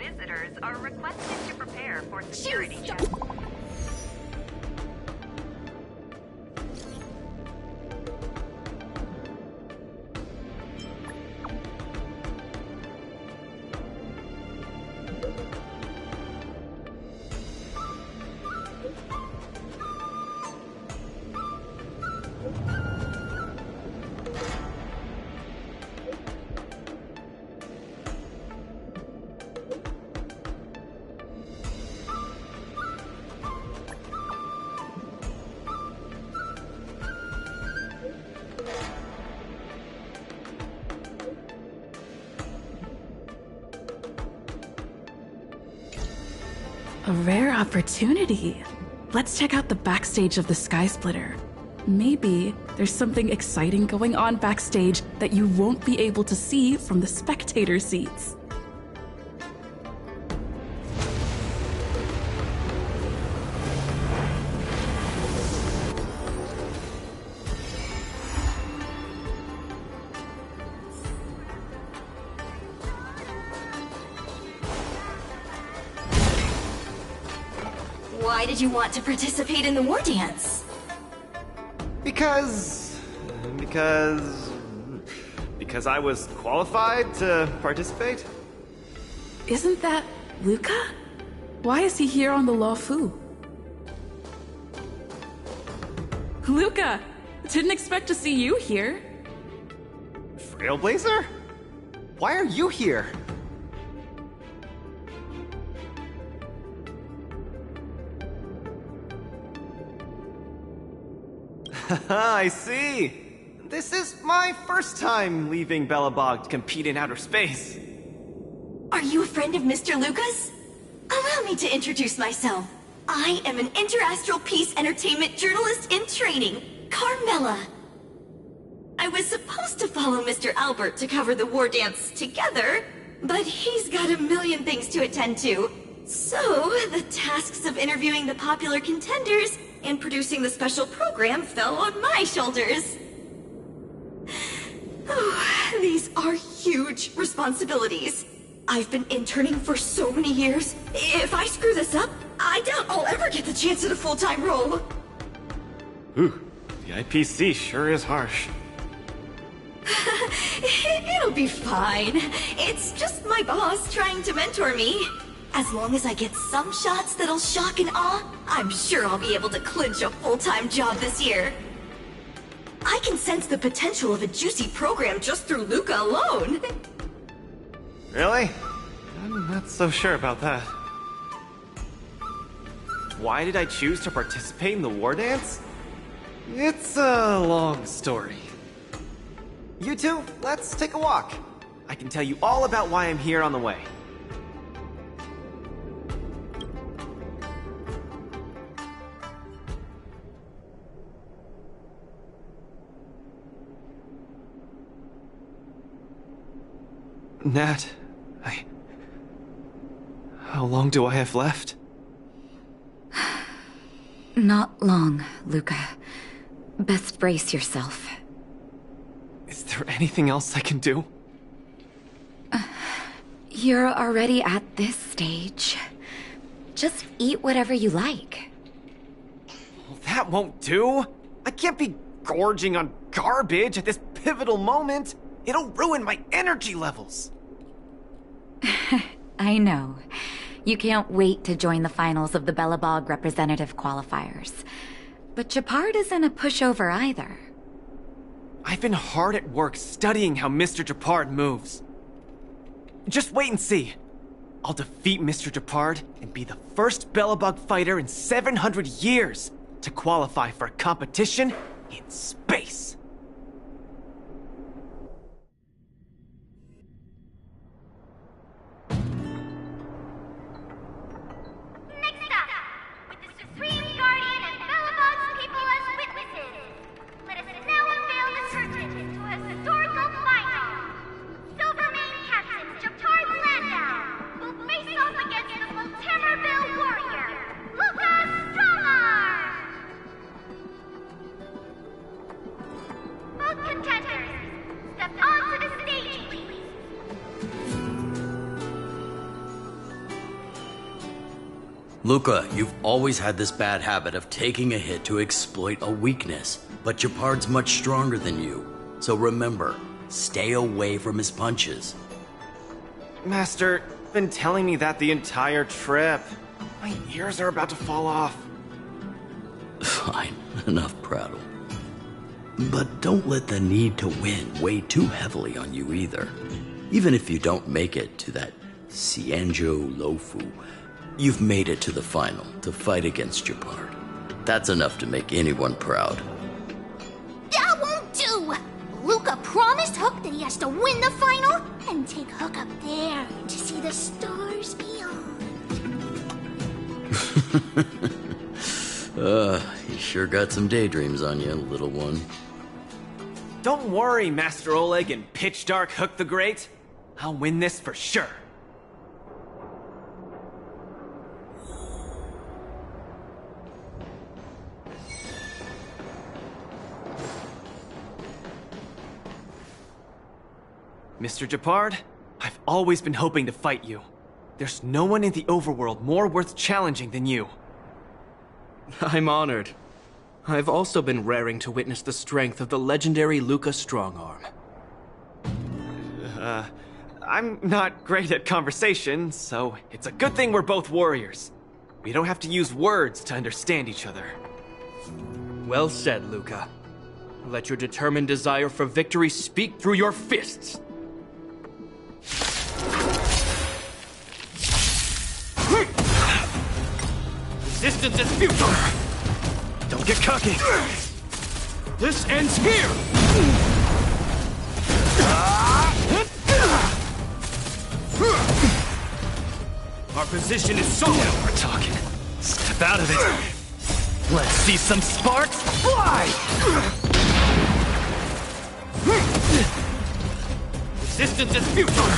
visitors are requested to prepare for security checks. A rare opportunity. Let's check out the backstage of the Sky Splitter. Maybe there's something exciting going on backstage that you won't be able to see from the spectator seats. Why did you want to participate in the war dance? Because I was qualified to participate? Isn't that Luca? Why is he here on the Lawfu? Luca! Didn't expect to see you here. Trailblazer? Why are you here? I see! This is my first time leaving Belobog to compete in outer space. Are you a friend of Mr. Lucas? Allow me to introduce myself. I am an interastral peace entertainment journalist in training, Carmela. I was supposed to follow Mr. Albert to cover the war dance together, but he's got a million things to attend to. So, the tasks of interviewing the popular contenders and producing the special program fell on my shoulders. Oh, these are huge responsibilities. I've been interning for so many years. If I screw this up, I doubt I'll ever get the chance at a full-time role. Ooh, the IPC sure is harsh. It'll be fine. It's just my boss trying to mentor me. As long as I get some shots that'll shock and awe, I'm sure I'll be able to clinch a full-time job this year. I can sense the potential of a juicy program just through Luca alone. Really? I'm not so sure about that. Why did I choose to participate in the war dance? It's a long story. You two, let's take a walk. I can tell you all about why I'm here on the way. Nat, how long do I have left? Not long, Luca. Best brace yourself. Is there anything else I can do? You're already at this stage. Just eat whatever you like. Well, that won't do! I can't be gorging on garbage at this pivotal moment! It'll ruin my energy levels! I know. You can't wait to join the finals of the Belobog representative qualifiers. But Japard isn't a pushover either. I've been hard at work studying how Mr. Japard moves. Just wait and see. I'll defeat Mr. Japard and be the first Belobog fighter in 700 years to qualify for a competition in space. Luca, you've always had this bad habit of taking a hit to exploit a weakness, but Gepard's much stronger than you. So remember, stay away from his punches. Master, you've been telling me that the entire trip. My ears are about to fall off. Fine, enough prattle. But don't let the need to win weigh too heavily on you either. Even if you don't make it to that Xianzhou Luofu, you've made it to the final to fight against Gepard. That's enough to make anyone proud. That won't do! Luca promised Hook that he has to win the final and take Hook up there to see the stars beyond. You sure got some daydreams on you, little one. Don't worry, Master Oleg and Pitch Dark Hook the Great. I'll win this for sure. Mr. Gepard, I've always been hoping to fight you. There's no one in the overworld more worth challenging than you. I'm honored. I've also been raring to witness the strength of the legendary Luca Strongarm. I'm not great at conversation, so it's a good thing we're both warriors. We don't have to use words to understand each other. Well said, Luca. Let your determined desire for victory speak through your fists. Resistance is futile! Don't get cocky! This ends here! Our position is solid! Now we're talking. Step out of it! Let's see some sparks fly! Resistance is futile!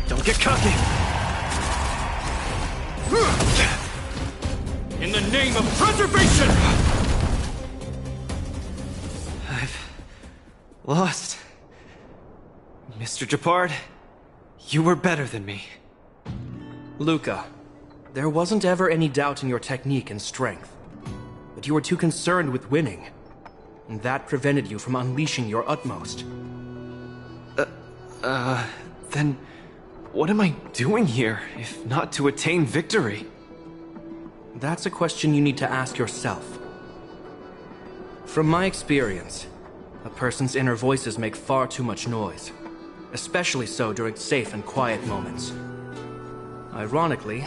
Don't get cocky! In the name of preservation! I've lost. Mr. Gepard, you were better than me. Luca, there wasn't ever any doubt in your technique and strength. But you were too concerned with winning. And that prevented you from unleashing your utmost. Then what am I doing here, if not to attain victory? That's a question you need to ask yourself. From my experience, a person's inner voices make far too much noise, especially so during safe and quiet moments. Ironically,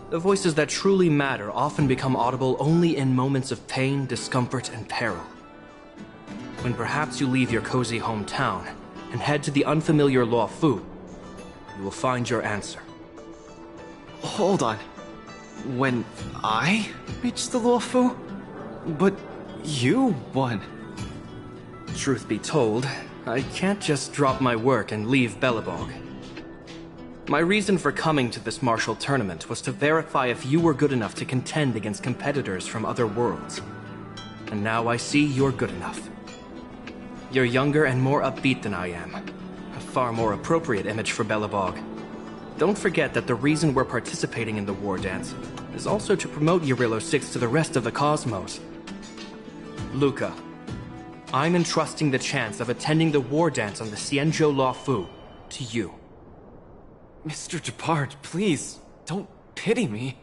the voices that truly matter often become audible only in moments of pain, discomfort, and peril. When perhaps you leave your cozy hometown and head to the unfamiliar Luofu, you will find your answer. Hold on. When I reached the Luofu? But you won. Truth be told, I can't just drop my work and leave Belobog. My reason for coming to this martial tournament was to verify if you were good enough to contend against competitors from other worlds. And now I see you're good enough. You're younger and more upbeat than I am. A far more appropriate image for Belobog. Don't forget that the reason we're participating in the war dance is also to promote Eurilo 6 to the rest of the cosmos. Luca, I'm entrusting the chance of attending the war dance on the Xianzhou Luofu to you. Mr. Gepard, please, don't pity me.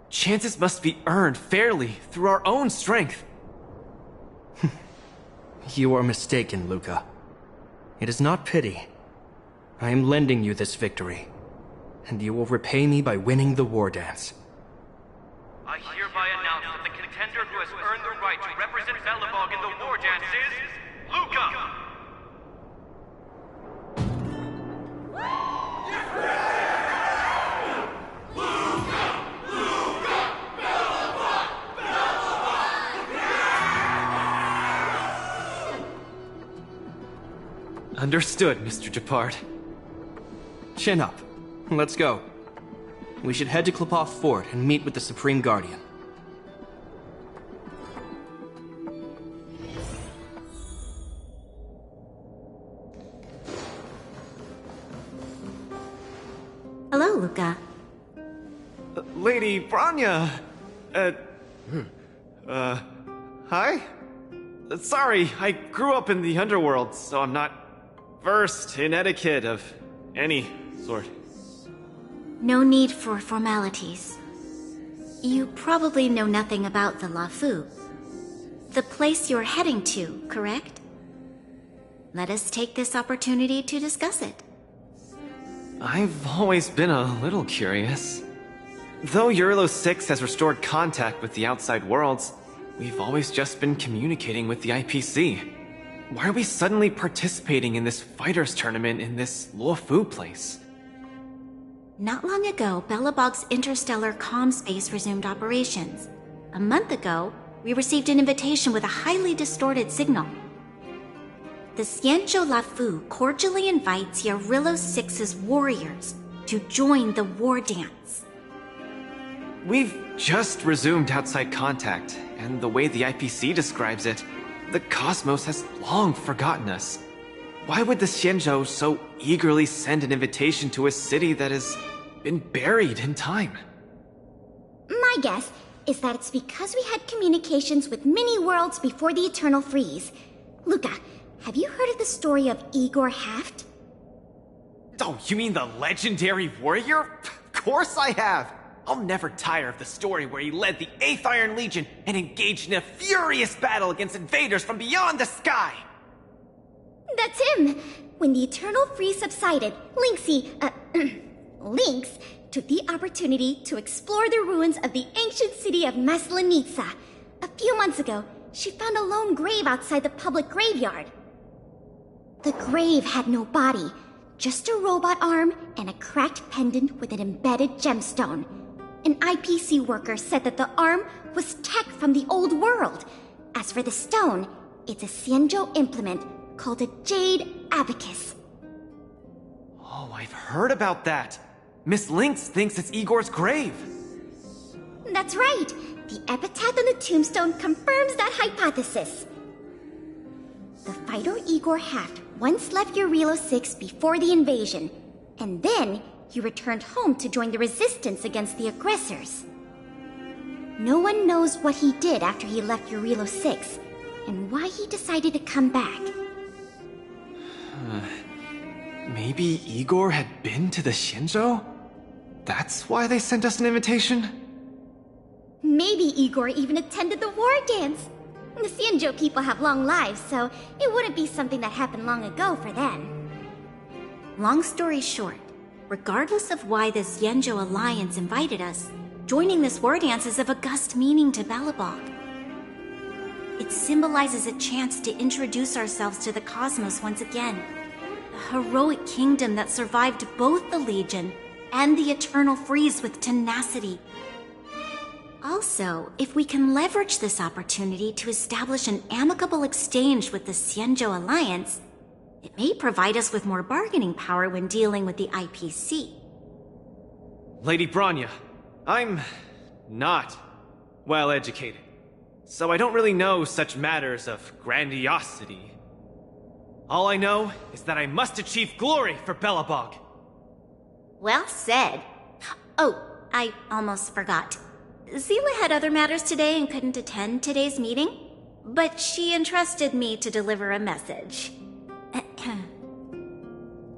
Chances must be earned fairly through our own strength. You are mistaken, Luca. It is not pity. I am lending you this victory, and you will repay me by winning the war dance. I hereby announce that the contender who has earned the right to represent Belobog in the war dance is Luca! Understood, Mr. Gepard. Chin up. Let's go. We should head to Klopov Fort and meet with the Supreme Guardian. Hello, Luca. Lady Branya! Hi? Sorry, I grew up in the underworld, so I'm not versed in etiquette of any sort. No need for formalities. You probably know nothing about the Lafu. The place you're heading to, correct? Let us take this opportunity to discuss it. I've always been a little curious. Though Eurilo 6 has restored contact with the outside worlds, we've always just been communicating with the IPC. Why are we suddenly participating in this fighters tournament in this Luofu place? Not long ago, Belobog's interstellar comm space resumed operations. A month ago, we received an invitation with a highly distorted signal. The Xianzhou Lafu cordially invites Eurilo 6's warriors to join the war dance. We've just resumed outside contact, and the way the IPC describes it, the cosmos has long forgotten us. Why would the Xianzhou so eagerly send an invitation to a city that has been buried in time? My guess is that it's because we had communications with many worlds before the Eternal Freeze. Luca, have you heard of the story of Igor Haft? Oh, you mean the legendary warrior? Of course I have! I'll never tire of the story where he led the 8th Iron Legion and engaged in a furious battle against invaders from beyond the sky! That's him! When the Eternal Freeze subsided, Lynx took the opportunity to explore the ruins of the ancient city of Maslenitsa. A few months ago, she found a lone grave outside the public graveyard. The grave had no body, just a robot arm and a cracked pendant with an embedded gemstone. An IPC worker said that the arm was tech from the old world. As for the stone, it's a Xianzhou implement called a Jade Abacus. Oh, I've heard about that. Miss Lynx thinks it's Igor's grave. That's right. The epitaph on the tombstone confirms that hypothesis. The fighter Igor Haft once left Eurilo 6 before the invasion, and then he returned home to join the resistance against the aggressors. No one knows what he did after he left Eurilo 6, and why he decided to come back. Maybe Igor had been to the Xianzhou? That's why they sent us an invitation? Maybe Igor even attended the war dance. The Xianzhou people have long lives, so it wouldn't be something that happened long ago for them. Long story short, regardless of why the Xianzhou Alliance invited us, joining this war dance is of august meaning to Belobog. It symbolizes a chance to introduce ourselves to the cosmos once again. A heroic kingdom that survived both the Legion and the Eternal Freeze with tenacity. Also, if we can leverage this opportunity to establish an amicable exchange with the Xianzhou Alliance, it may provide us with more bargaining power when dealing with the IPC. Lady Branya, I'm not well educated, so I don't really know such matters of grandiosity. All I know is that I must achieve glory for Belobog. Well said. Oh, I almost forgot. Zila had other matters today and couldn't attend today's meeting, but she entrusted me to deliver a message.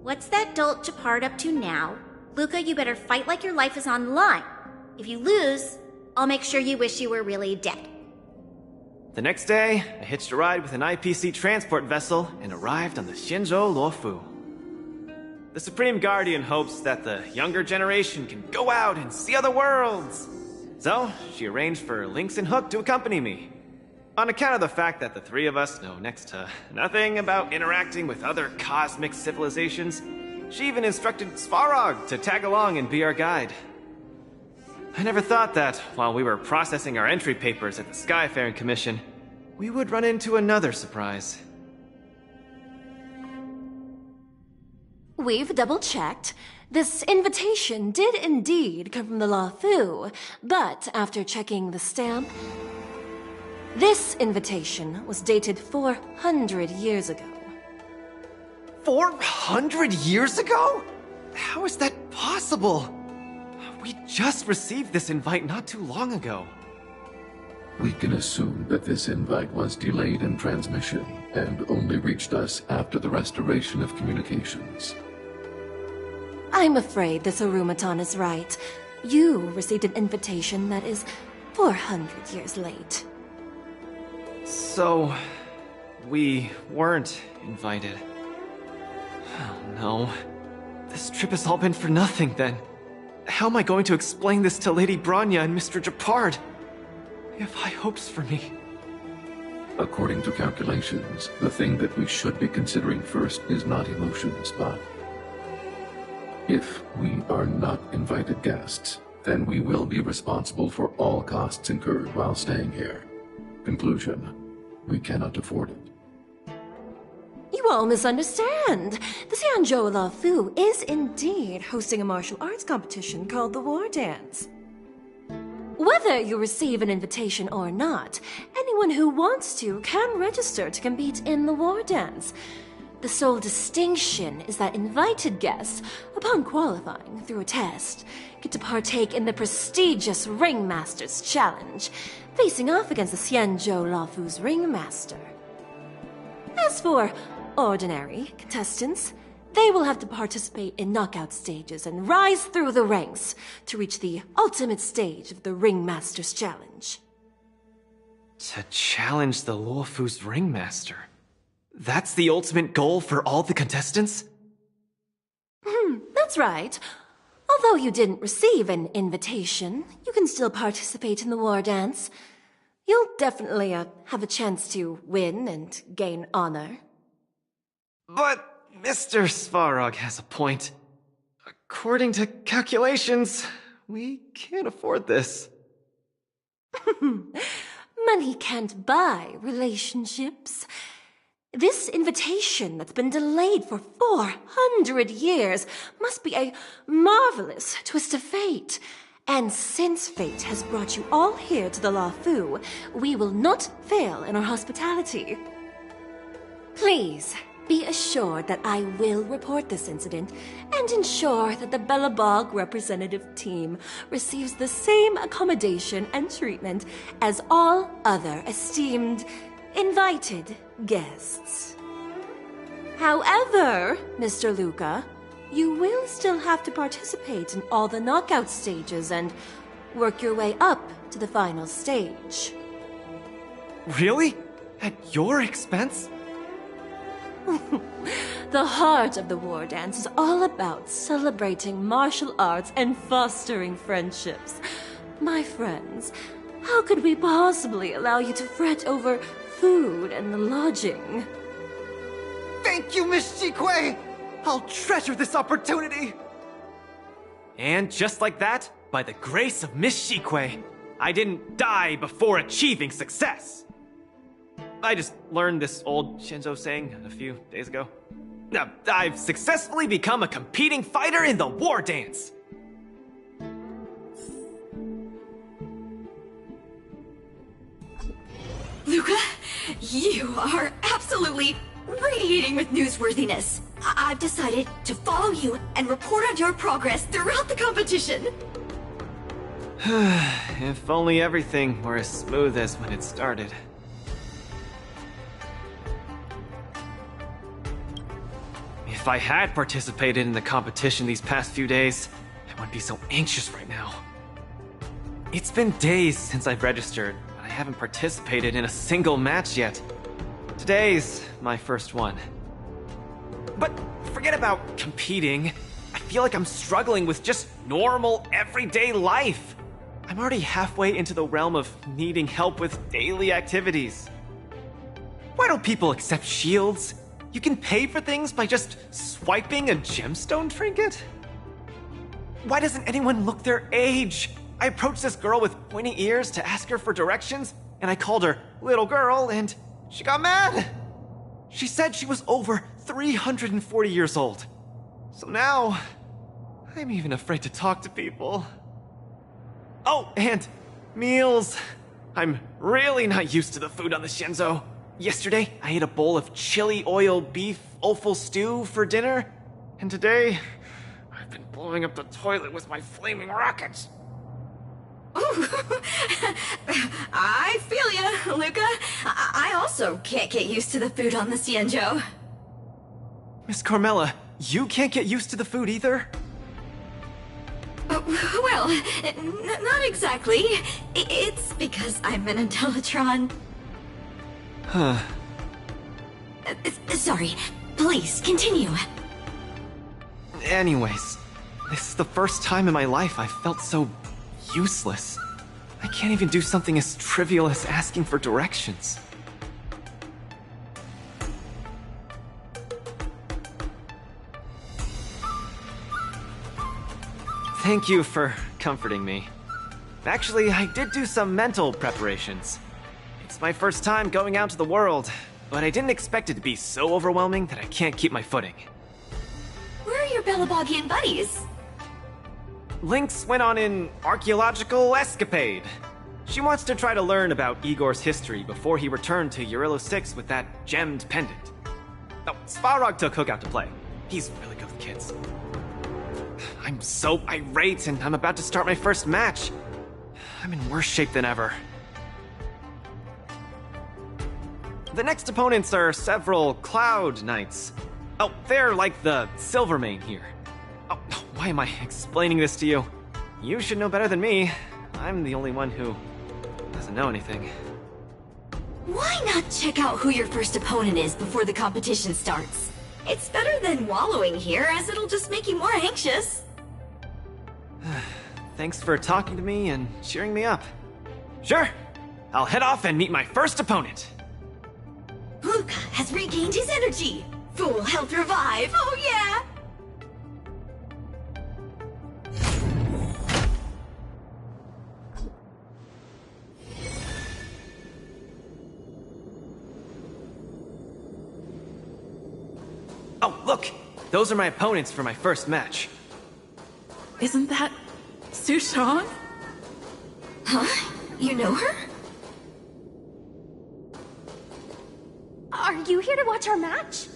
What's that dolt Japard up to now? Luca, you better fight like your life is on the line. If you lose, I'll make sure you wish you were really dead. The next day, I hitched a ride with an IPC transport vessel and arrived on the Xianzhou Luofu. The Supreme Guardian hopes that the younger generation can go out and see other worlds. So, she arranged for Lynx and Hook to accompany me. On account of the fact that the three of us know next to nothing about interacting with other cosmic civilizations, she even instructed Svarog to tag along and be our guide. I never thought that, while we were processing our entry papers at the Skyfaring Commission, we would run into another surprise. We've double-checked. This invitation did indeed come from the Luofu, but after checking the stamp, this invitation was dated 400 years ago. 400 years ago? How is that possible? We just received this invite not too long ago. We can assume that this invite was delayed in transmission and only reached us after the restoration of communications. I'm afraid this Arumaton is right. You received an invitation that is 400 years late. So, we weren't invited. Oh no. This trip has all been for nothing then. How am I going to explain this to Lady Bronya and Mr. Japard? They have high hopes for me. According to calculations, the thing that we should be considering first is not emotions, but if we are not invited guests, then we will be responsible for all costs incurred while staying here. Conclusion, we cannot afford it. You all misunderstand. The Xianzhou Lafu is indeed hosting a martial arts competition called the War Dance. Whether you receive an invitation or not, anyone who wants to can register to compete in the War Dance. The sole distinction is that invited guests, upon qualifying through a test, get to partake in the prestigious Ringmaster's Challenge, facing off against the Xianzhou Lafu's Ringmaster. As for ordinary contestants, they will have to participate in knockout stages and rise through the ranks to reach the ultimate stage of the Ringmaster's Challenge. To challenge the Luofu's Ringmaster? That's the ultimate goal for all the contestants? That's right. Although you didn't receive an invitation, you can still participate in the War Dance. You'll definitely have a chance to win and gain honor. But Mr. Svarog has a point. According to calculations, we can't afford this. Money can't buy relationships. This invitation that's been delayed for 400 years must be a marvelous twist of fate. And since fate has brought you all here to the Lafu, we will not fail in our hospitality. Please, be assured that I will report this incident and ensure that the Belobog representative team receives the same accommodation and treatment as all other esteemed, invited guests. However, Mr. Luca, you will still have to participate in all the knockout stages and work your way up to the final stage. Really? At your expense? The heart of the War Dance is all about celebrating martial arts and fostering friendships. My friends, how could we possibly allow you to fret over food and lodging? Thank you, Miss Shikue! I'll treasure this opportunity! And just like that, by the grace of Miss Shikue, I didn't die before achieving success! I just learned this old Shinzo saying a few days ago. I've successfully become a competing fighter in the War Dance! Luca, you are absolutely radiating with newsworthiness. I've decided to follow you and report on your progress throughout the competition. If only everything were as smooth as when it started. If I had participated in the competition these past few days, I wouldn't be so anxious right now. It's been days since I've registered, but I haven't participated in a single match yet. Today's my first one. But forget about competing. I feel like I'm struggling with just normal, everyday life. I'm already halfway into the realm of needing help with daily activities. Why don't people accept shields? You can pay for things by just swiping a gemstone trinket? Why doesn't anyone look their age? I approached this girl with pointy ears to ask her for directions, and I called her little girl, and she got mad. She said she was over 340 years old. So now, I'm even afraid to talk to people. Oh, and meals. I'm really not used to the food on the Shinzo. Yesterday, I ate a bowl of chili oil beef offal stew for dinner, and today, I've been blowing up the toilet with my flaming rockets. I feel ya, Luca. I also can't get used to the food on the Cienjo. Miss Carmela, you can't get used to the food either? Well, not exactly. It's because I'm an Intellatron. Huh. Sorry. Please, continue. Anyways, this is the first time in my life I've felt so useless. I can't even do something as trivial as asking for directions. Thank you for comforting me. Actually, I did do some mental preparations. It's my first time going out to the world, but I didn't expect it to be so overwhelming that I can't keep my footing. Where are your Belabogian buddies? Lynx went on an archaeological escapade. She wants to try to learn about Igor's history before he returned to Eurylo 6 with that gemmed pendant. Oh, Svarog took Hook out to play. He's really good with kids. I'm so irate, and I'm about to start my first match. I'm in worse shape than ever. The next opponents are several Cloud Knights. Oh, they're like the Silvermane here. Oh, why am I explaining this to you? You should know better than me. I'm the only one who doesn't know anything. Why not check out who your first opponent is before the competition starts? It's better than wallowing here, as it'll just make you more anxious. Thanks for talking to me and cheering me up. Sure, I'll head off and meet my first opponent. Luca has regained his energy. Full health revive, oh yeah! Oh, look! Those are my opponents for my first match. Isn't that Sushang? Huh? You know her? Are you here to watch our match?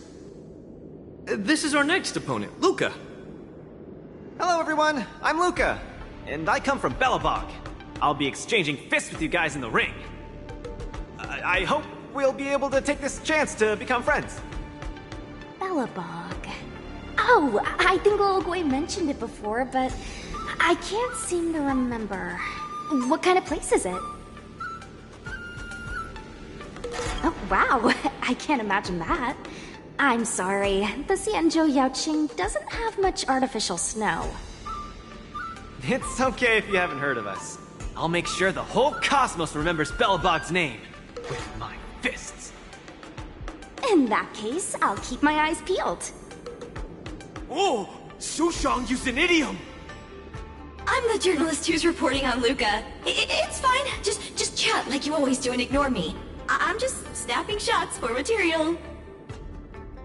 This is our next opponent, Luca. Hello, everyone. I'm Luca, and I come from Belobog. I'll be exchanging fists with you guys in the ring. I hope we'll be able to take this chance to become friends. Belobog. Oh, I think Little Gui mentioned it before, but I can't seem to remember. What kind of place is it? Oh, wow. I can't imagine that. I'm sorry. The Cienjo Yaoqing doesn't have much artificial snow. It's okay if you haven't heard of us. I'll make sure the whole cosmos remembers Belobog's name with my fists. In that case, I'll keep my eyes peeled. Oh, Sushang used an idiom! I'm the journalist who's reporting on Luca. It's fine. Just chat like you always do and ignore me. I'm just snapping shots for material.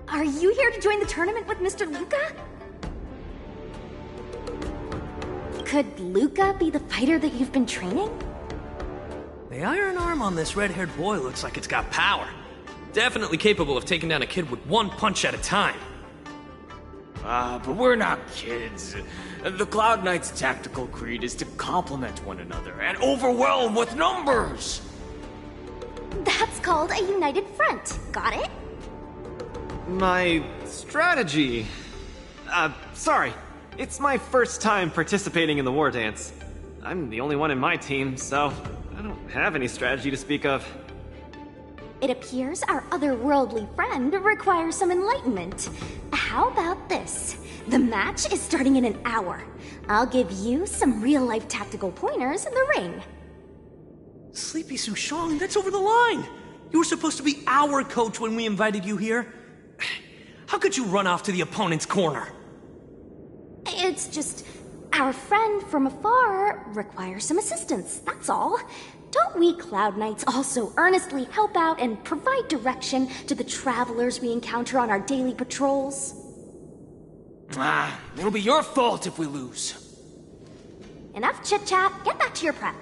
Are you here to join the tournament with Mr. Luca? Could Luca be the fighter that you've been training? The iron arm on this red-haired boy looks like it's got power. Definitely capable of taking down a kid with one punch at a time. But we're not kids. The Cloud Knight's tactical creed is to complement one another and overwhelm with numbers! That's called a united front. Got it? My strategy? Sorry. It's my first time participating in the war dance. I'm the only one in my team, so I don't have any strategy to speak of. It appears our otherworldly friend requires some enlightenment. How about this? The match is starting in an hour. I'll give you some real-life tactical pointers in the ring. Sleepy Sushang, that's over the line! You were supposed to be our coach when we invited you here. How could you run off to the opponent's corner? It's just, our friend from afar requires some assistance, that's all. Don't we Cloud Knights also earnestly help out and provide direction to the travelers we encounter on our daily patrols? It'll be your fault if we lose. Enough chit-chat, get back to your prep.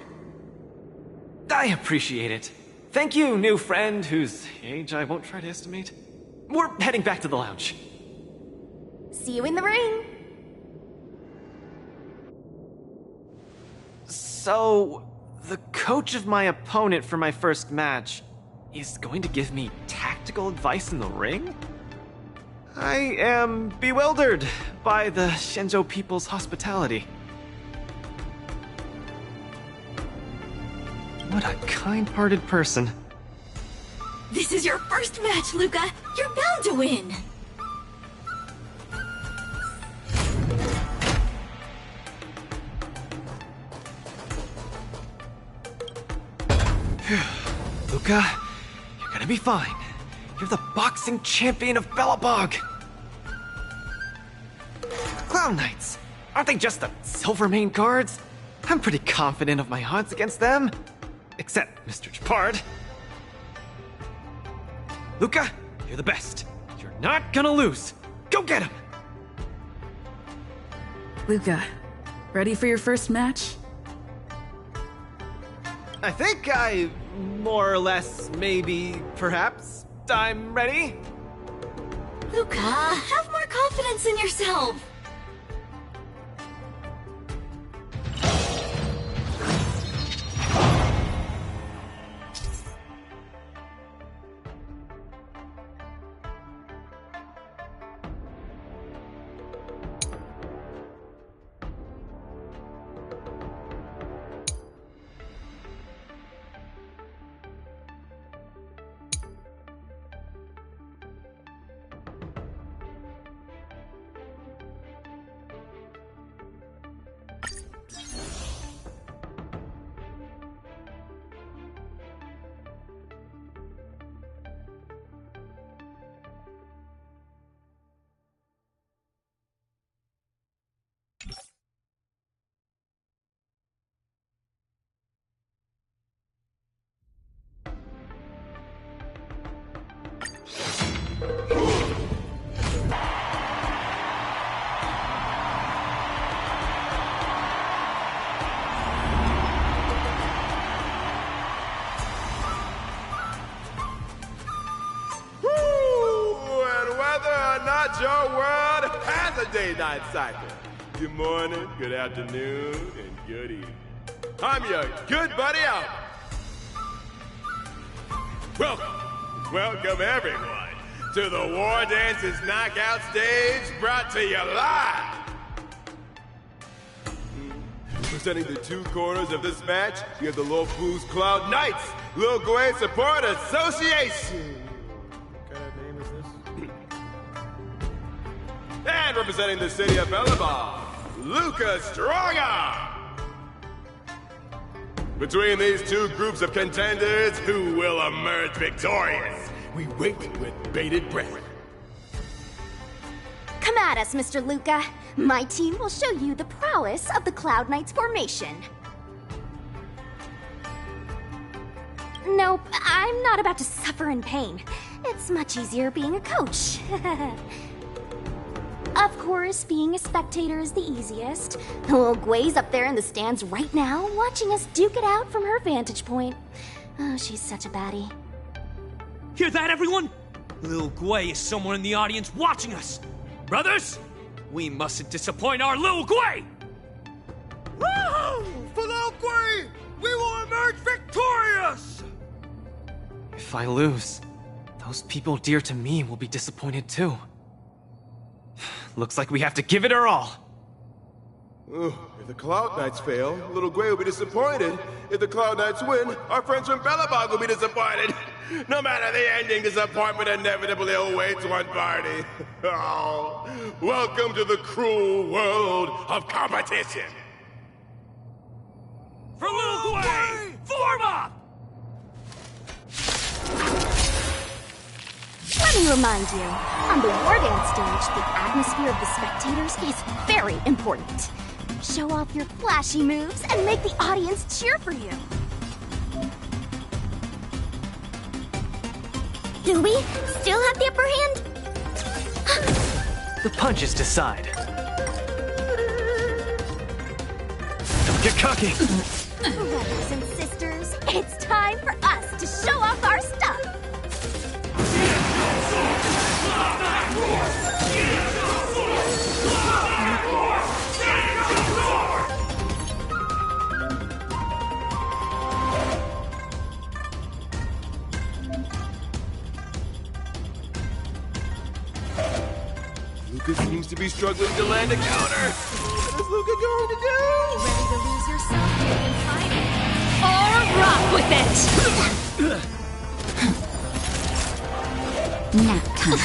I appreciate it. Thank you, new friend, whose age I won't try to estimate. We're heading back to the lounge. See you in the ring. So, the coach of my opponent for my first match is going to give me tactical advice in the ring? I am bewildered by the Shenzhou people's hospitality. What a kind-hearted person. This is your first match, Luca. You're bound to win. Luca, you're gonna be fine. You're the boxing champion of Belobog. Clown Knights, aren't they just the Silvermane guards? I'm pretty confident of my odds against them. Except Mr. Japard. Luca, you're the best. You're not gonna lose. Go get him! Luca, ready for your first match? I think more or less, maybe, perhaps, I'm ready. Luca, have more confidence in yourself. Your world has a day-night cycle. Good morning, good afternoon, and good evening. I'm your good buddy Albert. Welcome everyone to the War Dance's knockout stage, brought to you live. Presenting the two corners of this match, we have the Lofu's Cloud Knights, Lil Gwei Support Association. What kind of name is this? And representing the city of Belobog, Luca Strongarm. Between these two groups of contenders, who will emerge victorious? We wait with bated breath. Come at us, Mr. Luca. My team will show you the prowess of the Cloud Knights formation. Nope, I'm not about to suffer in pain. It's much easier being a coach. Of course, being a spectator is the easiest. Lil Gwei's up there in the stands right now, watching us duke it out from her vantage point. Oh, she's such a baddie. Hear that, everyone? Lil Gwei is somewhere in the audience watching us. Brothers, we mustn't disappoint our Lil Gwei! Woohoo! For Lil Gwei, we will emerge victorious! If I lose, those people dear to me will be disappointed too. Looks like we have to give it our all. If the Cloud Knights fail, Lil Gwei will be disappointed. If the Cloud Knights win, our friends from Belobog will be disappointed. No matter the ending, disappointment inevitably awaits one party. Oh, welcome to the cruel world of competition. For Lil Gwei, form up! Let me remind you, on the War Dance stage, the atmosphere of the spectators is very important. Show off your flashy moves and make the audience cheer for you. Do we still have the upper hand? The punches decide. Don't get cocky. Brothers and sisters, it's time for us to show off our stuff. be struggling to land a counter. What is Luca going to do? Ready to lose yourself? You can fight it. Or rock with it! Nap time.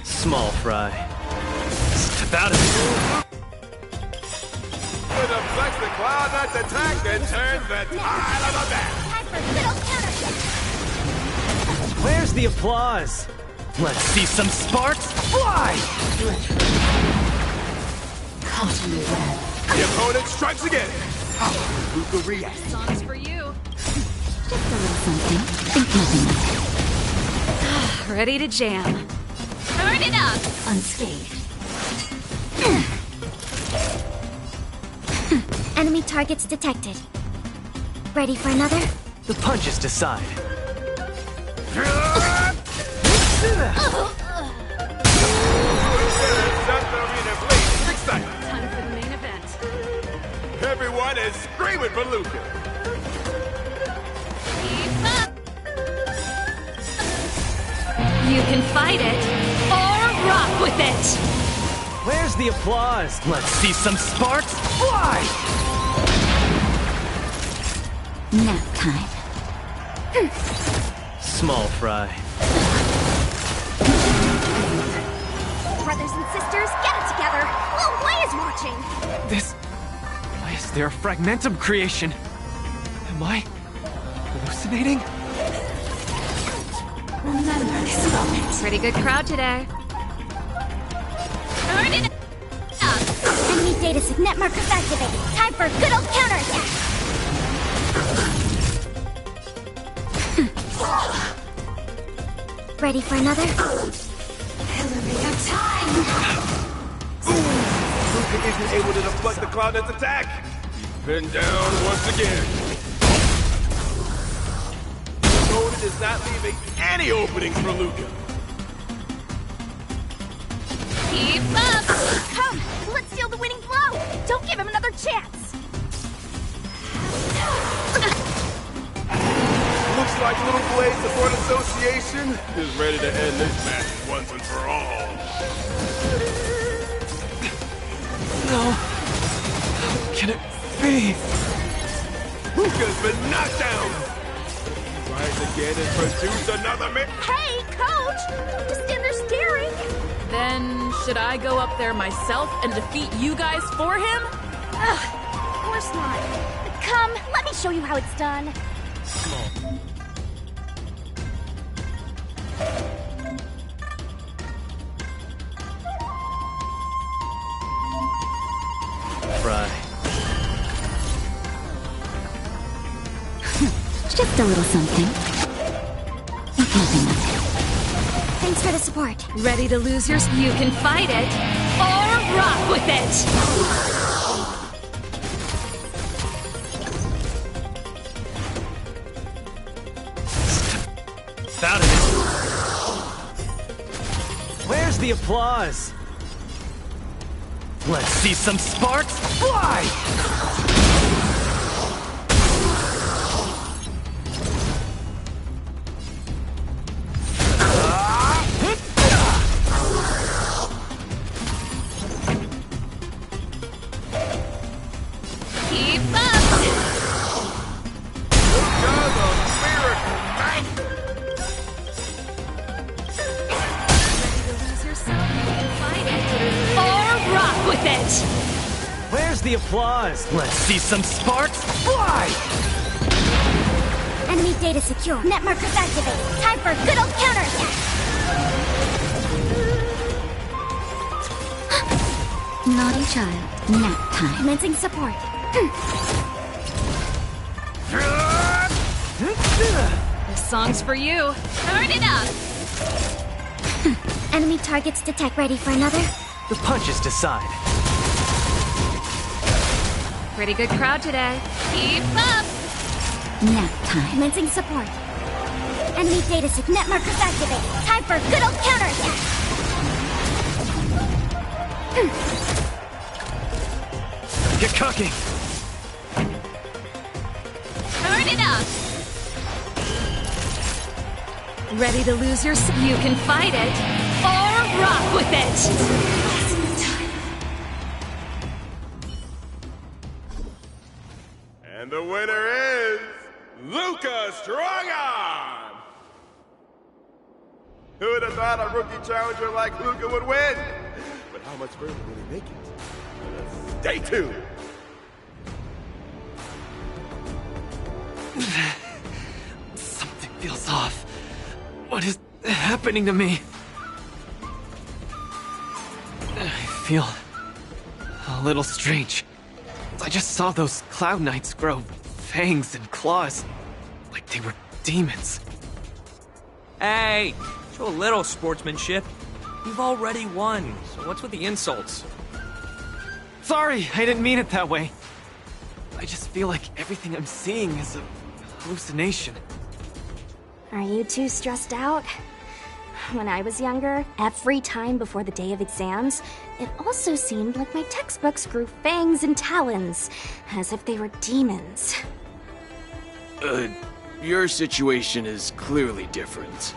Small fry. Step out of it. With a flex, the Cloud Knight's attack that turns the tide of the bat. Time for good old counter. Where's the applause? Let's see some sparks fly! Caught in the web. The opponent strikes again. How will Luca react? Songs for you. Just a little something. Think nothing of Ready to jam. Turn it up. it. Unscathed. Enemy targets detected. Ready for another? The punches decide. Time for the main event. Everyone is screaming for Luca. Keep up. You can fight it. Or rock with it! Where's the applause? Let's see some sparks fly! Nap time. Small fry. Brothers and sisters, get it together. Lil Wei is watching. Why is there a fragmentum creation? Am I hallucinating? Remember this moment. Pretty good crowd today. Turn it up. Enemy data net markers activated. Time for a good old counterattack. Ready for another? Elevator time! Luca isn't able to deflect the Cloud Knight's attack. He's been down once again. The opponent is not leaving any openings for Luca. Keep up. Come, let's steal the winning blow. Don't give him another chance. Looks like Little Blade Support Association is ready to end this match once and for all. No. How can it be? Luca's been knocked down. Rise again and produce another man. Hey, coach! Don't just stand there staring. Then, should I go up there myself and defeat you guys for him? Ugh, of course not. Come, let me show you how it's done. Fry. Just a little something. Think nothing of it. Thanks for the support. Ready to lose your... You can fight it. Or rock with it! Out of it. Where's the applause? Let's see some sparks fly! Keep up. With it! Where's the applause? Let's see some sparks fly! Enemy data secure. Net markers activated. Time for a good old counterattack. Naughty child. Nap time. Commencing support. This song's for you. Turn it up. Enemy targets detect. Ready for another? The punches decide. Pretty good crowd today. Keep up. Nap time. Commencing support. Enemy data net markers activated. Time for a good old counterattack. Get cooking. Turn it up. Ready to lose your... You can fight it, or rock with it! And the winner is... Luca Strongarm! Who would have thought a rookie challenger like Luca would win? But how much further will he make it? Stay tuned! Something feels off. What is happening to me? I feel a little strange. I just saw those Cloud Knights grow fangs and claws, like they were demons. Hey, show a little sportsmanship. You've already won, so what's with the insults? Sorry, I didn't mean it that way. I just feel like everything I'm seeing is a hallucination. Are you too stressed out? When I was younger, every time before the day of exams, it also seemed like my textbooks grew fangs and talons, as if they were demons. Your situation is clearly different.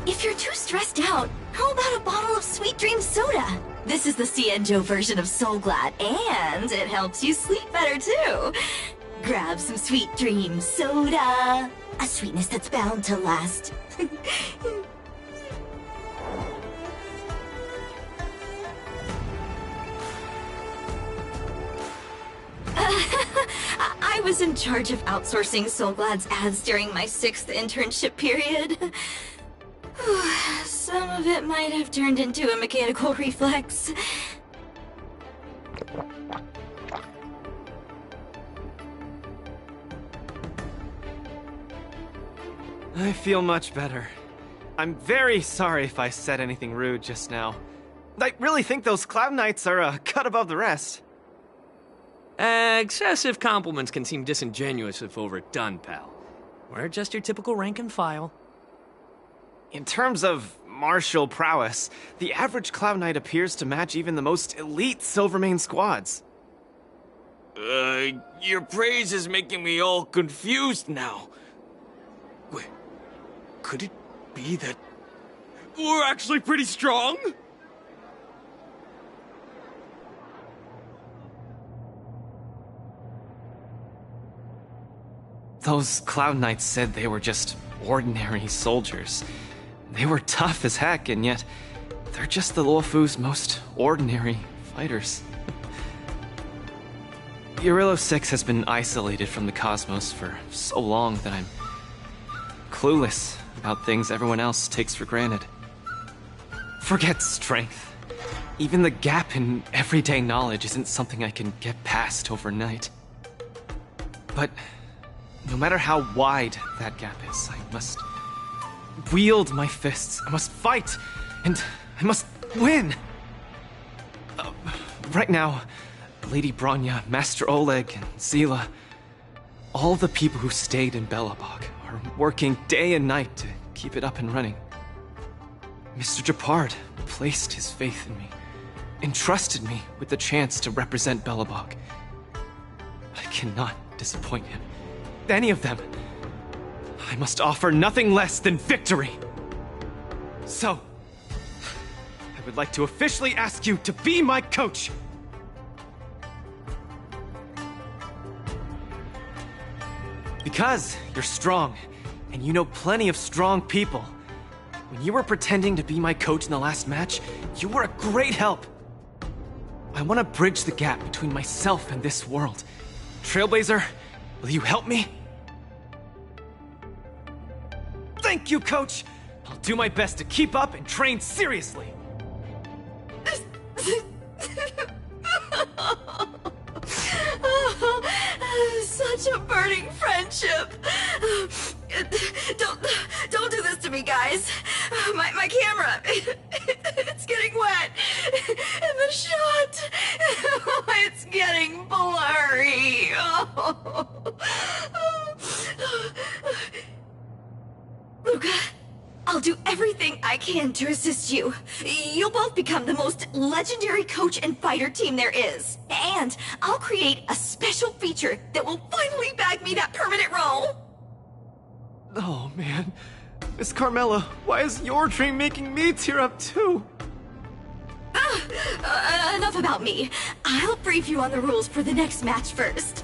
If you're too stressed out, how about a bottle of Sweet Dream Soda? This is the Cienjo version of Soul Glad, and it helps you sleep better too. Grab some Sweet Dream Soda. A sweetness that's bound to last. I was in charge of outsourcing Soul Glad's ads during my 6th internship period. Some of it might have turned into a mechanical reflex. I feel much better. I'm very sorry if I said anything rude just now. I really think those Cloud Knights are a cut above the rest. Excessive compliments can seem disingenuous if overdone, pal. We're just your typical rank and file. In terms of martial prowess, the average Cloud Knight appears to match even the most elite Silvermane squads. Your praise is making me all confused now. Wait, could it be that we're actually pretty strong? Those Cloud Knights said they were just ordinary soldiers. They were tough as heck, and yet they're just the Luofu's most ordinary fighters. Urillo 6 has been isolated from the cosmos for so long that I'm clueless about things everyone else takes for granted. Forget strength. Even the gap in everyday knowledge isn't something I can get past overnight. But no matter how wide that gap is, I must wield my fists. I must fight, and I must win. Right now, Lady Bronya, Master Oleg, and Zila, all the people who stayed in Belobog are working day and night to keep it up and running. Mr. Japard placed his faith in me, entrusted me with the chance to represent Belobog. I cannot disappoint him. Any of them. I must offer nothing less than victory. So, I would like to officially ask you to be my coach. Because you're strong, and you know plenty of strong people. When you were pretending to be my coach in the last match, you were a great help. I want to bridge the gap between myself and this world. Trailblazer, will you help me? Thank you, Coach! I'll do my best to keep up and train seriously. Such a burning friendship. Don't do this to me, guys. My camera, it's getting wet. And the shot, it's getting blurry. Luca, I'll do everything I can to assist you. You'll both become the most legendary coach and fighter team there is. And I'll create a special feature that will finally bag me that permanent role. Oh, man. Miss Carmela, why is your dream making me tear up too? Enough about me. I'll brief you on the rules for the next match first.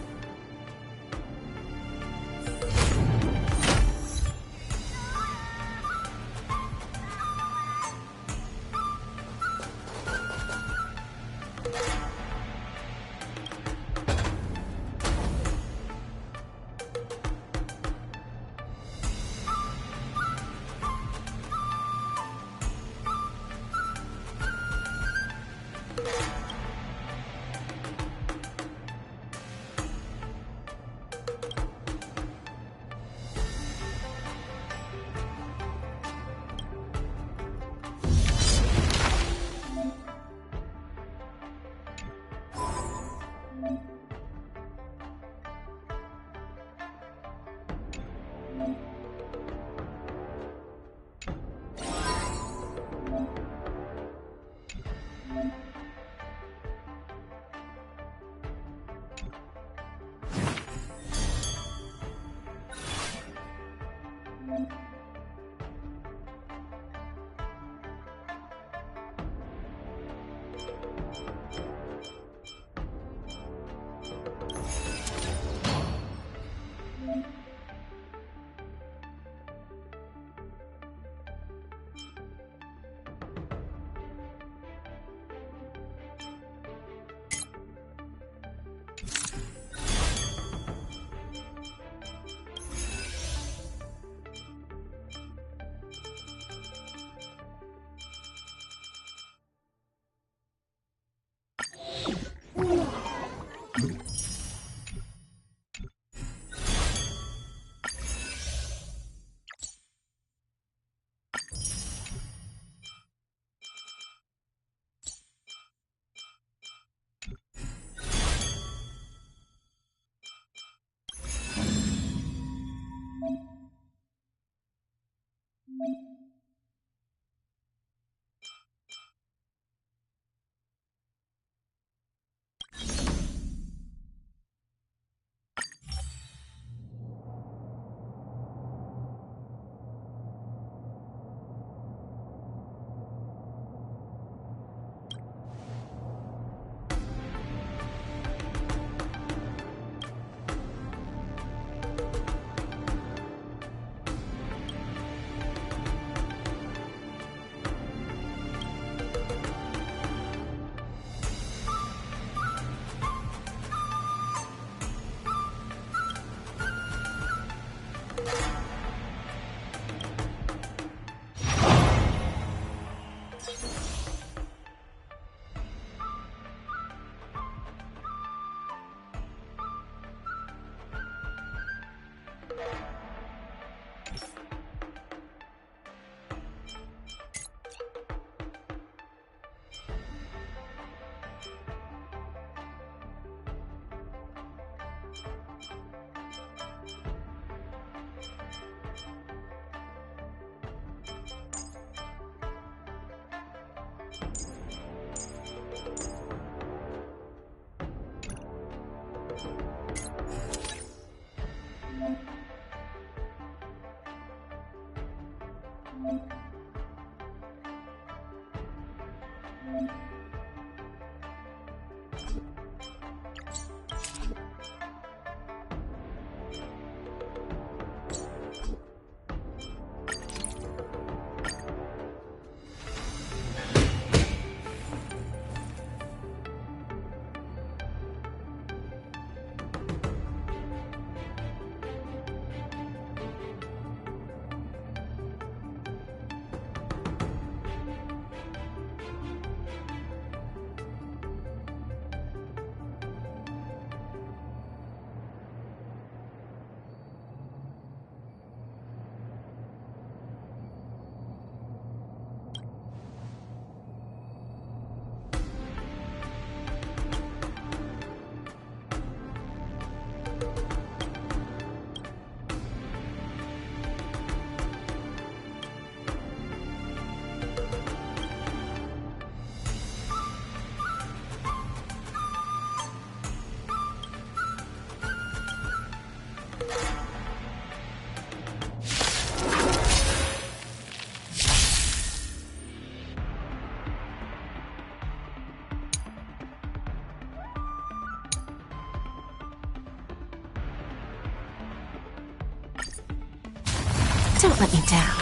Don't let me down.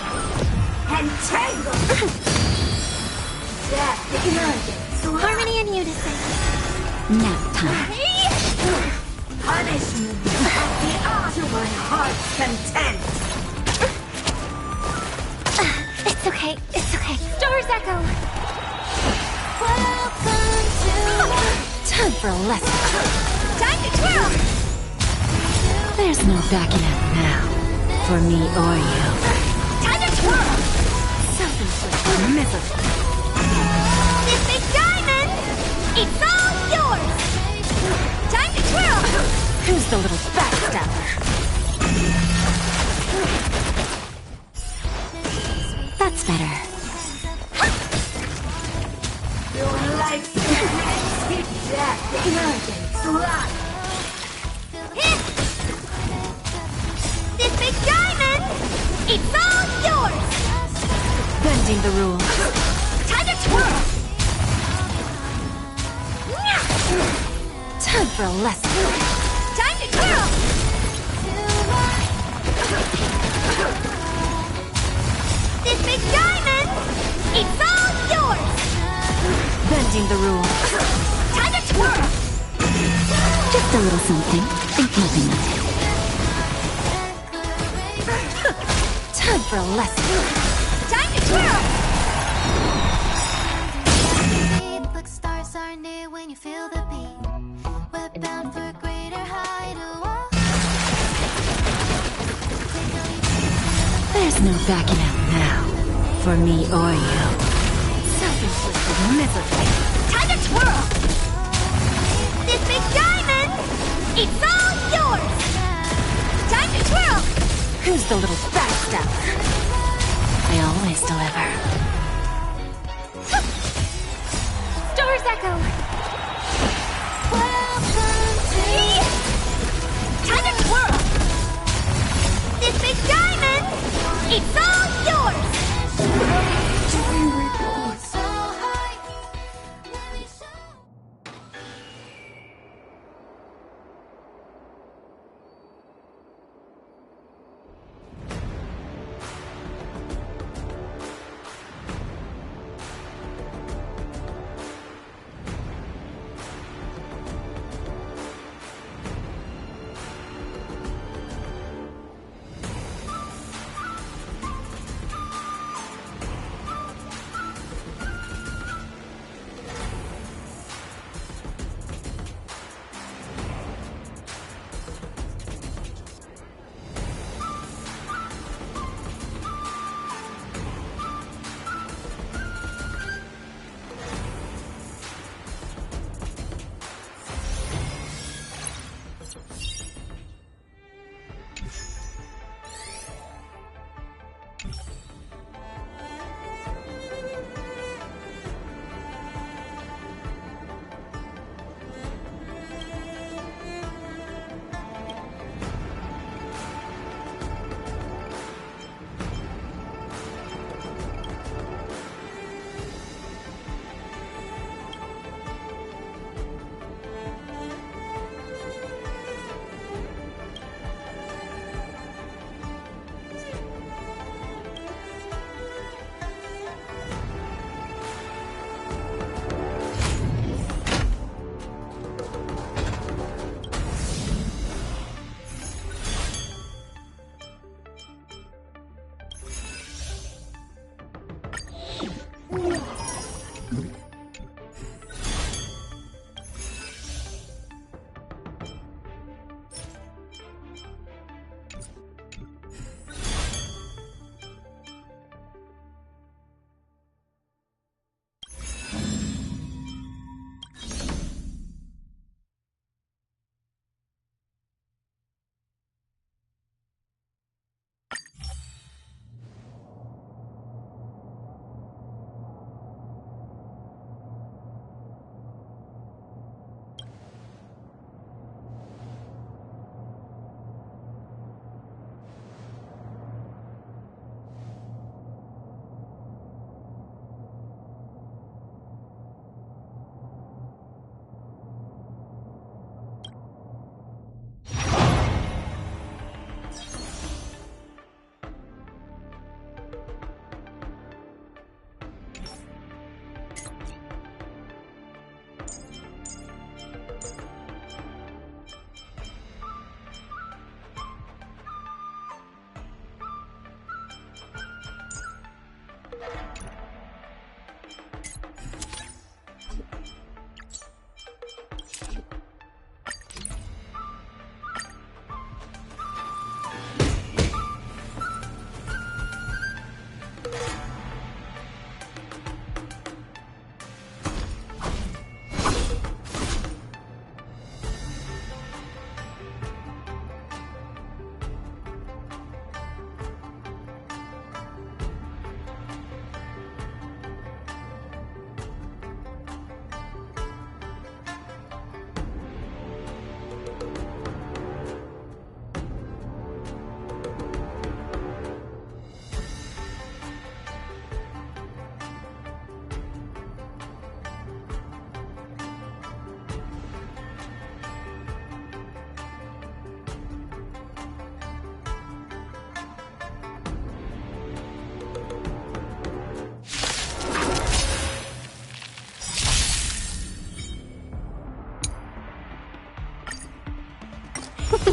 Entangle! Death ignorance. Harmony and unison. Nap time. Punishment to my heart's content. It's okay, it's okay. Stars echo. Time for a lesson. Time to twirl! There's no backing out now. For me or you. Time to twirl! Self-inflicted misery. This big diamond! It's all yours! Time to twirl! Who's the little backstabber? That's better. Your life's death ignorance. Life. This big diamond! It's all yours! Bending the rules. Time to twirl! Time for a lesson. Time to twirl! This big diamond! It's all yours! Bending the rules. Time to twirl! Just a little something in keeping with it. Time for a lesson. Time to twirl! Look, stars are near when you feel the beat. We're bound for a greater height. There's no backing out now. For me or you. Self-inflicted misery. Time to twirl! This big diamond! It's all yours! Time to twirl! Who's the little backstabber? I always deliver. Stars echo! Time to twirl! This big diamond! It's all yours!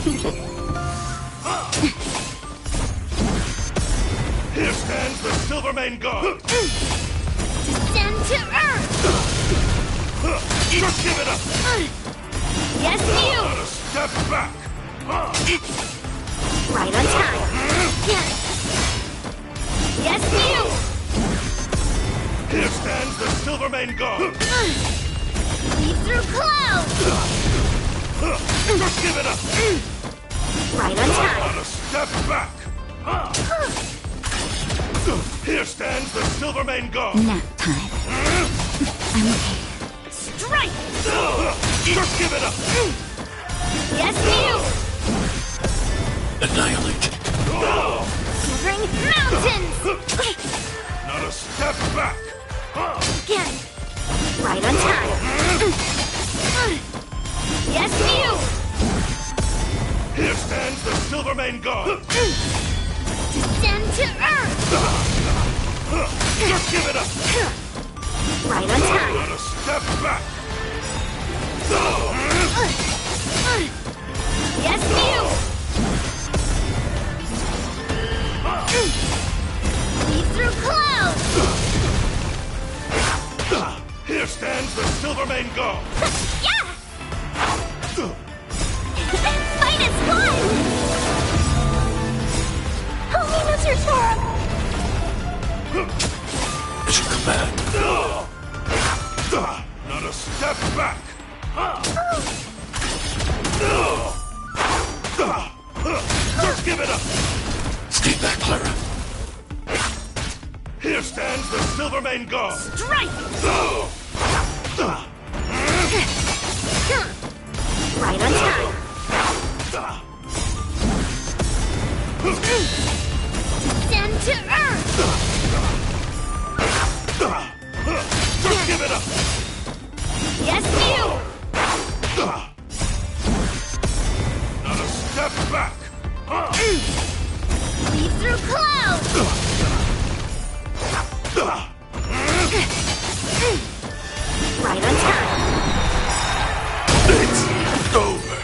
Here stands the Silvermane God! Descend to Earth! Just give it up! Yes, you! Not a step back! Right on time. Yes, you! Here stands the Silvermane God! Lead through clouds! Just give it up! Right on time. Not a step back! Here stands the Silvermane God! Nap time. I'm okay. Strike! Just give it up! Yes, you! Annihilate. Shivering mountains! Not a step back! Again. Right on time. Yes, you! Here stands the Silvermane God! Descend to Earth! Just give it up! Right on time. Not a step back! Yes, you! Lead through clouds! Here stands the Silvermane God! Yeah! Fight is fun! Help me, Mr. Storm! Mission command. Not a step back! Just give it up! Stay back, Clara. Here stands the Silvermane God! Strike! Right on time. Descend to Earth! Just give it up! Yes, you! Not a step back! Lead through clouds! Right on time. It's over.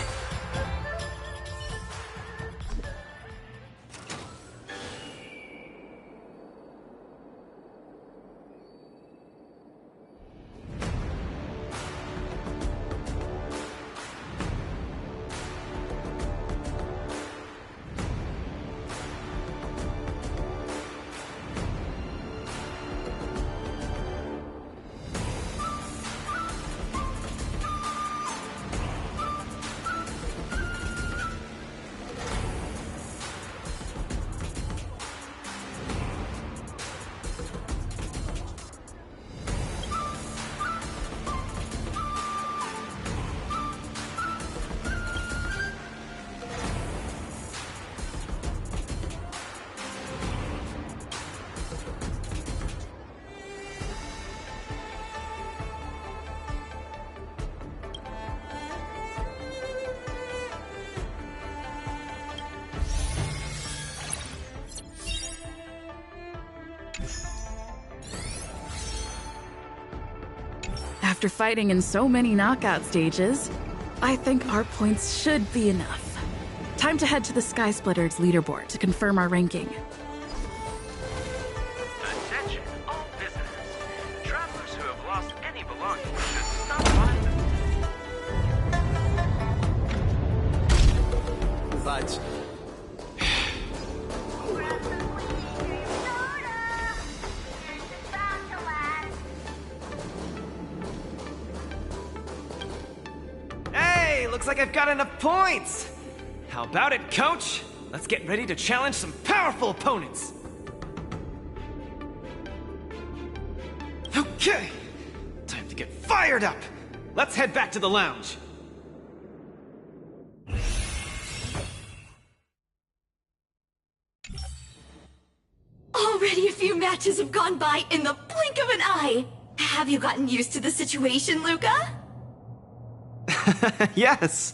After fighting in so many knockout stages, I think our points should be enough. Time to head to the Sky Splitter's leaderboard to confirm our ranking. Attention, all visitors. Travelers who have lost any belongings should stop by the... But... Hey, looks like I've got enough points! How about it, Coach? Let's get ready to challenge some powerful opponents! Okay! Time to get fired up! Let's head back to the lounge! Already a few matches have gone by in the blink of an eye. Have you gotten used to the situation, Luca? Yes.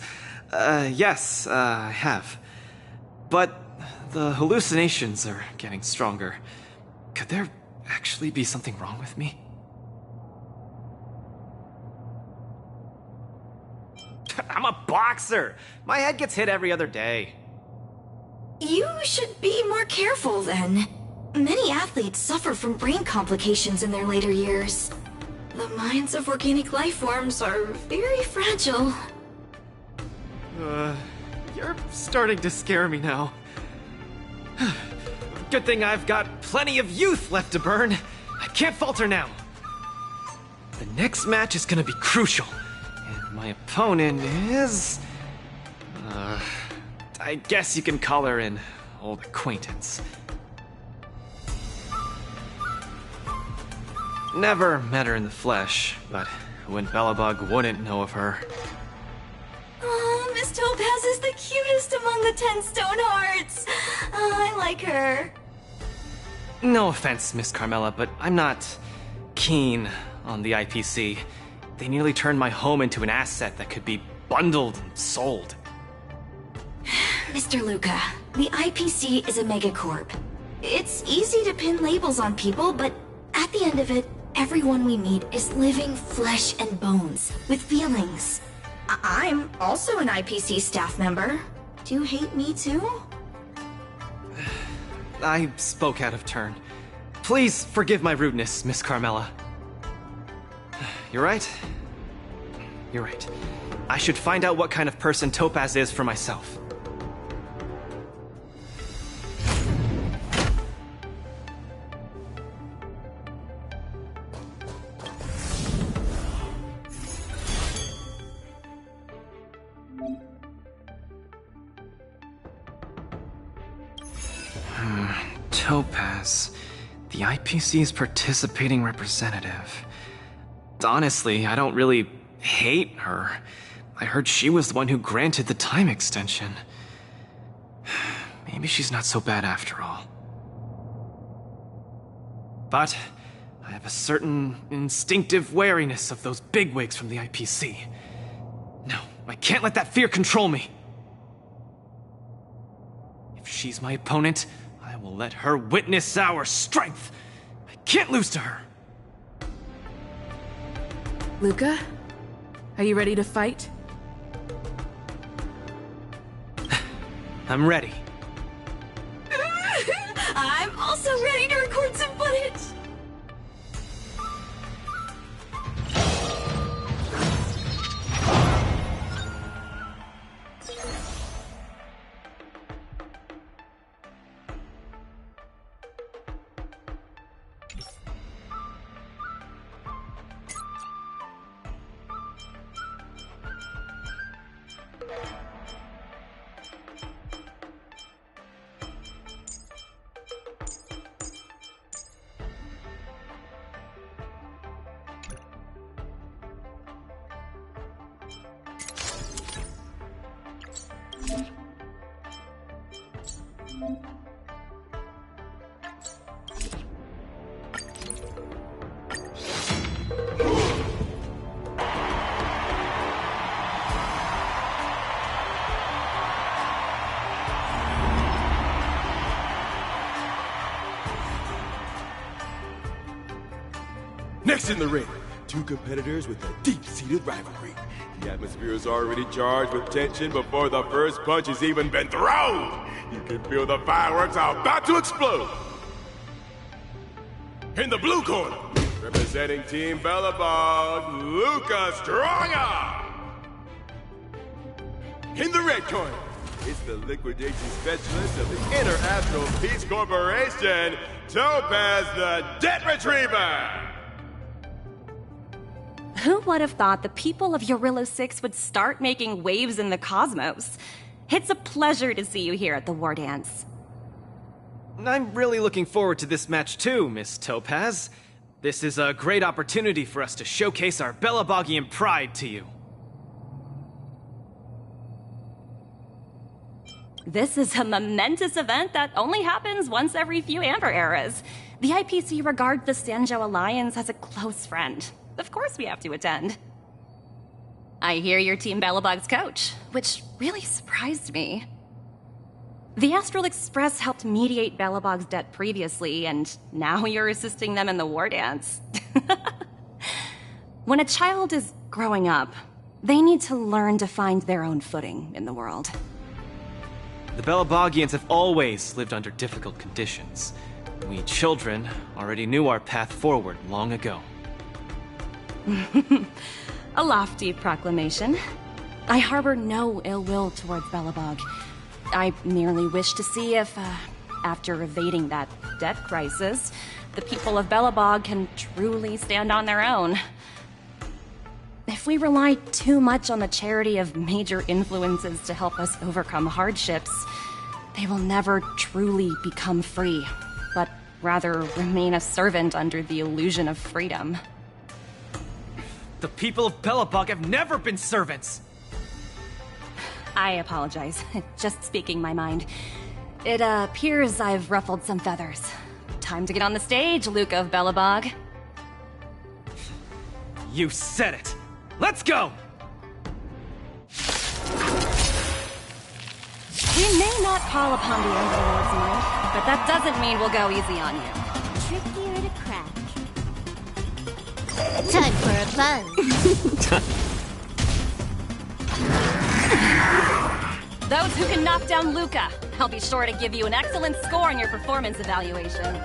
Yes, I have. But the hallucinations are getting stronger. Could there actually be something wrong with me? I'm a boxer. My head gets hit every other day. You should be more careful then. Many athletes suffer from brain complications in their later years. The minds of organic life forms are very fragile. You're starting to scare me now. Good thing I've got plenty of youth left to burn. I can't falter now. The next match is gonna be crucial. And my opponent is... I guess you can call her an old acquaintance. Never met her in the flesh, but when Belobog wouldn't know of her. Oh, Miss Topaz is the cutest among the 10 stone hearts. Oh, I like her. No offense, Miss Carmela, but I'm not keen on the IPC. They nearly turned my home into an asset that could be bundled and sold. Mr. Luca, the IPC is a megacorp. It's easy to pin labels on people, but at the end of it, everyone we meet is living flesh and bones, with feelings. I'm also an IPC staff member. Do you hate me too? I spoke out of turn. Please forgive my rudeness, Miss Carmela. You're right. You're right. I should find out what kind of person Topaz is for myself. Topaz, the IPC's participating representative. Honestly, I don't really hate her. I heard she was the one who granted the time extension. Maybe she's not so bad after all. But I have a certain instinctive wariness of those bigwigs from the IPC. No, I can't let that fear control me. If she's my opponent, I will let her witness our strength. I can't lose to her. Luca, are you ready to fight? I'm ready. I'm also ready to record some footage. Next in the ring, two competitors with a deep-seated rivalry. The atmosphere is already charged with tension before the first punch has even been thrown. You can feel the fireworks are about to explode. In the blue corner, representing Team Belobog, Luca Stronga. In the red corner, it's the liquidation specialist of the Inner Astral Peace Corporation, Topaz the Debt Retriever. Who would have thought the people of Eurillo 6 would start making waves in the cosmos? It's a pleasure to see you here at the War Dance. I'm really looking forward to this match too, Miss Topaz. This is a great opportunity for us to showcase our Belabogian pride to you. This is a momentous event that only happens once every few Amber eras. The IPC regards the Sanjo Alliance as a close friend. Of course we have to attend. I hear you're Team Belobog's coach, which really surprised me. The Astral Express helped mediate Belobog's debt previously, and now you're assisting them in the War Dance. When a child is growing up, They need to learn to find their own footing in the world. The Belabogians have always lived under difficult conditions. We children already knew our path forward long ago. A lofty proclamation. I harbor no ill will towards Belobog. I merely wish to see if, after evading that debt crisis, the people of Belobog can truly stand on their own. If we rely too much on the charity of major influences to help us overcome hardships, they will never truly become free, but rather remain a servant under the illusion of freedom. The people of Belobog have never been servants! I apologize. Just speaking my mind. It appears I've ruffled some feathers. Time to get on the stage, Luca of Belobog. You said it! Let's go! We may not call upon the Overlord's might, but that doesn't mean we'll go easy on you. Trickier to crack. Time for a buzz. Those who can knock down Luca, I'll be sure to give you an excellent score on your performance evaluation.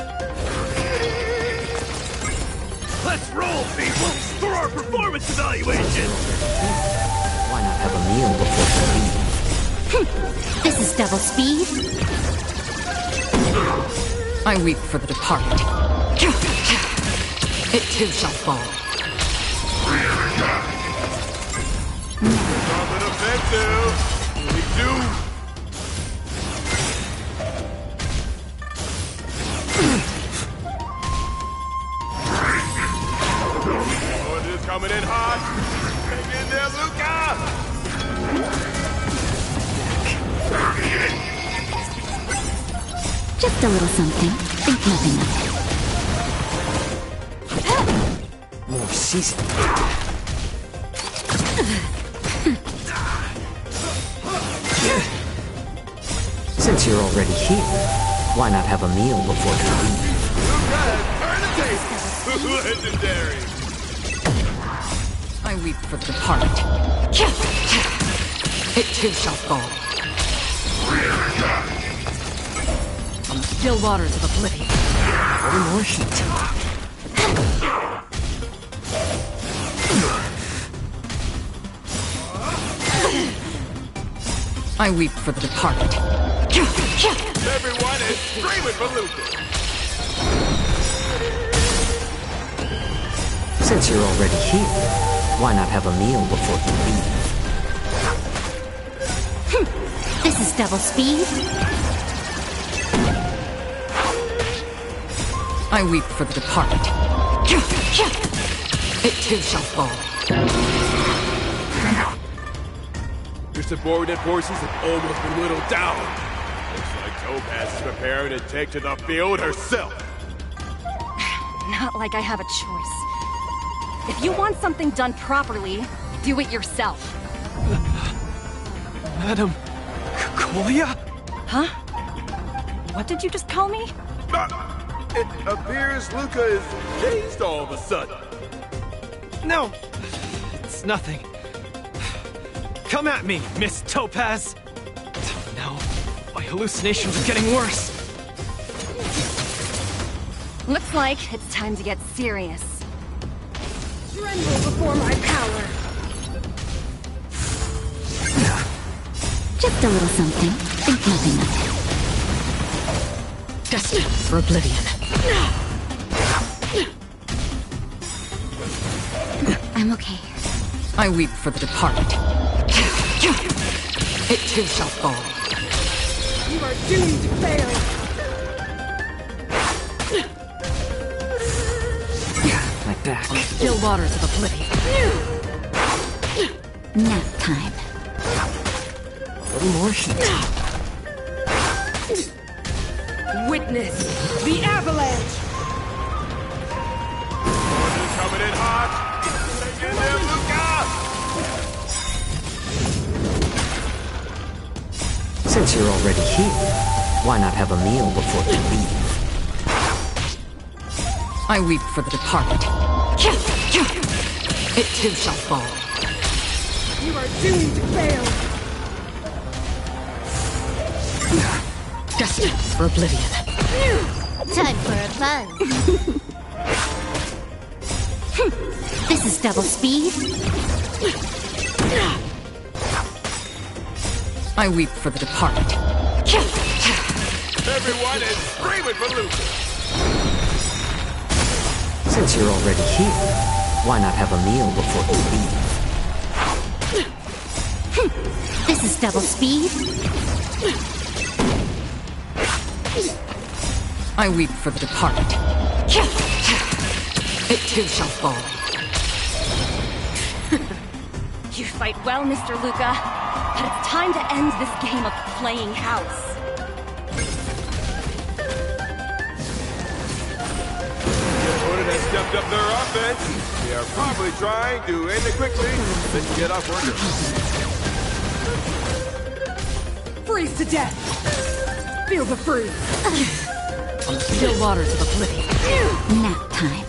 Let's roll, people, for our performance evaluation! Why not have a meal before we leave? This is double speed. I weep for the departed. It too shall fall. Something offensive. We do. Oh, this is coming in hot. Hang in there, Luca. Just a little something. Think nothing of it. More seasoning. Since you're already here, why not have a meal before you leave? Legendary. I weep for the departed. It too shall fall. From the still waters of oblivion. A little more heat. I weep for the departed. Everyone is screaming for Luca. Since you're already here, why not have a meal before you leave? This is double speed. I weep for the departed. It too shall fall. Your subordinate forces have almost been whittled down. Looks like Topaz is preparing to take to the field herself. Not like I have a choice. If you want something done properly, do it yourself. Madam Colia? Huh? What did you just call me? It appears Luca is dazed all of a sudden. No, it's nothing. Come at me, Miss Topaz! No, my hallucinations are getting worse. Looks like it's time to get serious. Tremble before my power. Just a little something. Think nothing of it. Destined for oblivion. I'm okay. I weep for the departed. It too shall fall. You are doomed to fail. My back. On the still waters of oblivion. Nap time. A little more heat. Witness the avalanche. Order's coming in hot. Take it there, Luca. Since you're already here, why not have a meal before you leave? I weep for the departed. It too shall fall. You are doomed to fail! Destined for oblivion. Time for a buzz. This is double speed. I weep for the departed. Everyone is screaming for Lucas. Since you're already here, why not have a meal before you leave? This is double speed. I weep for the departed. It too shall fall. You fight well, Mr. Luca, but it's time to end this game of playing house. The opponent has stepped up their offense. They are probably trying to end it quickly, then get off work. Freeze to death! Feel the freeze! On the still waters of oblivion. Nap time.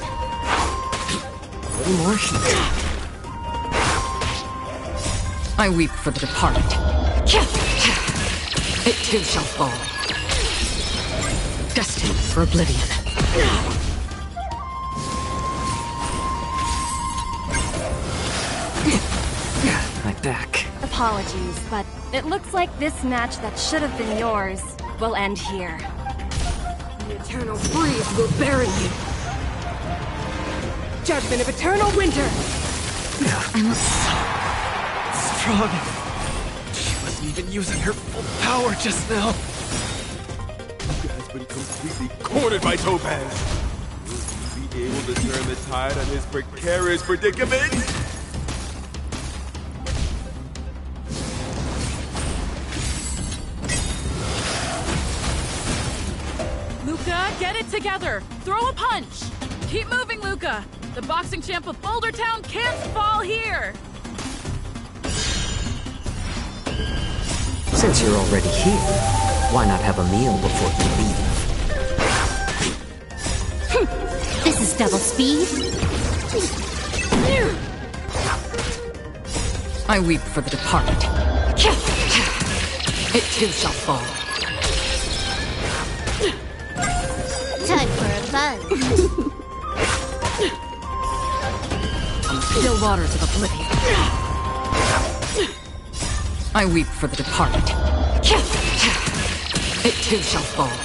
A little more shit. I weep for the departed. It too shall fall. Destined for oblivion. My back. Apologies, but it looks like this match that should have been yours will end here. The eternal freeze will bury you. Judgment of eternal winter. I'm strong. She wasn't even using her full power just now. Luca has been completely cornered by Topaz. Will he be able to turn the tide on his precarious predicament? Luca, get it together! Throw a punch! Keep moving, Luca! The boxing champ of Boulder Town can't fall here! Since you're already here, why not have a meal before you leave? This is double speed. I weep for the departed. It too shall fall. Time for a buzz. On the still waters of oblivion. I weep for the departed. It too shall fall.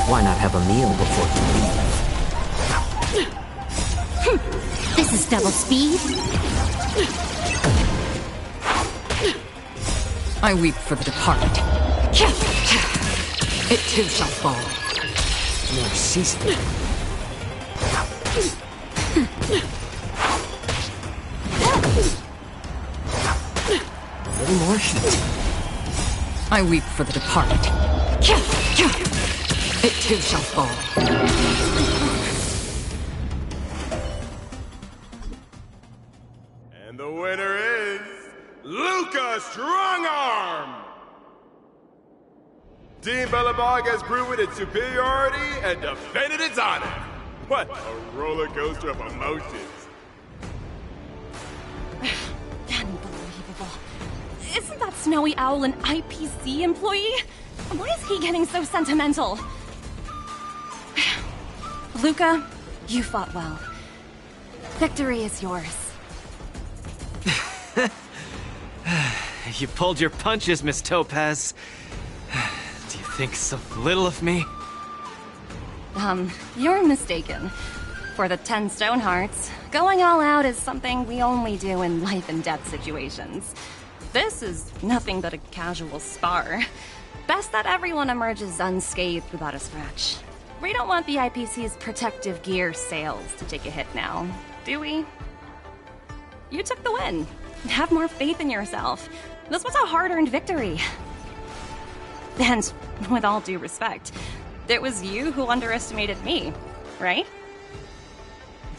Why not have a meal before you leave? This is double speed. I weep for the departed. It too shall fall. More seasoning. A little more shit. I weep for the departed. It too shall fall. And the winner is Luca Strongarm! Team Bellabog has proven its superiority and defended its honor. What a roller coaster of emotions. Unbelievable. Isn't that Snowy Owl an IPC employee? Why is he getting so sentimental? Luca, you fought well. Victory is yours. You pulled your punches, Miss Topaz. Do you think so little of me? You're mistaken. For the 10 Stone Hearts, going all out is something we only do in life and death situations. This is nothing but a casual spar. Best that everyone emerges unscathed without a scratch. We don't want the IPC's protective gear sales to take a hit now, do we? You took the win. Have more faith in yourself. This was a hard-earned victory. And, with all due respect, it was you who underestimated me, right?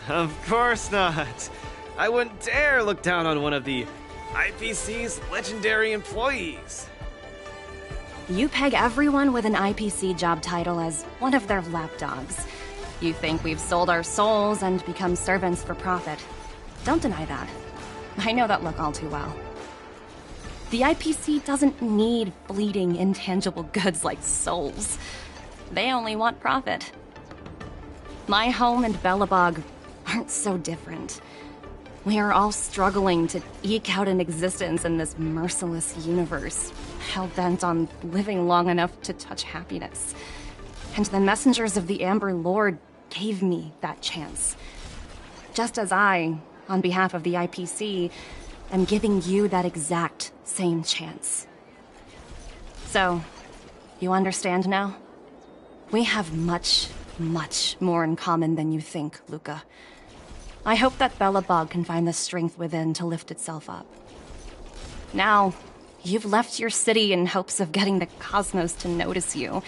Of course not. I wouldn't dare look down on one of the IPC's legendary employees. You peg everyone with an IPC job title as one of their lapdogs. You think we've sold our souls and become servants for profit. Don't deny that. I know that look all too well. The IPC doesn't need fleeting, intangible goods like souls. They only want profit. My home and Belobog aren't so different. We are all struggling to eke out an existence in this merciless universe, hell-bent on living long enough to touch happiness. And the messengers of the Amber Lord gave me that chance. Just as I, on behalf of the IPC, am giving you that exact same chance. So, you understand now? We have much, much more in common than you think, Luca. I hope that Belobog can find the strength within to lift itself up. Now, you've left your city in hopes of getting the cosmos to notice you,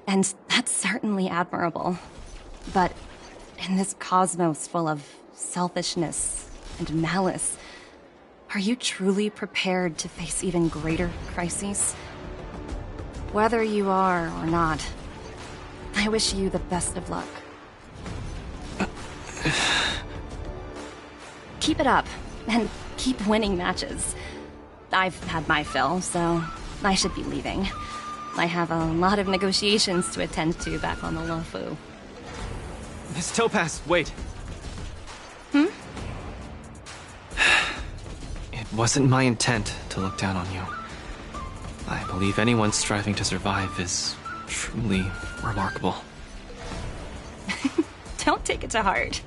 and that's certainly admirable. But in this cosmos full of selfishness and malice, are you truly prepared to face even greater crises? Whether you are or not, I wish you the best of luck. Keep it up, and keep winning matches. I've had my fill, so I should be leaving. I have a lot of negotiations to attend to back on the Lofu. Miss Topaz, wait. Hmm? It wasn't my intent to look down on you. I believe anyone striving to survive is truly remarkable. Don't take it to heart.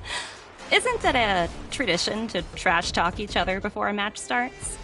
Isn't it a tradition to trash talk each other before a match starts?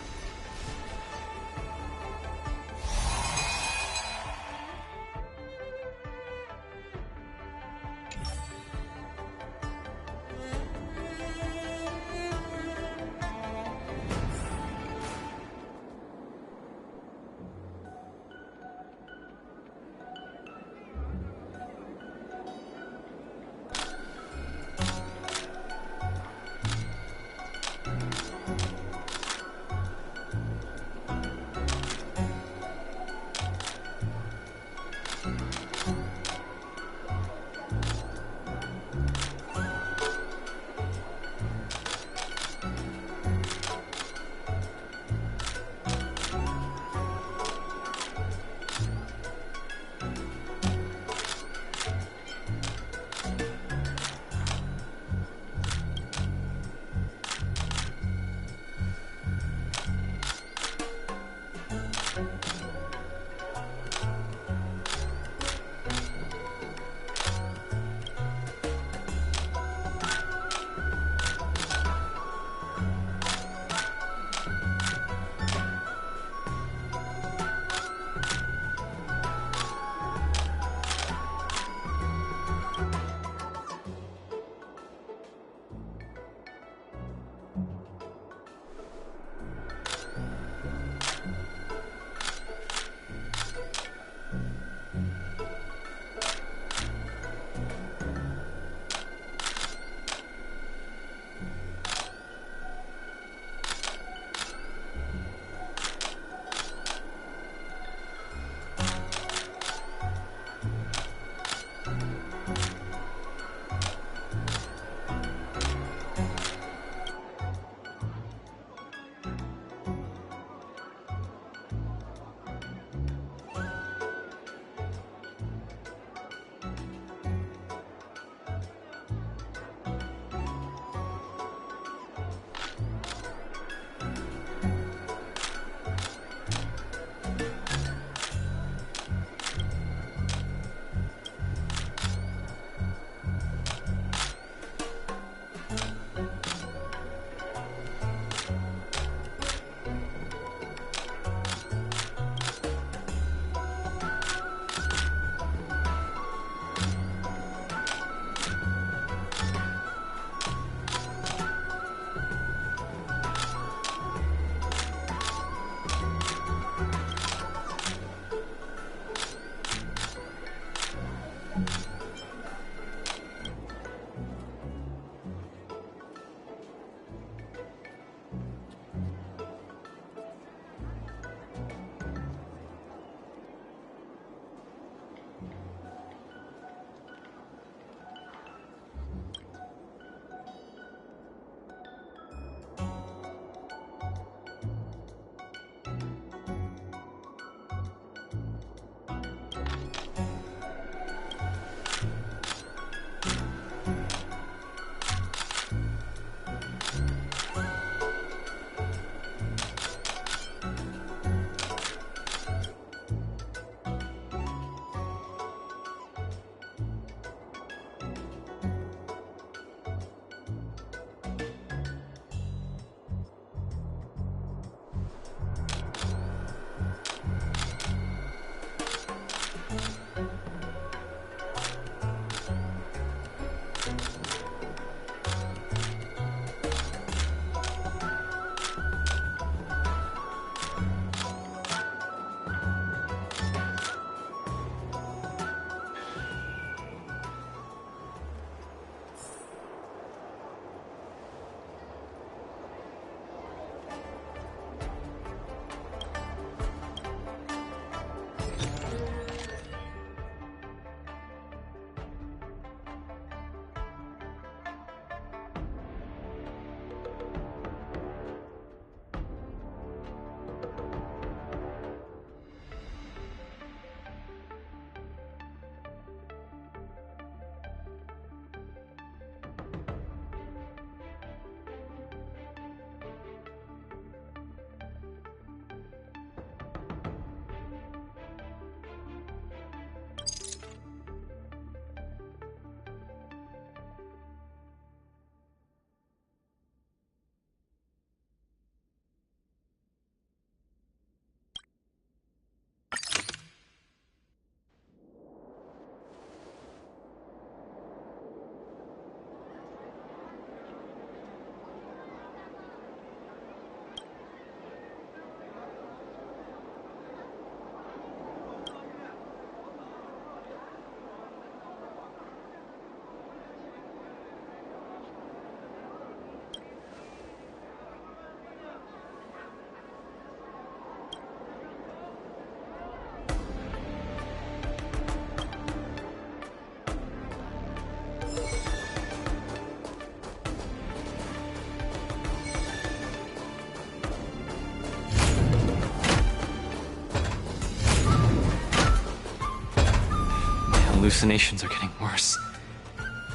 hallucinations are getting worse.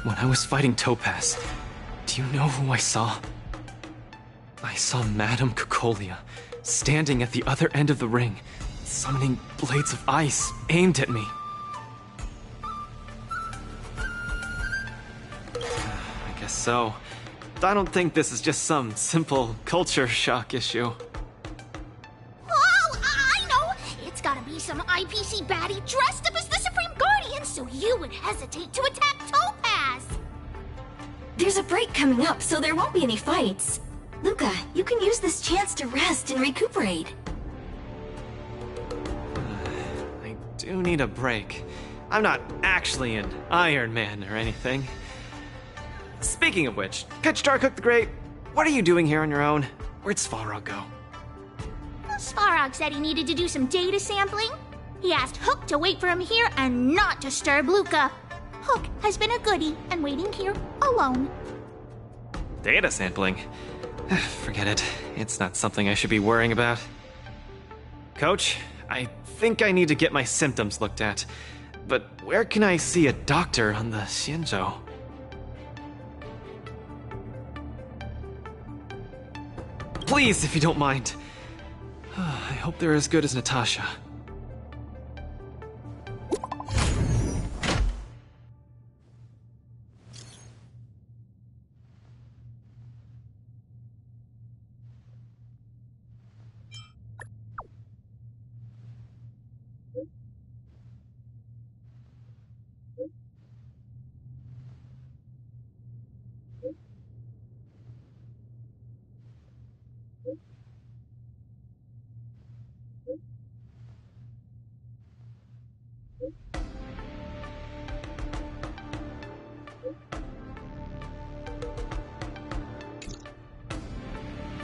When I was fighting Topaz, do you know who I saw? I saw Madame Cocolia standing at the other end of the ring, summoning blades of ice aimed at me. I guess so. I don't think this is just some simple culture shock issue. Oh, I know! It's gotta be some IPC baddie dressed up as the Supreme Guardian so you would hesitate to attack Topaz! There's a break coming up, so there won't be any fights. Luca, you can use this chance to rest and recuperate. I do need a break. I'm not actually an Iron Man or anything. Speaking of which, Pitch Dark the Great, what are you doing here on your own? Where'd Svarog go? Svarog said he needed to do some data sampling. He asked Hook to wait for him here and not disturb Luca. Hook has been a goodie and waiting here alone. Data sampling? Forget it. It's not something I should be worrying about. Coach, I think I need to get my symptoms looked at. But where can I see a doctor on the Xianzhou? Please, if you don't mind. I hope they're as good as Natasha.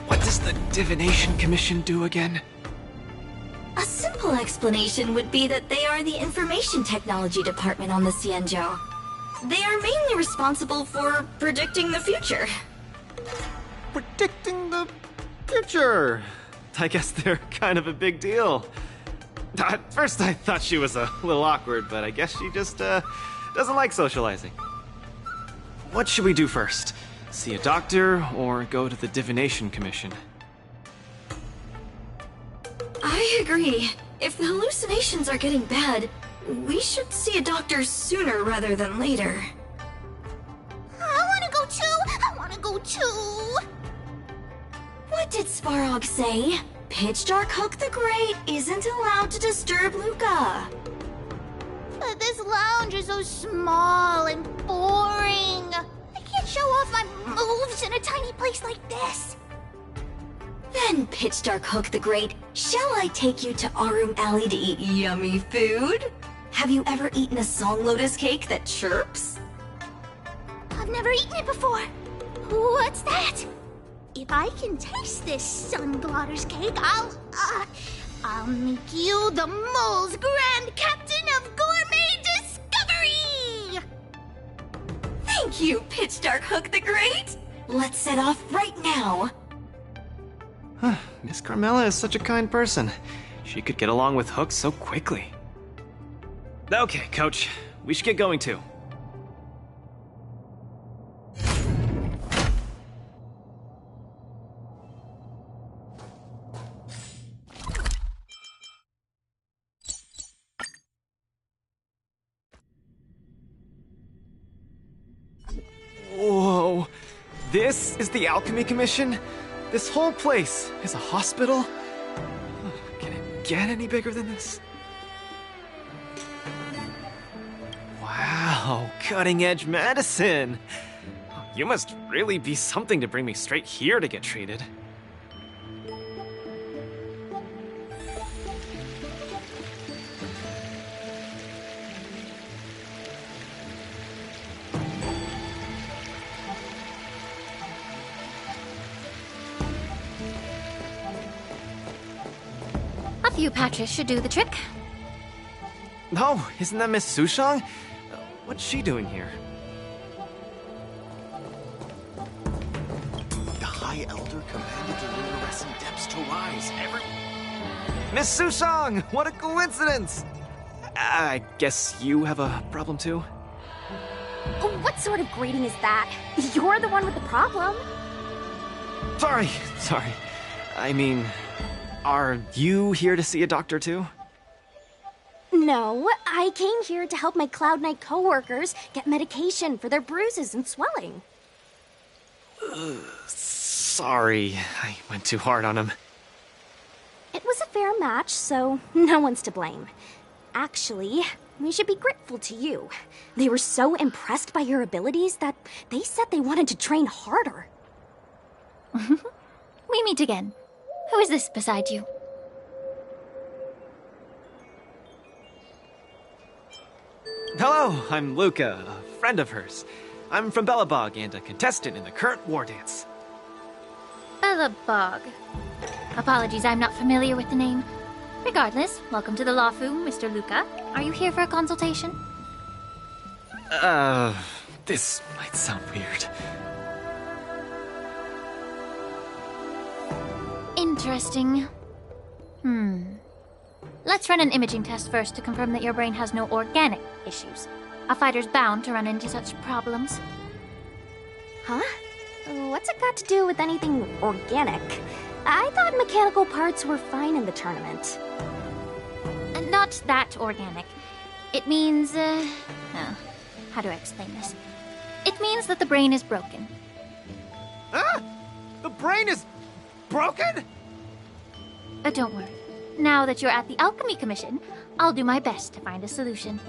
What does the Divination Commission do again? A simple explanation would be that they are the Information Technology Department on the Xianzhou. They are mainly responsible for predicting the future. Predicting the future? I guess they're kind of a big deal. At first I thought she was a little awkward, but I guess she just doesn't like socializing. What should we do first? See a doctor or go to the Divination Commission? I agree. If the hallucinations are getting bad, we should see a doctor sooner rather than later. I wanna go too! I wanna go too! What did Svarog say? Pitch Dark Hook the Great isn't allowed to disturb Luca. But this lounge is so small and boring. I can't show off my moves in a tiny place like this. Then, Pitch Dark Hook the Great, shall I take you to Arum Alley to eat yummy food? Have you ever eaten a song lotus cake that chirps? I've never eaten it before. What's that? If I can taste this Sunglotters cake, I'll make you the mole's grand captain of gourmet discovery! Thank you, Pitch Dark Hook the Great! Let's set off right now. Miss Carmela is such a kind person. She could get along with Hook so quickly. Okay, Coach. We should get going too. Whoa. This is the Alchemy Commission? This whole place is a hospital? Can it get any bigger than this? Wow, cutting-edge medicine! You must really be something to bring me straight here to get treated. A few patches should do the trick. Oh, isn't that Miss Sushang? What's she doing here? The High Elder commanded the luminescent depths to rise. Miss Sushang! What a coincidence! I guess you have a problem too? What sort of greeting is that? You're the one with the problem. Sorry. I mean, are you here to see a doctor too? No, I came here to help my Cloud Knight coworkers get medication for their bruises and swelling. Sorry, I went too hard on him. It was a fair match, so no one's to blame. Actually, we should be grateful to you. They were so impressed by your abilities that they said they wanted to train harder. We meet again. Who is this beside you? Hello, I'm Luca, a friend of hers. I'm from Belobog and a contestant in the current war dance. Belobog. Apologies, I'm not familiar with the name. Regardless, welcome to the Lawfu, Mr. Luca. Are you here for a consultation? This might sound weird. Interesting. Let's run an imaging test first to confirm that your brain has no organic issues. A fighter's bound to run into such problems. Huh? What's it got to do with anything organic? I thought mechanical parts were fine in the tournament. Not that organic. It means, how do I explain this? It means that the brain is broken. Ah! The brain is broken? Don't worry. Now that you're at the Alchemy Commission, I'll do my best to find a solution.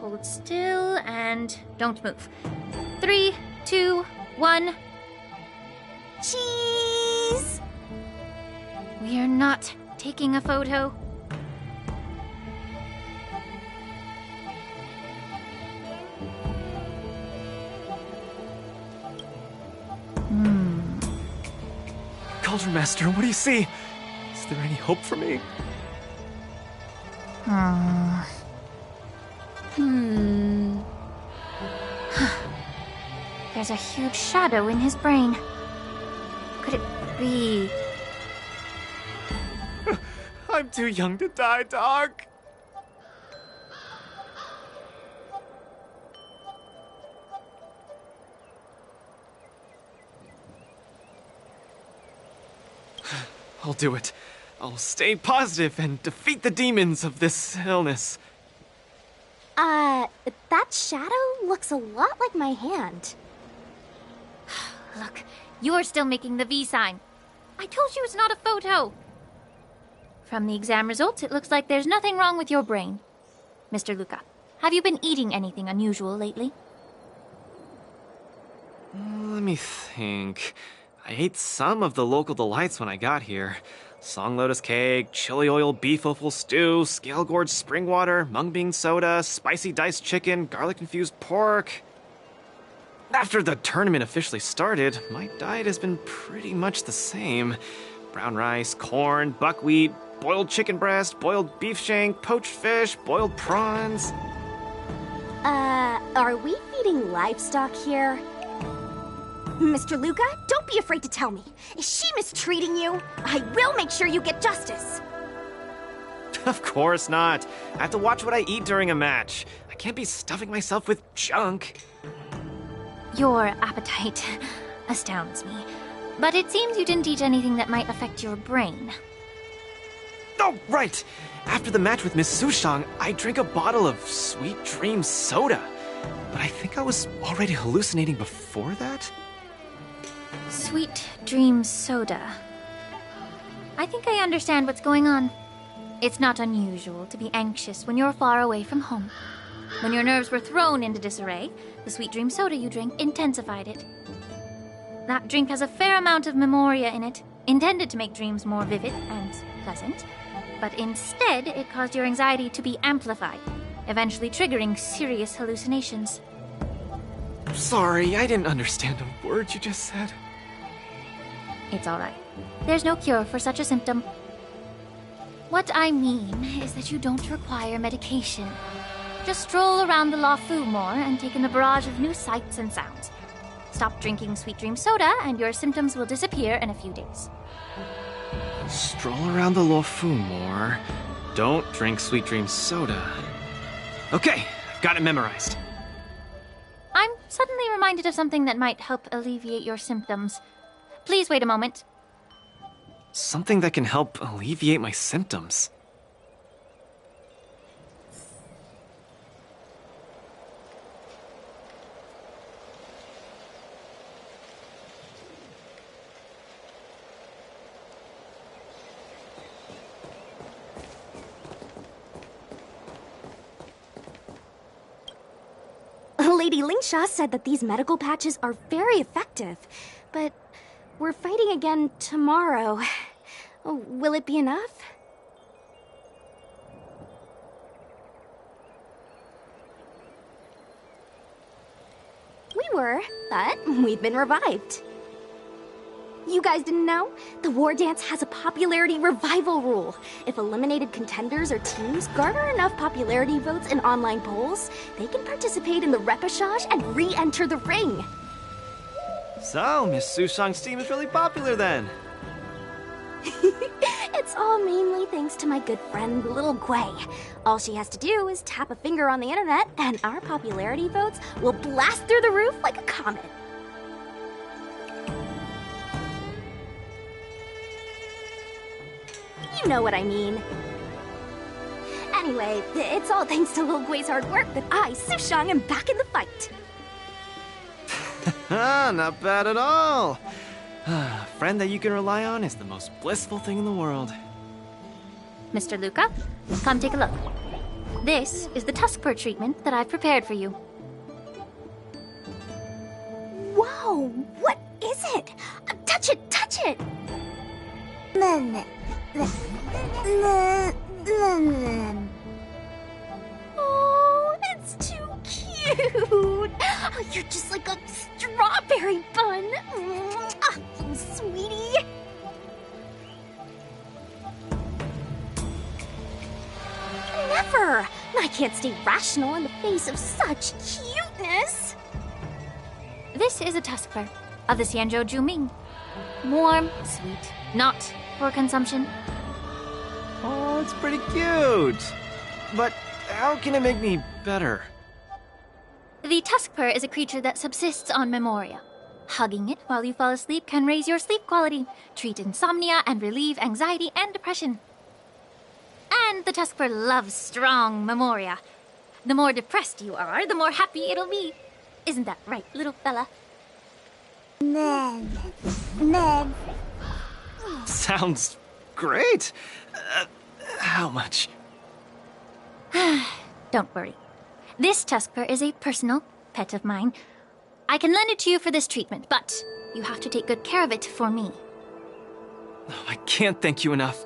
Hold still and don't move. 3, 2, 1. Cheese! We are not taking a photo. Cauldron Master, what do you see? Is there any hope for me? There's a huge shadow in his brain. Could it be... I'm too young to die, Doc. I'll do it. I'll stay positive and defeat the demons of this illness. That shadow looks a lot like my hand. Look, you're still making the V sign. I told you it's not a photo. From the exam results, it looks like there's nothing wrong with your brain. Mr. Luca, have you been eating anything unusual lately? Let me think. I ate some of the local delights when I got here. Song lotus cake, chili oil beef offal stew, scale gorge spring water, mung bean soda, spicy diced chicken, garlic infused pork. After the tournament officially started, my diet has been pretty much the same. Brown rice, corn, buckwheat, boiled chicken breast, boiled beef shank, poached fish, boiled prawns. Are we feeding livestock here? Mr. Luca, don't be afraid to tell me. Is she mistreating you? I will make sure you get justice. Of course not. I have to watch what I eat during a match. I can't be stuffing myself with junk. Your appetite astounds me. But it seems you didn't eat anything that might affect your brain. Oh, right! After the match with Miss Sushang, I drank a bottle of Sweet Dream soda. But I think I was already hallucinating before that? Sweet Dream soda. I think I understand what's going on. It's not unusual to be anxious when you're far away from home. When your nerves were thrown into disarray, the Sweet Dream soda you drank intensified it. That drink has a fair amount of memoria in it, intended to make dreams more vivid and pleasant. But instead, it caused your anxiety to be amplified, eventually triggering serious hallucinations. Sorry, I didn't understand a word you just said. It's all right. There's no cure for such a symptom. What I mean is that you don't require medication. Just stroll around the Lawfu more and take in the barrage of new sights and sounds. Stop drinking Sweet Dream soda and your symptoms will disappear in a few days. Stroll around the Lawfu more. Don't drink Sweet Dream soda. Okay, I've got it memorized. I'm suddenly reminded of something that might help alleviate your symptoms. Please wait a moment. Something that can help alleviate my symptoms. Lady Lingsha said that these medical patches are very effective, but we're fighting again tomorrow. Will it be enough? We were, but we've been revived. You guys didn't know? The War Dance has a popularity revival rule. If eliminated contenders or teams garner enough popularity votes in online polls, they can participate in the repechage and re-enter the ring. So, Miss Sushang's team is really popular then. It's all mainly thanks to my good friend, Little Gwei. All she has to do is tap a finger on the internet, and our popularity votes will blast through the roof like a comet. You know what I mean. Anyway, it's all thanks to Lil Gwei's hard work that I, Sushang, am back in the fight. Not bad at all. A friend that you can rely on is the most blissful thing in the world. Mr. Luca, come take a look. This is the Tuskpur treatment that I've prepared for you. Whoa, what is it? Touch it, touch it! Oh, it's too cute! Oh, you're just like a strawberry bun! Ah, you sweetie! Never! I can't stay rational in the face of such cuteness! This is a Tuskpur of the Xianzhou Juming. Warm, sweet, not for consumption. Oh, it's pretty cute. But how can it make me better? The Tuskpur is a creature that subsists on memoria. Hugging it while you fall asleep can raise your sleep quality, treat insomnia, and relieve anxiety and depression. And the Tuskpur loves strong memoria. The more depressed you are, the more happy it'll be. Isn't that right, little fella? Sounds great. How much? Don't worry. This Tuskpur is a personal pet of mine. I can lend it to you for this treatment, but you have to take good care of it for me. Oh, I can't thank you enough.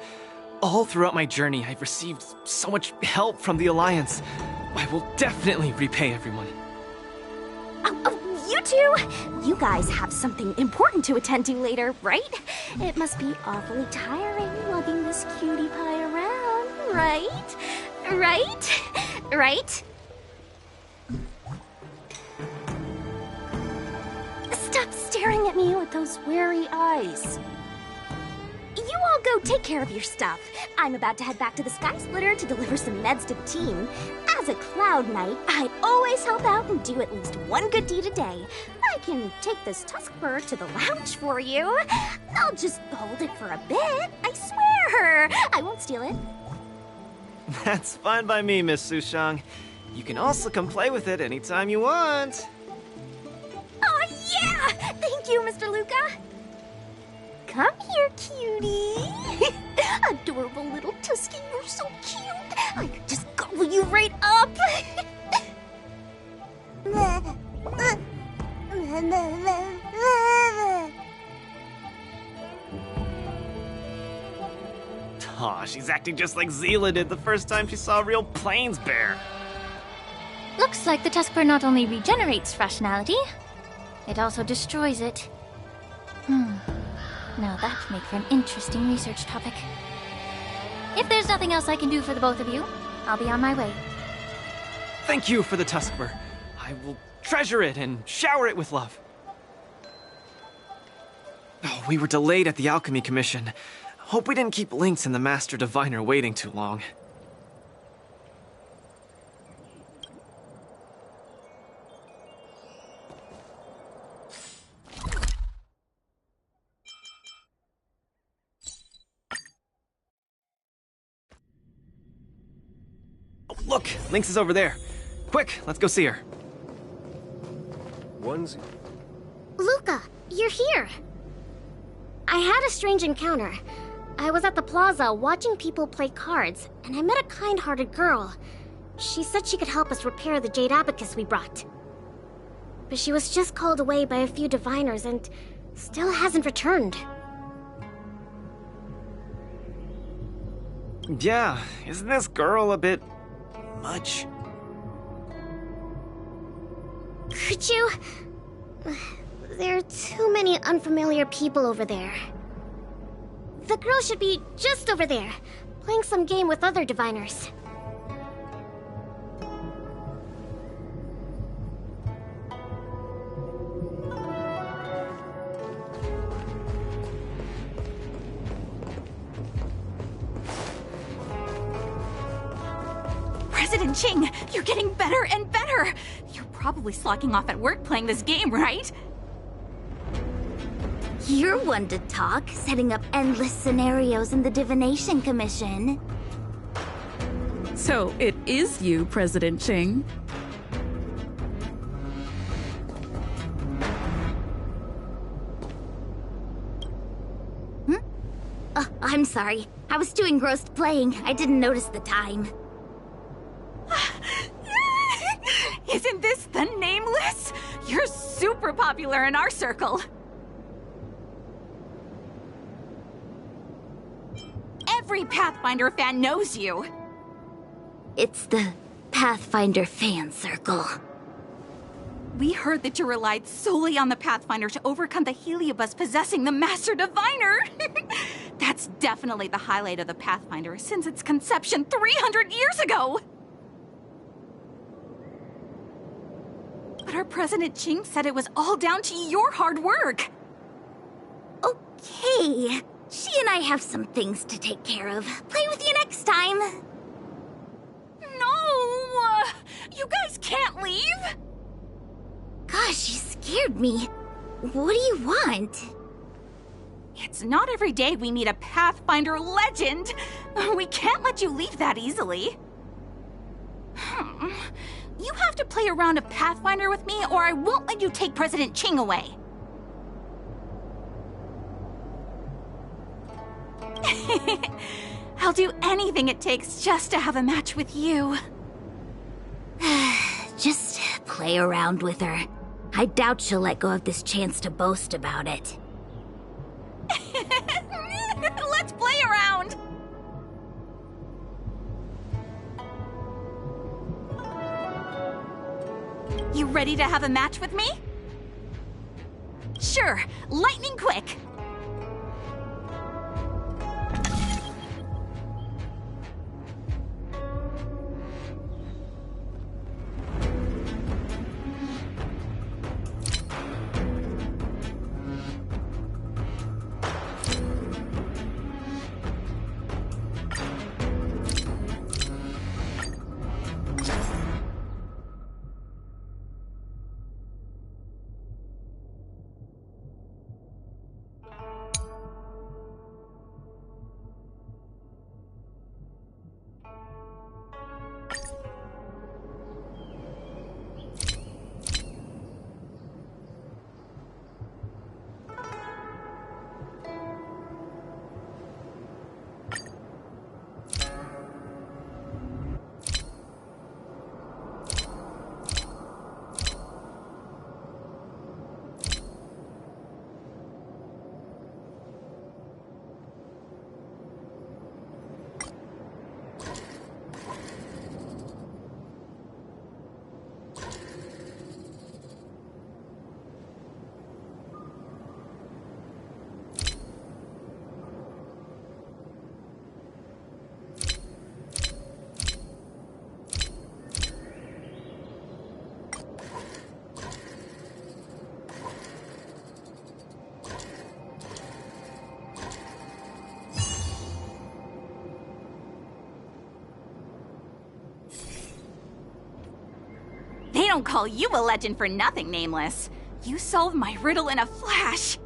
All throughout my journey, I've received so much help from the Alliance. I will definitely repay everyone. You two! You guys have something important to attend to later, right? It must be awfully tiring lugging this cutie pie around, right? Right? Right? Stop staring at me with those wary eyes. You all go take care of your stuff. I'm about to head back to the Sky Splitter to deliver some meds to the team. As a Cloud Knight, I always help out and do at least one good deed a day. I can take this Tuskpur to the lounge for you. I'll just hold it for a bit, I swear. I won't steal it. That's fine by me, Miss Sushang. You can also come play with it anytime you want. Oh yeah! Thank you, Mr. Luca. Come here, cutie. Adorable little Tusky, you're so cute. I could just gobble you right up. Aw, she's acting just like Zila did the first time she saw a real plains bear. Looks like the Tuskpur not only regenerates rationality, it also destroys it. Now that'd make for an interesting research topic. If there's nothing else I can do for the both of you, I'll be on my way. Thank you for the Tuskpur. I will treasure it and shower it with love. Oh, we were delayed at the Alchemy Commission. Hope we didn't keep Lynx and the Master Diviner waiting too long. Oh, look, Lynx is over there. Quick, let's go see her. Luca, you're here. I had a strange encounter. I was at the plaza watching people play cards, and I met a kind-hearted girl. She said she could help us repair the jade abacus we brought. But she was just called away by a few diviners and still hasn't returned. Yeah, isn't this girl a bit much? Could you... There are too many unfamiliar people over there. The girl should be just over there, playing some game with other diviners. President Ching, you're getting better and better! You're probably slacking off at work playing this game, right? You're one to talk, setting up endless scenarios in the Divination Commission. So it is you, President Ching. I'm sorry. I was too engrossed playing. I didn't notice the time. Isn't this the Nameless? You're super popular in our circle. Every Pathfinder fan knows you. It's the Pathfinder fan circle. We heard that you relied solely on the Pathfinder to overcome the Heliobus possessing the Master Diviner. That's definitely the highlight of the Pathfinder since its conception 300 years ago. But our President Ching said it was all down to your hard work. Okay. She and I have some things to take care of. Play with you next time. No! You guys can't leave! Gosh, you scared me. What do you want? It's not every day we meet a Pathfinder legend. We can't let you leave that easily. You have to play a round of Pathfinder with me, or I won't let you take President Ching away. I'll do anything it takes just to have a match with you. Just play around with her. I doubt she'll let go of this chance to boast about it. Let's play around! You ready to have a match with me? Sure, lightning quick! They don't call you a legend for nothing, Nameless. You solved my riddle in a flash.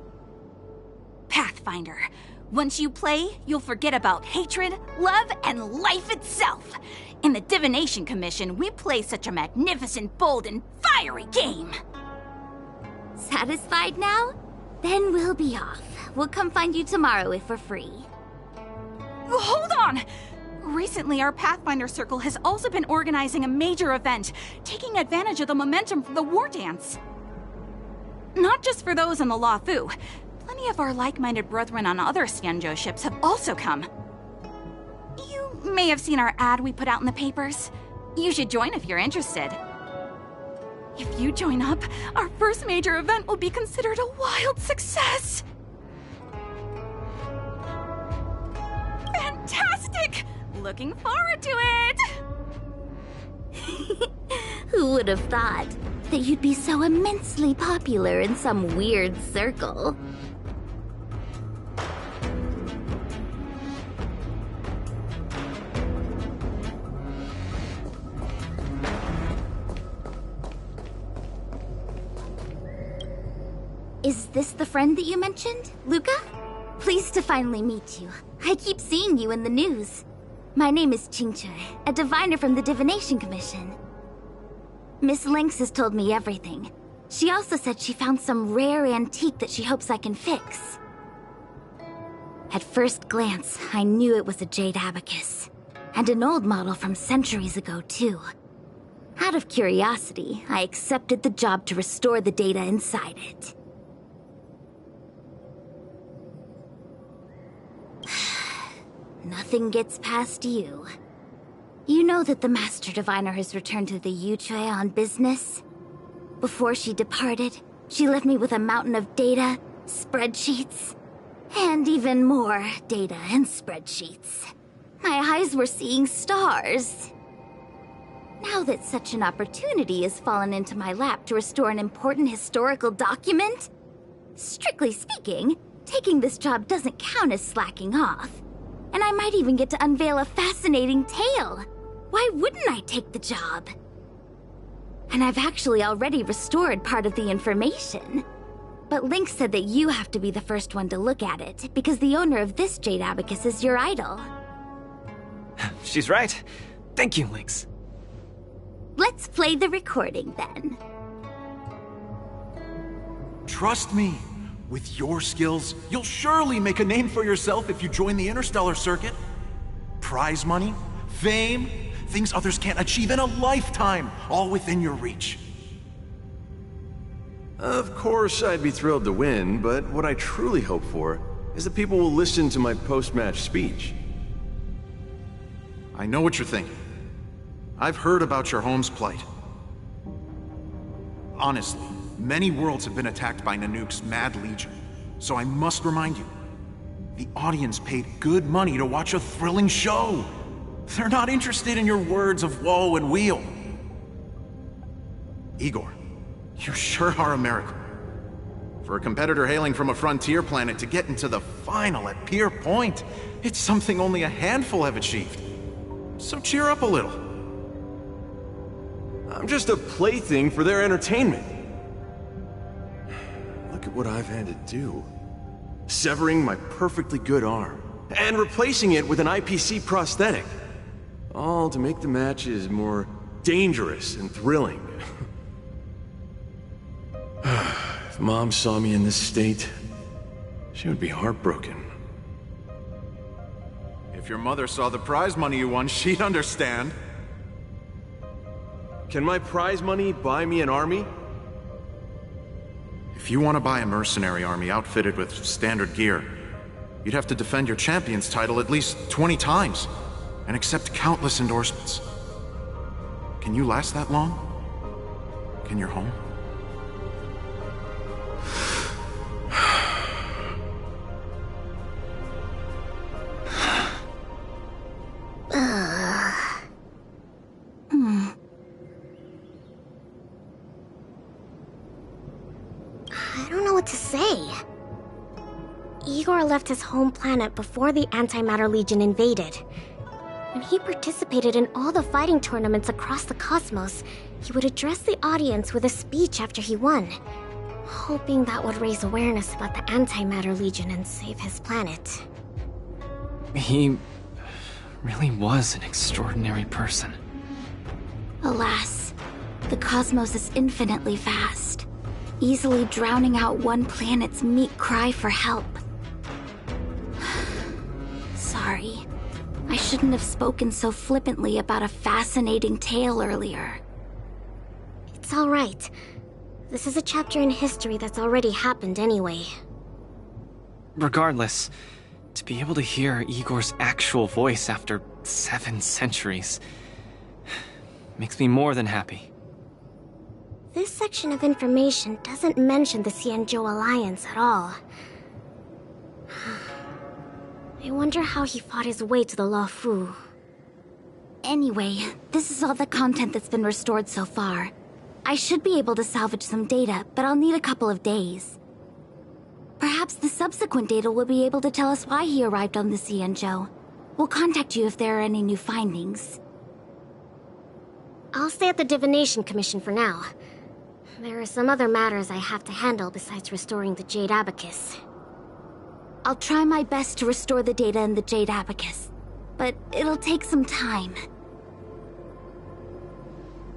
Pathfinder, Once you play, you'll forget about hatred, love, and life itself. In the Divination Commission, we play such a magnificent, bold, and fiery game. Satisfied now? Then we'll be off. We'll come find you tomorrow if we're free. Hold on! Recently, our Pathfinder Circle has also been organizing a major event, taking advantage of the momentum from the War Dance. Not just for those on the Luofu. Plenty of our like-minded brethren on other Xianzhou ships have also come. You may have seen our ad we put out in the papers. You should join if you're interested. If you join up, our first major event will be considered a wild success. Fantastic! Looking forward to it! Who would have thought that you'd be so immensely popular in some weird circle? Is this the friend that you mentioned, Luca? Pleased to finally meet you. I keep seeing you in the news. My name is Qingche, a diviner from the Divination Commission. Miss Lynx has told me everything. She also said she found some rare antique that she hopes I can fix. At first glance, I knew it was a jade abacus. And an old model from centuries ago, too. Out of curiosity, I accepted the job to restore the data inside it. Nothing gets past you. You know that the Master Diviner has returned to the Yuchui on business? Before she departed, she left me with a mountain of data, spreadsheets, and even more data and spreadsheets. My eyes were seeing stars. Now that such an opportunity has fallen into my lap to restore an important historical document, strictly speaking, taking this job doesn't count as slacking off. And I might even get to unveil a fascinating tale. Why wouldn't I take the job? And I've actually already restored part of the information. But Lynx said that you have to be the first one to look at it, because the owner of this jade abacus is your idol. She's right. Thank you, Lynx. Let's play the recording, then. Trust me. With your skills, you'll surely make a name for yourself if you join the Interstellar Circuit. Prize money, fame, things others can't achieve in a lifetime, all within your reach. Of course, I'd be thrilled to win, but what I truly hope for is that people will listen to my post-match speech. I know what you're thinking. I've heard about your home's plight. Honestly, many worlds have been attacked by Nanook's Mad Legion, so I must remind you, the audience paid good money to watch a thrilling show. They're not interested in your words of woe and weal. Igor, you sure are a miracle. For a competitor hailing from a frontier planet to get into the final at Pier Point, it's something only a handful have achieved. So cheer up a little. I'm just a plaything for their entertainment. Look at what I've had to do. Severing my perfectly good arm, and replacing it with an IPC prosthetic. All to make the matches more dangerous and thrilling. If Mom saw me in this state, she would be heartbroken. If your mother saw the prize money you won, she'd understand. Can my prize money buy me an army? If you want to buy a mercenary army outfitted with standard gear, you'd have to defend your champion's title at least 20 times, and accept countless endorsements. Can you last that long? Can your home? I don't know what to say. Igor left his home planet before the Antimatter Legion invaded. When he participated in all the fighting tournaments across the cosmos, he would address the audience with a speech after he won, hoping that would raise awareness about the Antimatter Legion and save his planet. He really was an extraordinary person. Alas, the cosmos is infinitely vast, easily drowning out one planet's meek cry for help. Sorry. I shouldn't have spoken so flippantly about a fascinating tale earlier. It's all right. This is a chapter in history that's already happened anyway. Regardless, to be able to hear Igor's actual voice after 7 centuries makes me more than happy. This section of information doesn't mention the Xianzhou Alliance at all. I wonder how he fought his way to the Luofu. Anyway, this is all the content that's been restored so far. I should be able to salvage some data, but I'll need a couple of days. Perhaps the subsequent data will be able to tell us why he arrived on the Xianzhou. We'll contact you if there are any new findings. I'll stay at the Divination Commission for now. There are some other matters I have to handle besides restoring the Jade Abacus. I'll try my best to restore the data in the Jade Abacus, but it'll take some time.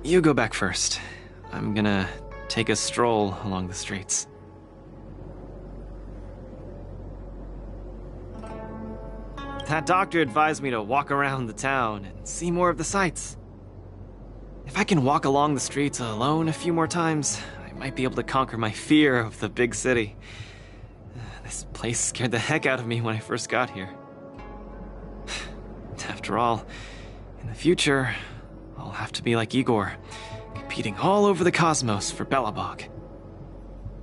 You go back first. I'm gonna take a stroll along the streets. That doctor advised me to walk around the town and see more of the sights. If I can walk along the streets alone a few more times, I might be able to conquer my fear of the big city. This place scared the heck out of me when I first got here. After all, in the future, I'll have to be like Igor, competing all over the cosmos for Belobog.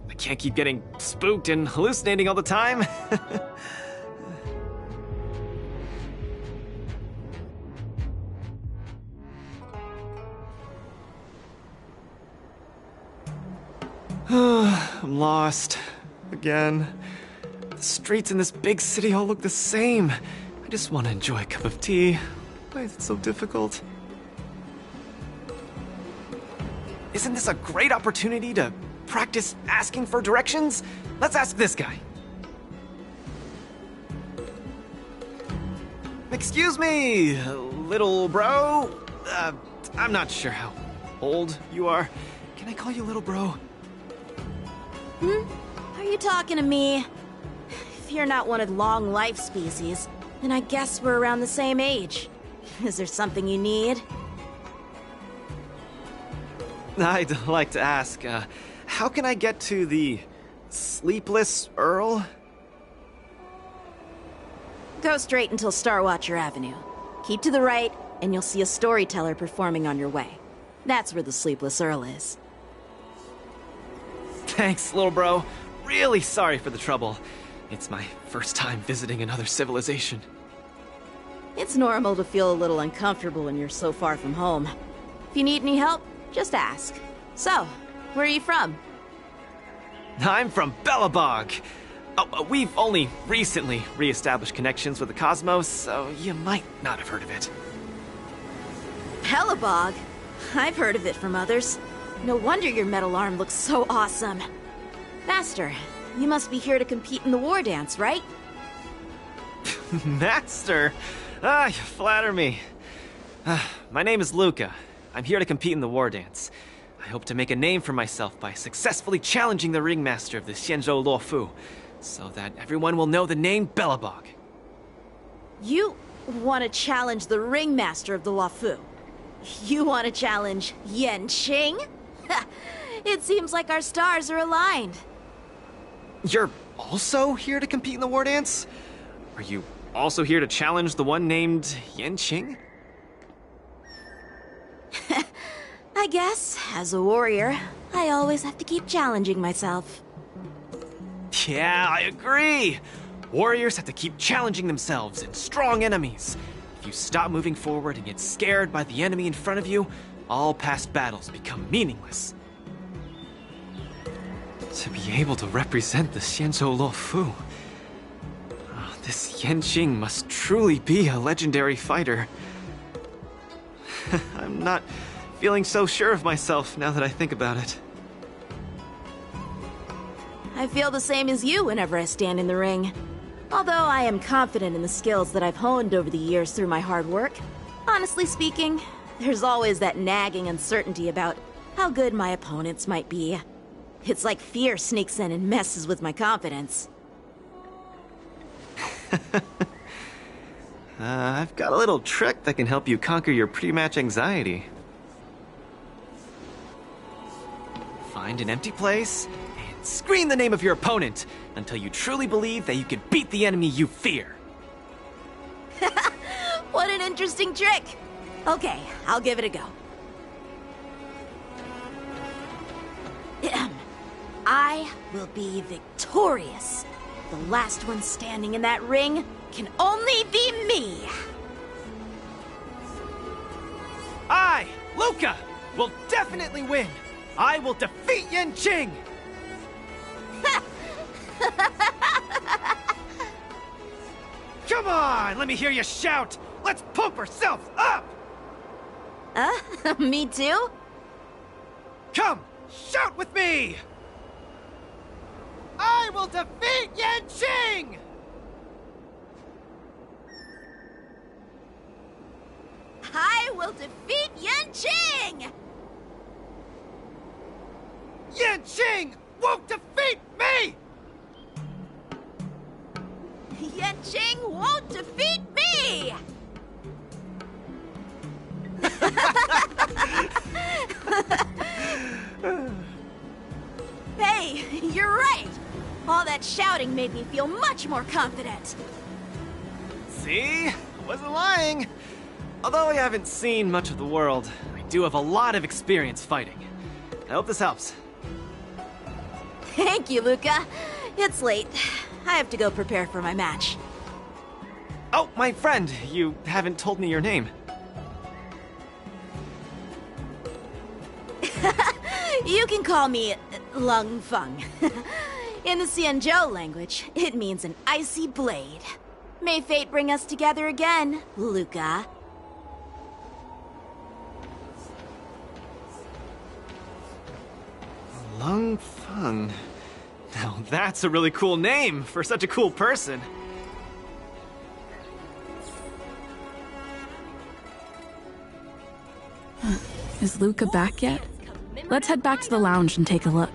I can't keep getting spooked and hallucinating all the time. I'm lost. Again. The streets in this big city all look the same. I just want to enjoy a cup of tea. Why is it so difficult? Isn't this a great opportunity to practice asking for directions? Let's ask this guy. Excuse me, little bro? I'm not sure how old you are. Can I call you little bro? Are you talking to me? If you're not one of the long life species, then I guess we're around the same age. Is there something you need? I'd like to ask, how can I get to the Sleepless Earl? Go straight until Starwatcher Avenue. Keep to the right, and you'll see a storyteller performing on your way. That's where the Sleepless Earl is. Thanks, little bro. Really sorry for the trouble. It's my first time visiting another civilization. It's normal to feel a little uncomfortable when you're so far from home. If you need any help, just ask. So, where are you from? I'm from Belobog. Oh, we've only recently re-established connections with the cosmos, so you might not have heard of it. Belobog? I've heard of it from others. No wonder your metal arm looks so awesome. Master, you must be here to compete in the war dance, right? Master? You flatter me. My name is Luca. I'm here to compete in the war dance. I hope to make a name for myself by successfully challenging the ringmaster of the Xianzhou Luofu, so that everyone will know the name Belobog. You want to challenge the ringmaster of the Luofu? You want to challenge Yanqing? It seems like our stars are aligned. You're also here to compete in the war dance? Are you also here to challenge the one named Yanqing? I guess, as a warrior, I always have to keep challenging myself. Yeah, I agree! Warriors have to keep challenging themselves and strong enemies. If you stop moving forward and get scared by the enemy in front of you, all past battles become meaningless. To be able to represent the Xianzhou Luofu, this Yanqing must truly be a legendary fighter. I'm not feeling so sure of myself now that I think about it. I feel the same as you whenever I stand in the ring. Although I am confident in the skills that I've honed over the years through my hard work, honestly speaking, there's always that nagging uncertainty about how good my opponents might be. It's like fear sneaks in and messes with my confidence. I've got a little trick that can help you conquer your pre-match anxiety. Find an empty place and scream the name of your opponent until you truly believe that you can beat the enemy you fear. What an interesting trick! Okay, I'll give it a go. I will be victorious. The last one standing in that ring can only be me. I, Luca, will definitely win. I will defeat Yanqing. Come on, let me hear you shout. Let's pump ourselves up. Me too? Come, shout with me. I will defeat Yanqing. I will defeat Yanqing! Yanqing won't defeat me! Yanqing won't defeat me! Hey, you're right! All that shouting made me feel much more confident. See? I wasn't lying. Although I haven't seen much of the world, I do have a lot of experience fighting. I hope this helps. Thank you, Luca. It's late. I have to go prepare for my match. Oh, my friend, you haven't told me your name. You can call me Lung Feng. In the Xianzhou language, it means an icy blade. May fate bring us together again, Luca. Lung Feng. Now that's a really cool name for such a cool person. Is Luca back yet? Let's head back to the lounge and take a look.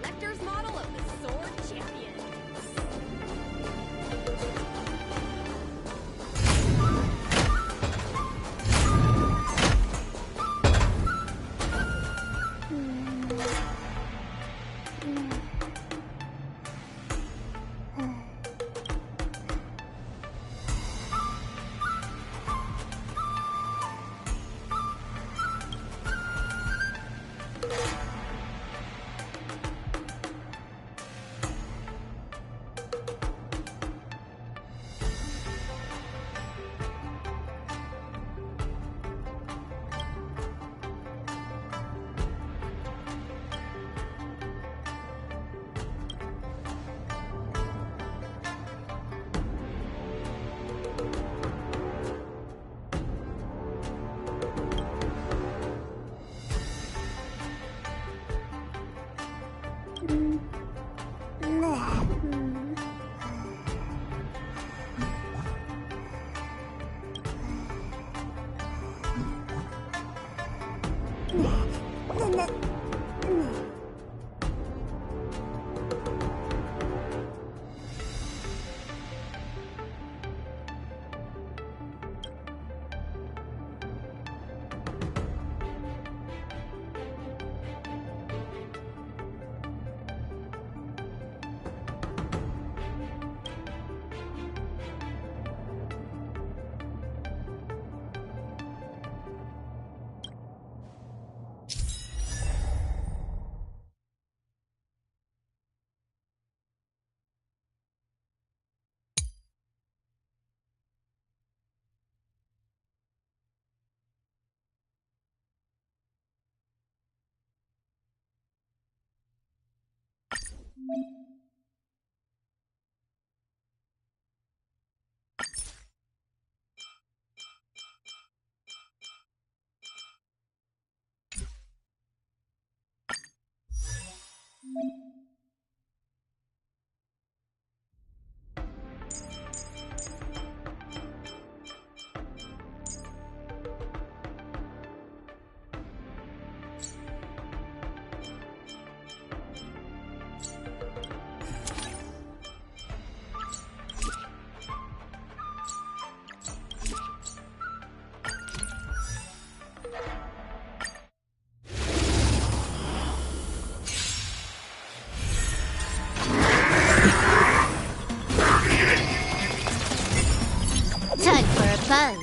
fun.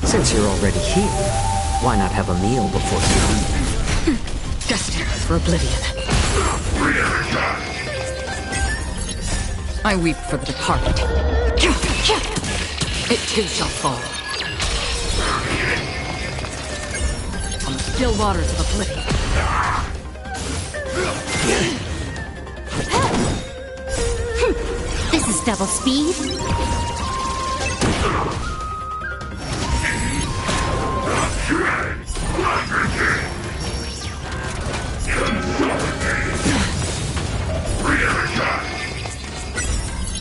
Since you're already here, why not have a meal before you leave? Destined for oblivion. I weep for the departed. It too shall fall. On the still waters of oblivion. This is double speed.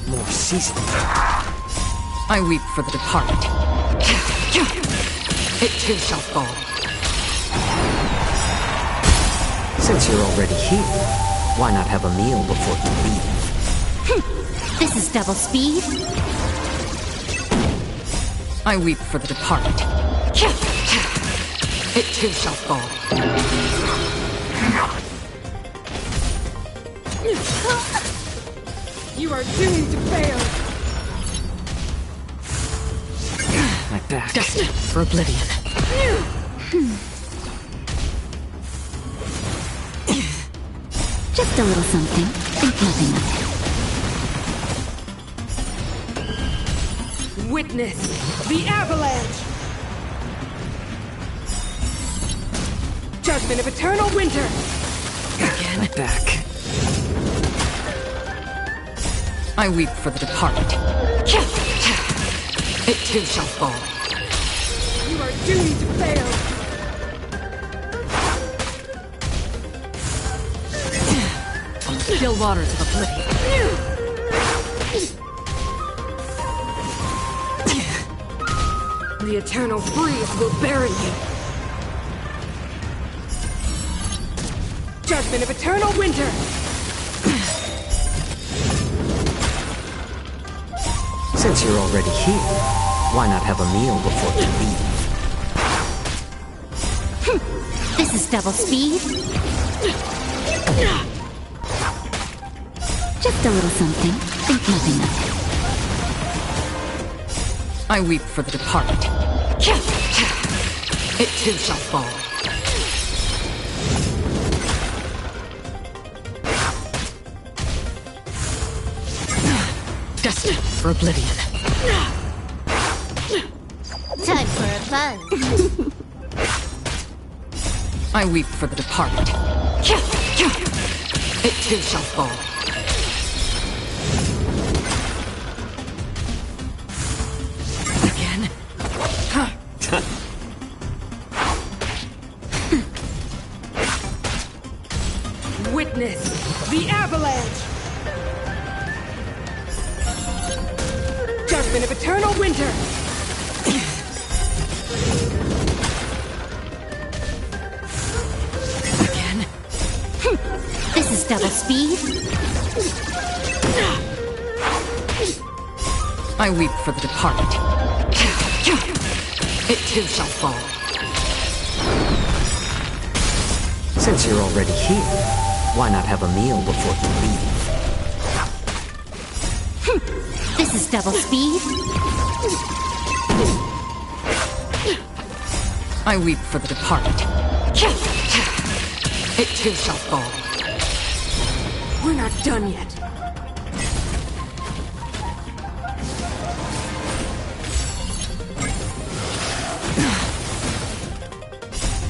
More seasoning. I weep for the departed. It too shall fall. Since you're already here, why not have a meal before you leave? This is double speed. I weep for the departed. It too shall fall. You are doomed to fail. My back. Destined for oblivion. Just a little something. Think nothing of it. Witness the avalanche. Judgment of eternal winter. Again. My back. I weep for the departed. It too shall fall. You are doomed to fail. On the still waters of oblivion. The eternal freeze will bury you. Judgment of eternal winter. Since you're already here, why not have a meal before you leave? This is double speed. Just a little something. Think nothing of it. I weep for the departed. It too shall fall. Destined for oblivion. Time for a fun. I weep for the departed. It too shall fall. Again. Witness the avalanche. Judgment of eternal winter. Again. This is double speed. I weep for the departed. It too shall fall. Since you're already here, why not have a meal before you leave? This is double speed. I weep for the departed. It too shall fall. We're not done yet.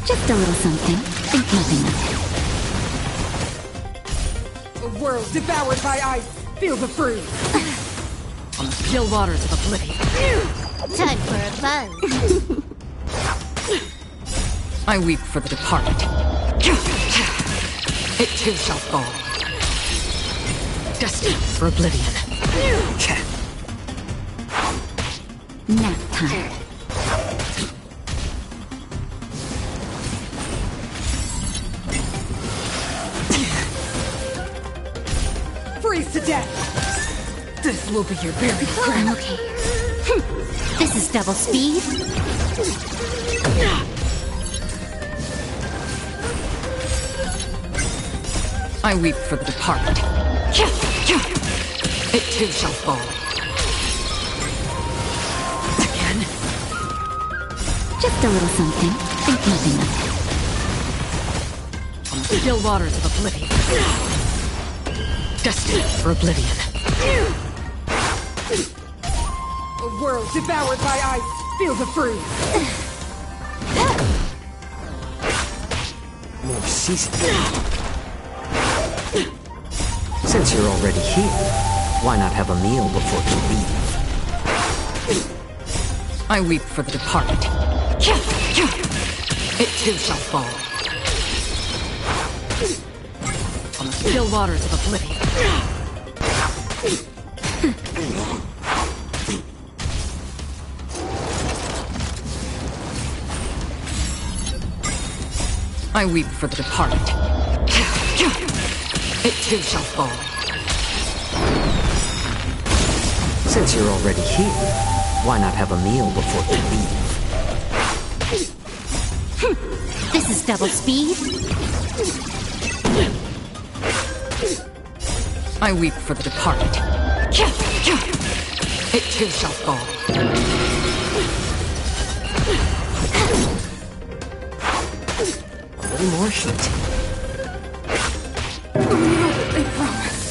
Just a little something. Think nothing of A world devoured by ice. Feel the freeze. On the still waters of oblivion. it. Time for a fun. I weep for the departed. It too shall fall. Destined for oblivion. Nap time. Freeze to death. This will be your very I'm okay. This is double speed. I weep for the departed. It too shall fall. Just a little something. Think nothing of it. On the still waters of oblivion. Destined for oblivion. A world devoured by ice. Feel the freeze. More seasoning. Since you're already here, why not have a meal before you leave? I weep for the departed. It too shall fall. On the still waters of oblivion. I weep for the departed. It too shall fall. Since you're already here, why not have a meal before you leave? This is double speed. I weep for the departed. It too shall fall. A little more heat. They promised.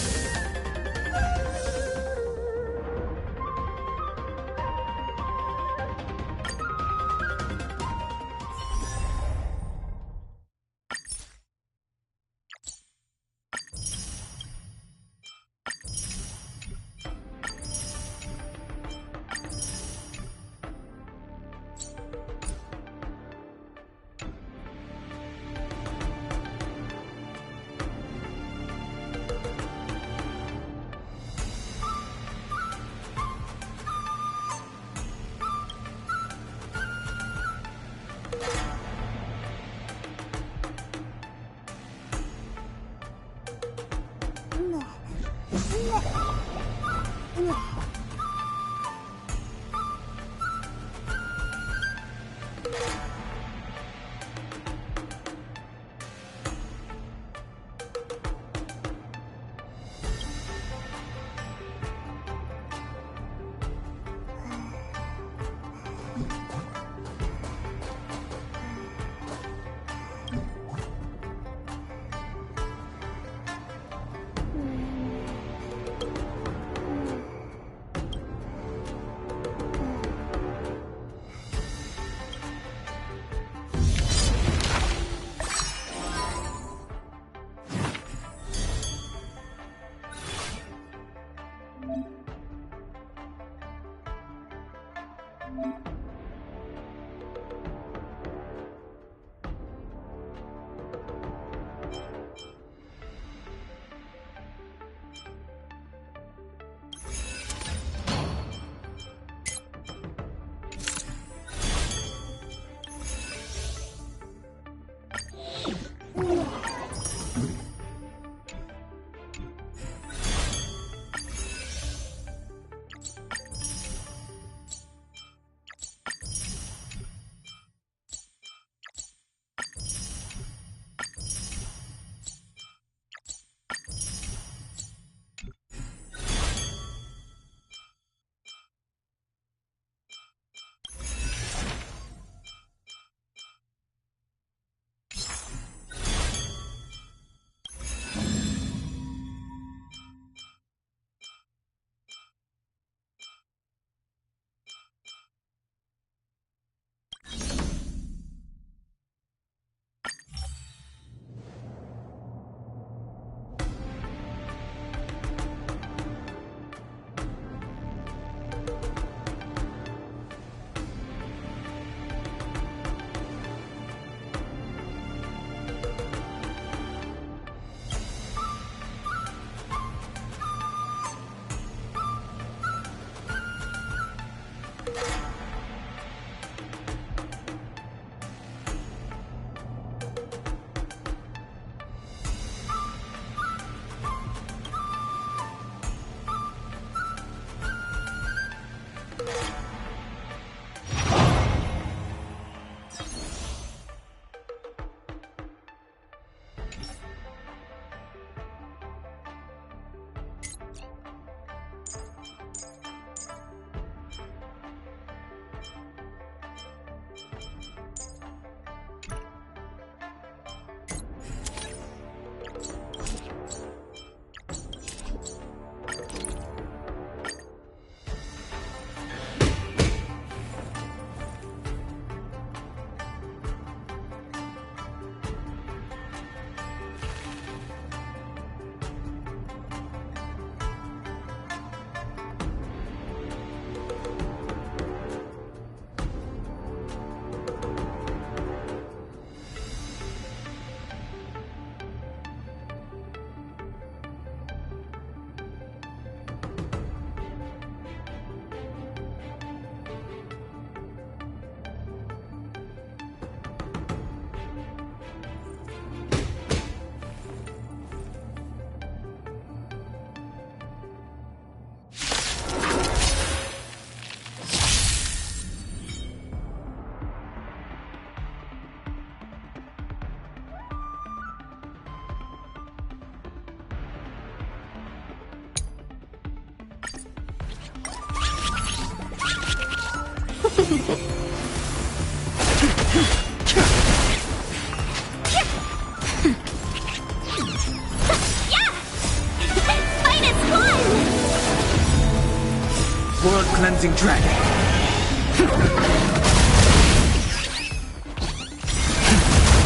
Cleansing Dragon.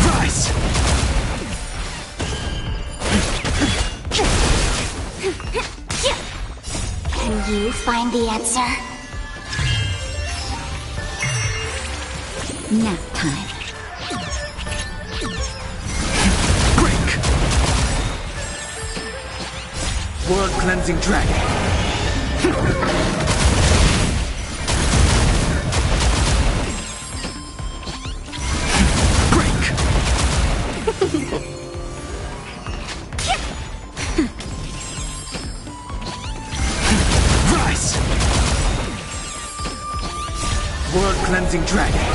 Rise! Can you find the answer? Nap time. Break! World Cleansing Dragon. Rise! World Cleansing Dragon.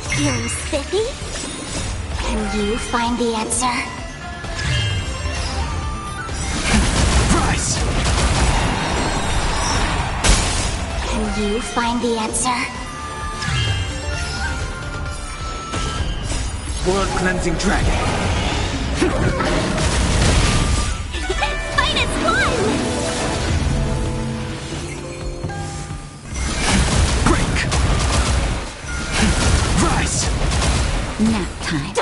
Feeling spiffy? Can you find the answer? Rise! Can you find the answer? World Cleansing Dragon. Fight is one! Break! Rise! Nap time.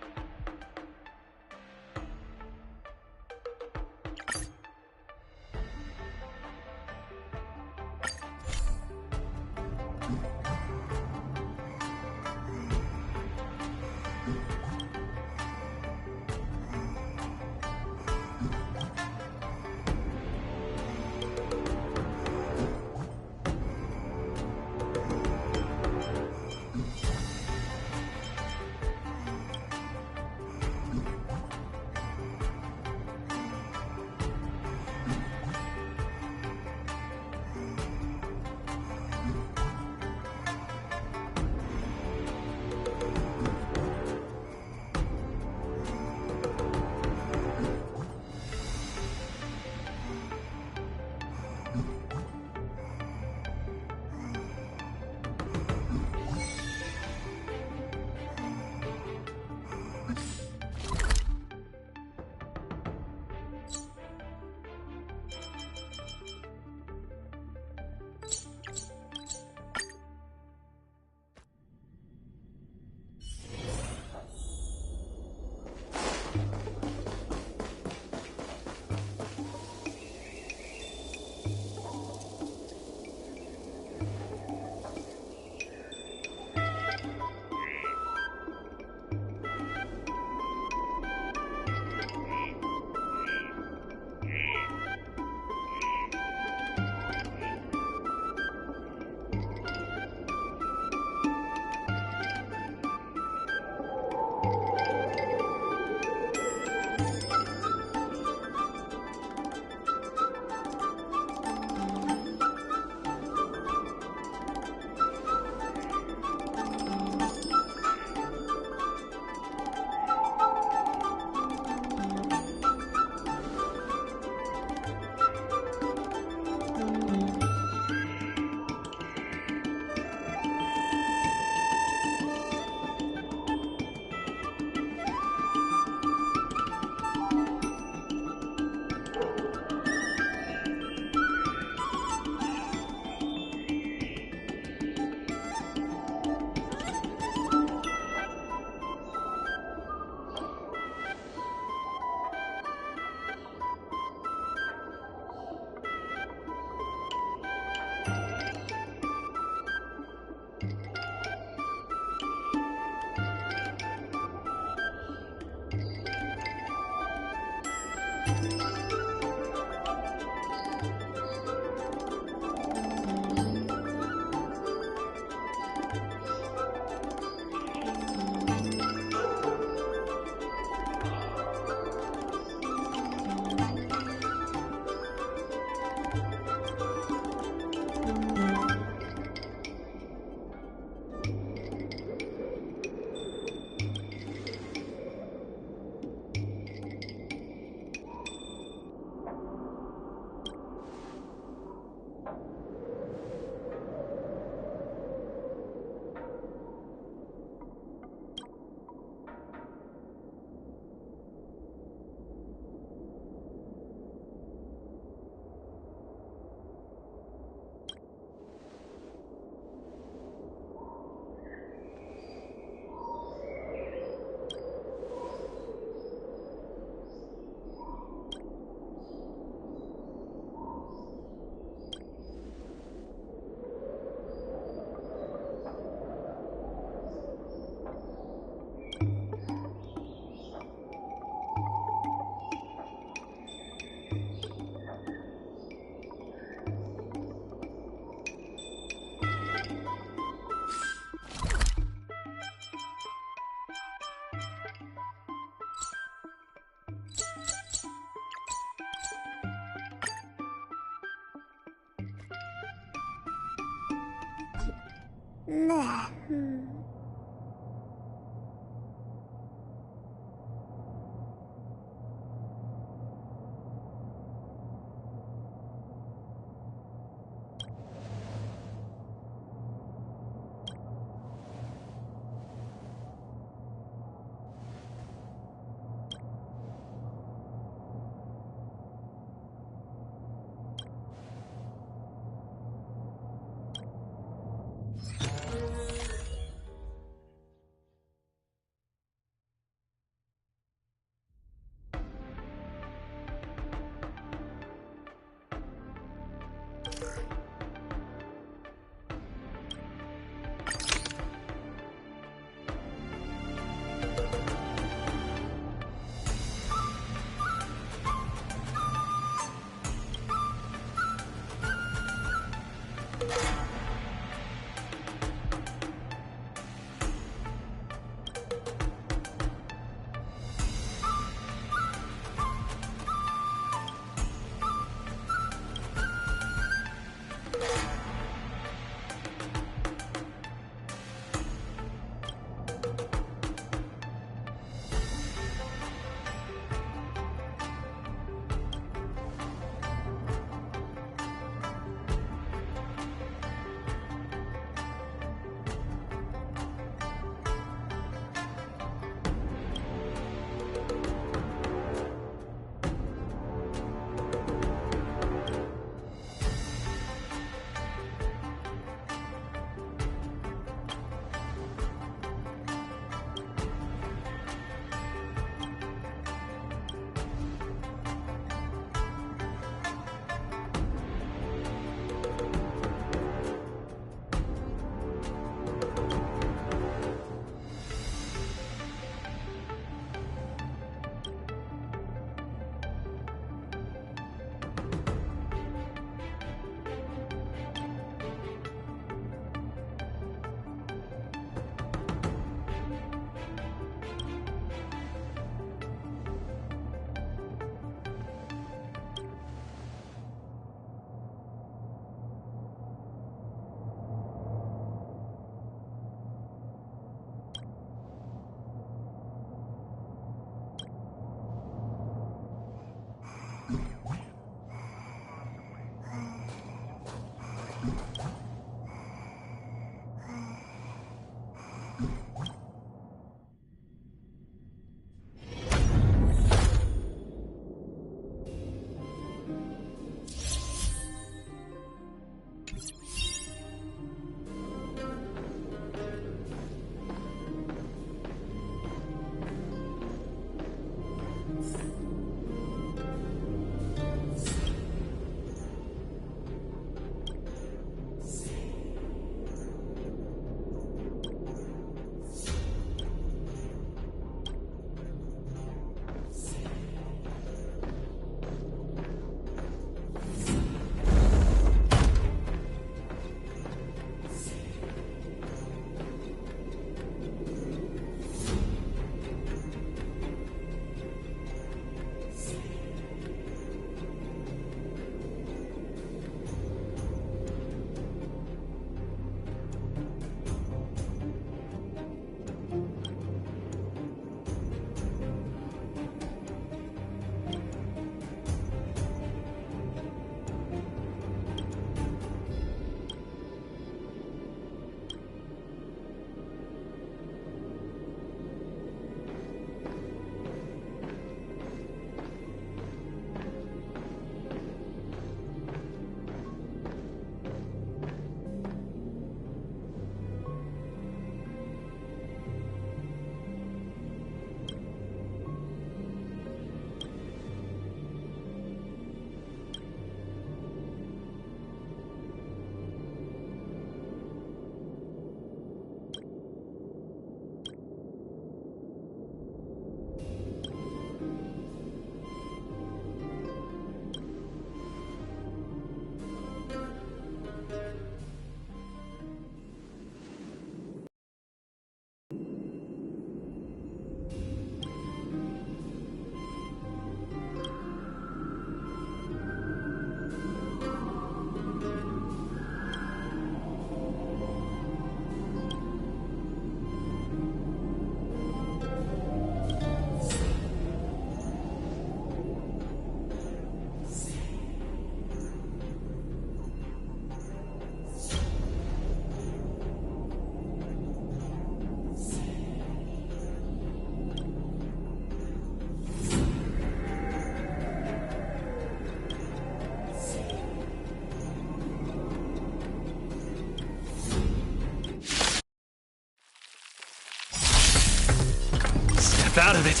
Step out of it.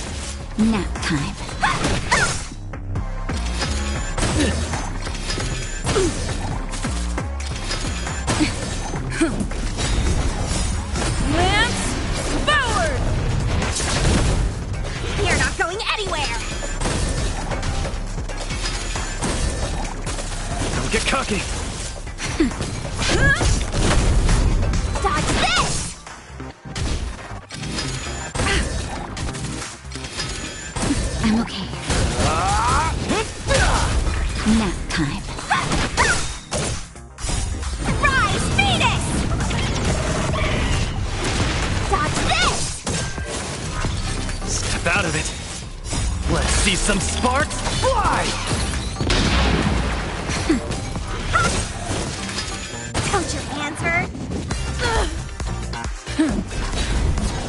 Nap time. Lance, forward! You're not going anywhere! Don't get cocky. Dodge this! I'm okay. Nap time. Rise, Phoenix! Dodge this! Step out of it. Let's see some sparks fly! Don't your hands hurt?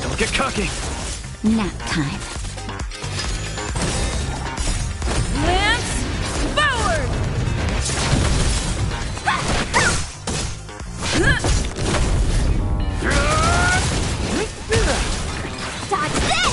Don't get cocky. Nap time. Lance, forward! Dodge this!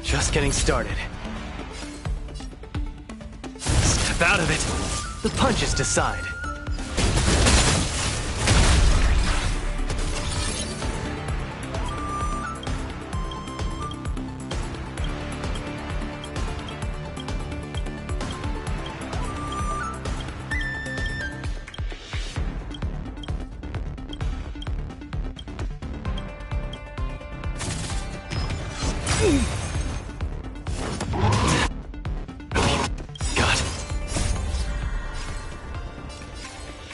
Just getting started. Step out of it. The punches decide.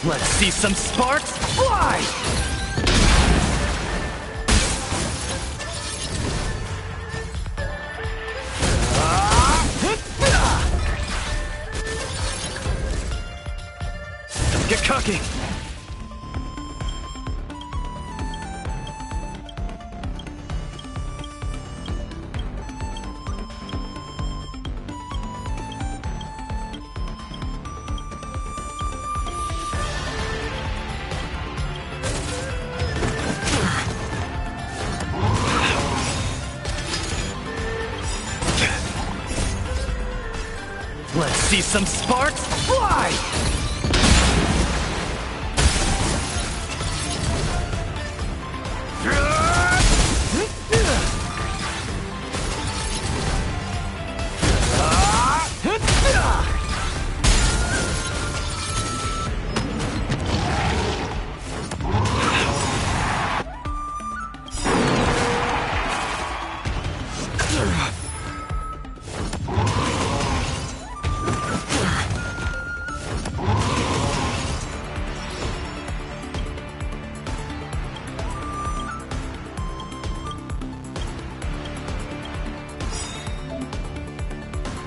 Let's see some sparks fly! Don't get cocky! Let's see some sparks fly!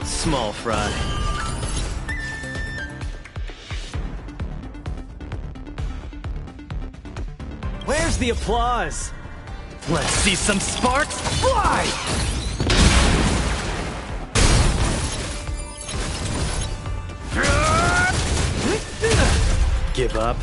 Small fry. Where's the applause? Let's see some sparks fly! Give up.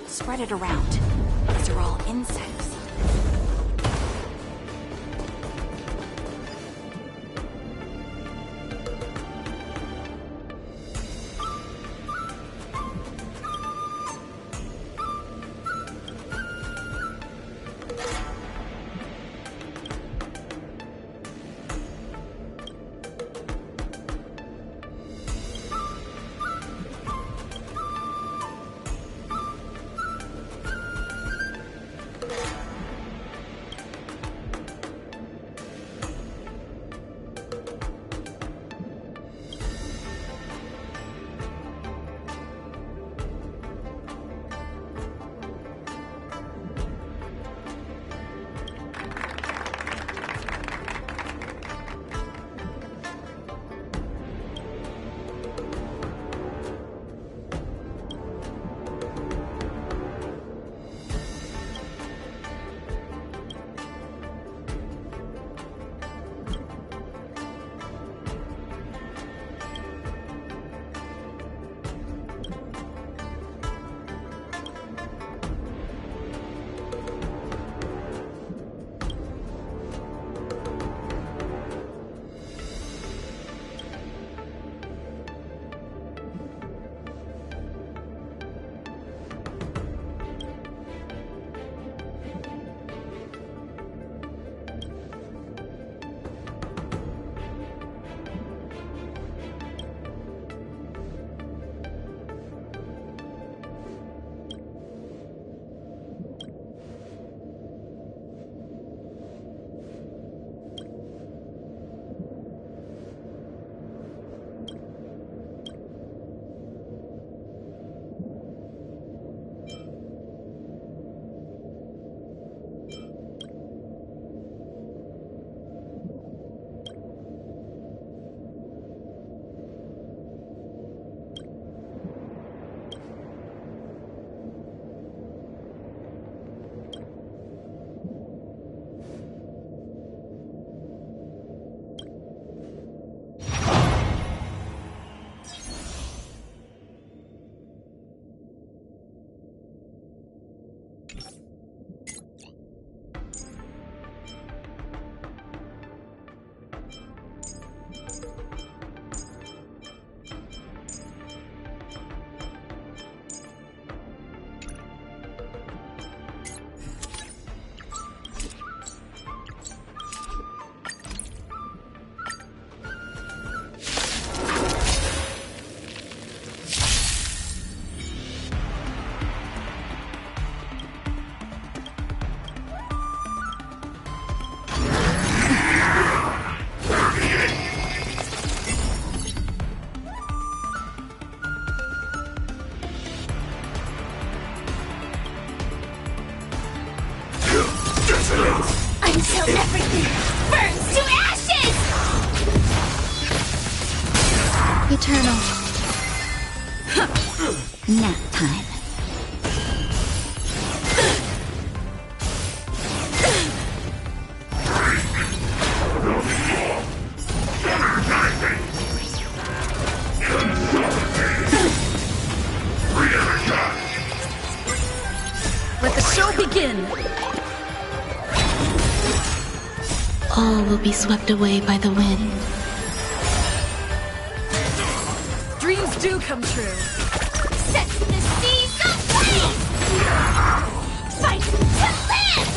Spread it around. These are all insects. Everything burns to ashes! Eternal. Nap time. Let the show begin! All will be swept away by the wind. Dreams do come true. Set the seas ablaze! Fight to live!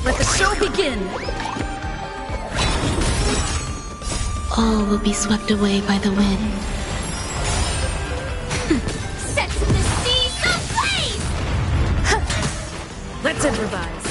Let the show begin! All will be swept away by the wind. Set the seas ablaze! Let's improvise.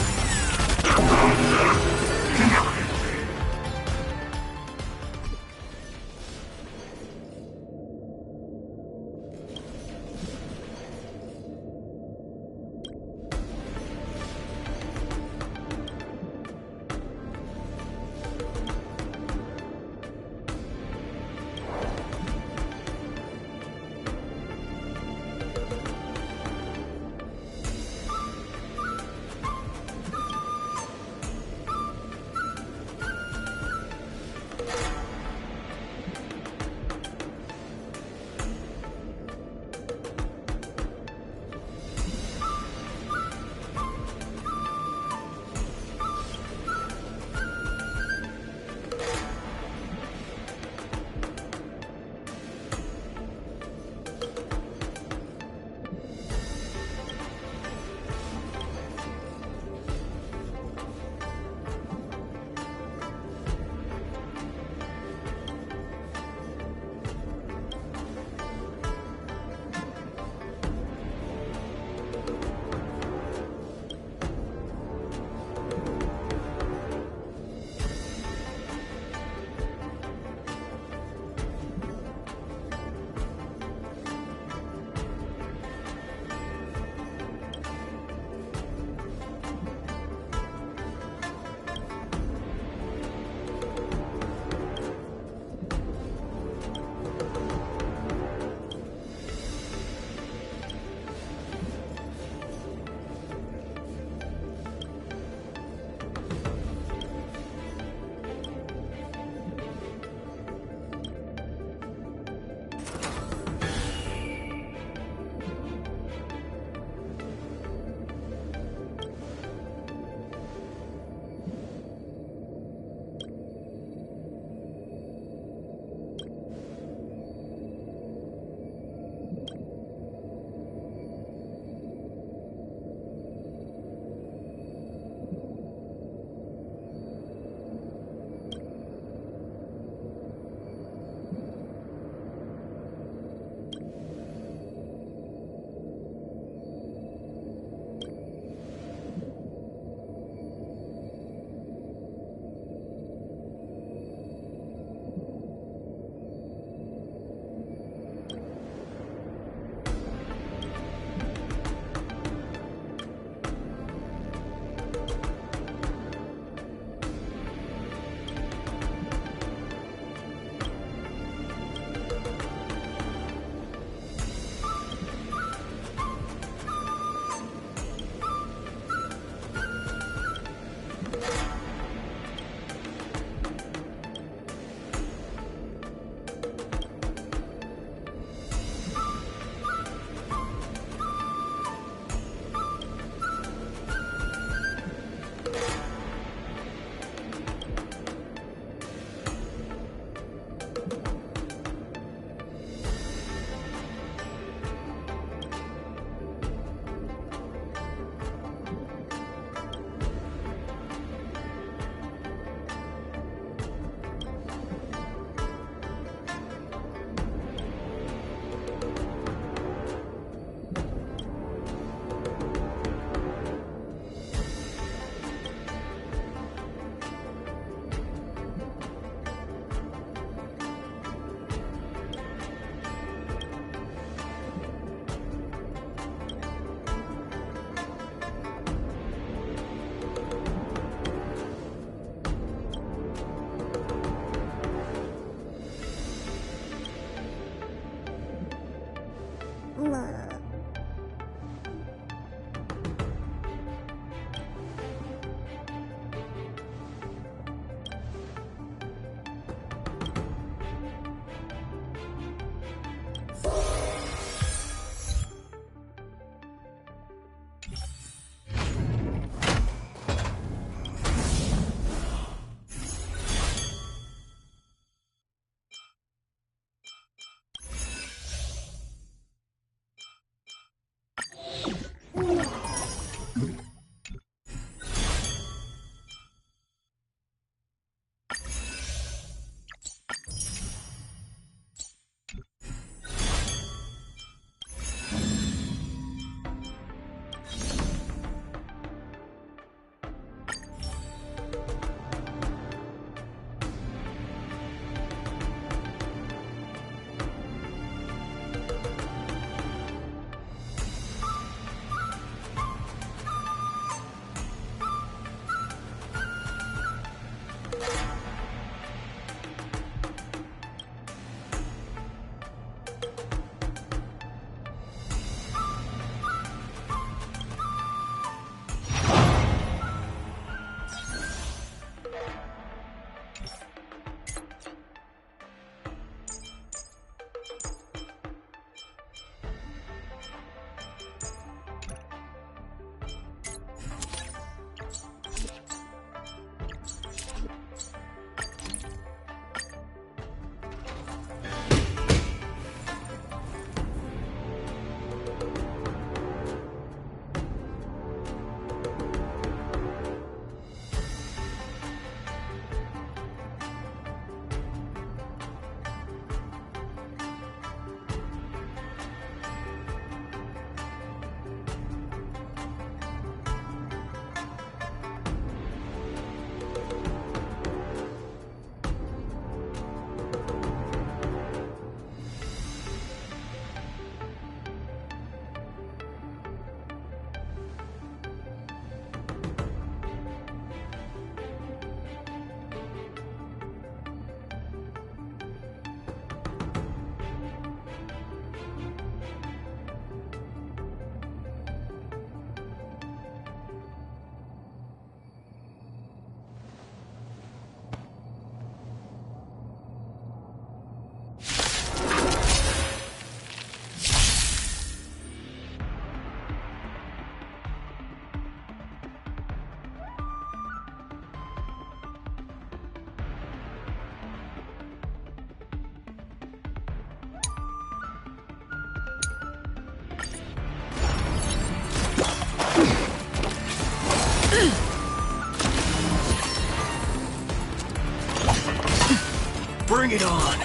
Bring it on!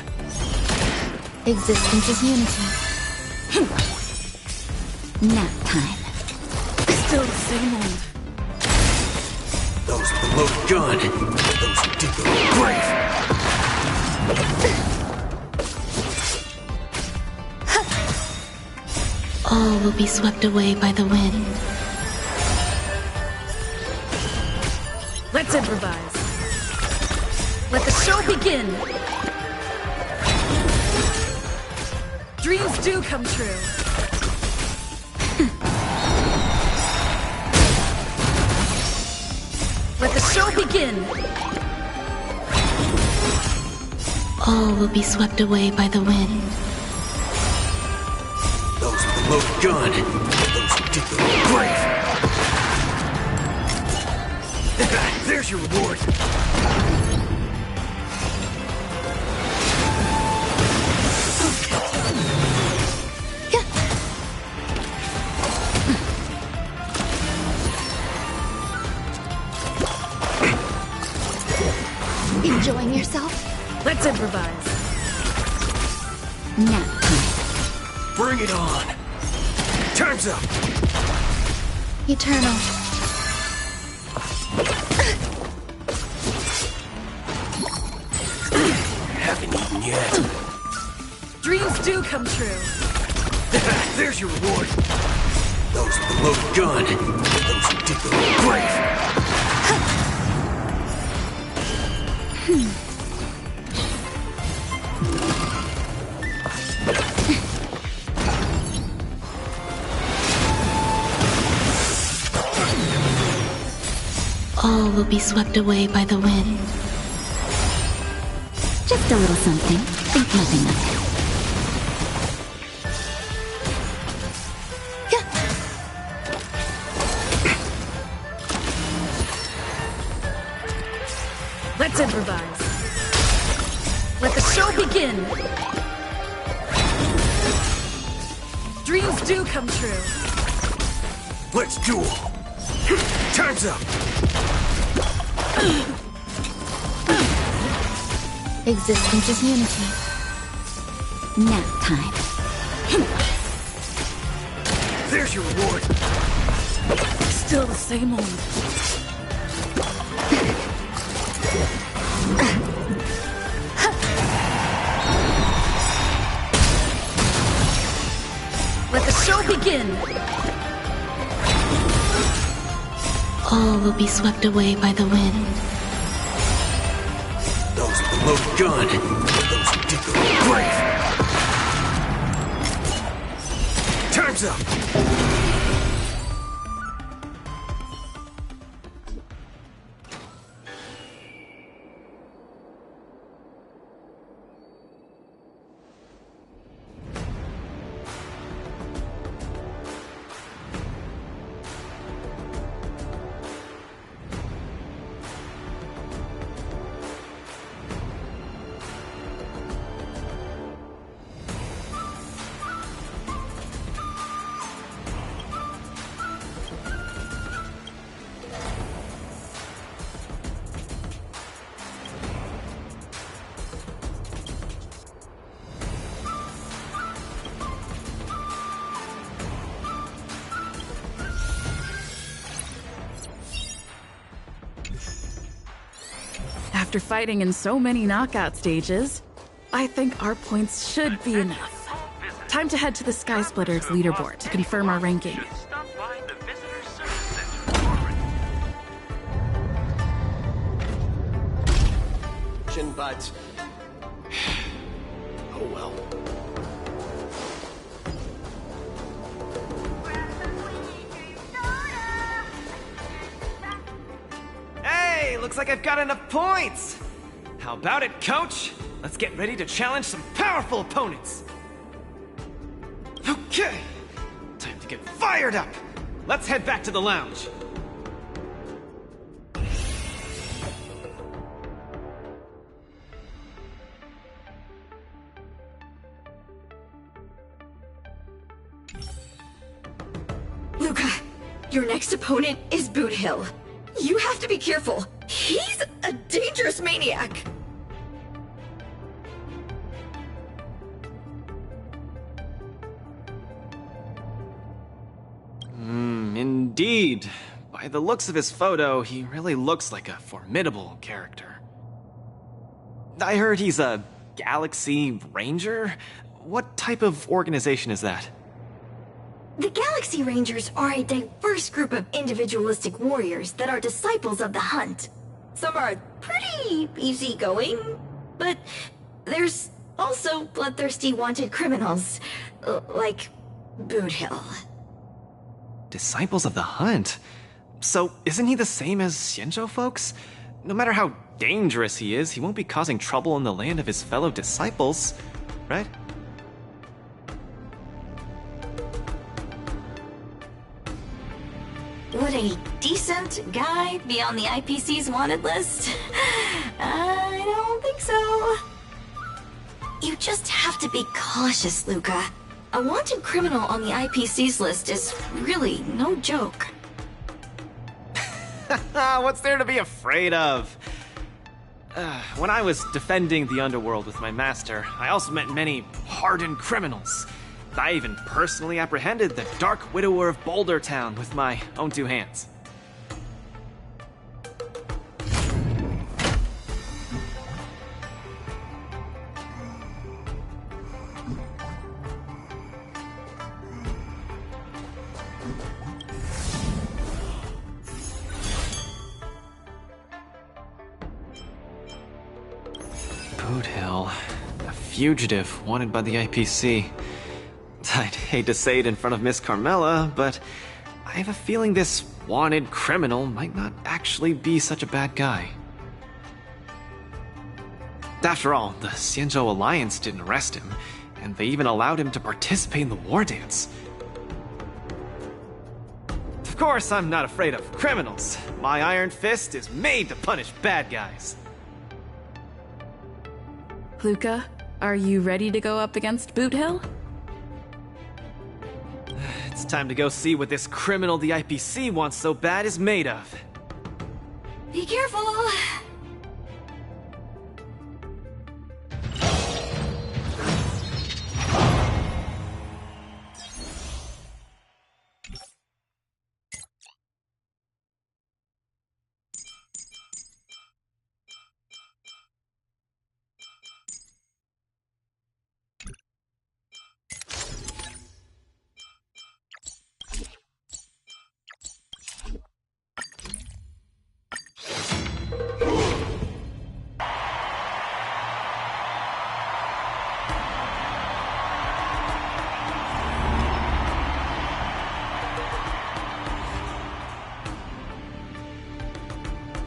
Existence is unity. Nap time. Still the same old. Those with the loaded gun. Those who dig their grave. All will be swept away by the wind. Let's improvise. Let the show begin. Dreams do come true. Let the show begin. All will be swept away by the wind. Those with the loaded gun. Those who dig their grave. There's your reward. Enjoying yourself? Let's improvise. Nap time. Bring it on. Time's up. Eternal. Haven't eaten yet. Dreams do come true. There's your reward. Those with the loaded gun. Those who dig their grave. All will be swept away by the wind. Just a little something. Think nothing of it. Let's improvise. Let the show begin. Dreams do come true. Let's duel. Time's up. Existence is unity. Nap time. There's your reward. Still the same old. Let the show begin. All will be swept away by the wind. Those with the loaded gun. Those who dig their grave. Time's up. After fighting in so many knockout stages, I think our points should be enough. Time to head to the Sky Splitters leaderboard to confirm our ranking. But oh well. Hey, looks like I've got enough points. How about it, coach? Let's get ready to challenge some powerful opponents. Okay, time to get fired up. Let's head back to the lounge. Luca, your next opponent is Boot Hill. You have to be careful. He's a dangerous maniac. Indeed. By the looks of his photo, he really looks like a formidable character. I heard he's a Galaxy Ranger? What type of organization is that? The Galaxy Rangers are a diverse group of individualistic warriors that are disciples of the hunt. Some are pretty easygoing, but there's also bloodthirsty wanted criminals, like Boot Hill. Disciples of the Hunt? So isn't he the same as Xianzhou folks? No matter how dangerous he is, he won't be causing trouble in the land of his fellow disciples, right? Would a decent guy be on the IPC's wanted list? I don't think so. You just have to be cautious, Luca. A wanted criminal on the IPC's list is really no joke. What's there to be afraid of? When I was defending the underworld with my master, I also met many hardened criminals. I even personally apprehended the Dark Widower of Boulder Town with my own two hands. Boot Hill, a fugitive wanted by the IPC. I'd hate to say it in front of Miss Carmela, but I have a feeling this wanted criminal might not actually be such a bad guy. After all, the Xianzhou Alliance didn't arrest him, and they even allowed him to participate in the war dance. Of course, I'm not afraid of criminals. My iron fist is made to punish bad guys. Luca, are you ready to go up against Boot Hill? It's time to go see what this criminal the IPC wants so bad is made of. Be careful!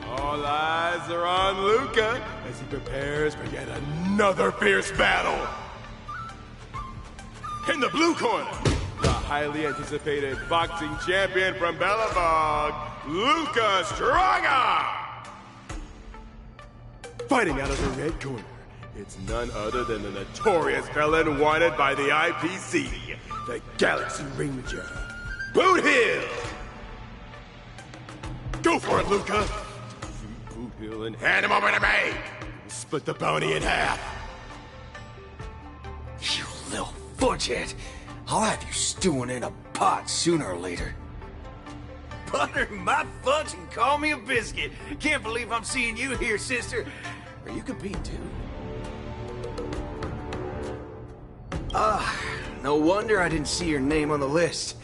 All eyes are on Luca as he prepares for yet another fierce battle. In the blue corner, the highly anticipated boxing champion from Belobog, Luca Straga! Fighting out of the red corner, it's none other than the notorious felon wanted by the IPC, the Galaxy Ranger, Boot Hill! Go for it, Luca! Defeat Boot Hill and hand him over to me! Split the bounty in half! You little fudgehead! I'll have you stewing in a pot sooner or later. Butter my fudge and call me a biscuit. Can't believe I'm seeing you here, sister. Are you competing too? No wonder I didn't see your name on the list.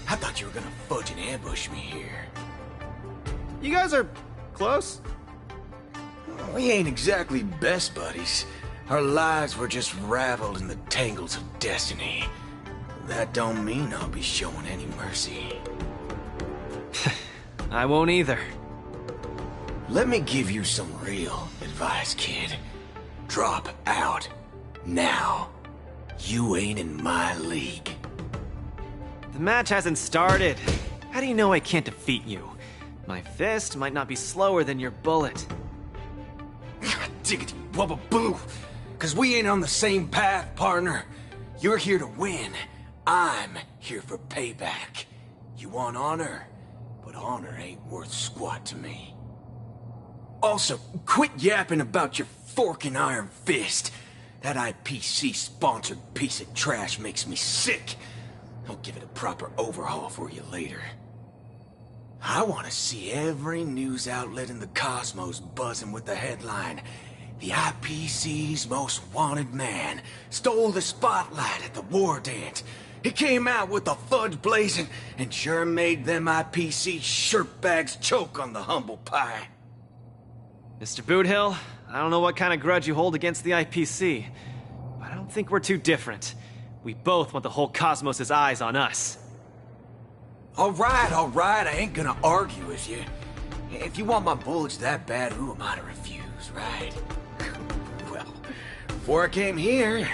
I thought you were gonna fudge and ambush me here. You guys are close? We ain't exactly best buddies. Our lives were just raveled in the tangles of destiny. That don't mean I'll be showing any mercy. I won't either. Let me give you some real advice, kid. Drop out. Now. You ain't in my league. The match hasn't started. How do you know I can't defeat you? My fist might not be slower than your bullet. Diggity wubba boo! Cause we ain't on the same path, partner. You're here to win. I'm here for payback. You want honor? But honor ain't worth squat to me. Also, quit yapping about your forking iron fist. That IPC-sponsored piece of trash makes me sick. I'll give it a proper overhaul for you later. I want to see every news outlet in the cosmos buzzing with the headline, "The IPC's most wanted man stole the spotlight at the war dance. He came out with the fudge blazing and sure made them IPC shirtbags choke on the humble pie." Mr. Boothill, I don't know what kind of grudge you hold against the IPC, but I don't think we're too different. We both want the whole cosmos' eyes on us. All right, I ain't gonna argue with you. If you want my bullets that bad, who am I to refuse, right? Well, before I came here,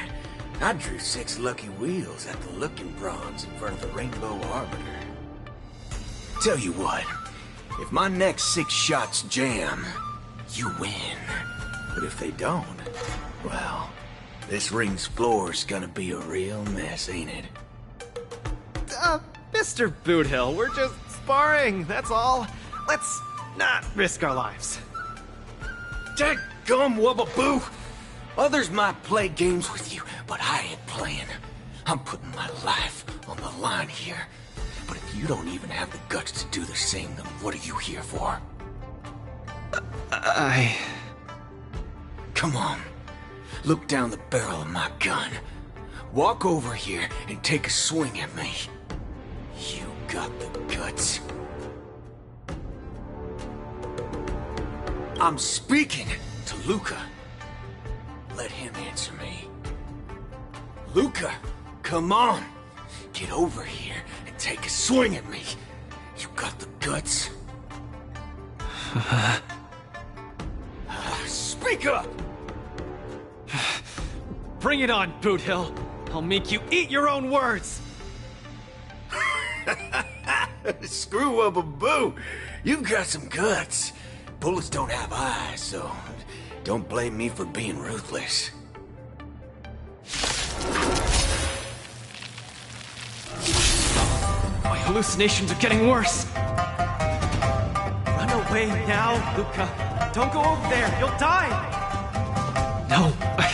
I drew 6 lucky wheels at the Looking Bronze in front of the Rainbow Arbiter. Tell you what, if my next 6 shots jam, you win. But if they don't, well, this ring's floor's gonna be a real mess, ain't it? Mr. Boothill, we're just sparring, that's all. Let's not risk our lives. Dadgum wubbaboo! Others might play games with you, but I ain't playing. I'm putting my life on the line here. But if you don't even have the guts to do the same, then what are you here for? Come on. Look down the barrel of my gun. Walk over here and take a swing at me. You got the guts. I'm speaking to Luca. Let him answer me. Luca, come on. Get over here and take a swing at me. You got the guts. Speak up! Bring it on, Boothill. I'll make you eat your own words. Screw up a boo. You've got some guts. Bullets don't have eyes, so don't blame me for being ruthless. My hallucinations are getting worse. Run away now, Luca. Don't go over there. You'll die. No, I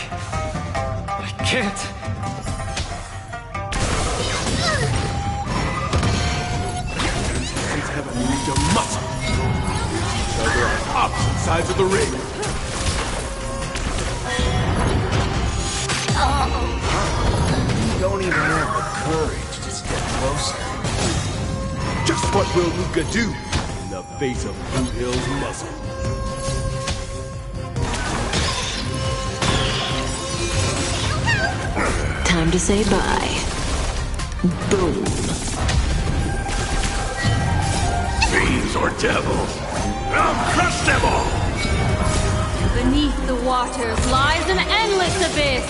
can't. These haven't used your muscle. So they're on opposite sides of the ring. You don't even have the courage to step closer. Just what will Luca do in the face of Boothill's muscle? Time to say bye. Boom. Fiends or devils, I'll crush them all! Beneath the waters lies an endless abyss!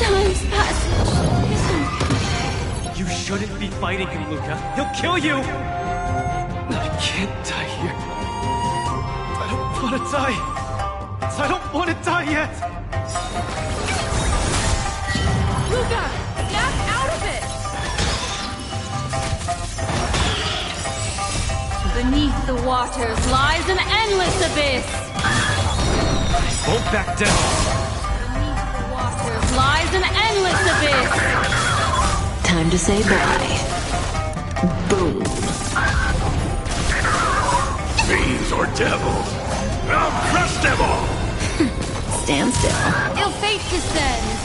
Time's passage. You shouldn't be fighting him, Luca. He'll kill you! I can't die here. I don't want to die. I don't want to die yet! Luca! Snap out of it! Beneath the waters lies an endless abyss! I won't back down. Beneath the waters lies an endless abyss! Time to say bye. Boom. Fiends or devils, I'll crush them all! Stand still. Ill fate descends!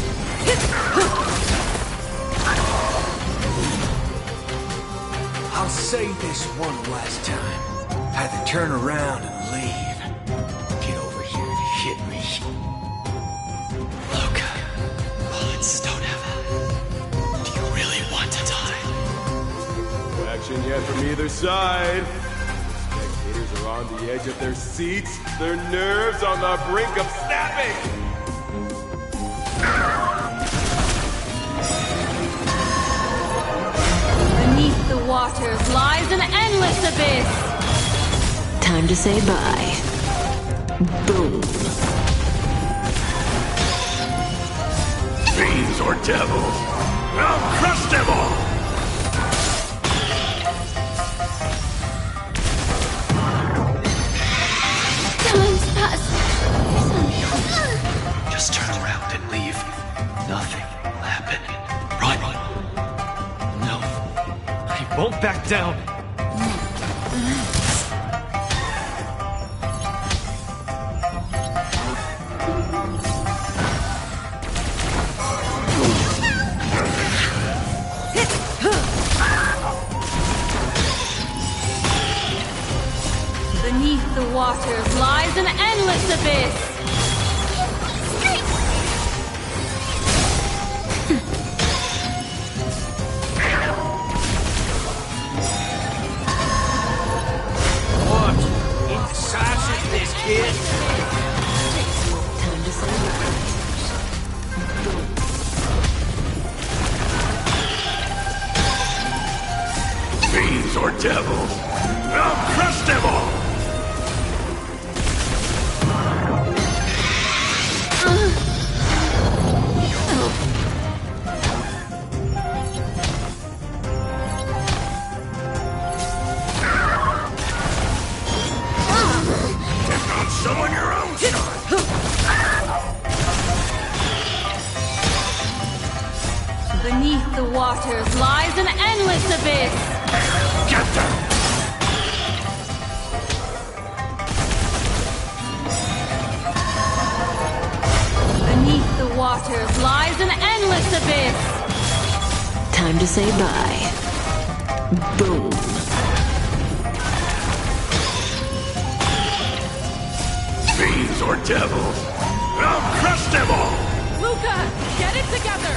I'll say this one last time. Either turn around and leave. Get over here to hit me. Luca, bullets don't have eyes. Do you really want to die? No action yet from either side. Spectators are on the edge of their seats, their nerves on the brink of snapping. Beneath the waters lies an endless abyss! Time to say bye. Boom. Fiends or devils, I'll crush them all! Time's passed. Just turn around and leave. Nothing will happen. Run. I won't back down. Beneath the waters lies an endless abyss! What? Indecisive, this kid? Time to say goodbye. Fiends or devils, I'll crush them all! Someone your own side! Beneath the waters lies an endless abyss! Get them! Beneath the waters lies an endless abyss! Time to say bye. Boom. Fiends or devils, I'll crush them all! Luca, get it together!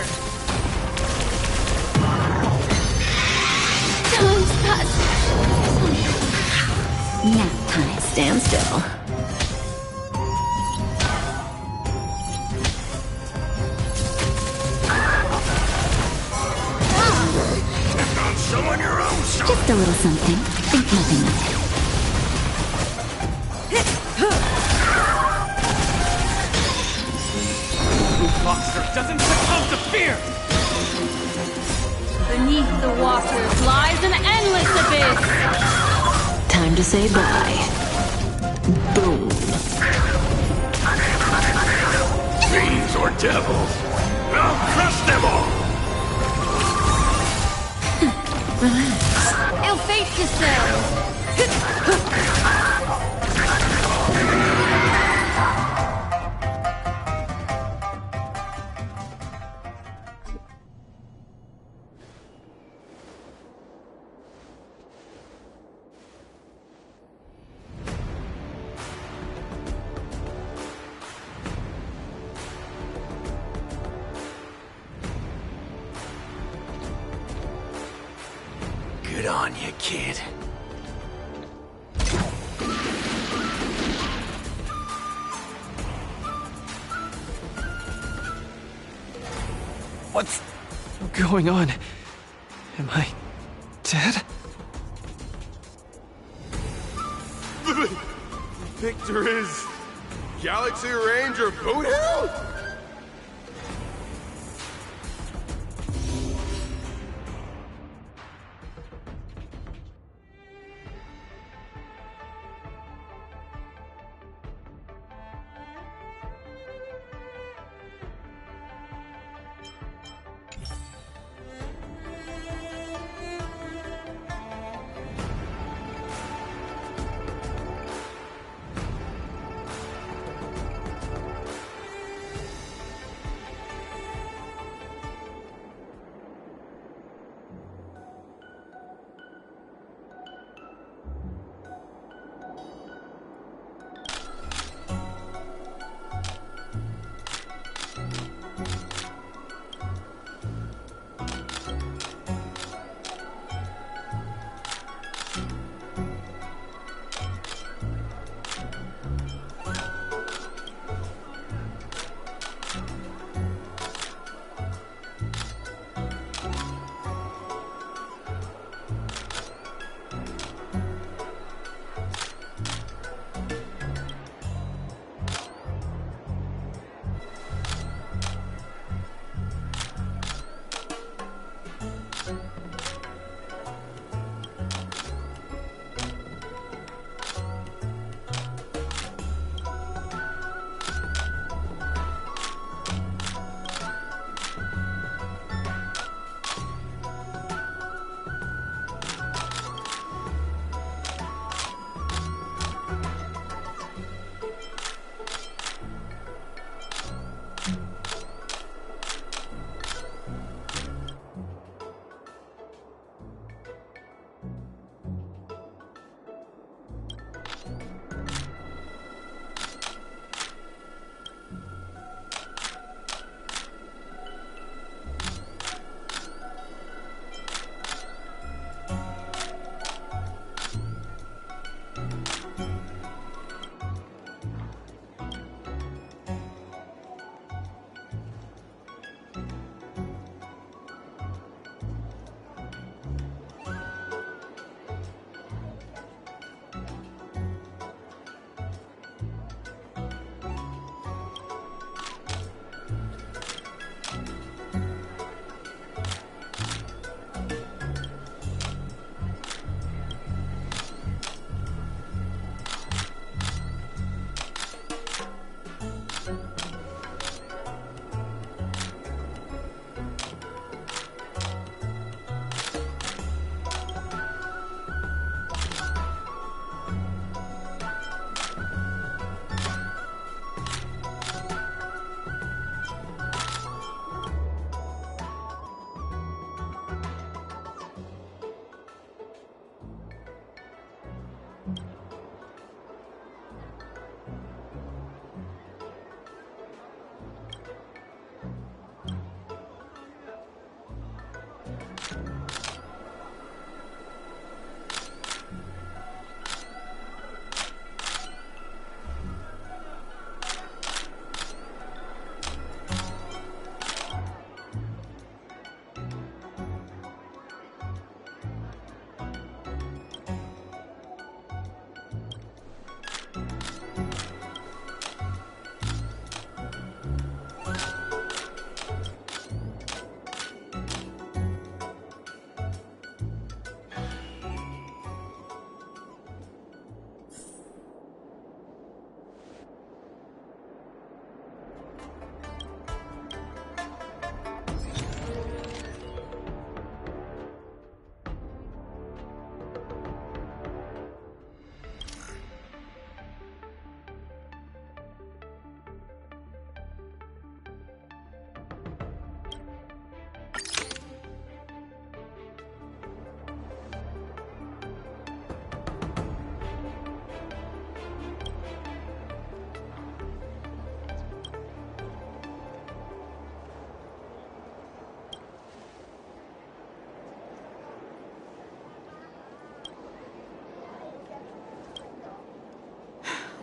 Time's passed. Nap time. Stand still. Someone your own side! Just a little something. Think nothing of it. Monster doesn't succumb to fear! Beneath the waters lies an endless abyss! Time to say bye. Boom. Fiends or devils, I'll crush them all! Relax. Ill-face yourselves! Good on you, kid. What's going on? Am I dead? The victor is Galaxy Ranger Boot Hill?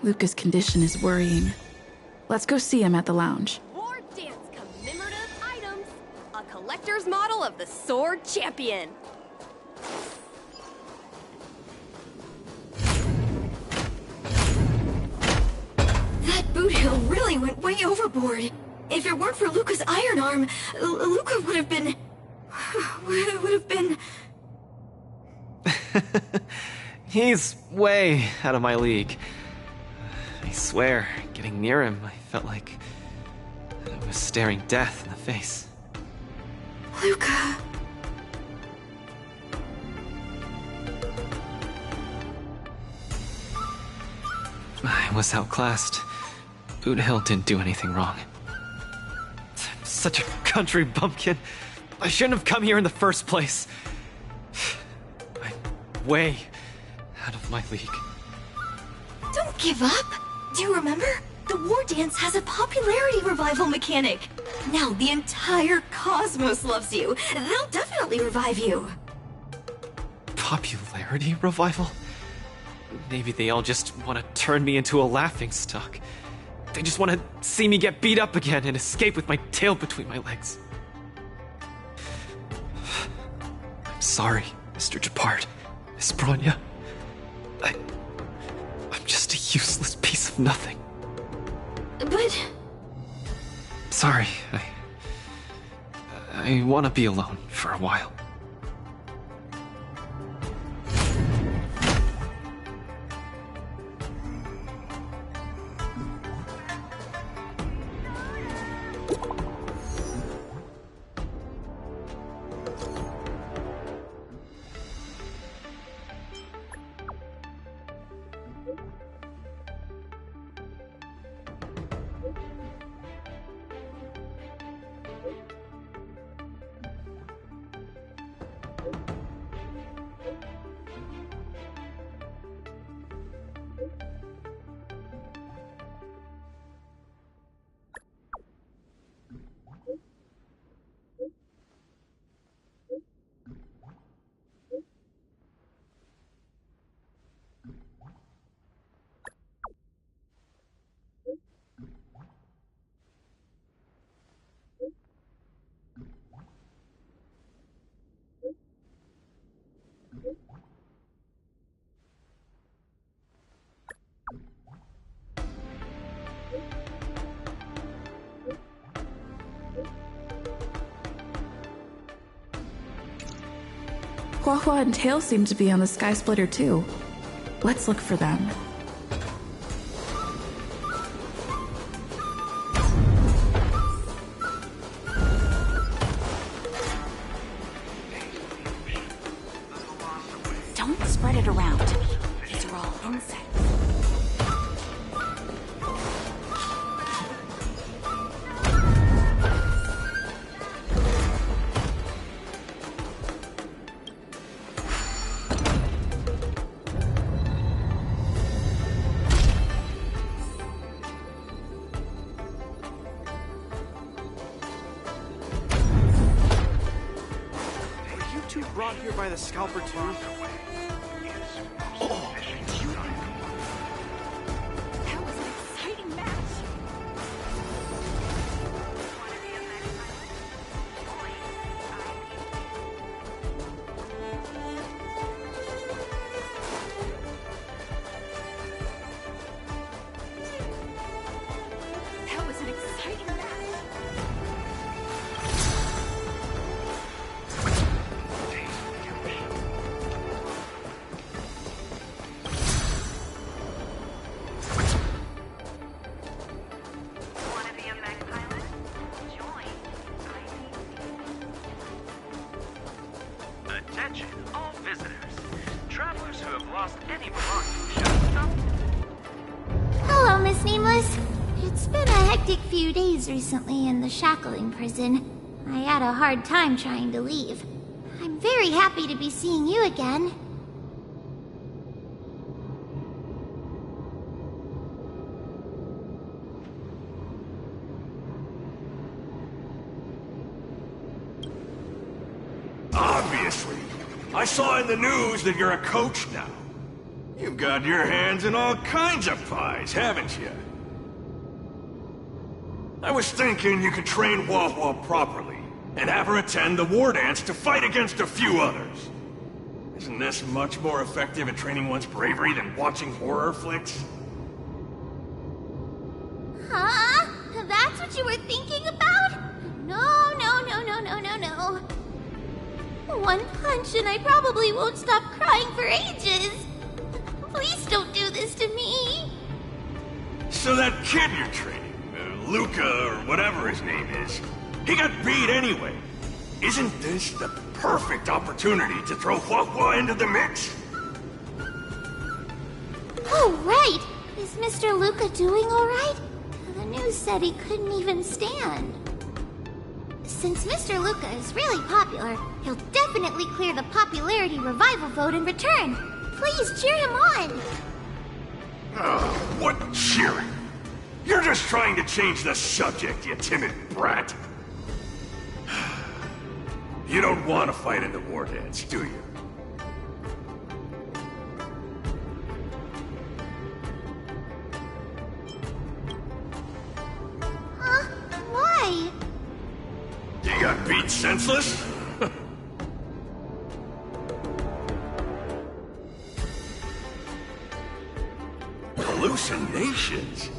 Luca's condition is worrying. Let's go see him at the lounge. War Dance commemorative items. A collector's model of the Sword Champion. That boot hill really went way overboard. If it weren't for Luca's iron arm, Luca would have been... would have been... He's way out of my league. I swear, getting near him, I felt like I was staring death in the face. Luca... I was outclassed. Boot Hill didn't do anything wrong. I'm such a country bumpkin. I shouldn't have come here in the first place. I'm way out of my league. Don't give up! Do you remember? The War Dance has a popularity revival mechanic. Now the entire cosmos loves you. They'll definitely revive you. Popularity revival? Maybe they all just want to turn me into a laughingstock. They just want to see me get beat up again and escape with my tail between my legs. I'm sorry, Mr. Japard, Miss Bronya. I'm just a useless piece of nothing. But... Sorry, I want to be alone for a while. Hua and Tail seem to be on the Sky Splitter too. Let's look for them. Don't spread it around. These are all insects. Brought here by the scalper too? Oh, That was an exciting match. That was an exciting match. Attention, all visitors. Travelers who have lost any belongings should stop. Hello, Miss Nameless. It's been a hectic few days recently in the shackling prison. I had a hard time trying to leave. I'm very happy to be seeing you again. Obviously. I saw in the news that you're a coach now. You've got your hands in all kinds of pies, haven't you? I was thinking you could train Wah-Wah properly, and have her attend the war dance to fight against a few others. Isn't this much more effective at training one's bravery than watching horror flicks? Huh? That's what you were thinking about? No, no, no, no, no, no, no. One punch and I probably won't stop crying for ages. Please don't do this to me. So that kid you're training, Luca or whatever his name is, he got beat anyway. Isn't this the perfect opportunity to throw Wah-Wah into the mix? Oh, right. Is Mr. Luca doing all right? The news said he couldn't even stand. Since Mr. Luca is really popular, he'll definitely clear the popularity revival vote in return. Please cheer him on. Oh, what cheering? You're just trying to change the subject, you timid brat. You don't want to fight in the war dance, do you? Huh? Why? You got beat senseless? Hallucinations?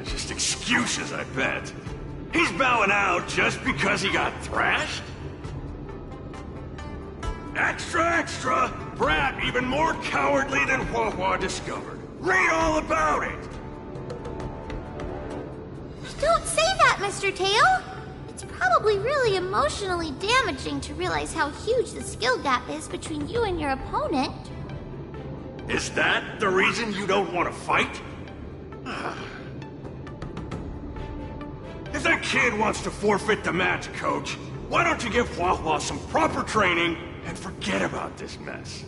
Just excuses, I bet. He's bowing out just because he got thrashed? Extra, extra! Brat even more cowardly than Wah-Wah discovered. Read all about it! Don't say that, Mr. Tail! It's probably really emotionally damaging to realize how huge the skill gap is between you and your opponent. Is that the reason you don't want to fight? If that kid wants to forfeit the match, Coach, why don't you give Wah-Wah some proper training and forget about this mess?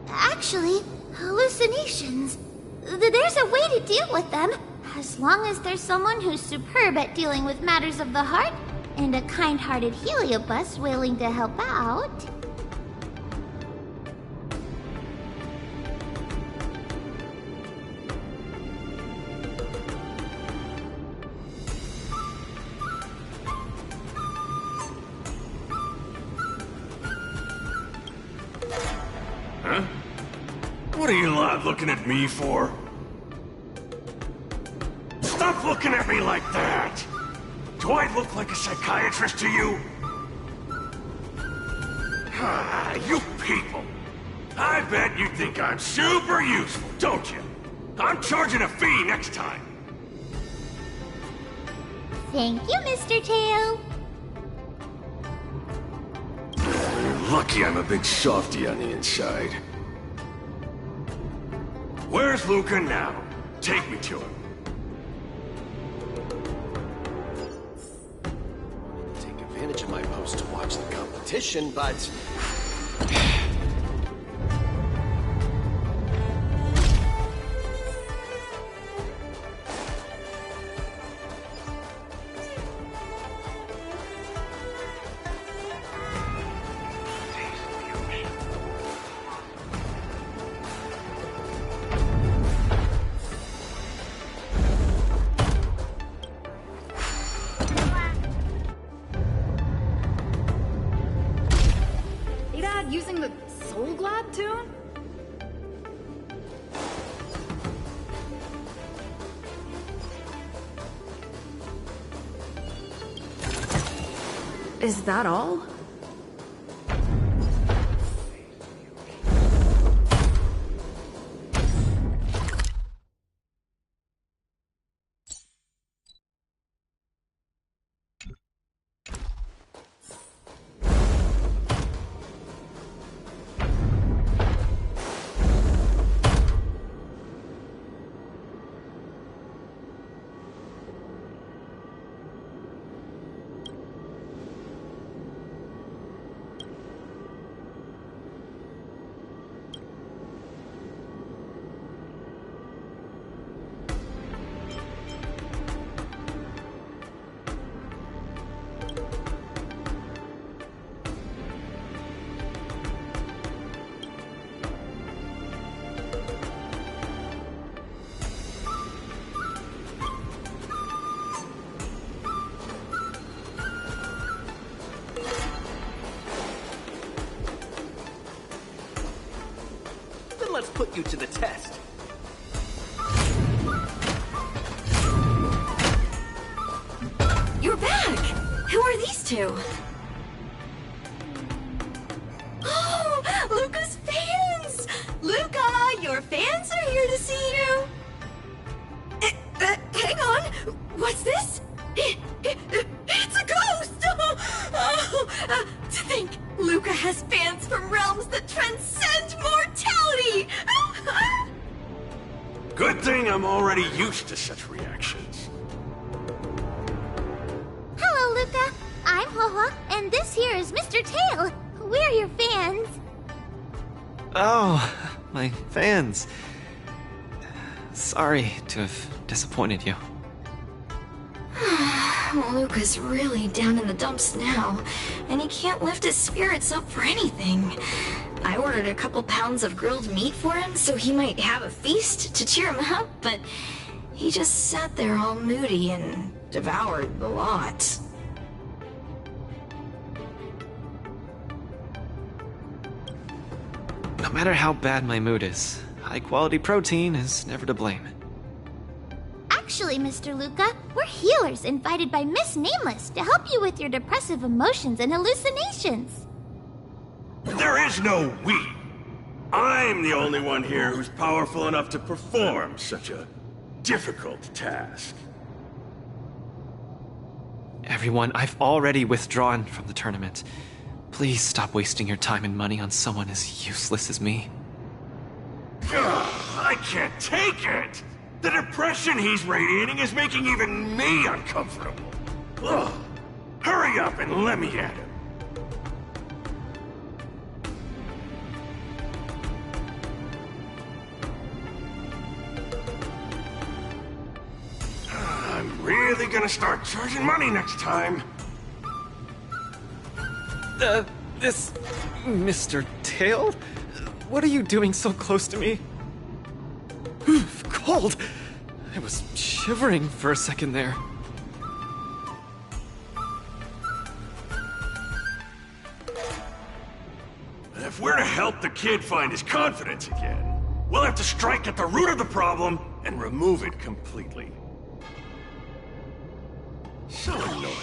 Actually, hallucinations. There's a way to deal with them, as long as there's someone who's superb at dealing with matters of the heart, and a kind-hearted Heliobus willing to help out. Huh? What are you lot looking at me for? Stop looking at me like that! Do I look like a psychiatrist to you? You people! I bet you think I'm super useful, don't you? I'm charging a fee next time. Thank you, Mr. Tail. You're lucky I'm a big softy on the inside. Where's Luca now? Take me to him. Take advantage of my post to watch the competition, but... Using the Soul Glad tune? Is that all? let's put you to the test. You're back! Who are these two? Oh, Luca's fans! Luca, your fans are here to see you! Hang on! What's this? It's a ghost! To think, Luca has fans from realms that transcend mortality! Good thing I'm already used to such reactions. Hello, Luca. I'm Haha, and this here is Mr. Tail. We're your fans. Oh, my fans. Sorry to have disappointed you. Luca's really down in the dumps now, and he can't lift his spirits up for anything. I ordered a couple pounds of grilled meat for him so he might have a feast to cheer him up, but he just sat there all moody and devoured the lot. No matter how bad my mood is, high-quality protein is never to blame. Actually, Mr. Luca, we're healers invited by Miss Nameless to help you with your depressive emotions and hallucinations. There is no we. I'm the only one here who's powerful enough to perform such a difficult task. Everyone, I've already withdrawn from the tournament. Please stop wasting your time and money on someone as useless as me. I can't take it! The depression he's radiating is making even me uncomfortable. Ugh. Hurry up and let me at him. I'm really gonna start charging money next time. This... Mr. Tail? What are you doing so close to me? Cold! I was shivering for a second there. If we're to help the kid find his confidence again, we'll have to strike at the root of the problem and remove it completely. So annoying.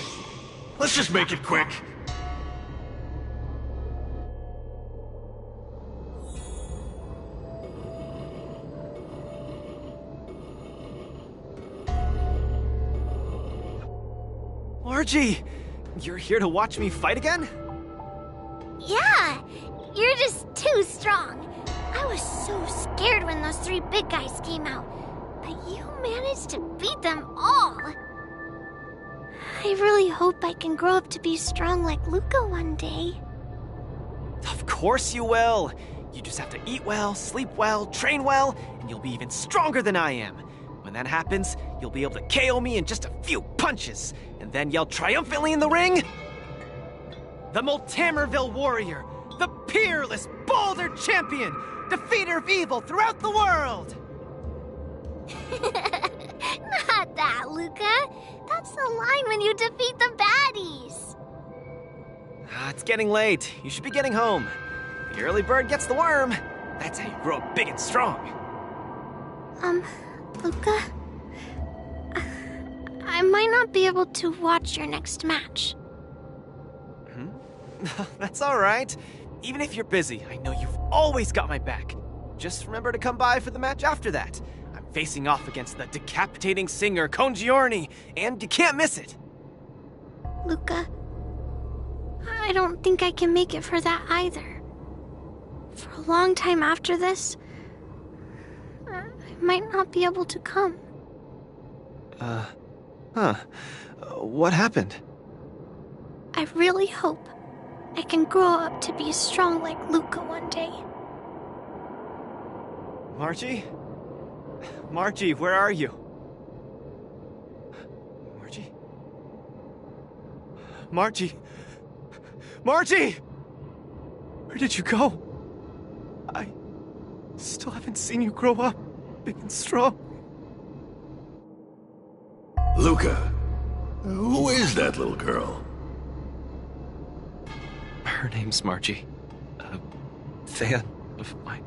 Let's just make it quick. Margie! You're here to watch me fight again? Yeah, you're just too strong. I was so scared when those three big guys came out, but you managed to beat them all. I really hope I can grow up to be strong like Luca one day. Of course you will! You just have to eat well, sleep well, train well, and you'll be even stronger than I am. When that happens, you'll be able to KO me in just a few punches, and then yell triumphantly in the ring, "The Multamerville Warrior, the peerless Boulder Champion, defeater of evil throughout the world!" Not that, Luca. That's the line when you defeat the baddies. It's getting late. You should be getting home. The early bird gets the worm. That's how you grow up big and strong. Luca? I might not be able to watch your next match. That's all right. Even if you're busy, I know you've always got my back. Just remember to come by for the match after that. I'm facing off against the decapitating singer Congiorni, and you can't miss it. Luca, I don't think I can make it for that either. For a long time after this, I might not be able to come. What happened? I really hope I can grow up to be strong like Luca one day. Margie? Margie, where are you? Margie? Margie? Margie! Where did you go? I still haven't seen you grow up big and strong. Luca, who is that little girl? Her name's Margie. A fan of mine.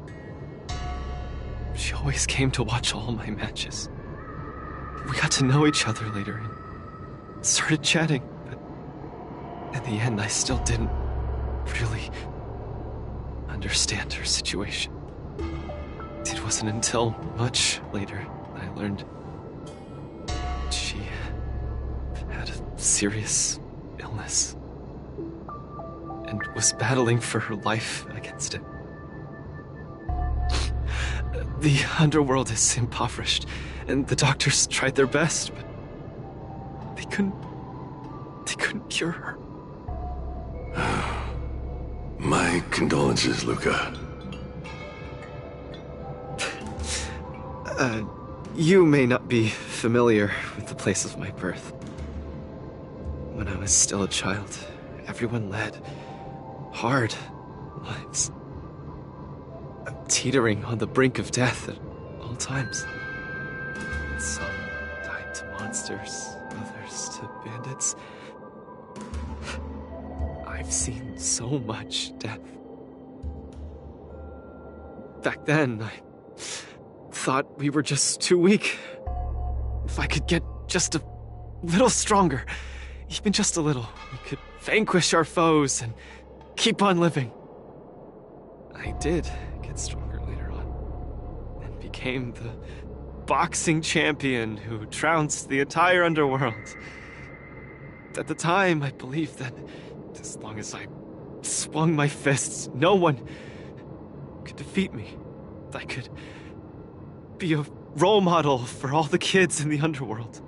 She always came to watch all my matches. We got to know each other later and started chatting, but in the end, I still didn't really understand her situation. It wasn't until much later that I learned she had a serious illness and was battling for her life against it. The underworld is impoverished, and the doctors tried their best, but they couldn't cure her. My condolences, Luca. You may not be familiar with the place of my birth. When I was still a child, everyone led hard lives, teetering on the brink of death at all times. Some died to monsters, others to bandits. I've seen so much death. Back then, I thought we were just too weak. If I could get just a little stronger, even just a little, we could vanquish our foes and keep on living. I did get stronger later on, and became the boxing champion who trounced the entire underworld. At the time, I believed that as long as I swung my fists, no one could defeat me. I could be a role model for all the kids in the underworld.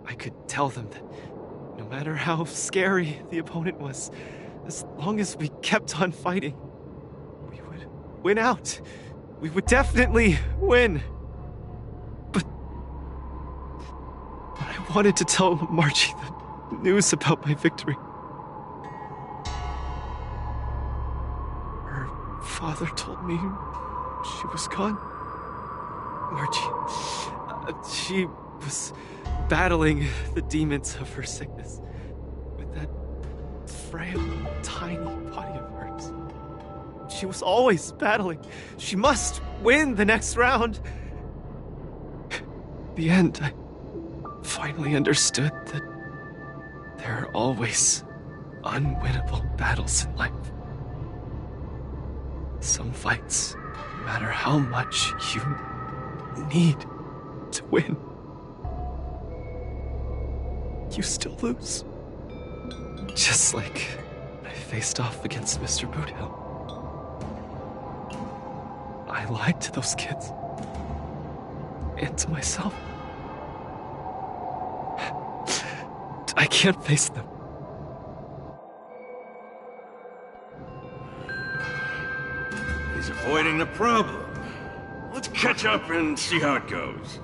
I could tell them that no matter how scary the opponent was, as long as we kept on fighting, we would win out. We would definitely win. But I wanted to tell Margie the news about my victory. Her father told me she was gone. Margie, she was battling the demons of her sickness with that frail, tiny body of hers. She was always battling. She must win the next round. In the end, I finally understood that there are always unwinnable battles in life. Some fights, no matter how much you need to win, you still lose. Just like when I faced off against Mr. Boothill. I lied to those kids. And to myself. I can't face them. He's avoiding the problem. Let's catch up and see how it goes.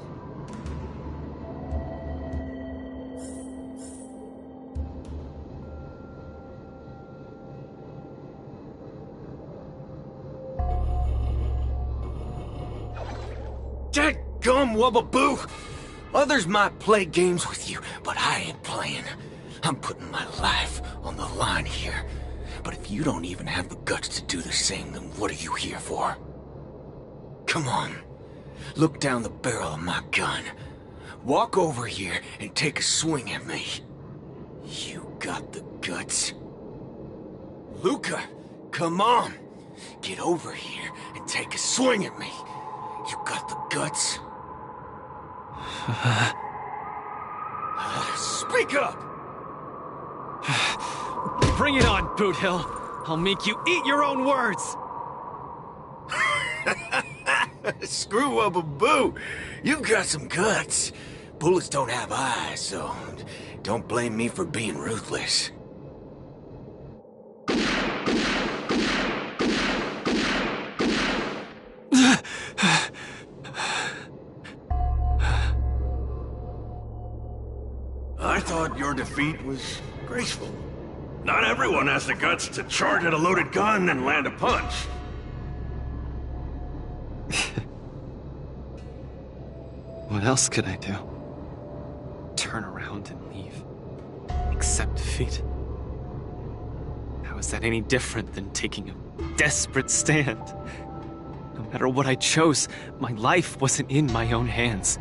Dadgum Wubbaboo! Others might play games with you, but I ain't playing. I'm putting my life on the line here. But if you don't even have the guts to do the same, then what are you here for? Come on. Look down the barrel of my gun. Walk over here and take a swing at me. You got the guts? Luca, come on. Get over here and take a swing at me. You got the guts? Speak up! Bring it on, Boothill. I'll make you eat your own words. Screw Wubbaboo. You've got some guts. Bullets don't have eyes, so don't blame me for being ruthless. I thought your defeat was graceful. Not everyone has the guts to charge at a loaded gun and land a punch. What else could I do? Turn around and leave? Accept defeat? How is that any different than taking a desperate stand? No matter what I chose, my life wasn't in my own hands.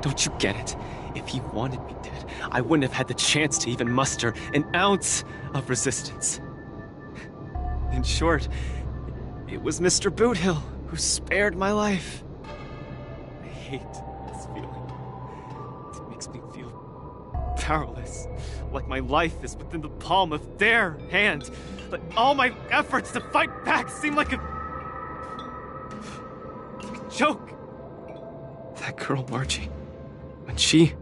Don't you get it? If he wanted me dead, I wouldn't have had the chance to even muster an ounce of resistance. In short, it was Mr. Boothill who spared my life. I hate this feeling. It makes me feel powerless, like my life is within the palm of their hand. Like all my efforts to fight back seem like a joke. That girl, Margie, when she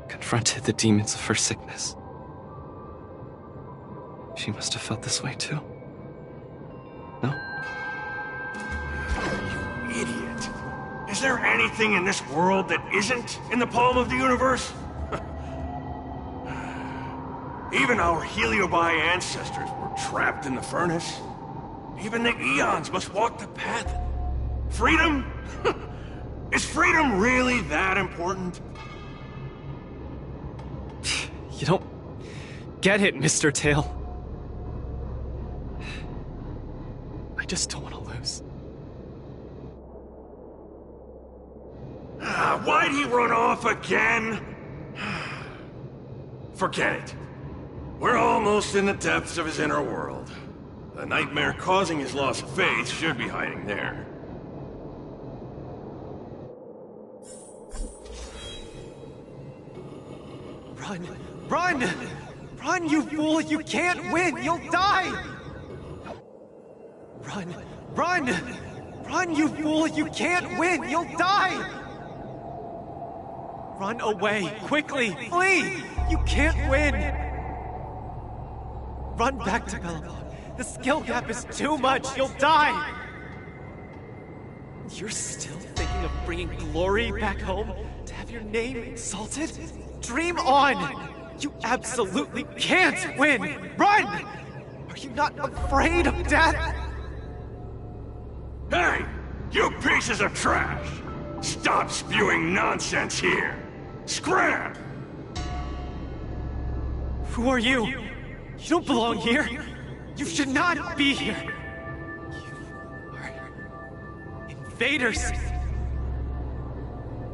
confronted the demons of her sickness, she must have felt this way too. No? You idiot. Is there anything in this world that isn't in the palm of the universe? Even our Heliobi ancestors were trapped in the furnace. Even the eons must walk the path. Freedom? Is freedom really that important? You don't get it, Mr. Tail. I just don't want to lose. Why'd he run off again? Forget it. We're almost in the depths of his inner world. The nightmare causing his loss of faith should be hiding there. Run! Run! Run, you fool! You can't win! You'll die! Run! Run! Run, you fool! You can't win! You'll die! Run away! Quickly! Flee! You can't win! Run back to Belobog. The skill gap is too much! You'll die! You're still thinking of bringing glory back home? To have your name exalted? Dream on! You absolutely can't win! Run! Are you not afraid of death? Hey! You pieces of trash! Stop spewing nonsense here! Scram! Who are you? You don't belong here! You should not be here! You are invaders!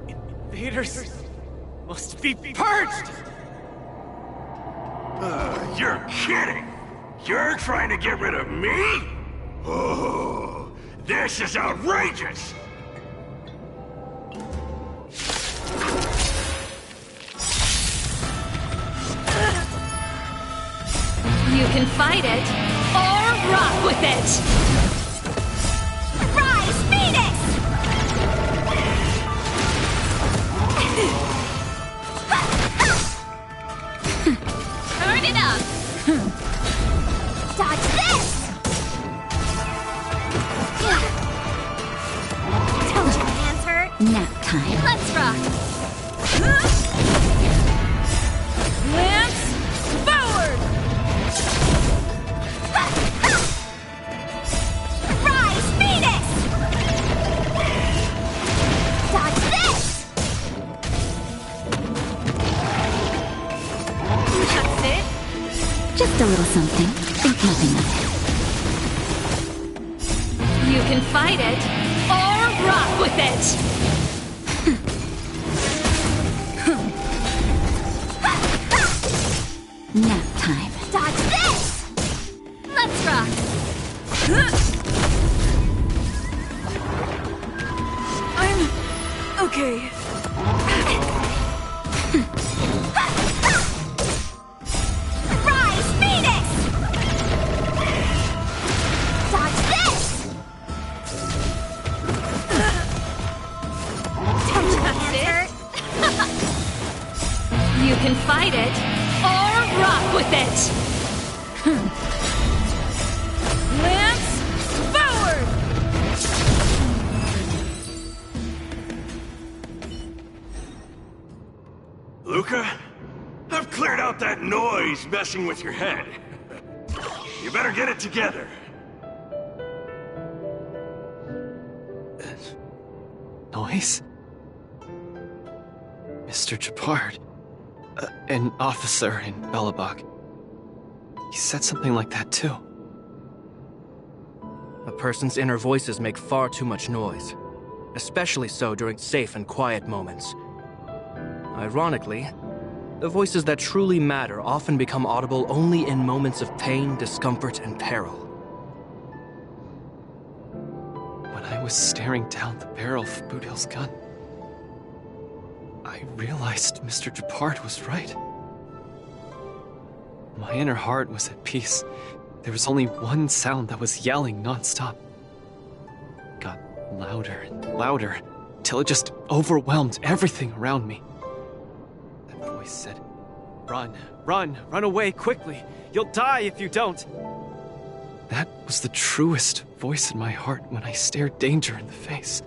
Invaders must be purged! You're kidding! You're trying to get rid of me? Oh, this is outrageous! You can fight it, or rock with it! Rise, Phoenix! Turn it up! Dodge this! Don't your hands hurt? Nap time. Let's rock! Lance forward! Rise, Phoenix! Dodge this! That's it? Just a little something. Think nothing of it. You can fight it, or rock with it! Nap time. Dodge this! Let's rock! I'm okay. Rise, Phoenix! Dodge this! Don't your hands hurt? You can fight it, or rock with it! Lance forward! Luca, I've cleared out that noise messing with your head. You better get it together. Noise? Mr. Japard. An officer in Belobog. He said something like that too. A person's inner voices make far too much noise, especially so during safe and quiet moments. Ironically, the voices that truly matter often become audible only in moments of pain, discomfort, and peril. When I was staring down the barrel of Boudil's gun, I realized Mr. Gepard was right. My inner heart was at peace. There was only one sound that was yelling nonstop. It got louder and louder, till it just overwhelmed everything around me. That voice said, "Run, run, run away quickly. You'll die if you don't." That was the truest voice in my heart when I stared danger in the face.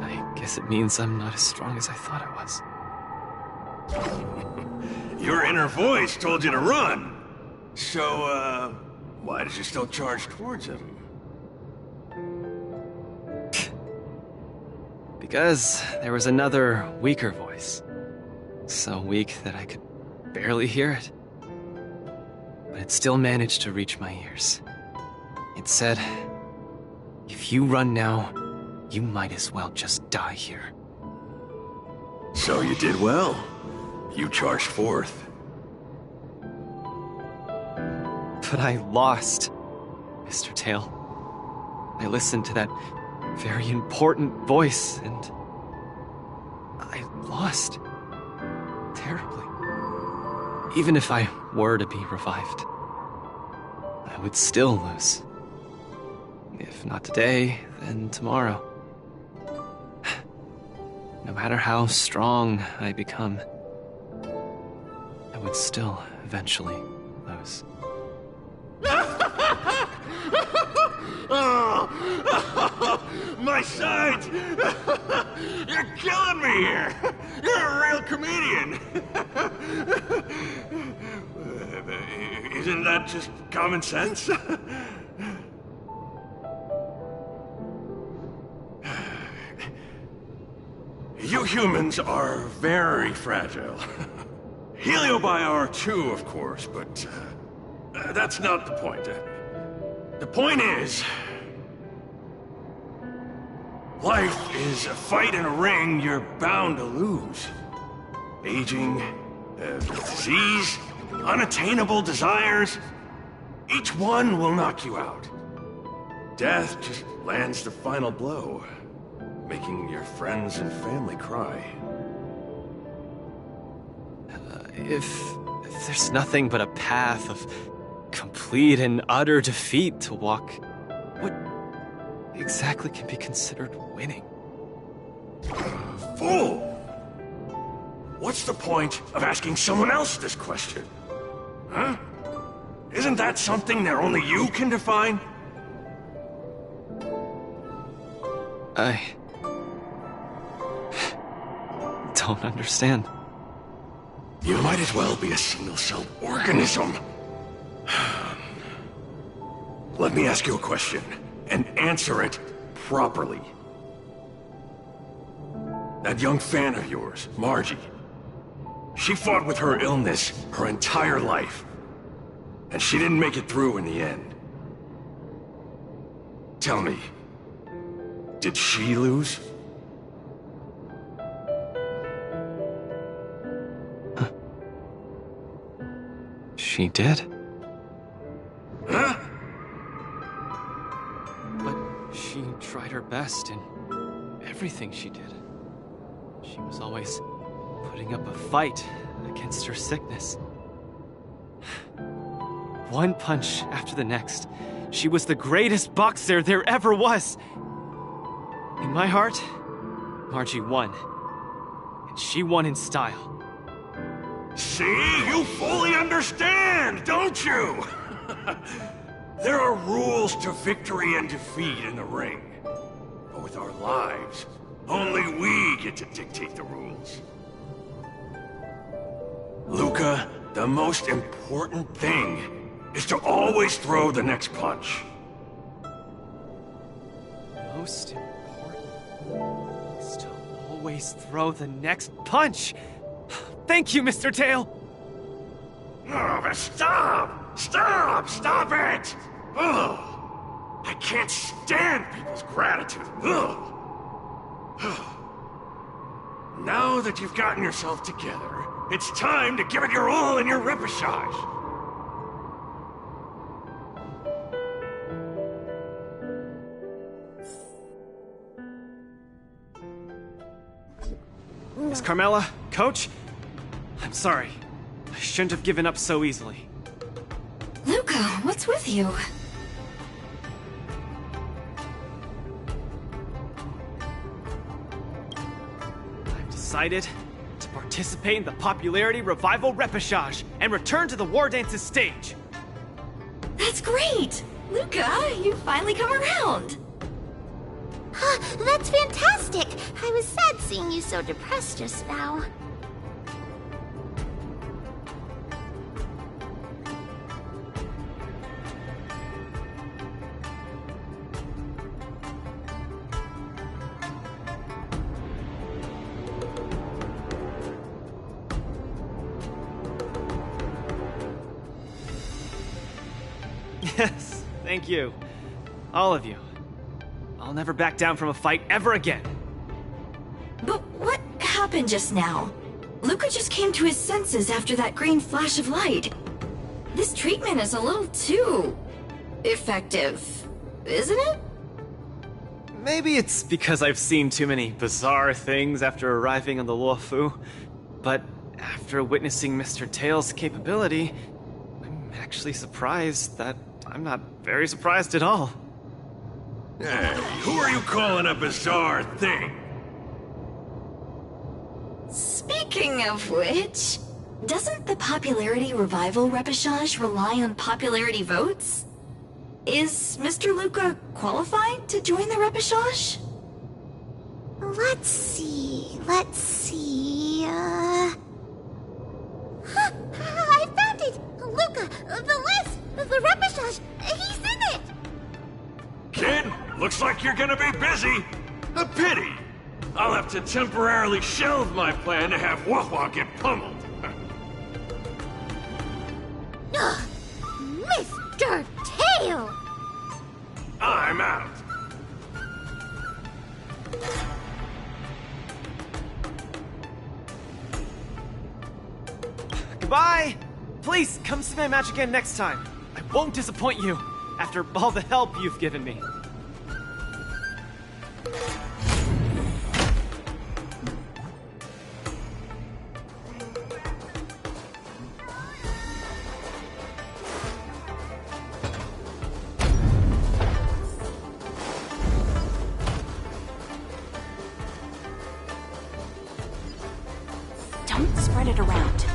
I guess it means I'm not as strong as I thought I was. Your inner voice told you to run. So, why did you still charge towards him? Because there was another, weaker voice. So weak that I could barely hear it. But it still managed to reach my ears. It said, "If you run now, you might as well just die here." So you did well. You charged forth. But I lost, Mr. Tail. I listened to that very important voice, and I lost. Terribly. Even if I were to be revived, I would still lose. If not today, then tomorrow. No matter how strong I become, I would still eventually lose. Oh, my sight! You're killing me here! You're a real comedian! Isn't that just common sense? You humans are very fragile. Heliobi are too, of course, but that's not the point. The point is, life is a fight in a ring you're bound to lose. Aging, disease, unattainable desires, each one will knock you out. Death just lands the final blow, making your friends and family cry. If there's nothing but a path of complete and utter defeat to walk, what exactly can be considered winning? Fool! What's the point of asking someone else this question? Huh? Isn't that something that only you can define? I don't understand. You might as well be a single-celled organism. Let me ask you a question, and answer it properly. That young fan of yours, Margie, she fought with her illness her entire life, and she didn't make it through in the end. Tell me, did she lose? She did. Huh? But she tried her best in everything she did. She was always putting up a fight against her sickness. One punch after the next, she was the greatest boxer there ever was. In my heart, Margie won. And she won in style. See? You fully understand, don't you? There are rules to victory and defeat in the ring. But with our lives, only we get to dictate the rules. Luca, the most important thing is to always throw the next punch. Most important is to always throw the next punch. Thank you, Mr. Tail! Oh, but stop! Stop! Stop it! Ugh! I can't stand people's gratitude. Ugh! Now that you've gotten yourself together, it's time to give it your all in your repechage. Miss Carmela, Coach, I'm sorry. I shouldn't have given up so easily. Luca, what's with you? I've decided to participate in the Popularity Revival Repechage and return to the War Dance's stage. That's great! Luca, you finally come around! That's fantastic! I was sad seeing you so depressed just now. Yes, thank you. All of you. I'll never back down from a fight ever again. But what happened just now? Luca just came to his senses after that green flash of light. This treatment is a little too... effective, isn't it? Maybe it's because I've seen too many bizarre things after arriving on the Luofu, but after witnessing Mr. Tail's capability, I'm actually surprised that I'm not very surprised at all. Hey, who are you calling a bizarre thing? Speaking of which, doesn't the Popularity Revival Repechage rely on popularity votes? Is Mr. Luca qualified to join the Repechage? Let's see. I found it! Luca, the list! The Repechage! He's in it! Kid, looks like you're gonna be busy. A pity. I'll have to temporarily shelve my plan to have Wawa get pummeled. Mr. Tail! I'm out. Goodbye! Please, come see my match again next time. I won't disappoint you, after all the help you've given me. Don't spread it around.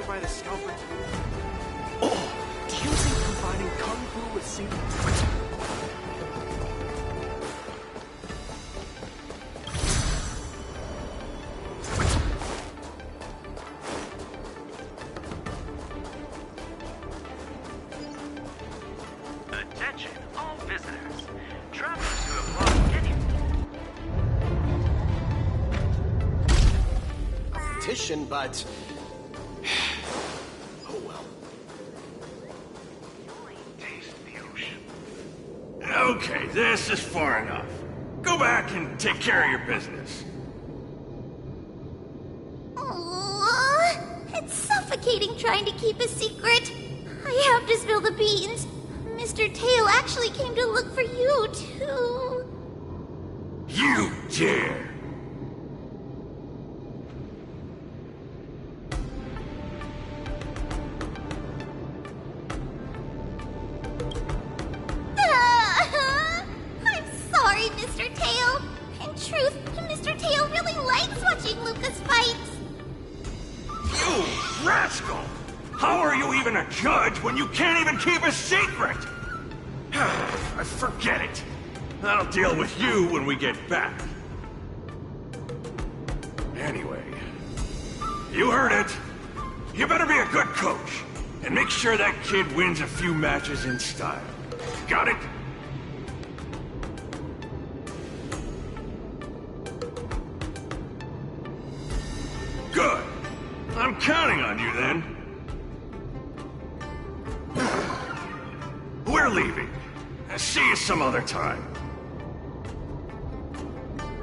By the scalper too. Oh, do you think combining kung fu with single... Attention, all visitors. Travelers who have lost any... Competition, but... Okay, this is far enough. Go back and take care of your business. It's suffocating trying to keep a secret. I have to spill the beans. Mr. Tail actually came to look for you, too. You dare! I'm sorry, Mr. Tail. In truth, Mr. Tail really likes watching Lucas fights. You rascal! How are you even a judge when you can't even keep a secret? Forget it. I'll deal with you when we get back. Anyway, You heard it. You better be a good coach, and make sure that kid wins a few matches in style. Got it? Good. I'm counting on you then. We're leaving. See you some other time.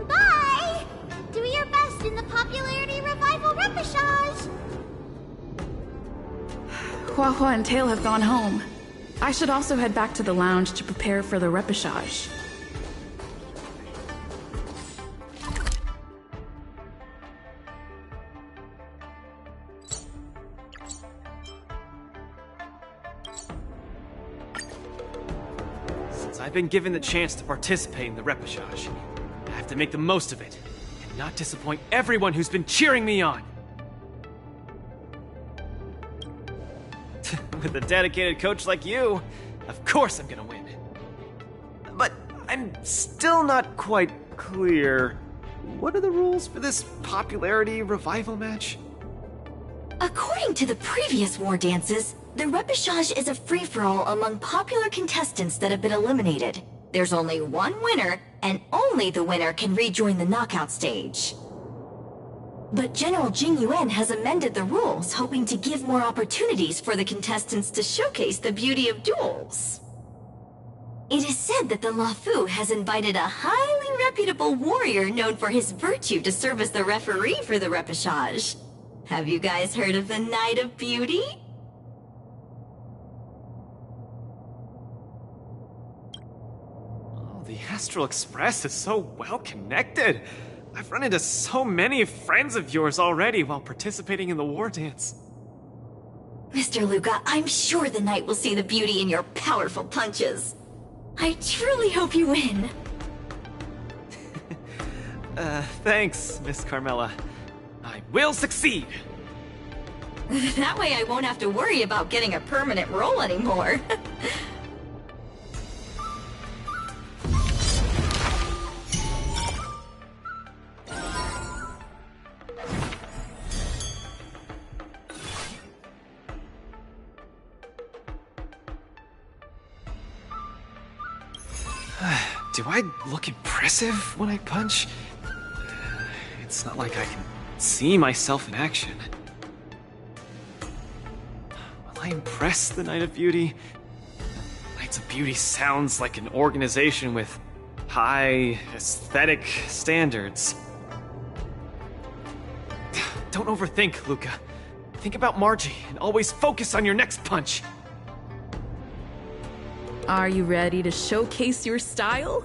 Bye! Do your best in the popularity revival repechage! Hua Hua and Tail have gone home. I should also head back to the lounge to prepare for the repechage. Since I've been given the chance to participate in the repechage, I have to make the most of it, and not disappoint everyone who's been cheering me on. With a dedicated coach like you, of course I'm gonna win. But I'm still not quite clear. What are the rules for this popularity revival match? According to the previous war dances, the repechage is a free-for-all among popular contestants that have been eliminated. There's only one winner, and only the winner can rejoin the knockout stage. But General Jing Yuan has amended the rules, hoping to give more opportunities for the contestants to showcase the beauty of duels. It is said that the Lafu has invited a highly reputable warrior known for his virtue to serve as the referee for the repechage. Have you guys heard of the Knight of Beauty? Oh, the Astral Express is so well connected. I've run into so many friends of yours already while participating in the war dance. Mr. Luca, I'm sure the knight will see the beauty in your powerful punches. I truly hope you win. Thanks, Miss Carmela. I will succeed! That way I won't have to worry about getting a permanent role anymore. Do I look impressive when I punch? It's not like I can see myself in action. Will I impress the Knight of Beauty? Knights of Beauty sounds like an organization with high aesthetic standards. Don't overthink, Luca. Think about Margie and always focus on your next punch. Are you ready to showcase your style?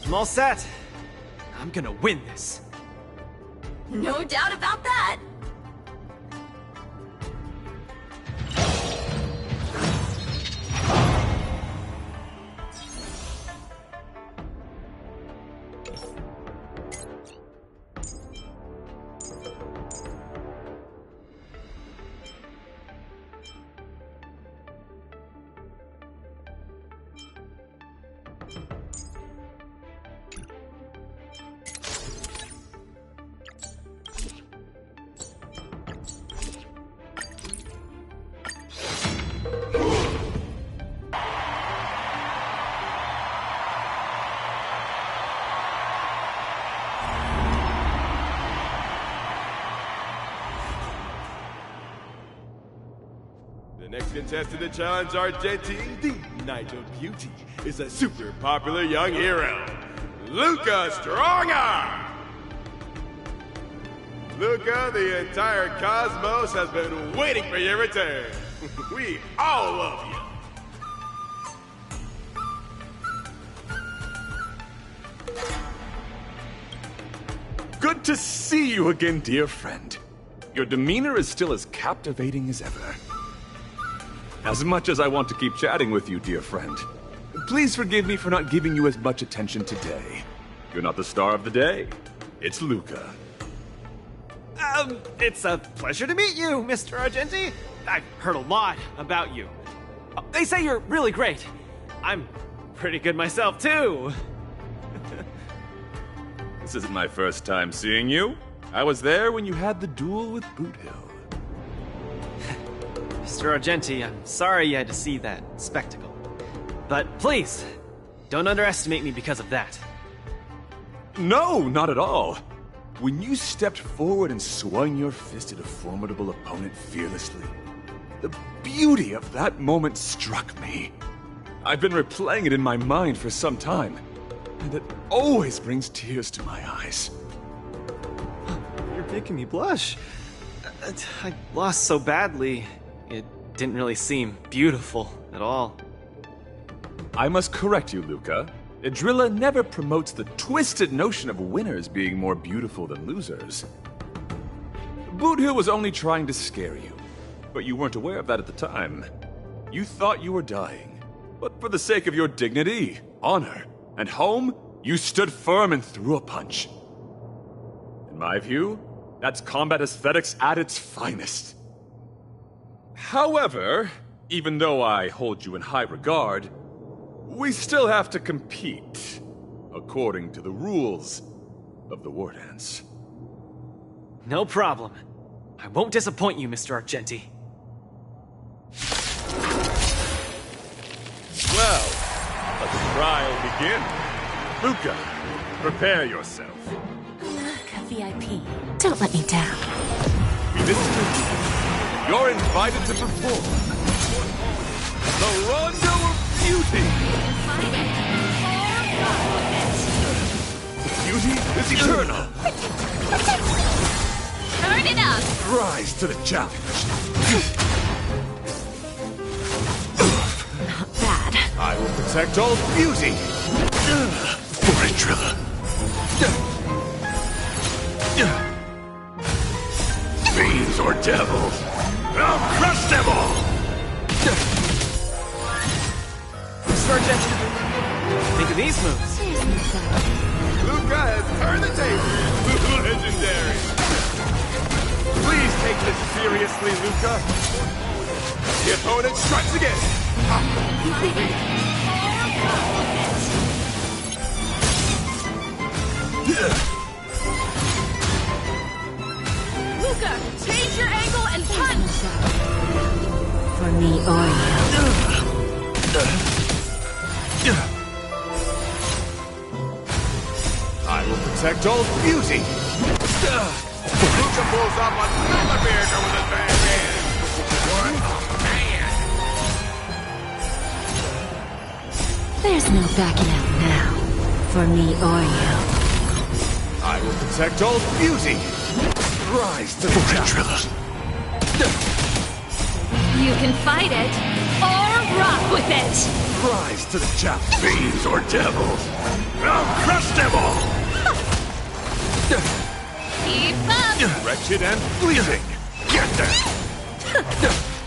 I'm all set. I'm gonna win this. No doubt about that. The next contestant to challenge Argentine, the Knight of Beauty, is a super popular young hero, Luca Strongarm! Luca, the entire cosmos has been waiting for your return. We all love you. Good to see you again, dear friend. Your demeanor is still as captivating as ever. As much as I want to keep chatting with you, dear friend, please forgive me for not giving you as much attention today. You're not the star of the day. It's Luca. It's a pleasure to meet you, Mr. Argenti. I've heard a lot about you. They say you're really great. I'm pretty good myself, too. This isn't my first time seeing you. I was there when you had the duel with Boothill. Mr. Argenti, I'm sorry you had to see that spectacle. But please, don't underestimate me because of that. No, not at all. When you stepped forward and swung your fist at a formidable opponent fearlessly, the beauty of that moment struck me. I've been replaying it in my mind for some time, and it always brings tears to my eyes. You're making me blush. I lost so badly, it didn't really seem beautiful at all. I must correct you, Luca. Idrilla never promotes the twisted notion of winners being more beautiful than losers. Boothill was only trying to scare you, but you weren't aware of that at the time. You thought you were dying, but for the sake of your dignity, honor, and home, you stood firm and threw a punch. In my view, that's combat aesthetics at its finest. However, even though I hold you in high regard, we still have to compete, according to the rules of the War Dance. No problem. I won't disappoint you, Mr. Argenti. Well, let the trial begin. Luca, prepare yourself. Luca VIP. Don't let me down. Mr. D, you're invited to perform the Rondo of Beauty. Beauty is eternal. Turn it up! Rise to the challenge. Not bad. I will protect all beauty. For Idrilla. Fiends or devils, I'll crush them all! Mr. Argenti, think of these moves. Luca has turned the table. Legendary. Please take this seriously, Luca. The opponent strikes again. Luca, change your angle and punch! For me or I will protect all beauty. Luca pulls off another miracle with his bad man. What a man. There's no backing out now. For me or you. I will protect all beauty. Rise to the challenge. You can fight it, or rock with it! Rise to the challenge. Fiends or devils, I'll crush them all. Keep up! Wretched and fleeting. Get them.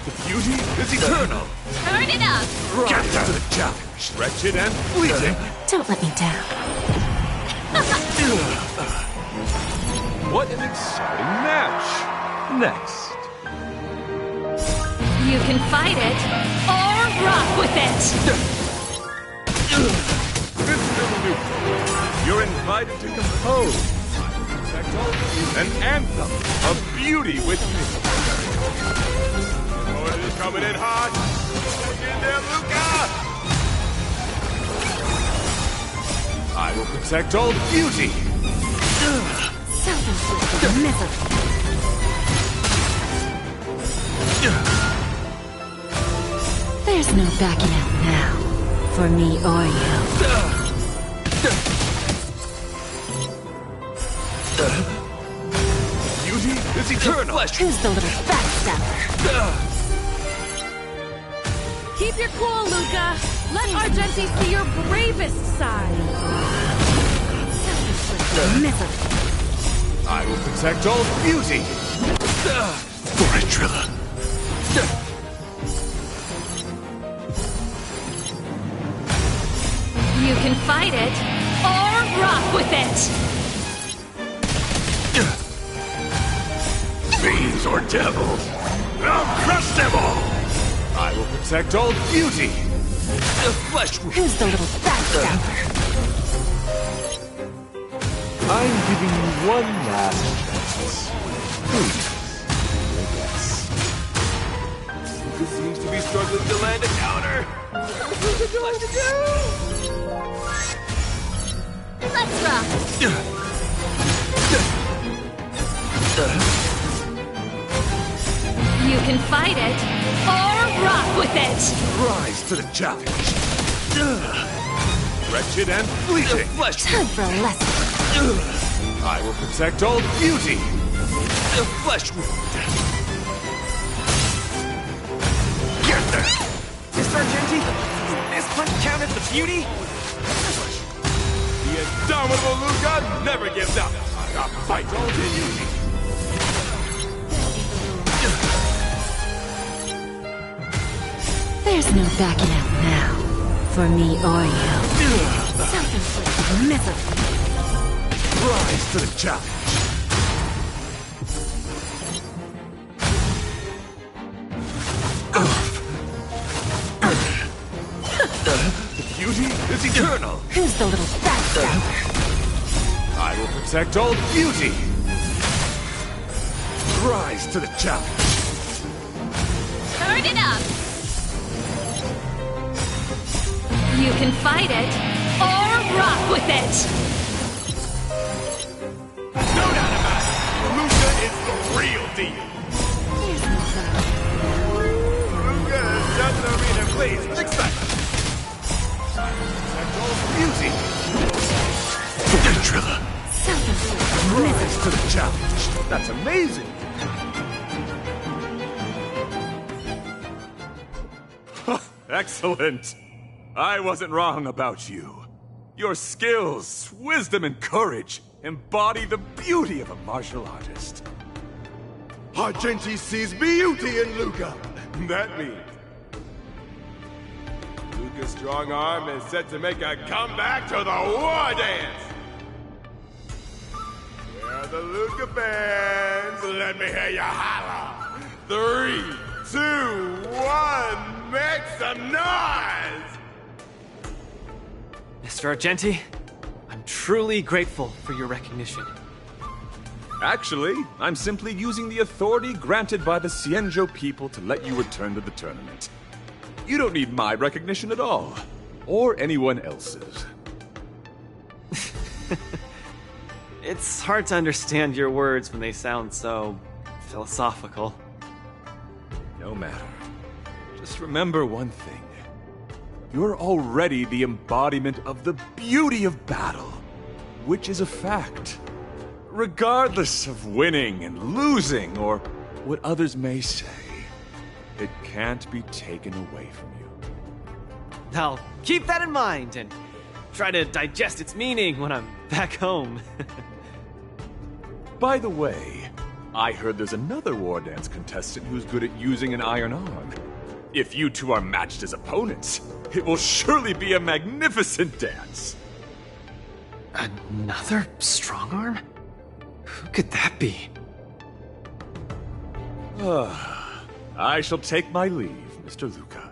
The beauty is eternal. Turn it up! Rise to the challenge. Wretched and fleeting. Don't let me down. What an exciting match. Next. You can fight it, or rock with it! Mr. Luca, you're invited to compose an anthem of beauty with me. The opponent is coming in hot. Get in there, Luca. I will protect all beauty. Self-inflicted misery. There's no backing out now. For me or you. Beauty is eternal. Who's the little backstabber? Keep your cool, Luca! Let Argenti see your bravest side! Self-inflicted misery. I will protect all beauty. For Idrilla. You can fight it, or rock with it! Fiends or devils, I'll crush them all. I will protect all beauty. The flesh wound. Who's the little backstabber? I'm giving you one last chance. Please, I guess. Lucas seems to be struggling to land a counter. What's he going to do? Let's rock. You can fight it, or rock with it! Rise to the challenge. Wretched and fleeting. Time for a lesson. I will protect all beauty. The flesh wound. Get there! Mr. Argenti, this punch count as the beauty? The indomitable Luca never gives up. A fight continues. There's no backing out now. For me or you. Self-inflicted misery. Rise to the challenge. The beauty is eternal. Who's the little bastard? I will protect all beauty. Rise to the challenge. Turn it up! You can fight it, or rock with it! No doubt about it. Luca is the real deal. Luca, jump in the arena, please. Next time. Protect all beauty. Trilla. Rise to the challenge. That's amazing. Excellent. I wasn't wrong about you. Your skills, wisdom, and courage embody the beauty of a martial artist. Argenti sees beauty in Luca. That means Luca's strong arm is set to make a comeback to the war dance. Where are the Luca fans? Let me hear you holler. 3, 2, 1, make some noise! Mr. Argenti, I'm truly grateful for your recognition. Actually, I'm simply using the authority granted by the Cienjo people to let you return to the tournament. You don't need my recognition at all, or anyone else's. It's hard to understand your words when they sound so philosophical. No matter. Just remember one thing. You're already the embodiment of the beauty of battle, which is a fact. Regardless of winning and losing, or what others may say, it can't be taken away from you. I'll keep that in mind and try to digest its meaning when I'm back home. By the way, I heard there's another war dance contestant who's good at using an iron arm. If you two are matched as opponents, it will surely be a magnificent dance. Another strong arm? Who could that be? I shall take my leave, Mr. Luca.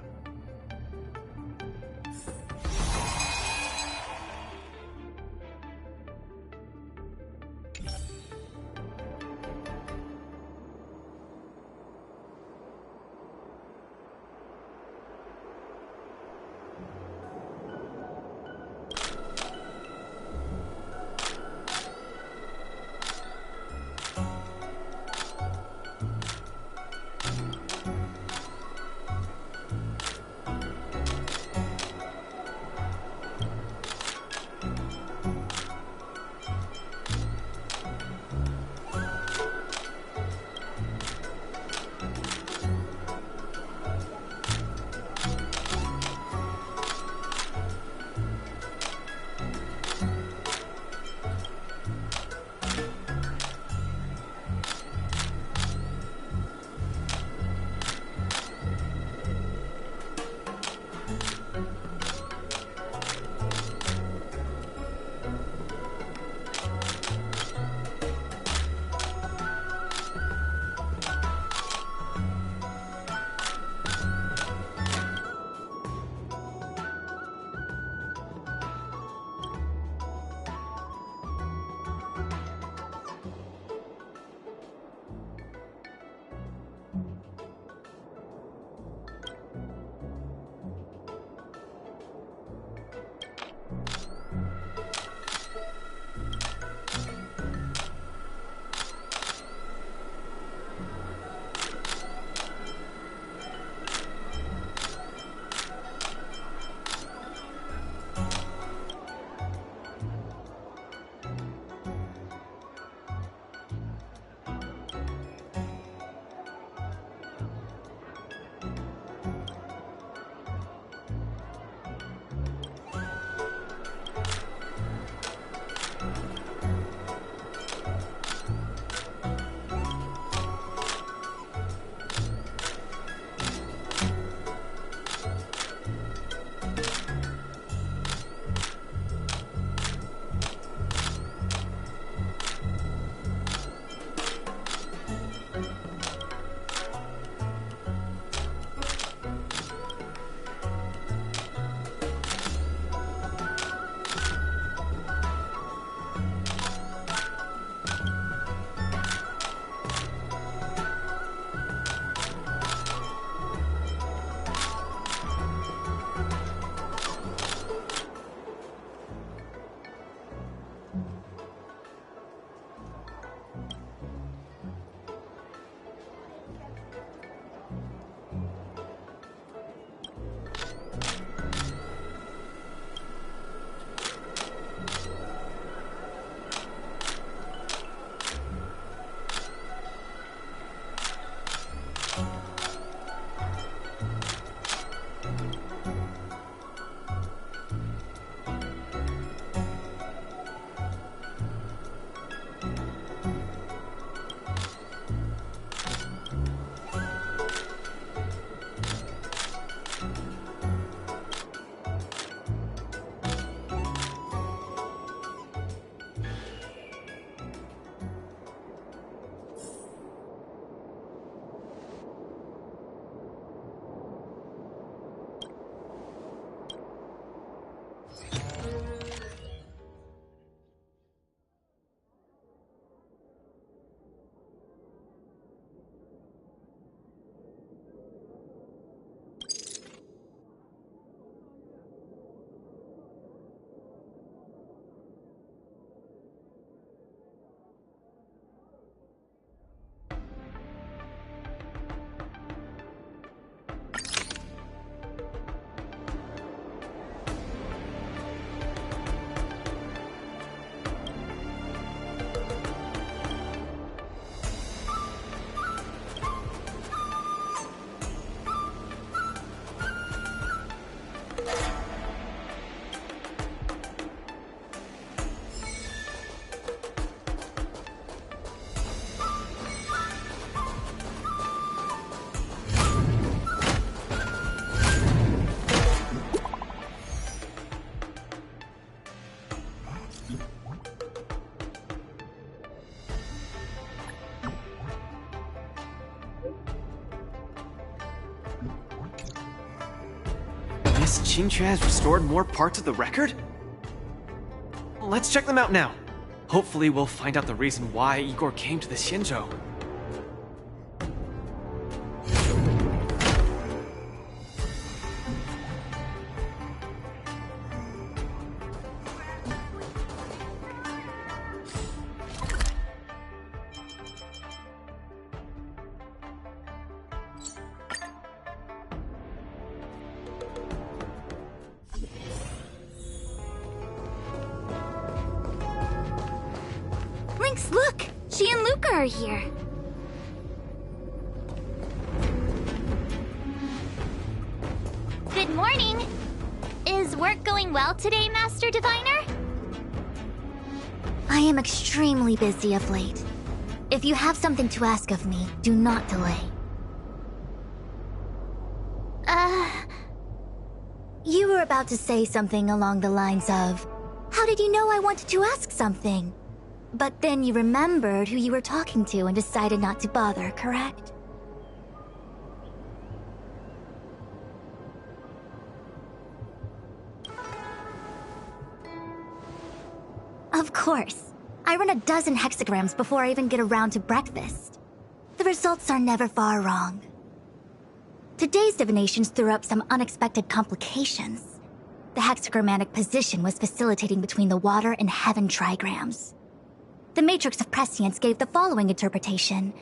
guess Qingque has restored more parts of the record? Let's check them out now. Hopefully we'll find out the reason why Igor came to the Xianzhou. Lynx, look! She and Luca are here. Good morning. Is work going well today, Master Diviner? I am extremely busy of late. If you have something to ask of me, do not delay. You were about to say something along the lines of, how did you know I wanted to ask something? But then you remembered who you were talking to and decided not to bother, correct? Of course. I run a dozen hexagrams before I even get around to breakfast. The results are never far wrong. Today's divinations threw up some unexpected complications. The hexagrammatic position was facilitating between the water and heaven trigrams. The Matrix of Prescience gave the following interpretation.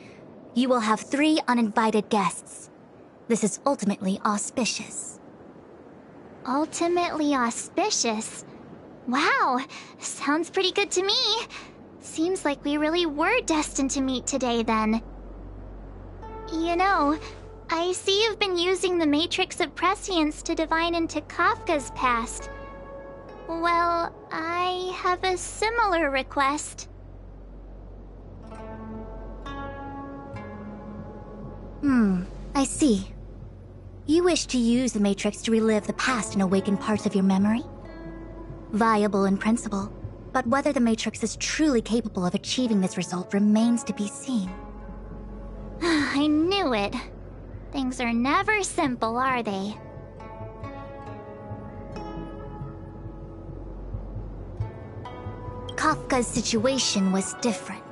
You will have 3 uninvited guests. This is ultimately auspicious. Ultimately auspicious? Wow, sounds pretty good to me. Seems like we really were destined to meet today then. You know, I see you've been using the Matrix of Prescience to divine into Kafka's past. Well, I have a similar request. I see. You wish to use the Matrix to relive the past and awaken parts of your memory? Viable in principle, but whether the Matrix is truly capable of achieving this result remains to be seen. I knew it. Things are never simple, are they? Kafka's situation was different.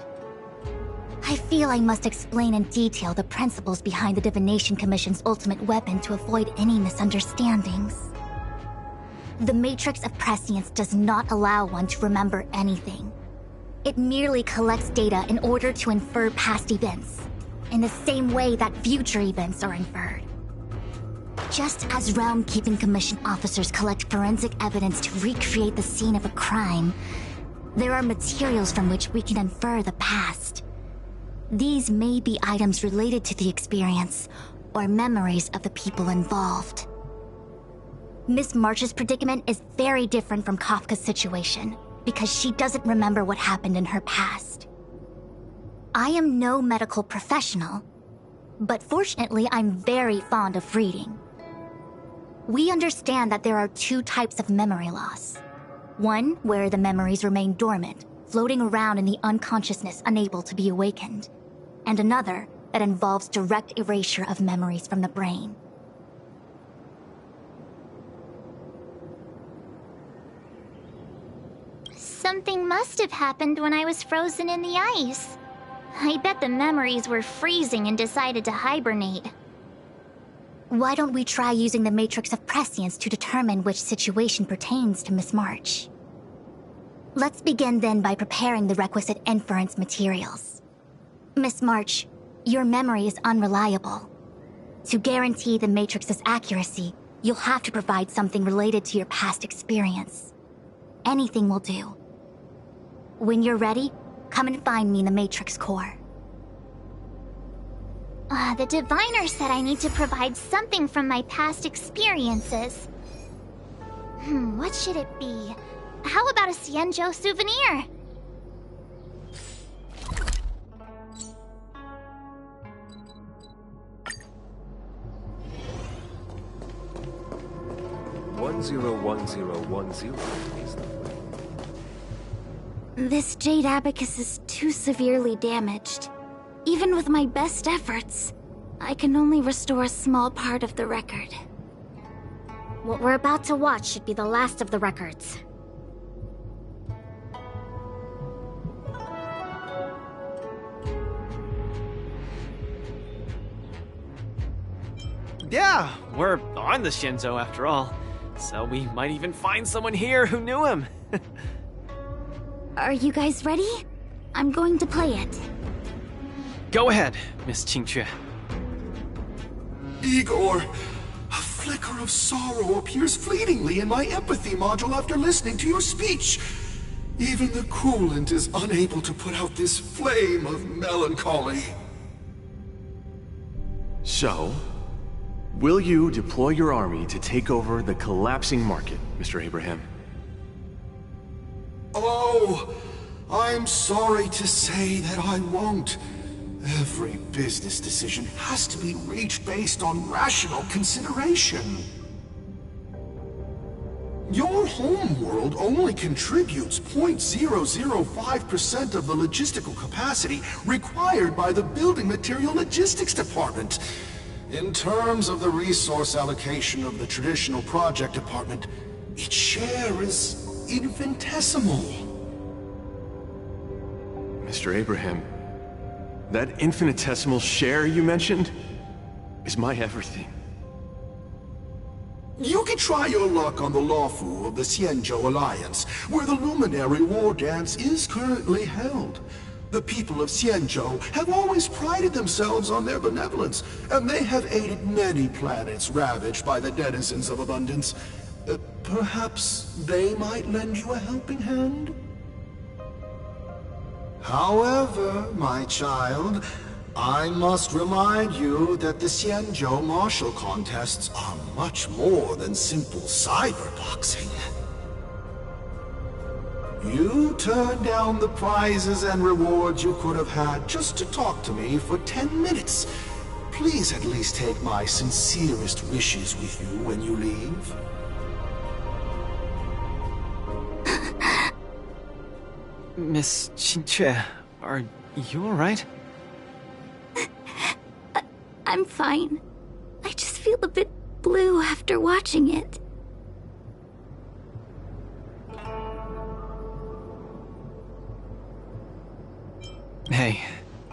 I feel I must explain in detail the principles behind the Divination Commission's ultimate weapon to avoid any misunderstandings. The Matrix of Prescience does not allow one to remember anything. It merely collects data in order to infer past events, in the same way that future events are inferred. Just as Realm Keeping Commission officers collect forensic evidence to recreate the scene of a crime, there are materials from which we can infer the past. These may be items related to the experience, or memories of the people involved. Miss March's predicament is very different from Kafka's situation, because she doesn't remember what happened in her past. I am no medical professional, but fortunately I'm very fond of reading. We understand that there are 2 types of memory loss. One where the memories remain dormant, floating around in the unconsciousness unable to be awakened, and another that involves direct erasure of memories from the brain. Something must have happened when I was frozen in the ice. I bet the memories were freezing and decided to hibernate. Why don't we try using the Matrix of Prescience to determine which situation pertains to Miss March? Let's begin then by preparing the requisite inference materials. Miss March, your memory is unreliable. To guarantee the Matrix's accuracy, you'll have to provide something related to your past experience. Anything will do. When you're ready, come and find me in the Matrix core. The diviner said I need to provide something from my past experiences. What should it be? How about a Xianzhou souvenir? is the way. This jade abacus is too severely damaged. Even with my best efforts, I can only restore a small part of the record. What we're about to watch should be the last of the records. Yeah, we're on the Shinzo after all, so we might even find someone here who knew him. Are you guys ready? I'm going to play it. Go ahead, Miss Qingque. Igor, a flicker of sorrow appears fleetingly in my empathy module after listening to your speech. Even the coolant is unable to put out this flame of melancholy. So, will you deploy your army to take over the collapsing market, Mr. Abraham? Oh, I'm sorry to say that I won't. Every business decision has to be reached based on rational consideration. Your homeworld only contributes 0.005% of the logistical capacity required by the Building Material Logistics Department. In terms of the resource allocation of the traditional project department, its share is infinitesimal. Mr. Abraham, that infinitesimal share you mentioned is my everything. You can try your luck on the Lawfu of the Xianzhou Alliance, where the Luminary War Dance is currently held. The people of Xianzhou have always prided themselves on their benevolence, and they have aided many planets ravaged by the denizens of abundance. Perhaps they might lend you a helping hand? However, my child, I must remind you that the Xianzhou martial contests are much more than simple cyberboxing. You turned down the prizes and rewards you could have had just to talk to me for 10 minutes. Please at least take my sincerest wishes with you when you leave. Miss Qingque, are you alright? I'm fine. I just feel a bit blue after watching it. Hey,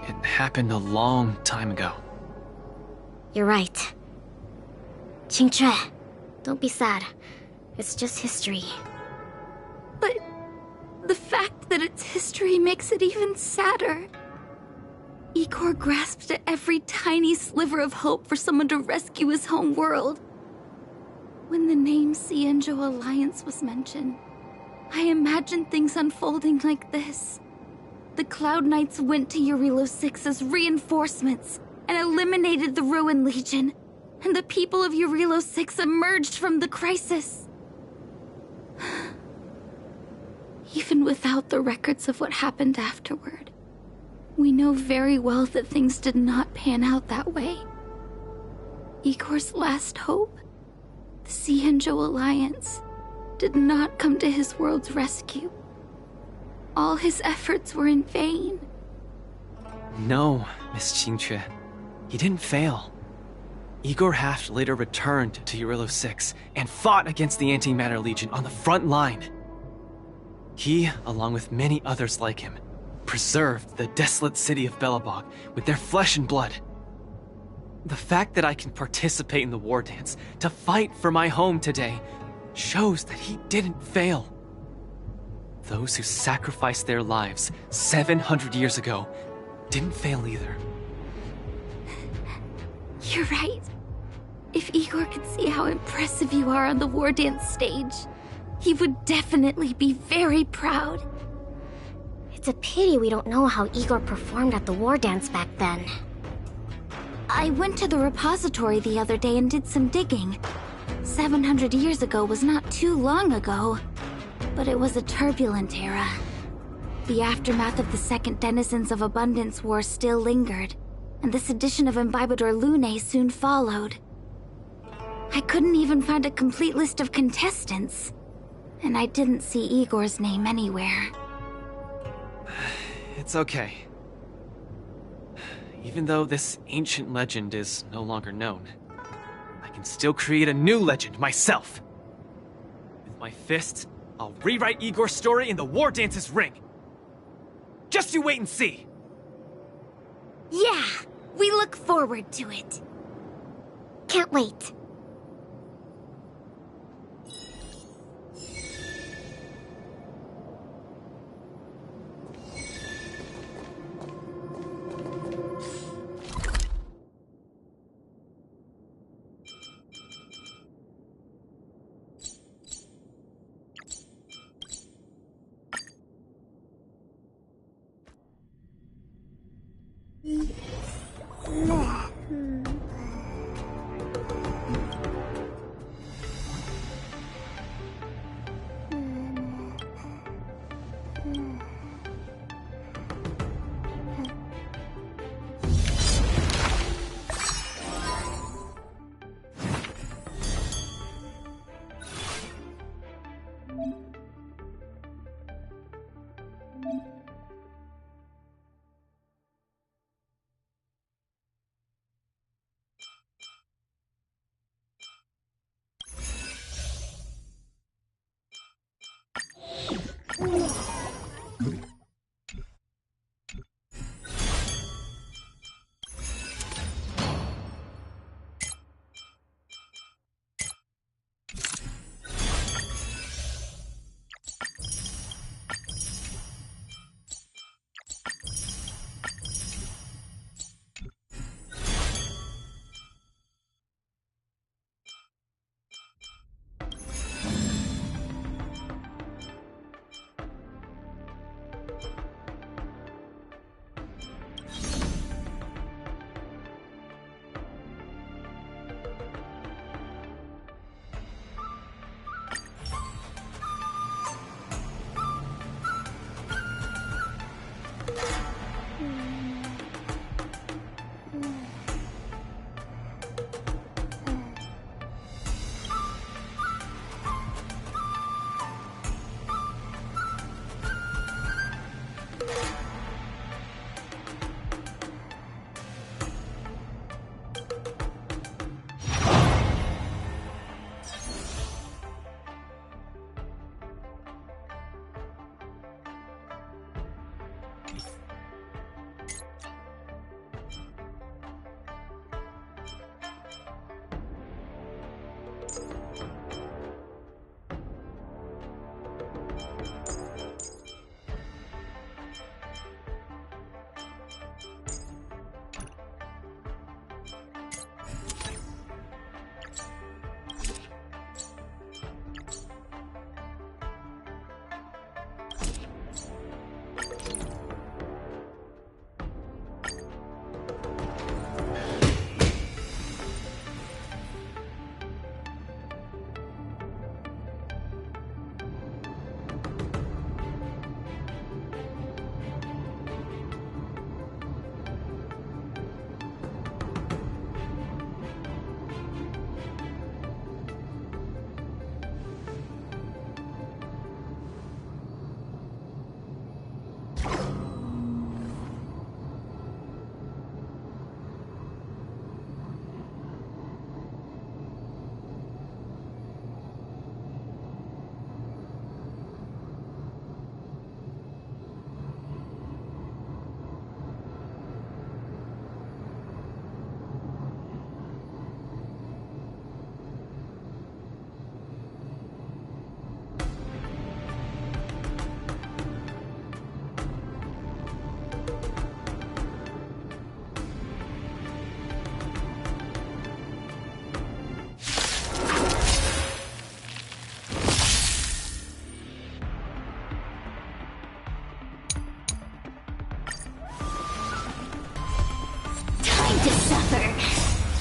it happened a long time ago. You're right. Qingque, don't be sad. It's just history. But the fact that it's history makes it even sadder. Igor grasped at every tiny sliver of hope for someone to rescue his home world. When the name Xianzhou Alliance was mentioned, I imagined things unfolding like this. The Cloud Knights went to Eurilo 6 as reinforcements and eliminated the Ruin Legion, and the people of Eurilo 6 emerged from the crisis. Even without the records of what happened afterward, we know very well that things did not pan out that way. Igor's last hope, the Xianzhou Alliance, did not come to his world's rescue. All his efforts were in vain. No, Miss Qingque. He didn't fail. Igor Haft later returned to Eurilo 6 and fought against the Antimatter Legion on the front line. He, along with many others like him, preserved the desolate city of Belobog with their flesh and blood. The fact that I can participate in the war dance to fight for my home today shows that he didn't fail. Those who sacrificed their lives 700 years ago didn't fail either. You're right. If Igor could see how impressive you are on the war dance stage, he would definitely be very proud. It's a pity we don't know how Igor performed at the war dance back then. I went to the repository the other day and did some digging. 700 years ago was not too long ago, but it was a turbulent era. The aftermath of the Second Denizens of Abundance War still lingered, and the sedition of Imbibador Lune soon followed. I couldn't even find a complete list of contestants, and I didn't see Igor's name anywhere. It's okay. Even though this ancient legend is no longer known, I can still create a new legend myself. my fists, I'll rewrite Igor's story in the War Dance's ring. Just you wait and see. Yeah, we look forward to it. Can't wait.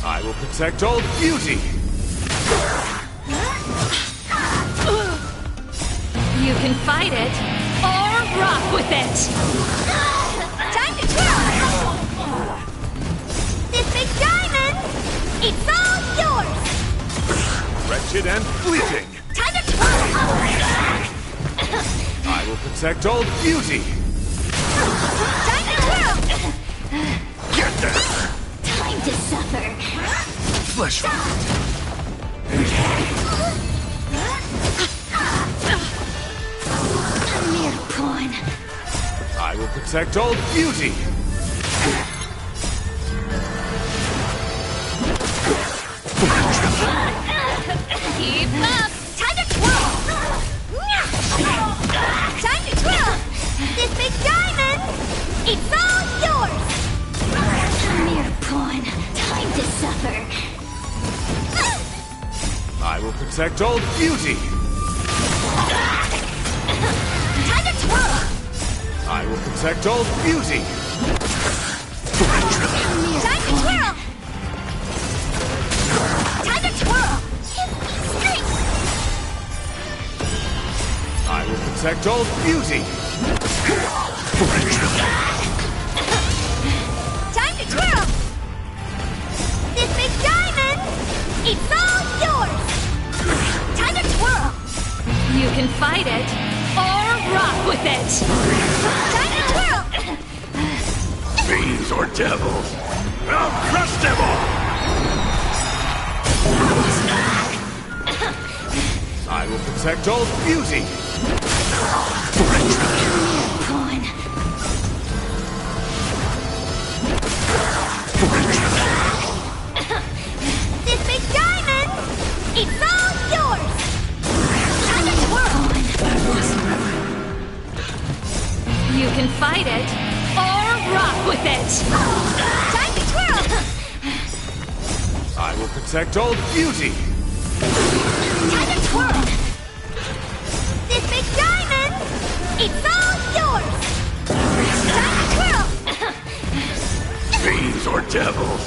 I will protect old beauty! You can fight it, or rock with it! Time to twirl! This big diamond, it's all yours! Wretched and fleeting! Time to twirl! I will protect old beauty! Time to twirl! Get there! Time to suffer! Flesh wound! protect Old Beauty! Keep up! Time to twirl! Time to twirl! This big diamond! It's all yours! Mere pawn. Time to suffer. I will protect Old Beauty! Time to twirl! I will protect Old Beauty! Time to twirl! Time to twirl! I will protect Old Beauty! Time to twirl! This big diamond! It's all yours! Time to twirl! You can fight it, or rock with it! Time to twirl! Fiends or devils, I'll crush them all! I will protect Old Beauty! Pawn. This big diamond! It's all yours! Time to twirl! You can fight it, or rock with it! Time to twirl! I will protect Old Beauty! Time to twirl! This big diamond! It's all yours! Time to twirl! Fiends or devils,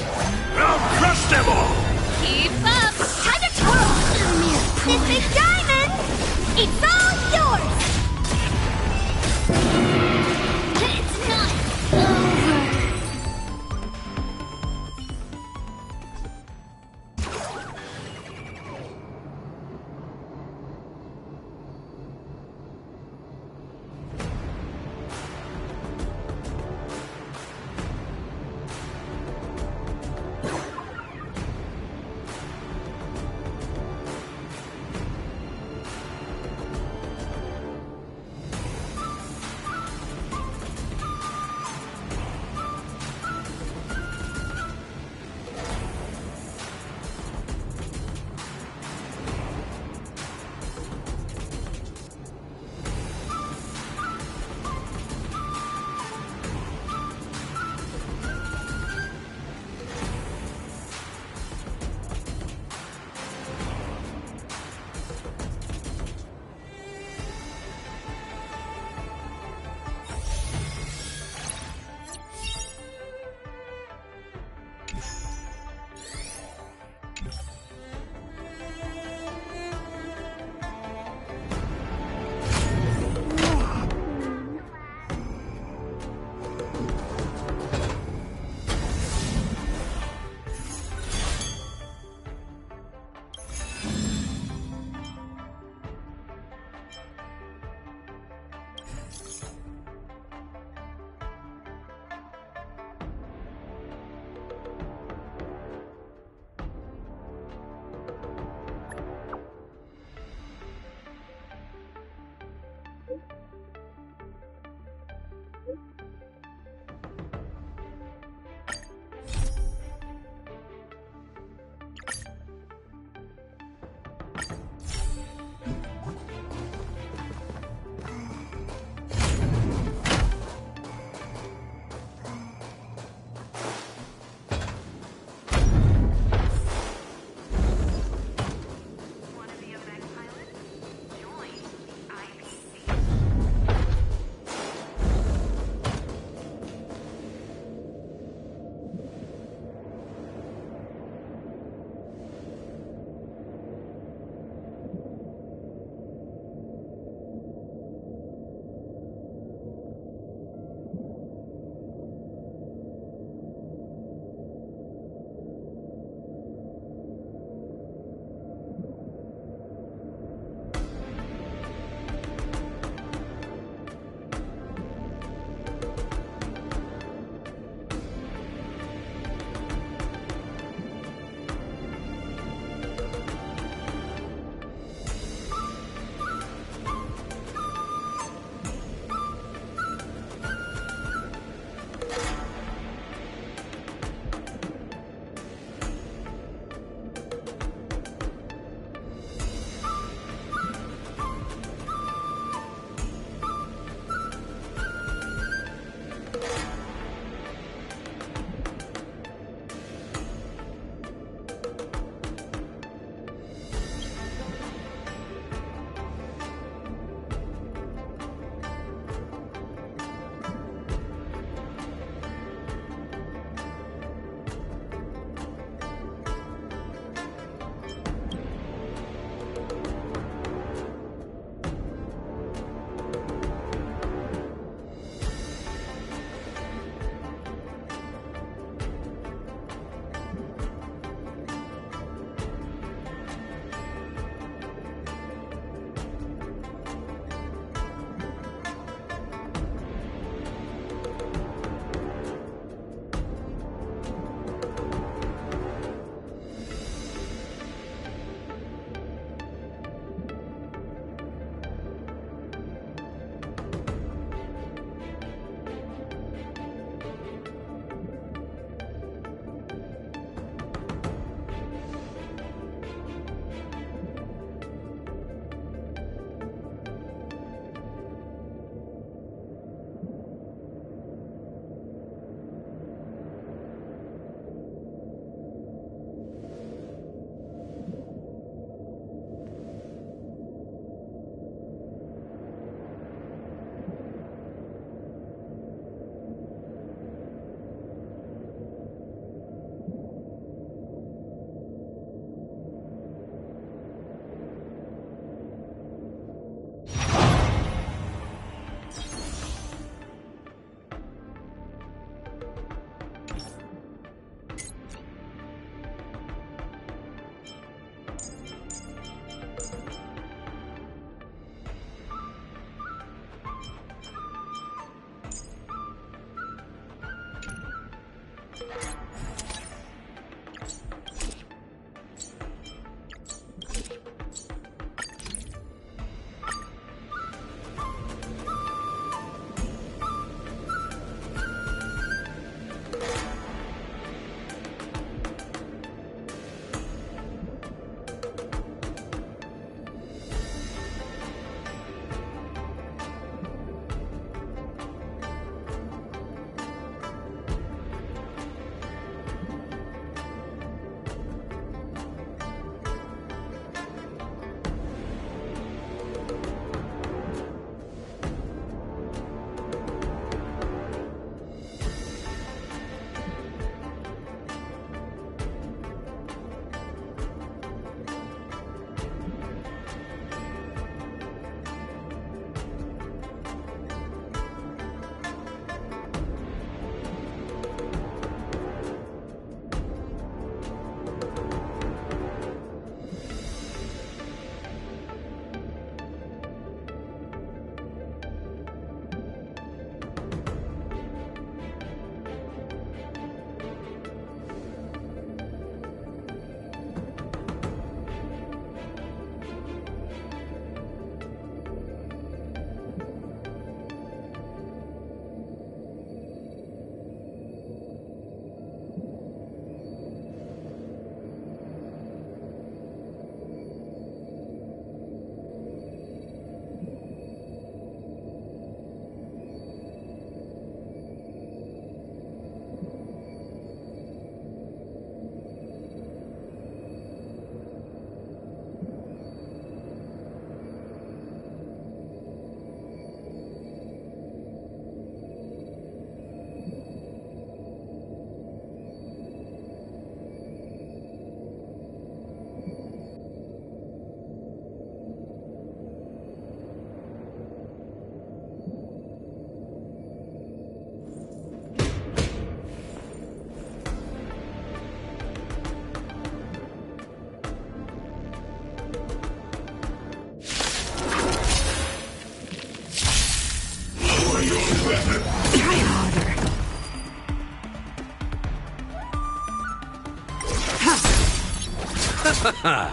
I'll crush them all! Keep up! Time to twirl! This big diamond! It's all yours! It's not over.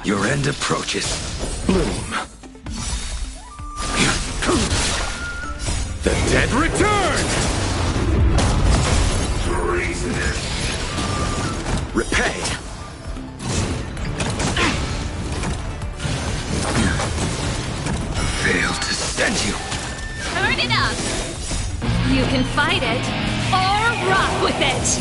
Your end approaches. Bloom. The dead return! Repay. Fail to send you. Turn it up! You can fight it, or rock with it!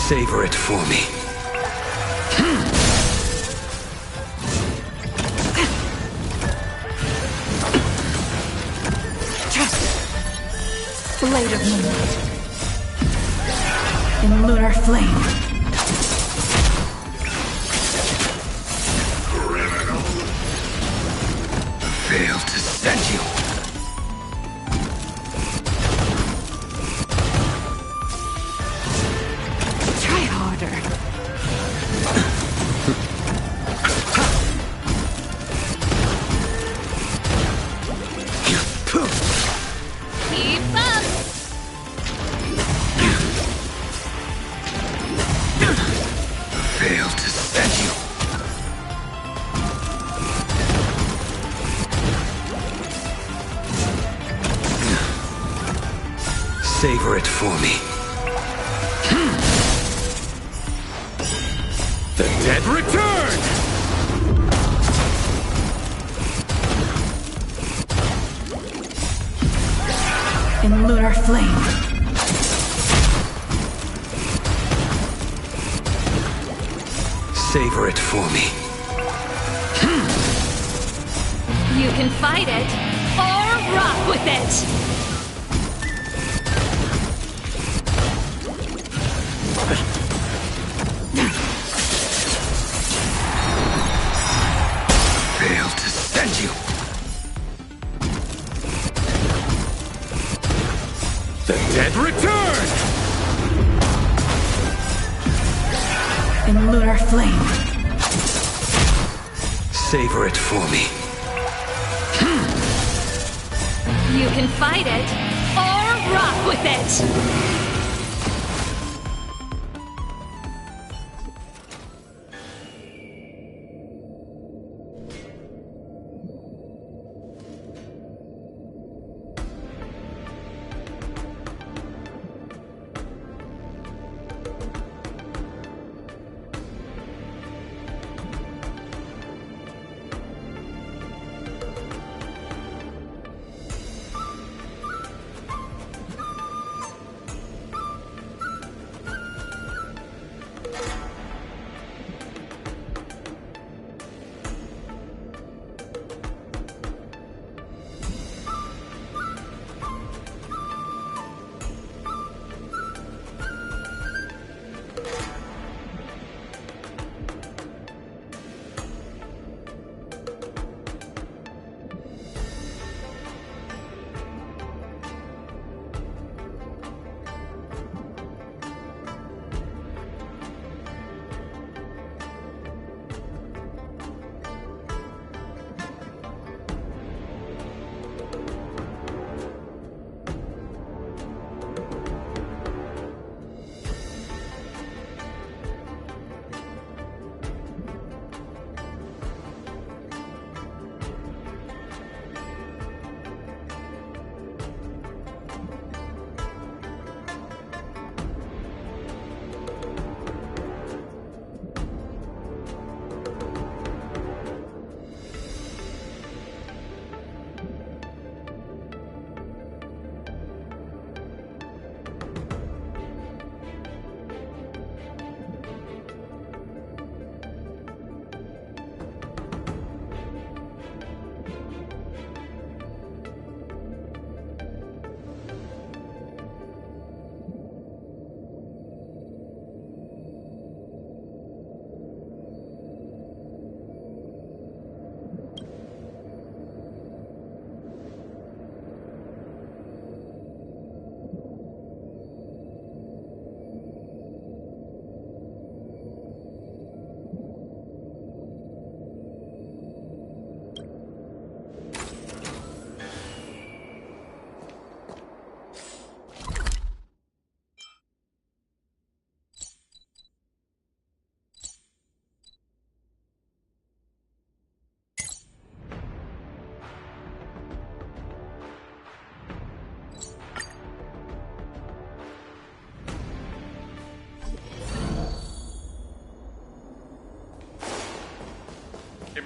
Savor it for me. Blade of Moonlight. In lunar flame. Fail to send you. Savor it for me. The dead return! In lunar flame. Savor it for me. You can fight it, or rock with it! Fail to send you. The dead return! In lunar flame. Savor it for me. You can fight it, or rock with it!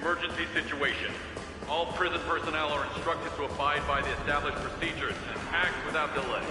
Emergency situation. All prison personnel are instructed to abide by the established procedures and act without delay.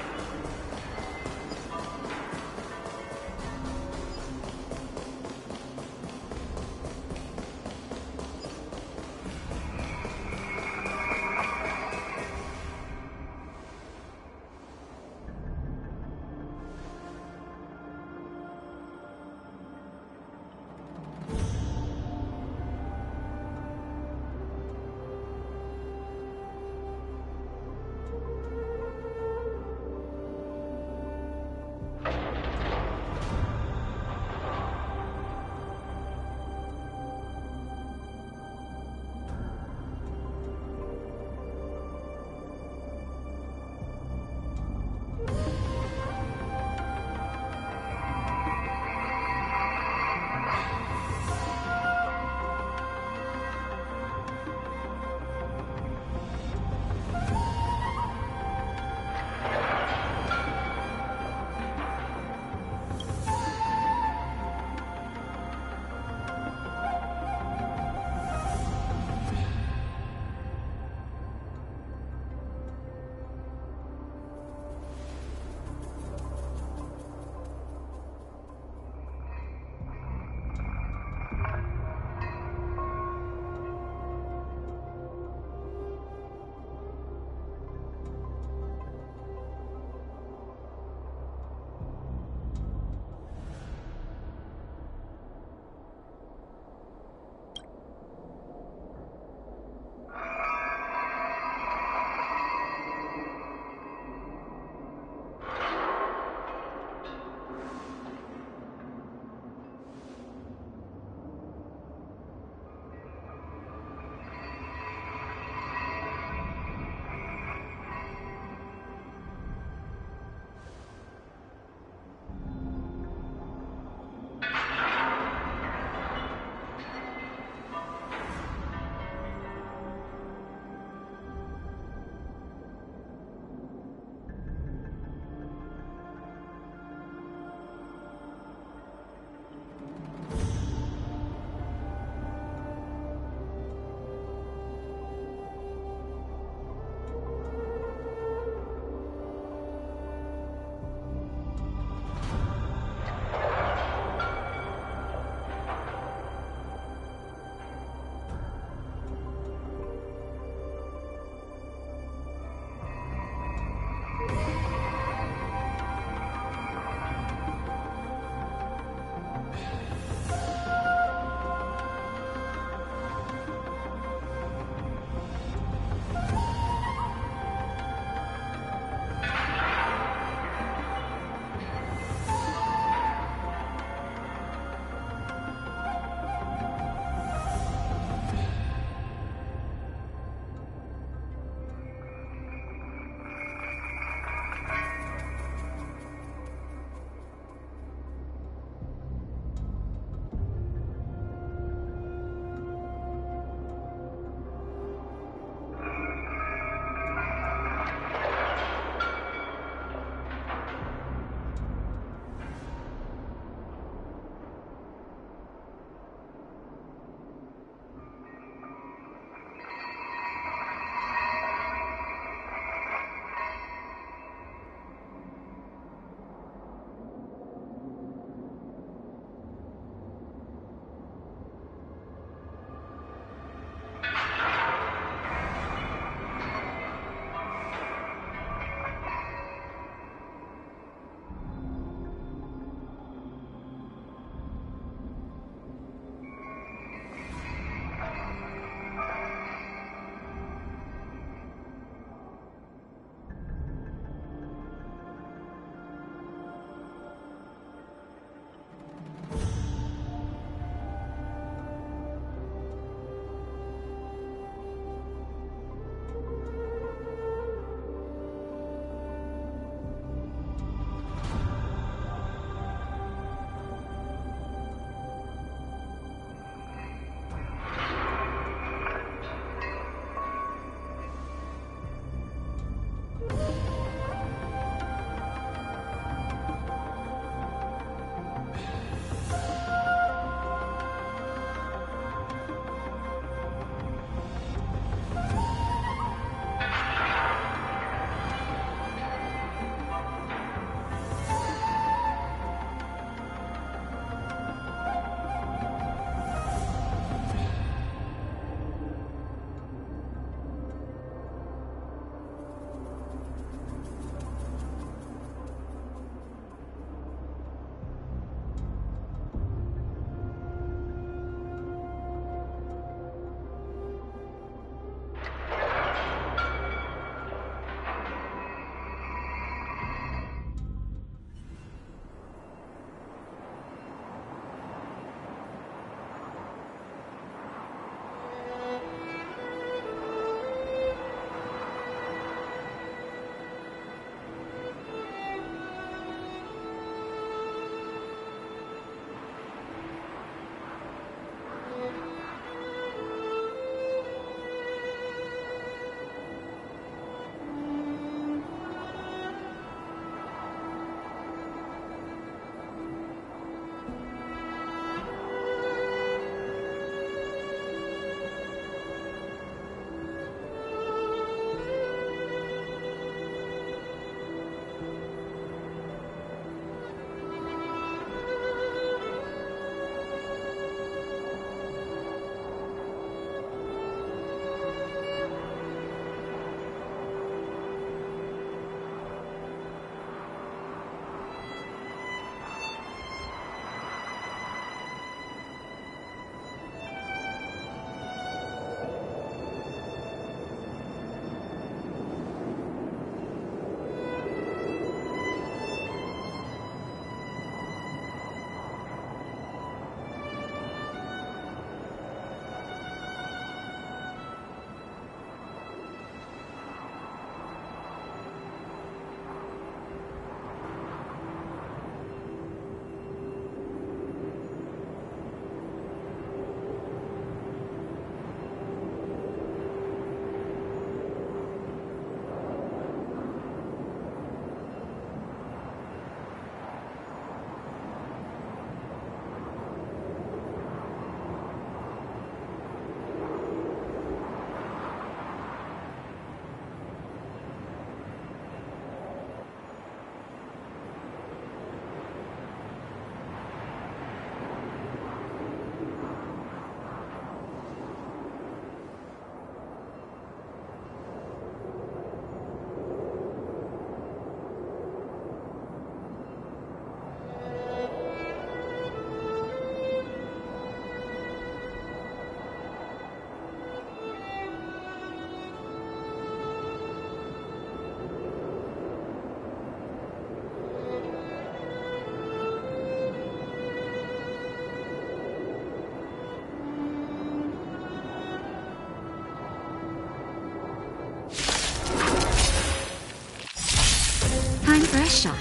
shot.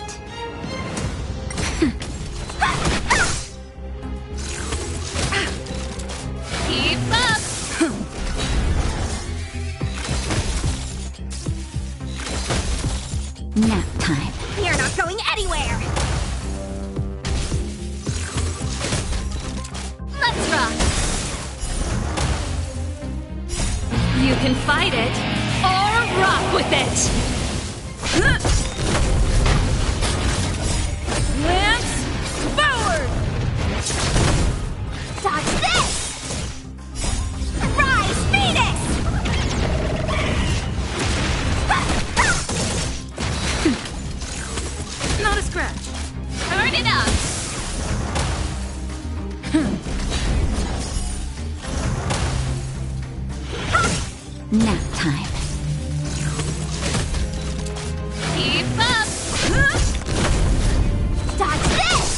Keep up! Nap time. You're not going anywhere! Let's rock! You can fight it, or rock with it! Lance, forward! Dodge this! Rise, Venus! Not a scratch. Turn it up! Nap time. Keep up! Dodge this!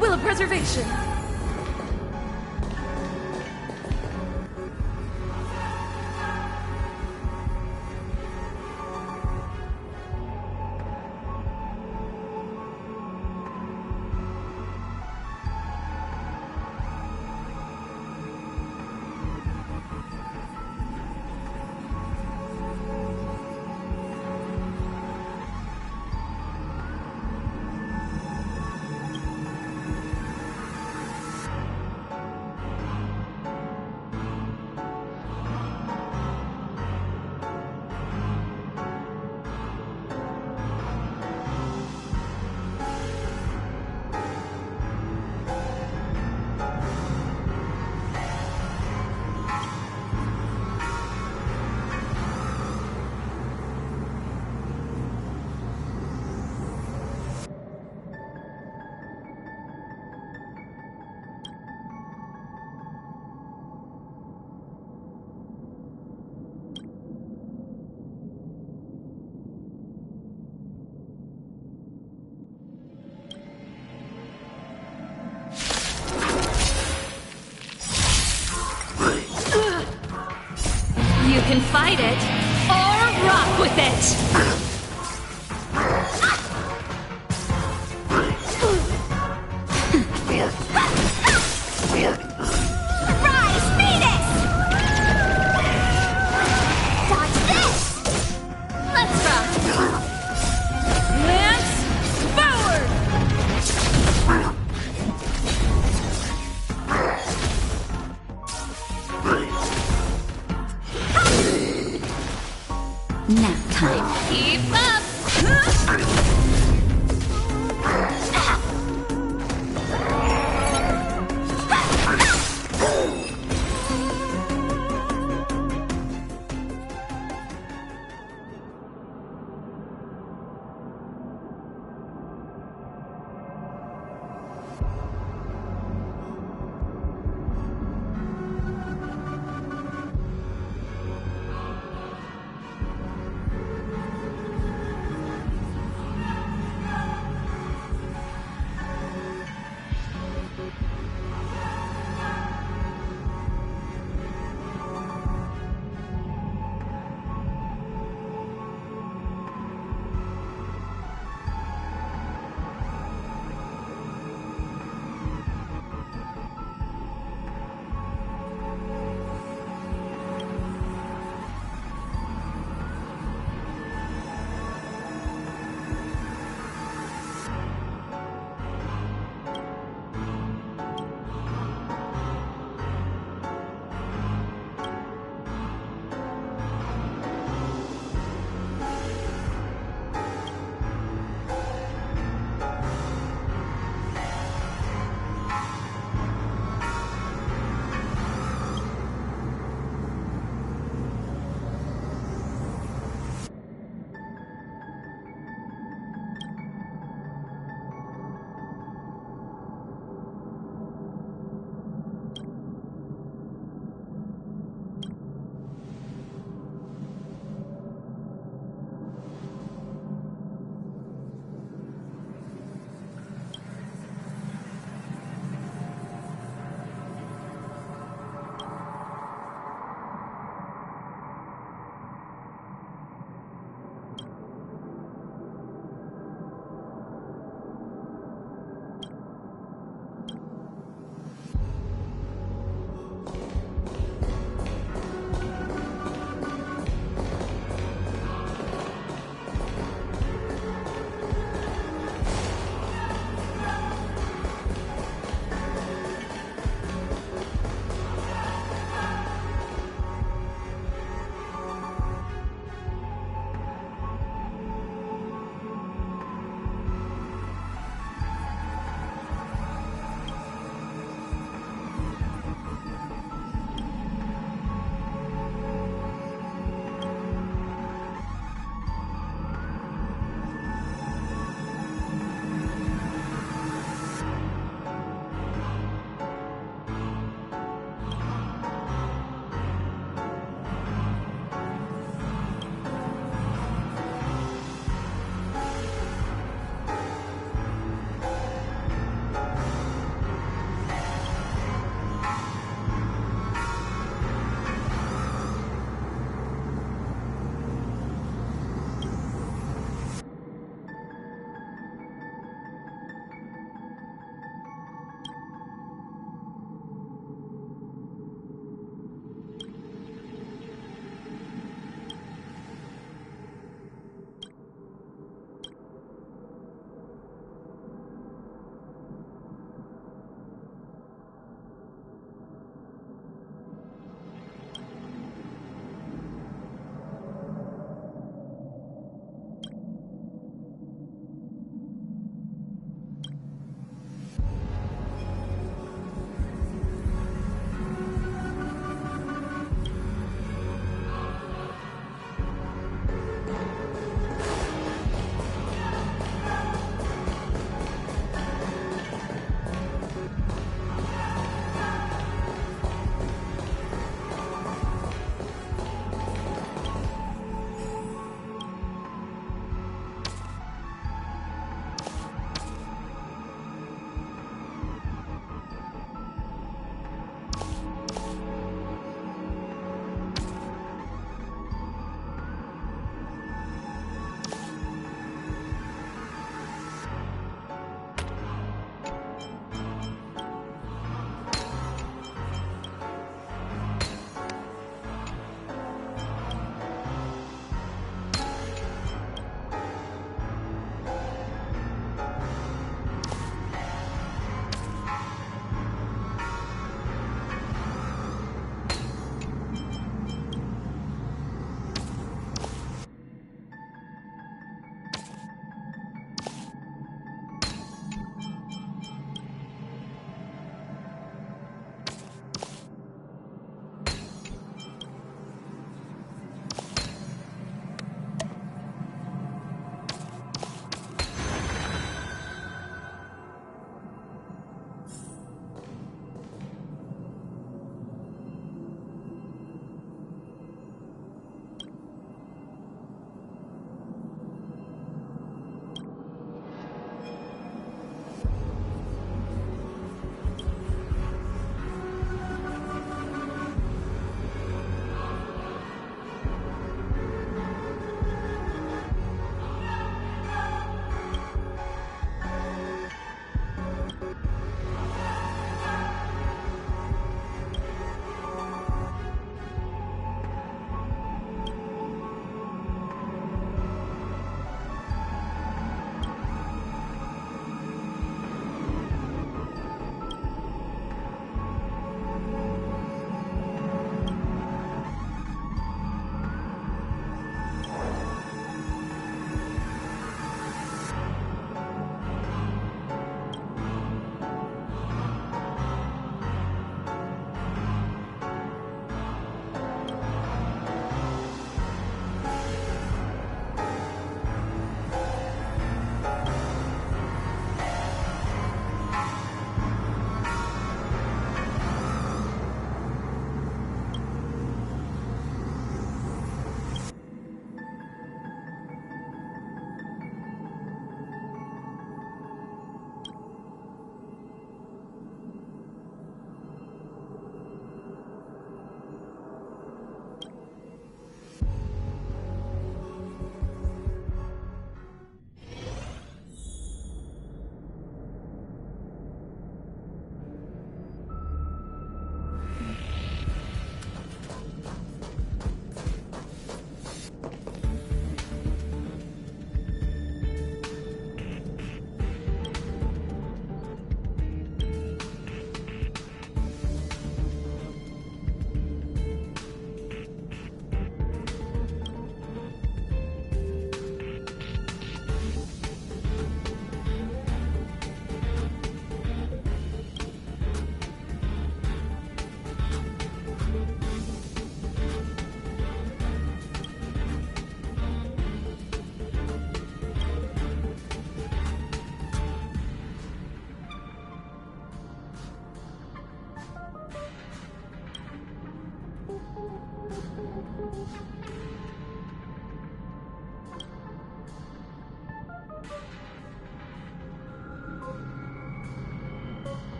Will of preservation! You can fight it, or rock with it! Nap time. Keep up!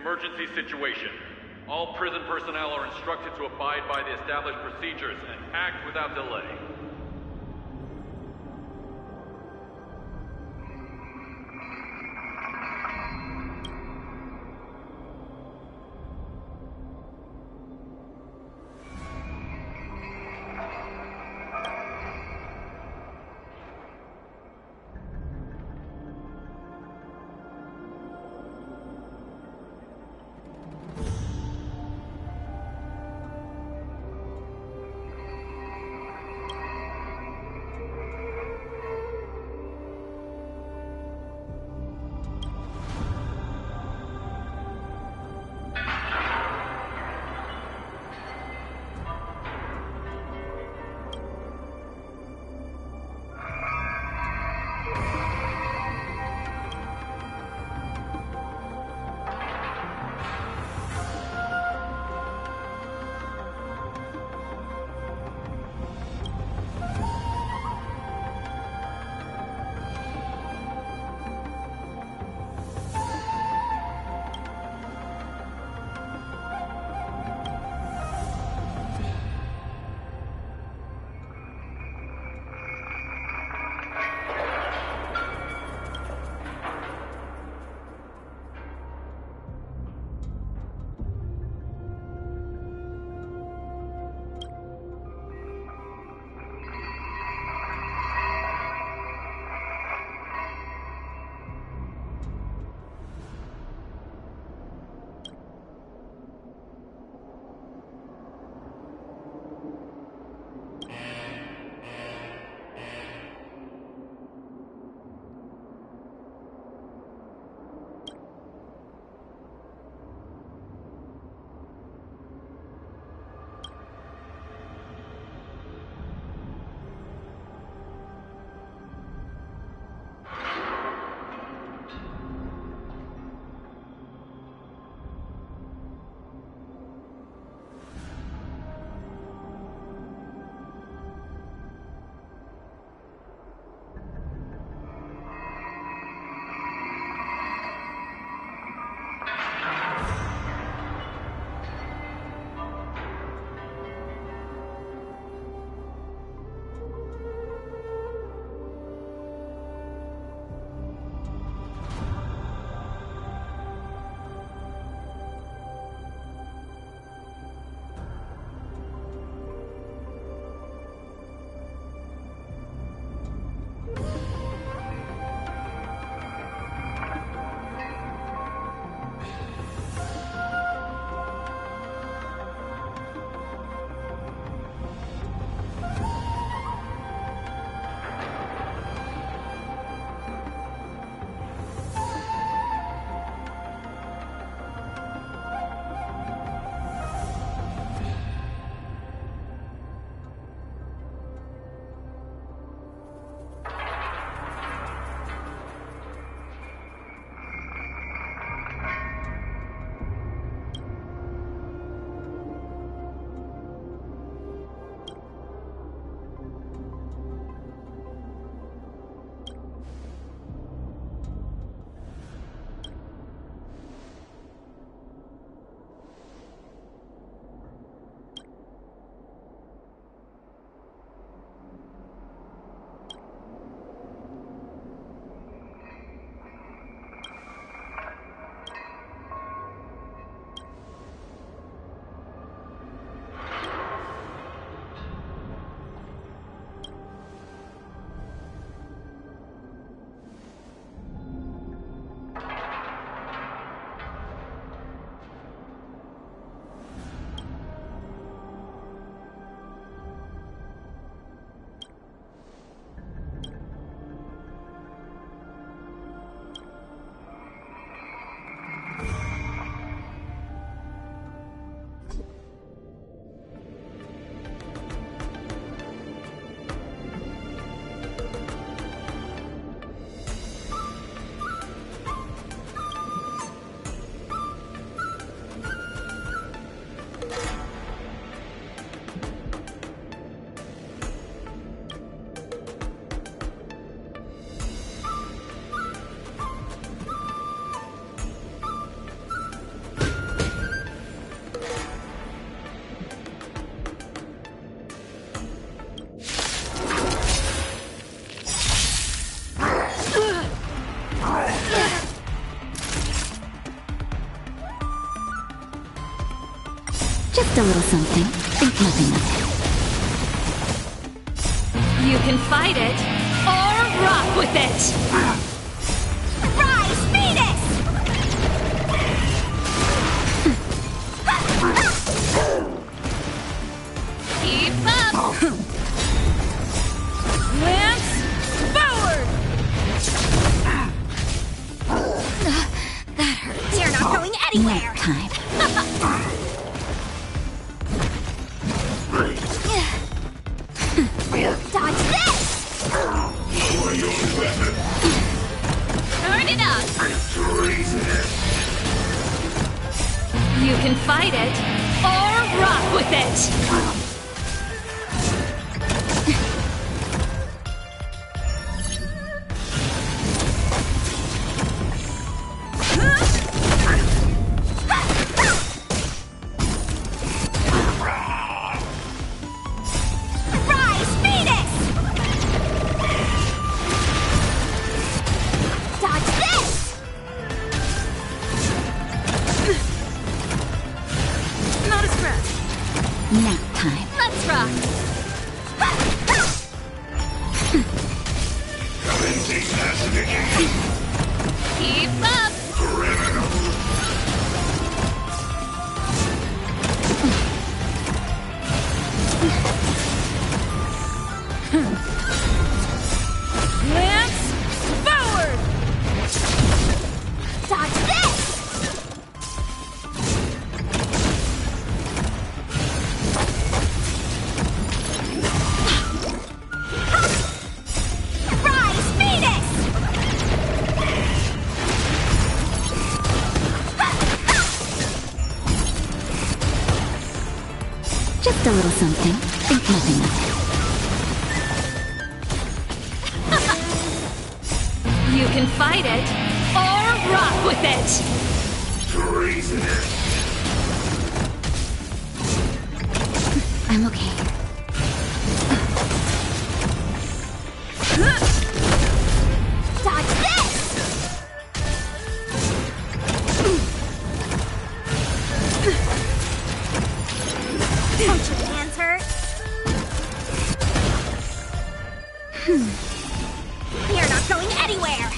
Emergency situation. All prison personnel are instructed to abide by the established procedures and act without delay. Just a little something. Think nothing of it. You can fight it, or rock with it! Rise, Venus! Keep up! Lance, forward! That hurts. You're not going anywhere! Nap time. Dodge this! Turn it up! You can fight it, or rock with it! Rise, Venus! Dodge this! Not a scratch. Nap time. Let's rock! Keep up! Lance, forward! Dodge this! Rise, Venus! Just a little something. Think nothing of it. You can fight it, or rock with it! I'm okay. Dodge this! Don't your hands hurt? You're not going anywhere!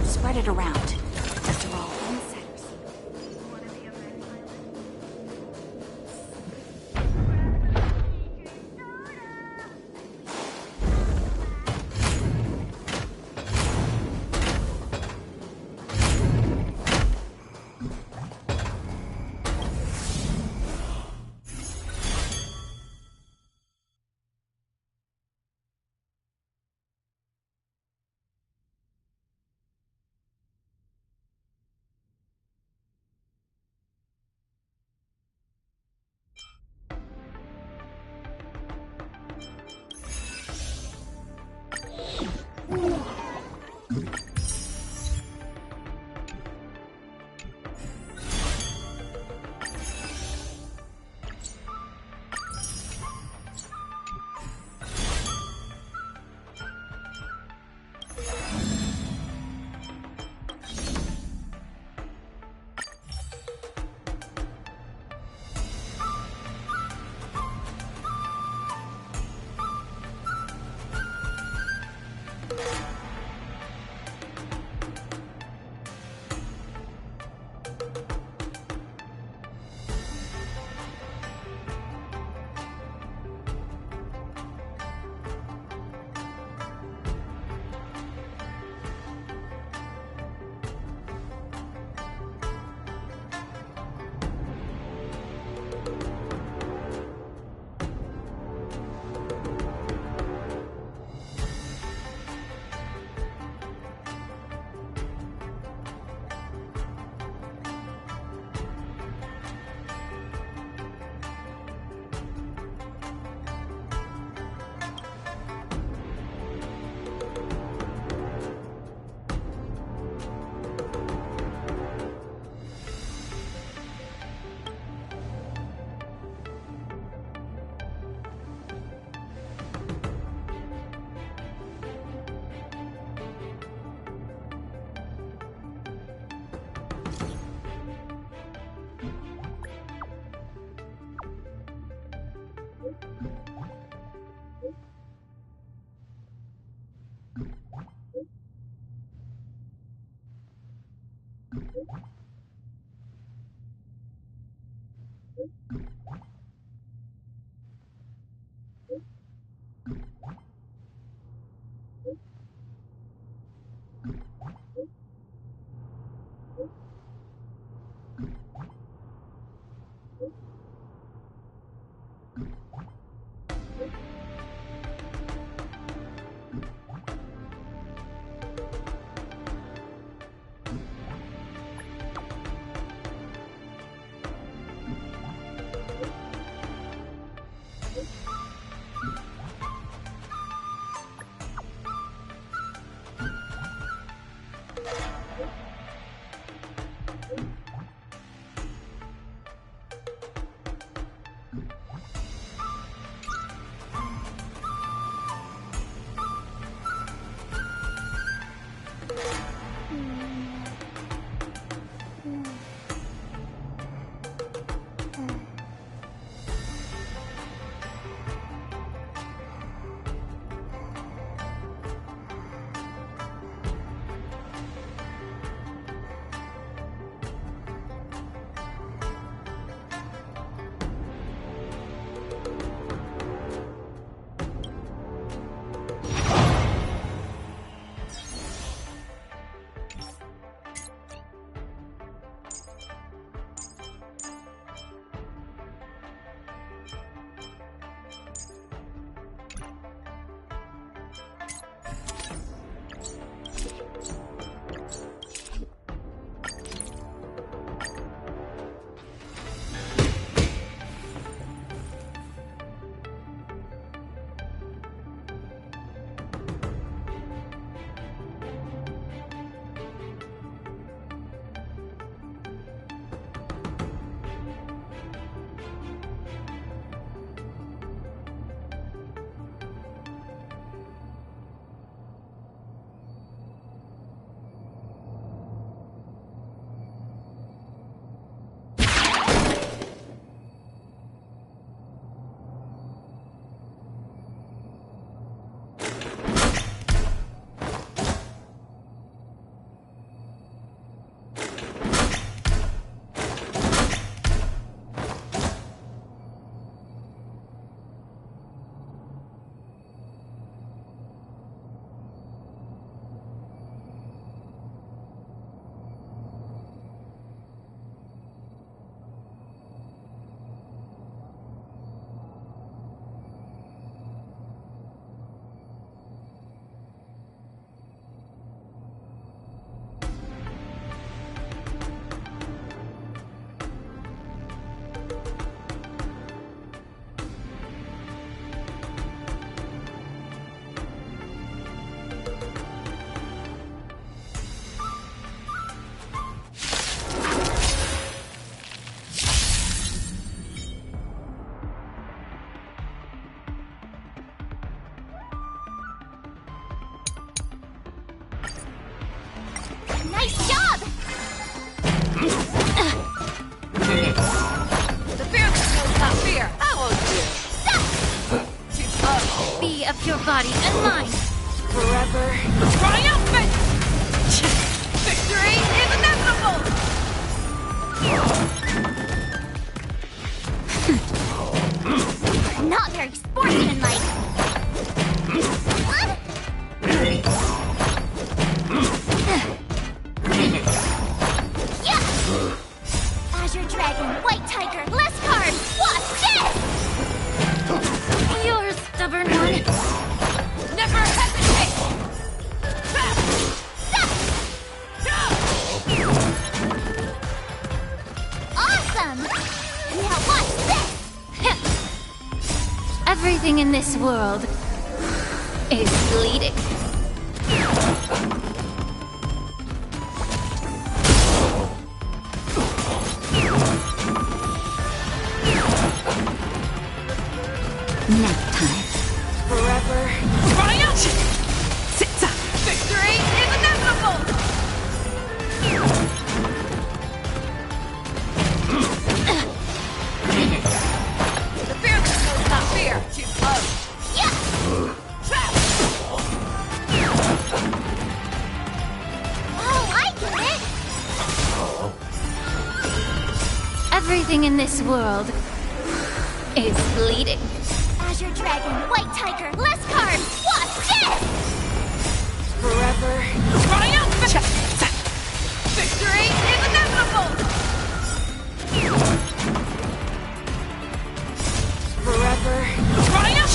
Spread it around. After all, insiders. Azure Dragon, White Tiger, less cards! Watch this! You're a stubborn one. Never hesitate! Awesome! Now watch this! Everything in this world is bleeding. Nap time. Forever. Fire! Victory is inevitable! The fearless knows not fear. Too close. Yeah! Oh, I get it! Everything in this world is bleeding. Azure Dragon, White Tiger, less cards! Watch this! Forever. Fire! Victory is inevitable! Forever. Fire!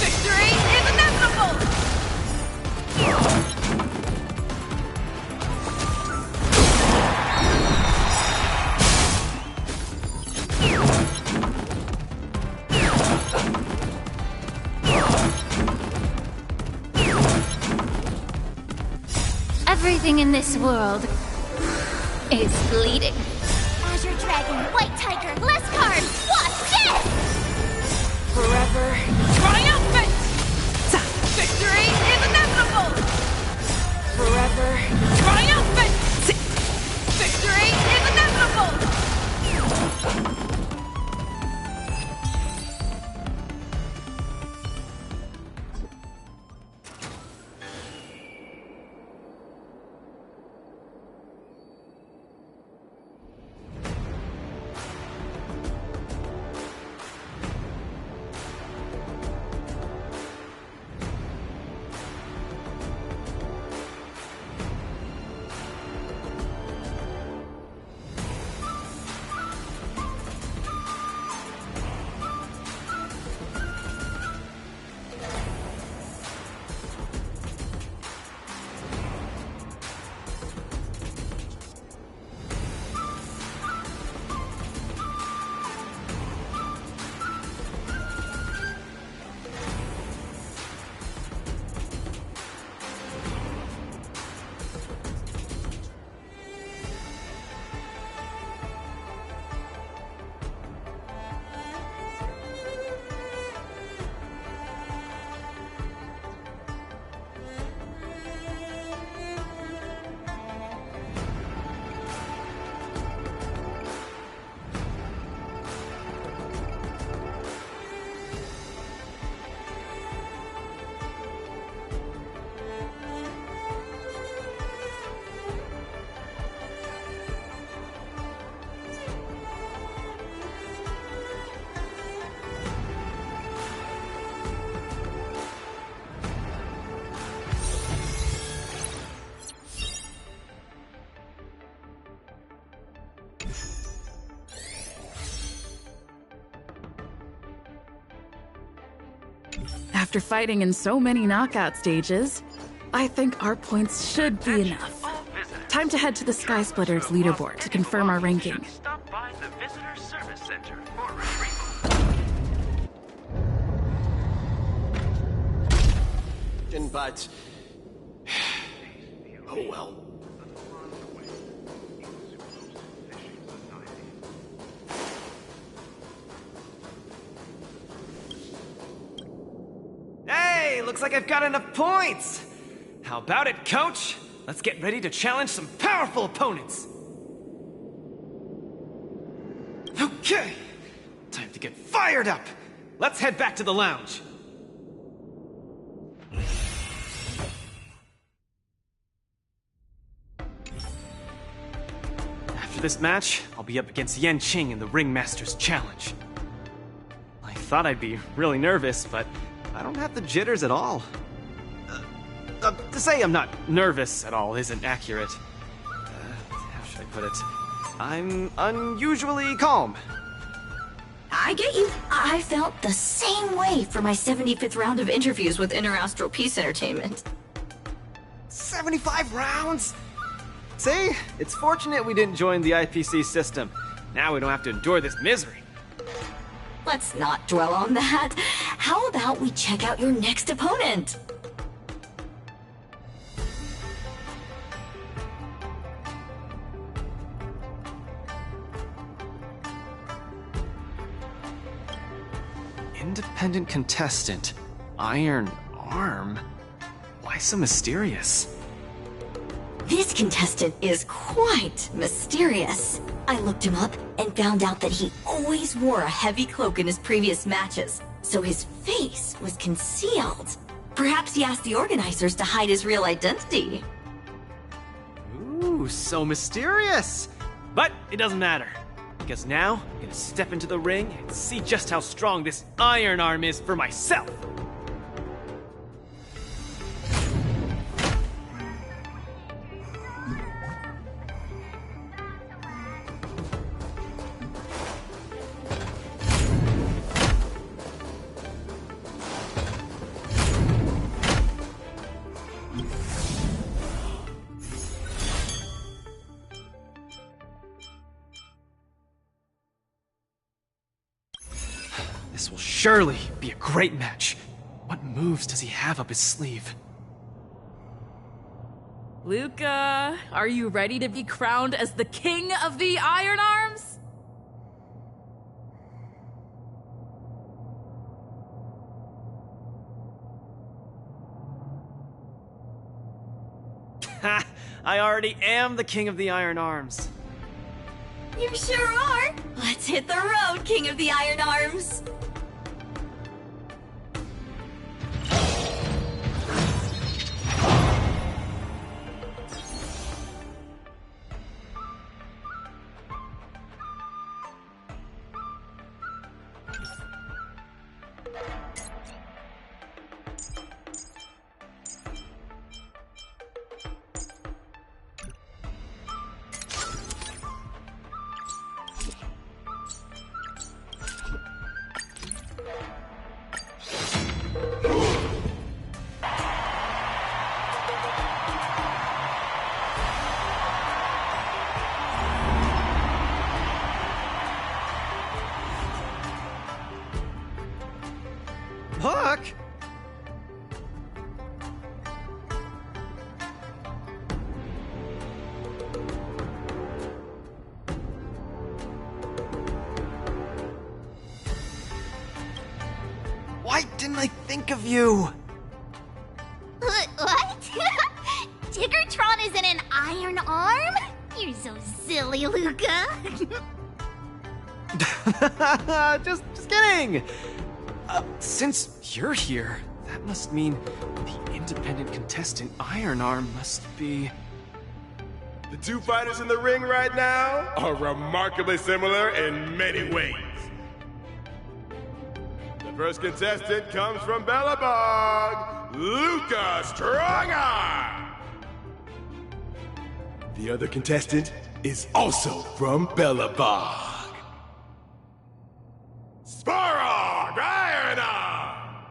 Victory is inevitable! Everything in this world is bleeding. Azure Dragon, White Tiger, less cards! Watch this! Forever. Triumphant! Victory is inevitable! Forever. Triumphant! Victory is inevitable! After fighting in so many knockout stages, I think our points should be enough. Time to head to the Sky Splitters leaderboard to confirm our ranking. Stop by the Visitor Service Center for retrieval. But... oh well. Hey, looks like I've got enough points! How about it, coach? Let's get ready to challenge some powerful opponents! Okay! Time to get fired up! Let's head back to the lounge! After this match, I'll be up against Yen Qing in the Ringmaster's Challenge. I thought I'd be really nervous, but I don't have the jitters at all. To say I'm not nervous at all isn't accurate. How should I put it? I'm unusually calm. I get you. I felt the same way for my 75th round of interviews with Interastral Peace Entertainment. 75 rounds? See? It's fortunate we didn't join the IPC system. Now we don't have to endure this misery. Let's not dwell on that. How about we check out your next opponent? Independent contestant. Iron Arm? Why so mysterious? This contestant is quite mysterious. I looked him up and found out that he always wore a heavy cloak in his previous matches, so his face was concealed. Perhaps he asked the organizers to hide his real identity. Ooh, so mysterious! But it doesn't matter, because now I'm gonna step into the ring and see just how strong this Iron Arm is for myself! This will surely be a great match. What moves does he have up his sleeve? Luca, are you ready to be crowned as the king of the Iron Arms? Ha! I already am the king of the Iron Arms. You sure are. Let's hit the road, King of the Iron Arms. Look! Why didn't I think of you? What? Tiggertron is in an iron arm? You're so silly, Luca. Just kidding! Since you're here, that must mean the independent contestant Iron Arm must be... The two fighters in the ring right now are remarkably similar in many ways. The first contestant comes from Belobog, Luca Strongarm. The other contestant is also from Belobog, Sparrog Iron Arm.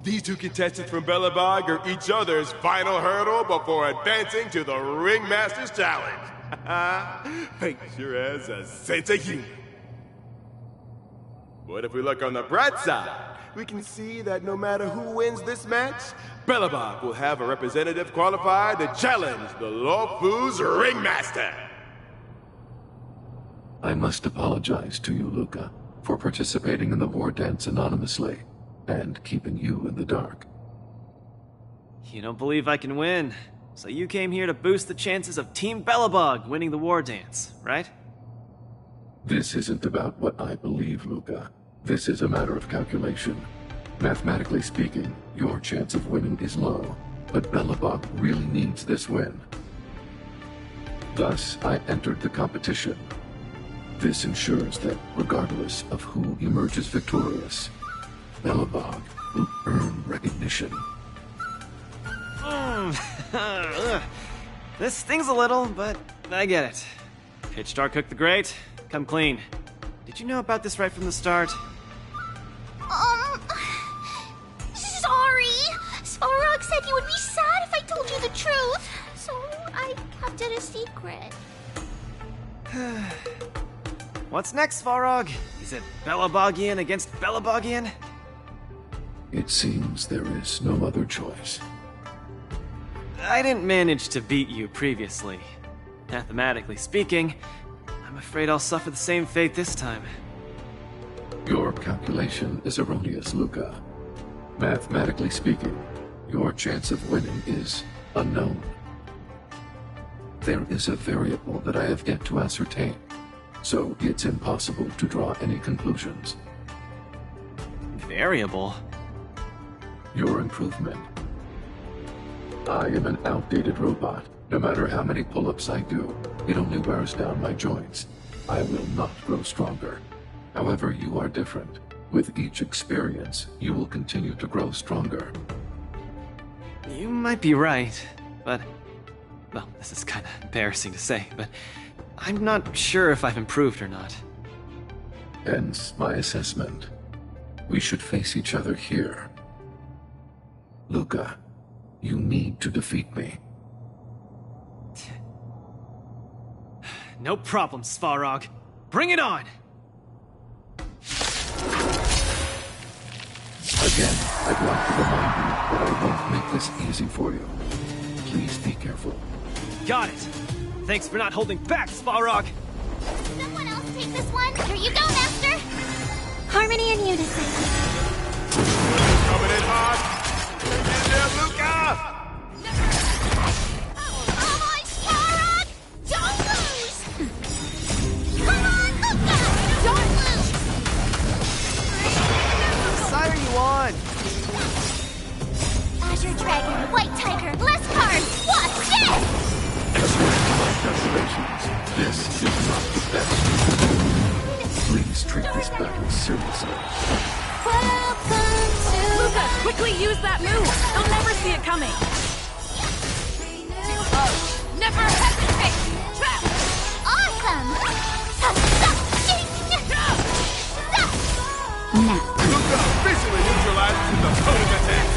These two contestants from Belobog are each other's final hurdle before advancing to the Ringmaster's Challenge. Fate sure has a sense of humor. But if we look on the bright side, we can see that no matter who wins this match, Belobog will have a representative qualified to challenge the Lawfu's Ringmaster. I must apologize to you, Luca, for participating in the war dance anonymously and keeping you in the dark. You don't believe I can win, so you came here to boost the chances of Team Belobog winning the war dance, right? This isn't about what I believe, Luca. This is a matter of calculation. Mathematically speaking, your chance of winning is low, but Belobog really needs this win. Thus, I entered the competition. This ensures that, regardless of who emerges victorious, Belobog will earn recognition. This stings a little, but I get it. Pitch Star Cook the Great, come clean. Did you know about this right from the start? Sorry. Svarog said you would be sad if I told you the truth, so I kept it a secret. What's next, Svarog? Is it Belabogian against Belabogian? It seems there is no other choice. I didn't manage to beat you previously. Mathematically speaking, I'm afraid I'll suffer the same fate this time. Your calculation is erroneous, Luca. Mathematically speaking, your chance of winning is unknown. There is a variable that I have yet to ascertain, so it's impossible to draw any conclusions. Variable? Your improvement. I am an outdated robot. No matter how many pull-ups I do, it only wears down my joints. I will not grow stronger. However, you are different. With each experience, you will continue to grow stronger. You might be right, but... Well, this is kinda embarrassing to say, but I'm not sure if I've improved or not. Hence my assessment. We should face each other here. Luca, you need to defeat me. No problem, Svarog. Bring it on! Again, I'd like to remind you that I won't make this easy for you. Please be careful. Got it! Thanks for not holding back, Svarog! Someone else take this one. Here you go, Master! Harmony and unison. Coming in hot! Get there, Luca! Come on, Svarog! Don't lose! Come on, Luca! Don't lose! What side are you on? Azure Dragon, White Tiger, less cards! What's this? According to my calculations, this is not the best. Please treat this battle seriously. Luca, quickly use that move! They'll never see it coming! Never hesitate! Trap! Awesome! Luca officially neutralizes his opponent's attack!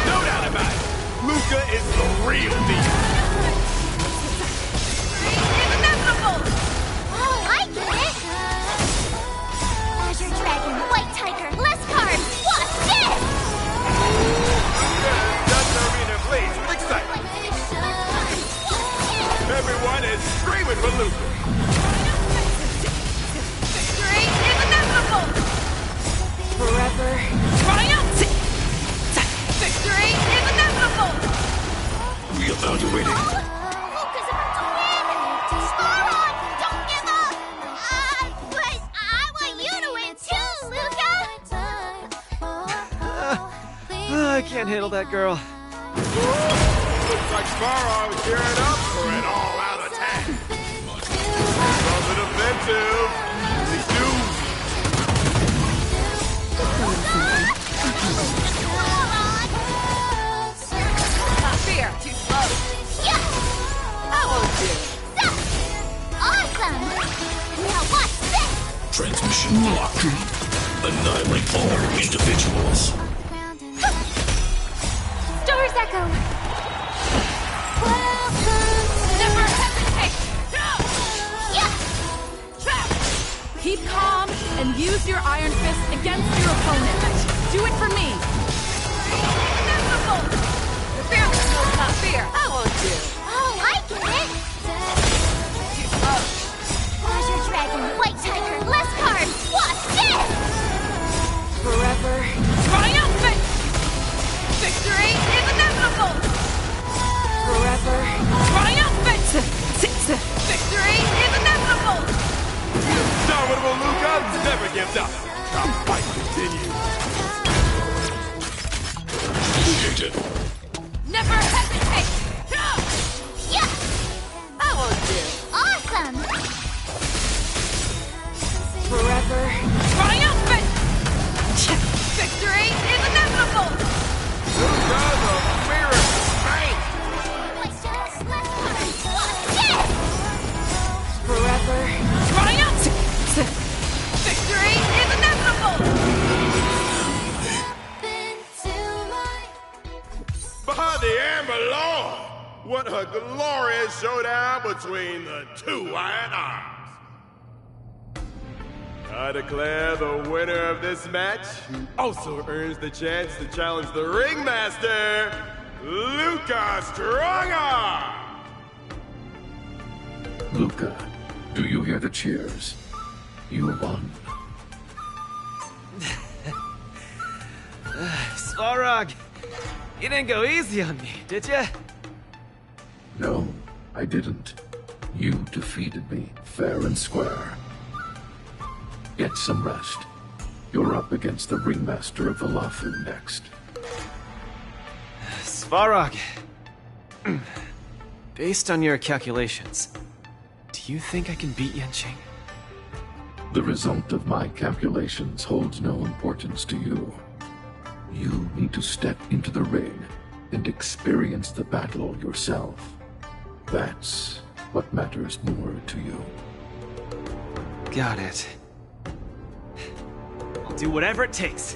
No doubt about it! Luca is the real deal! Inevitable! Oh, I get it! Azure Dragon, White Tiger, less cards! What's this? Luca does the arena blaze with excitement! Everyone is screaming for Luca! Victory is inevitable! Forever triumph! Victory is inevitable! Reevaluating. Luca's about to win! Svarog, don't give up! But I want you to win too, Luca! I can't handle that girl. Looks like Svarog is gearing up for an all-out attack! From the defensive, we do! Not fear, too slow. Yeah! I won't do. Awesome! Now watch this! Transmission blocked. Annihilate all individuals. Stars Echo! Never hesitate! Yeah! Trap! Keep calm and use your Iron Fist against your opponent. Do it for me! Inevitable! Fearless knows not fear. I won't do. Oh, I get it! Too slow. Azure Dragon, White Tiger, less cards! What's this? Forever triumphant! Victory is inevitable! Forever triumphant! Victory is inevitable! Indomitable Luca never gives up! The fight continues! A glorious showdown between the two iron arms. I declare the winner of this match, who also earns the chance to challenge the ringmaster, Luca Strongarm! Luca, do you hear the cheers? You won. Svarog, you didn't go easy on me, did you? No, I didn't. You defeated me, fair and square. Get some rest. You're up against the ringmaster of Valafu next. Svarog, based on your calculations, do you think I can beat Yanqing? The result of my calculations holds no importance to you. You need to step into the ring and experience the battle yourself. That's what matters more to you. Got it. I'll do whatever it takes.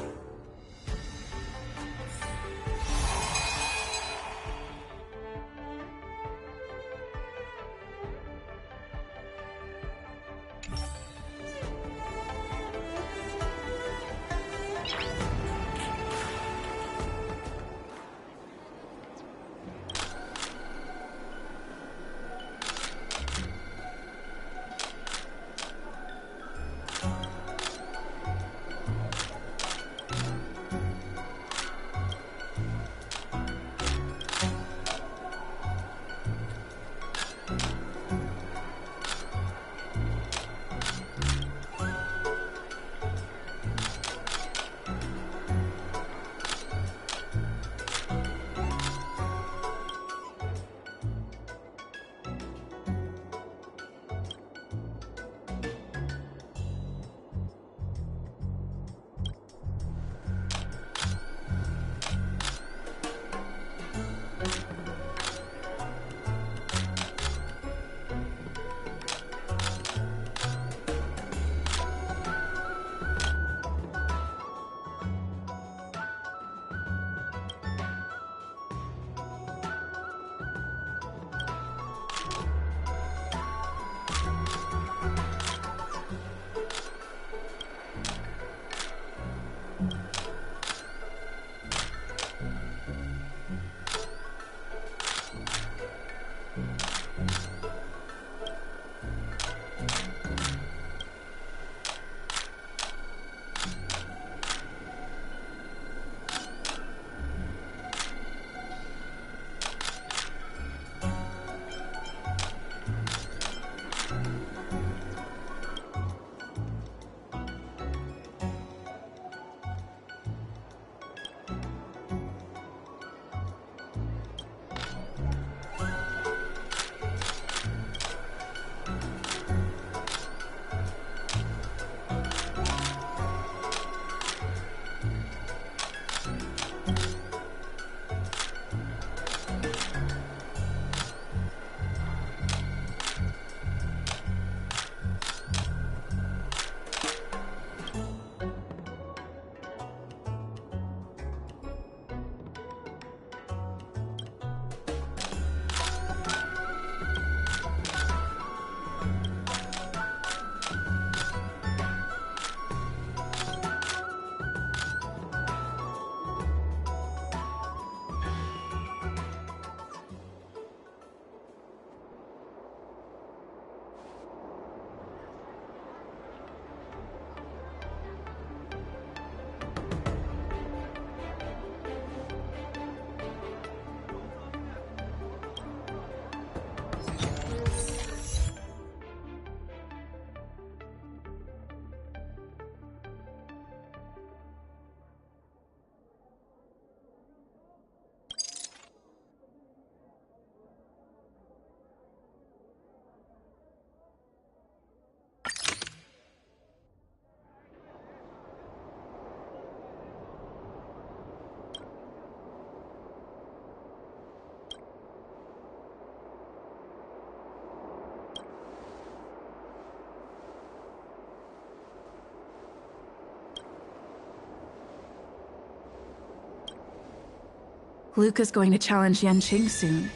Luca's going to challenge Yanqing soon.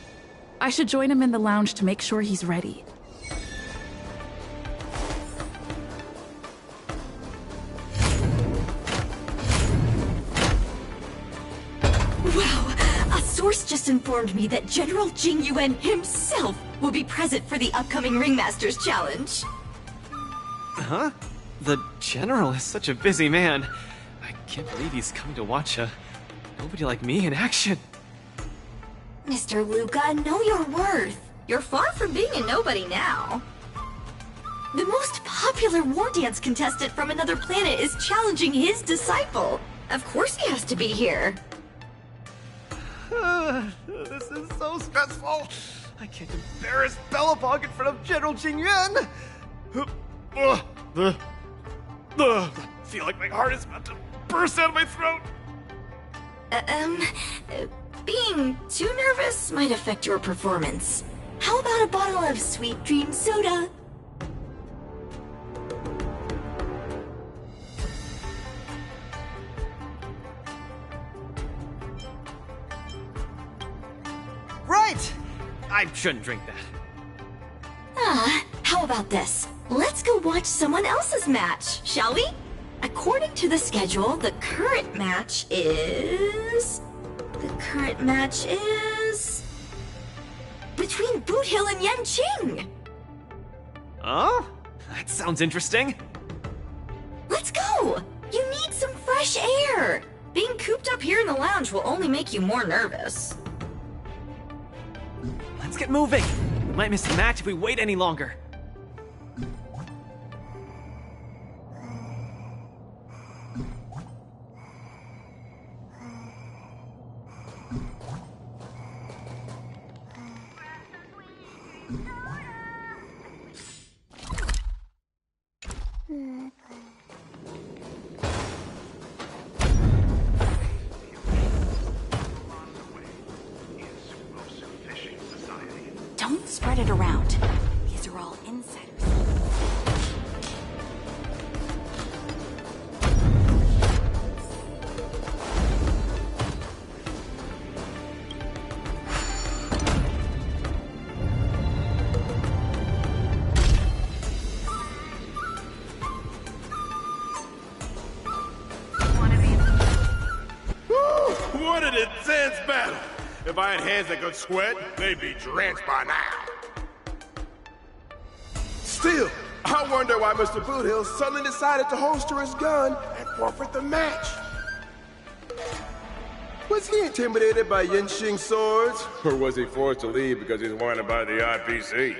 I should join him in the lounge to make sure he's ready. Wow, a source just informed me that General Jing Yuan himself will be present for the upcoming Ringmasters Challenge. Huh? The General is such a busy man. I can't believe he's coming to watch a nobody like me in action. Mr. Luca, know your worth. You're far from being a nobody now. The most popular war dance contestant from another planet is challenging his disciple. Of course he has to be here. This is so stressful. I can't embarrass Belobog in front of General Jing Yuan. I feel like my heart is about to burst out of my throat. Being too nervous might affect your performance. How about a bottle of Sweet Dream Soda? Right! I shouldn't drink that. How about this? Let's go watch someone else's match, shall we? According to the schedule, the current match is between Boot Hill and Yanqing. Oh? That sounds interesting. Let's go! You need some fresh air! Being cooped up here in the lounge will only make you more nervous. Let's get moving. We might miss the match if we wait any longer. Don't spread it around. These are all insiders. What an intense battle! If I had hands that could sweat, they'd be drenched by now. Still, I wonder why Mr. Boothill suddenly decided to holster his gun and forfeit the match. Was he intimidated by Yanqing's swords? Or was he forced to leave because he's wanted by the IPC?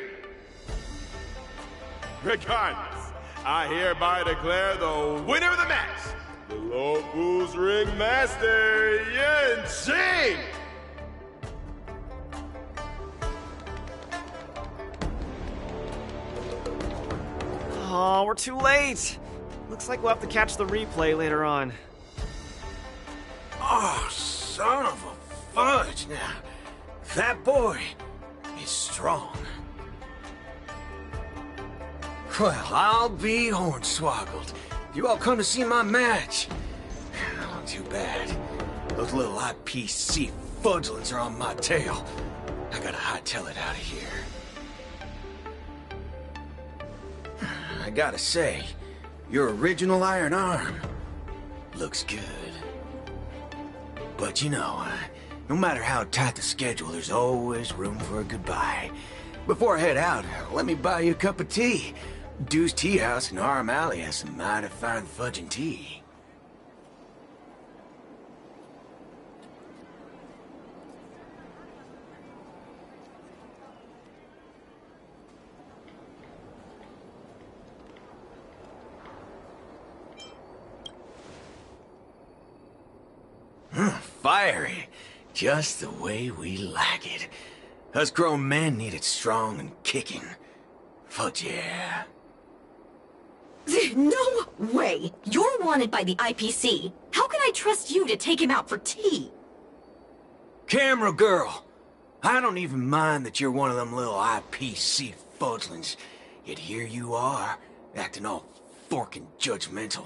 Regardless, I hereby declare the winner of the match, the Lawful's Ringmaster, Yanqing! Oh, we're too late. Looks like we'll have to catch the replay later on. Oh, son of a fudge. Now, that boy is strong. Well, I'll be hornswoggled. You all come to see my match. Oh, too bad. Those little IPC fudgelings are on my tail. I gotta hightail it out of here. I gotta say, your original iron arm looks good. But you know, no matter how tight the schedule, there's always room for a goodbye. Before I head out, let me buy you a cup of tea. Dew's Tea House in Arm Alley has some mighty fine fudging tea. Fiery. Just the way we like it. Us grown men need it strong and kicking. Fudge yeah. No way! You're wanted by the IPC. How can I trust you to take him out for tea? Camera girl! I don't even mind that you're one of them little IPC fudglings. Yet here you are, acting all forking judgmental.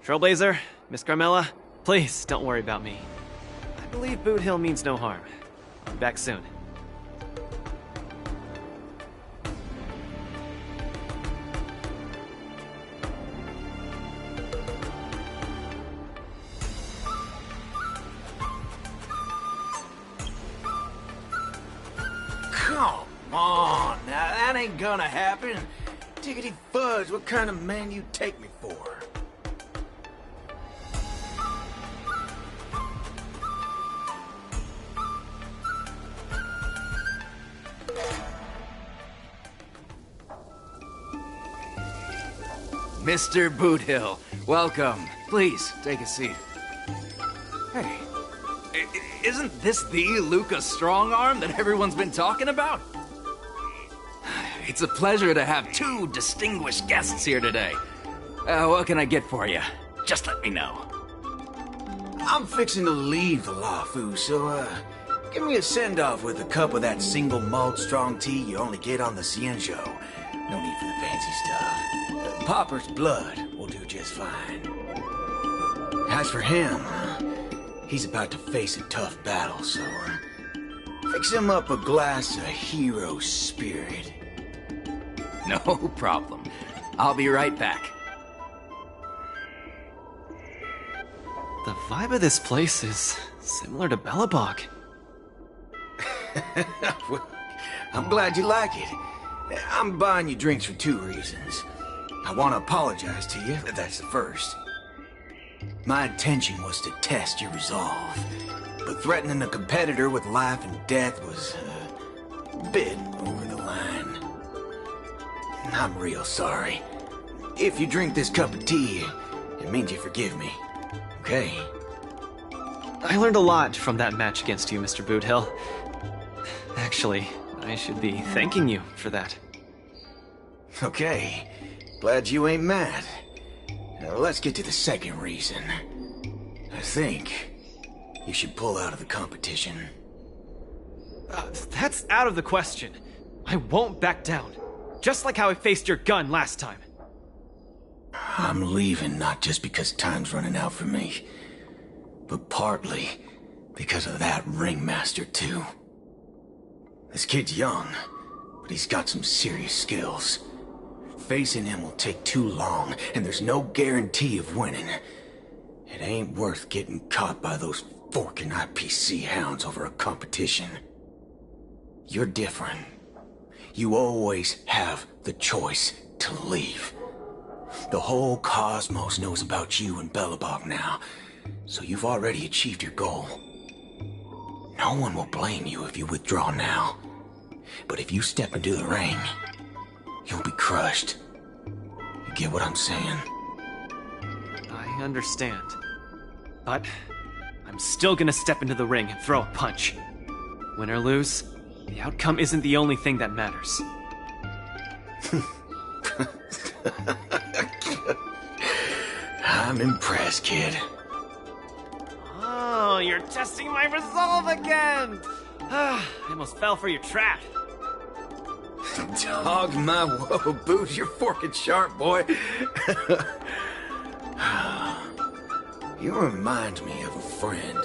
Trailblazer, Miss Carmella, please don't worry about me. I believe Boot Hill means no harm. Back soon. Come on, now that ain't gonna happen. Tickety fudge, what kind of man you take me for? Mr. Boothill, welcome. Please, take a seat. Hey, isn't this the Lucas Strongarm that everyone's been talking about? It's a pleasure to have two distinguished guests here today. What can I get for you? Just let me know. I'm fixing to leave the Lafu, so, give me a send-off with a cup of that single malt strong tea you only get on the Xianzhou. No need for the fancy stuff. Popper's blood will do just fine. As for him, he's about to face a tough battle, so fix him up a glass of hero spirit. No problem. I'll be right back. The vibe of this place is similar to Belobog. Well, I'm glad you like it. I'm buying you drinks for two reasons. I want to apologize to you, that's the first. My intention was to test your resolve, but threatening a competitor with life and death was a bit over the line. I'm real sorry. If you drink this cup of tea, it means you forgive me, okay? I learned a lot from that match against you, Mr. Boothill. Actually, I should be thanking you for that. Okay, glad you ain't mad. Now let's get to the second reason. I think you should pull out of the competition. That's out of the question. I won't back down. Just like how I faced your gun last time. I'm leaving not just because time's running out for me, but partly because of that ringmaster too. This kid's young, but he's got some serious skills. Facing him will take too long, and there's no guarantee of winning. It ain't worth getting caught by those forking IPC hounds over a competition. You're different. You always have the choice to leave. The whole cosmos knows about you and Belobog now, so you've already achieved your goal. No one will blame you if you withdraw now. But if you step into the ring, you'll be crushed. You get what I'm saying? I understand. But I'm still gonna step into the ring and throw a punch. Win or lose, the outcome isn't the only thing that matters. I'm impressed, kid. Oh, you're testing my resolve again! I almost fell for your trap. Dog my whoa boots, you're forking sharp, boy. You remind me of a friend.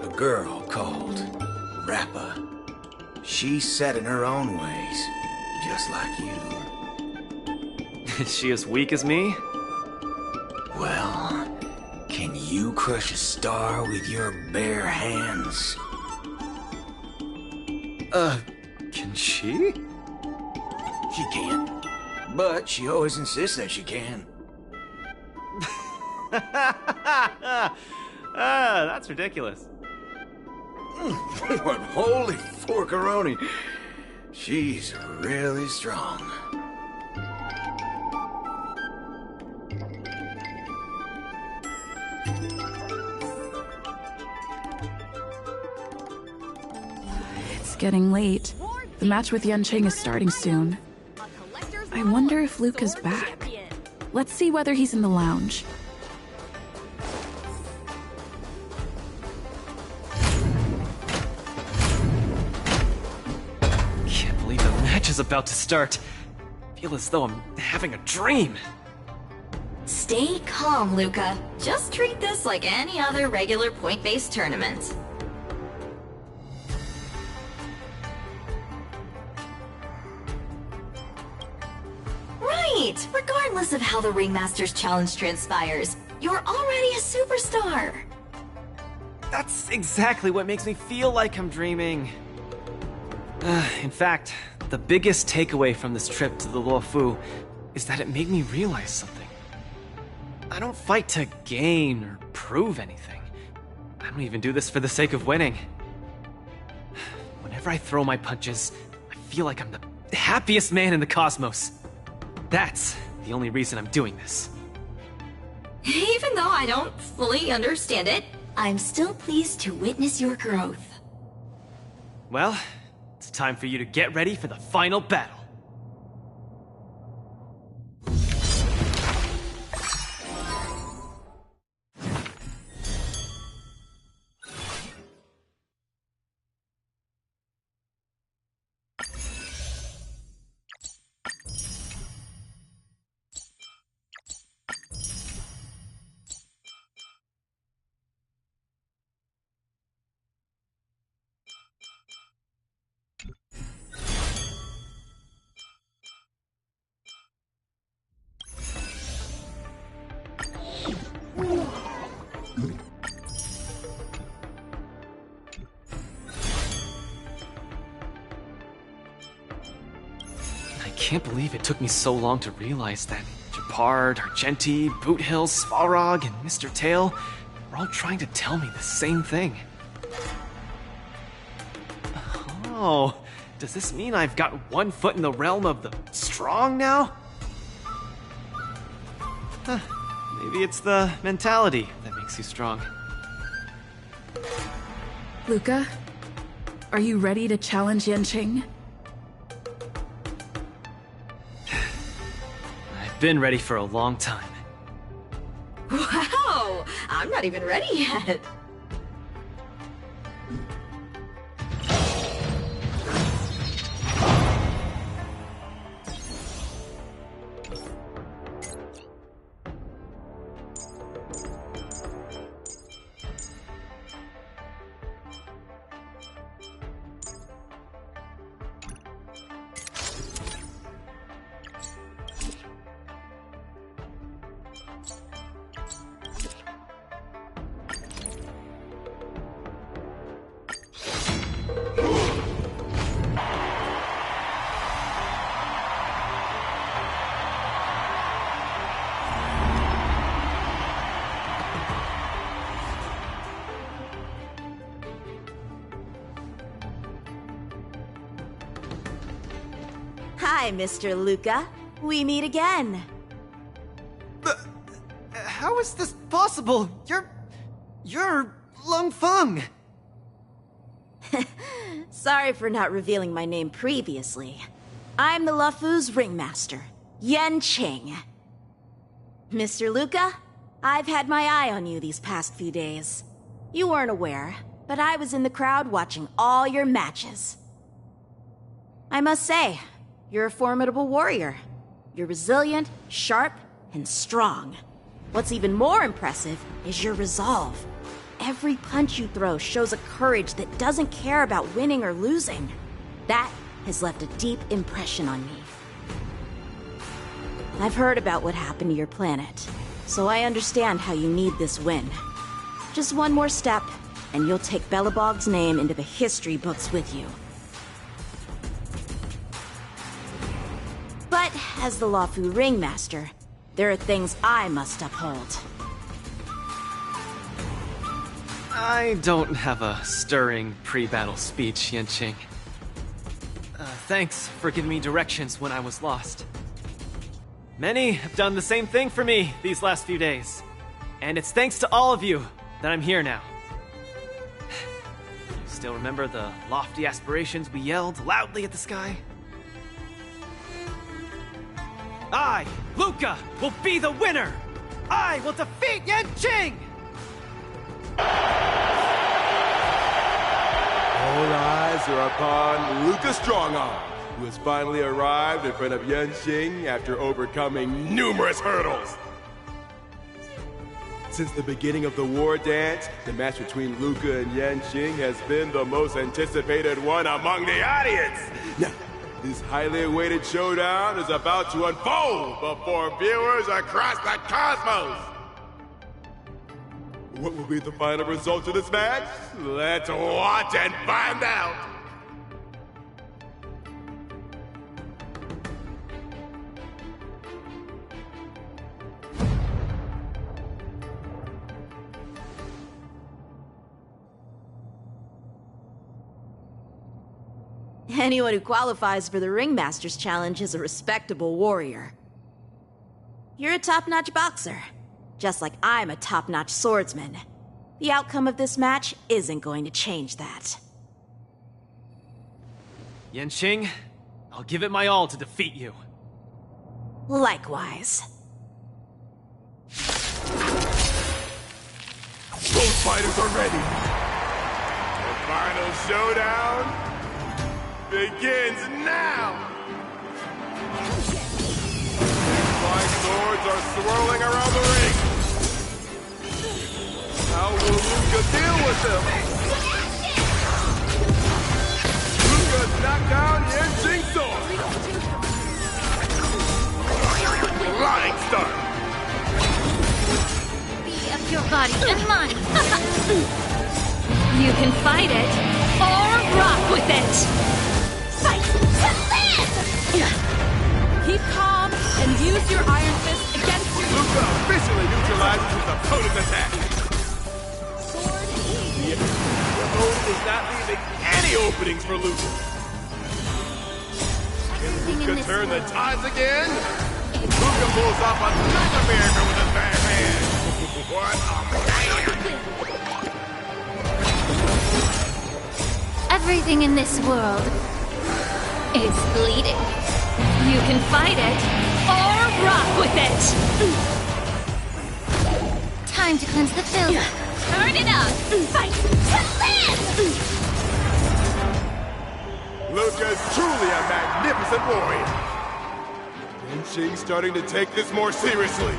A girl called Rappa. She's set in her own ways, just like you. Is she as weak as me? Well, can you crush a star with your bare hands? Can she? She can. But she always insists that she can. That's ridiculous. What holy forkaroni. She's really strong. It's getting late. The match with Yanqing is starting soon. I wonder if Luke is back. Let's see whether he's in the lounge. Can't believe the match is about to start. I feel as though I'm having a dream. Stay calm, Luca. Just treat this like any other regular point-based tournament. point! Regardless of how the Ringmaster's challenge transpires, you're already a superstar! That's exactly what makes me feel like I'm dreaming. In fact, the biggest takeaway from this trip to the Luofu is that it made me realize something. I don't fight to gain or prove anything. I don't even do this for the sake of winning. Whenever I throw my punches, I feel like I'm the happiest man in the cosmos. That's the only reason I'm doing this. Even though I don't fully understand it, I'm still pleased to witness your growth. Well, it's time for you to get ready for the final battle. I can't believe it took me so long to realize that Gepard, Argenti, Boothill, Svarog, and Mr. Tail were all trying to tell me the same thing. Oh, does this mean I've got one foot in the realm of the strong now? Huh, maybe it's the mentality that makes you strong. Luca, are you ready to challenge Yanqing? I've been ready for a long time. Wow! I'm not even ready yet. Hi, Mr. Luca. We meet again. How is this possible? You're Lung Feng. Sorry for not revealing my name previously. I'm the Luofu's ringmaster, Yanqing. Mr. Luca, I've had my eye on you these past few days. You weren't aware, but I was in the crowd watching all your matches. I must say, you're a formidable warrior. You're resilient, sharp, and strong. What's even more impressive is your resolve. Every punch you throw shows a courage that doesn't care about winning or losing. That has left a deep impression on me. I've heard about what happened to your planet, so I understand how you need this win. Just one more step, and you'll take Belobog's name into the history books with you. But as the Luofu Ringmaster, there are things I must uphold. I don't have a stirring pre-battle speech, Yanqing. Thanks for giving me directions when I was lost. Many have done the same thing for me these last few days. And it's thanks to all of you that I'm here now. You still remember the lofty aspirations we yelled loudly at the sky? I, Luca, will be the winner! I will defeat Yanqing! All eyes are upon Luca Strongarm, who has finally arrived in front of Yanqing after overcoming numerous hurdles. Since the beginning of the war dance, the match between Luca and Yanqing has been the most anticipated one among the audience. Now, This highly awaited showdown is about to unfold before viewers across the cosmos. What will be the final result of this match? Let's watch and find out. Anyone who qualifies for the Ringmaster's Challenge is a respectable warrior. You're a top-notch boxer, just like I'm a top-notch swordsman. The outcome of this match isn't going to change that. Yanqing, I'll give it my all to defeat you. Likewise. Both fighters are ready. The final showdown begins now! Flying swords are swirling around the ring. How will Luca deal with them? Luca's knocked down Yanqing's sword. Flying start. Be of your body and mind. You can fight it or rock with it. Fight to live! Keep calm and use your Iron Fist against your... Luca officially neutralizes his opponent's attack. The opponent is not leaving any openings for Luca. Can Luca turn the tides again? Luca pulls off another miracle with his bare hand. What a man! Everything in this world is bleeding. You can fight it or rock with it. Time to cleanse the filth. Turn it up. Fight to live! Luca's truly a magnificent warrior. Yanqing's starting to take this more seriously.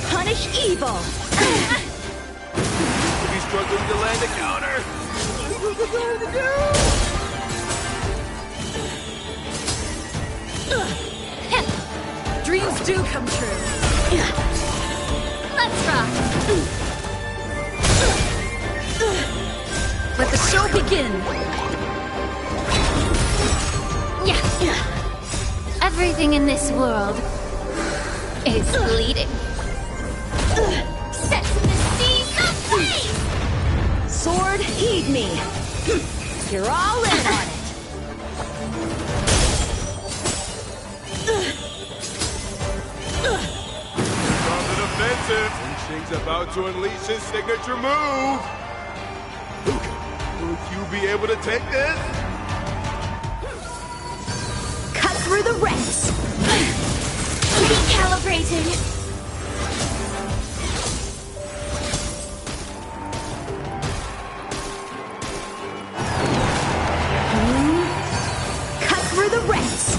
Punish evil! He's struggling to land a counter. What is he going to do? Dreams do come true. Let's rock. Let the show begin. Yeah. Everything in this world is bleeding. Set the seas ablaze! Sword, heed me. You're all in on it. From the defensive, Yanqing's about to unleash his signature move. Luca, will you be able to take this? Cut through the ranks. Recalibrating. Cut through the ranks.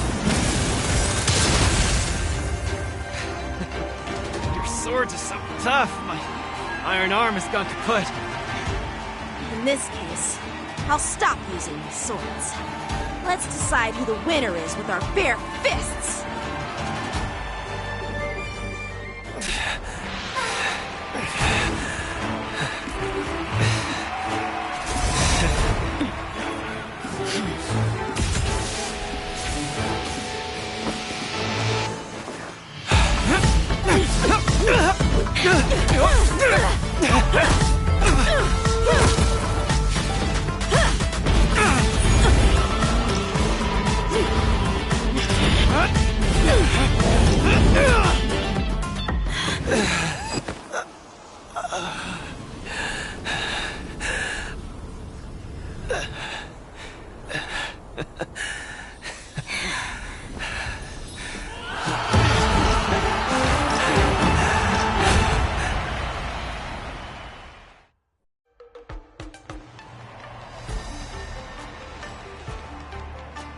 Your swords are so tough. My iron arm has gone kaput. In this case, I'll stop using these swords. Let's decide who the winner is with our bare fists.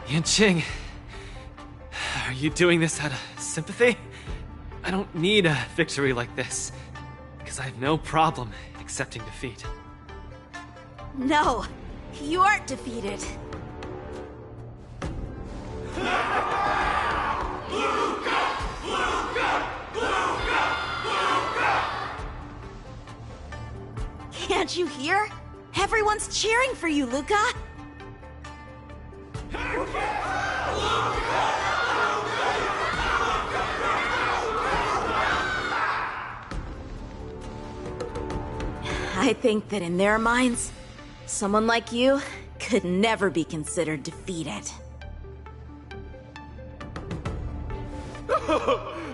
Yanqing, are you doing this out of sympathy? I don't need a victory like this, because I have no problem accepting defeat. No, you aren't defeated. Can't you hear? Everyone's cheering for you, Luca! I think that in their minds, someone like you could never be considered defeated.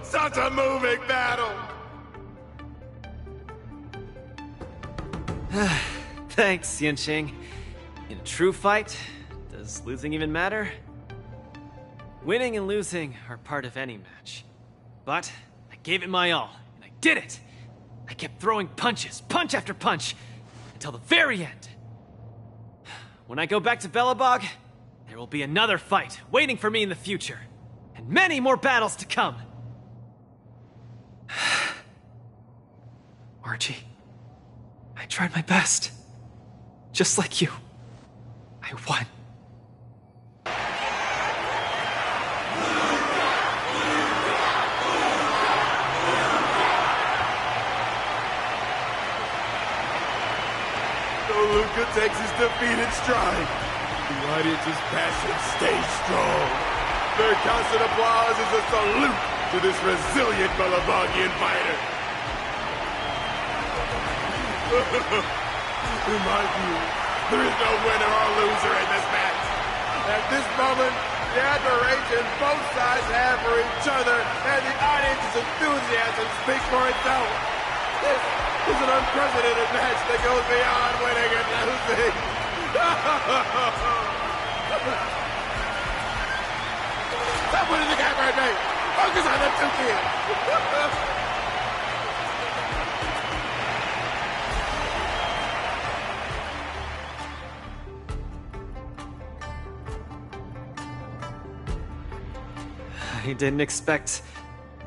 Such a moving battle! Thanks, Yanqing. In a true fight, does losing even matter? Winning and losing are part of any match. But I gave it my all, and I did it! I kept throwing punches, punch after punch, until the very end. When I go back to Belobog, there will be another fight waiting for me in the future, and many more battles to come. Archie, I tried my best. Just like you. I won. Luca takes his defeat in stride. The audience's passion stays strong. Their constant applause is a salute to this resilient Belabogian fighter. In my view, there is no winner or loser in this match. At this moment, the admiration both sides have for each other and the audience's enthusiasm speaks for itself. This is an unprecedented match that goes beyond winning and losing. Stop winning the camera at me. Focus on the two kids. I didn't expect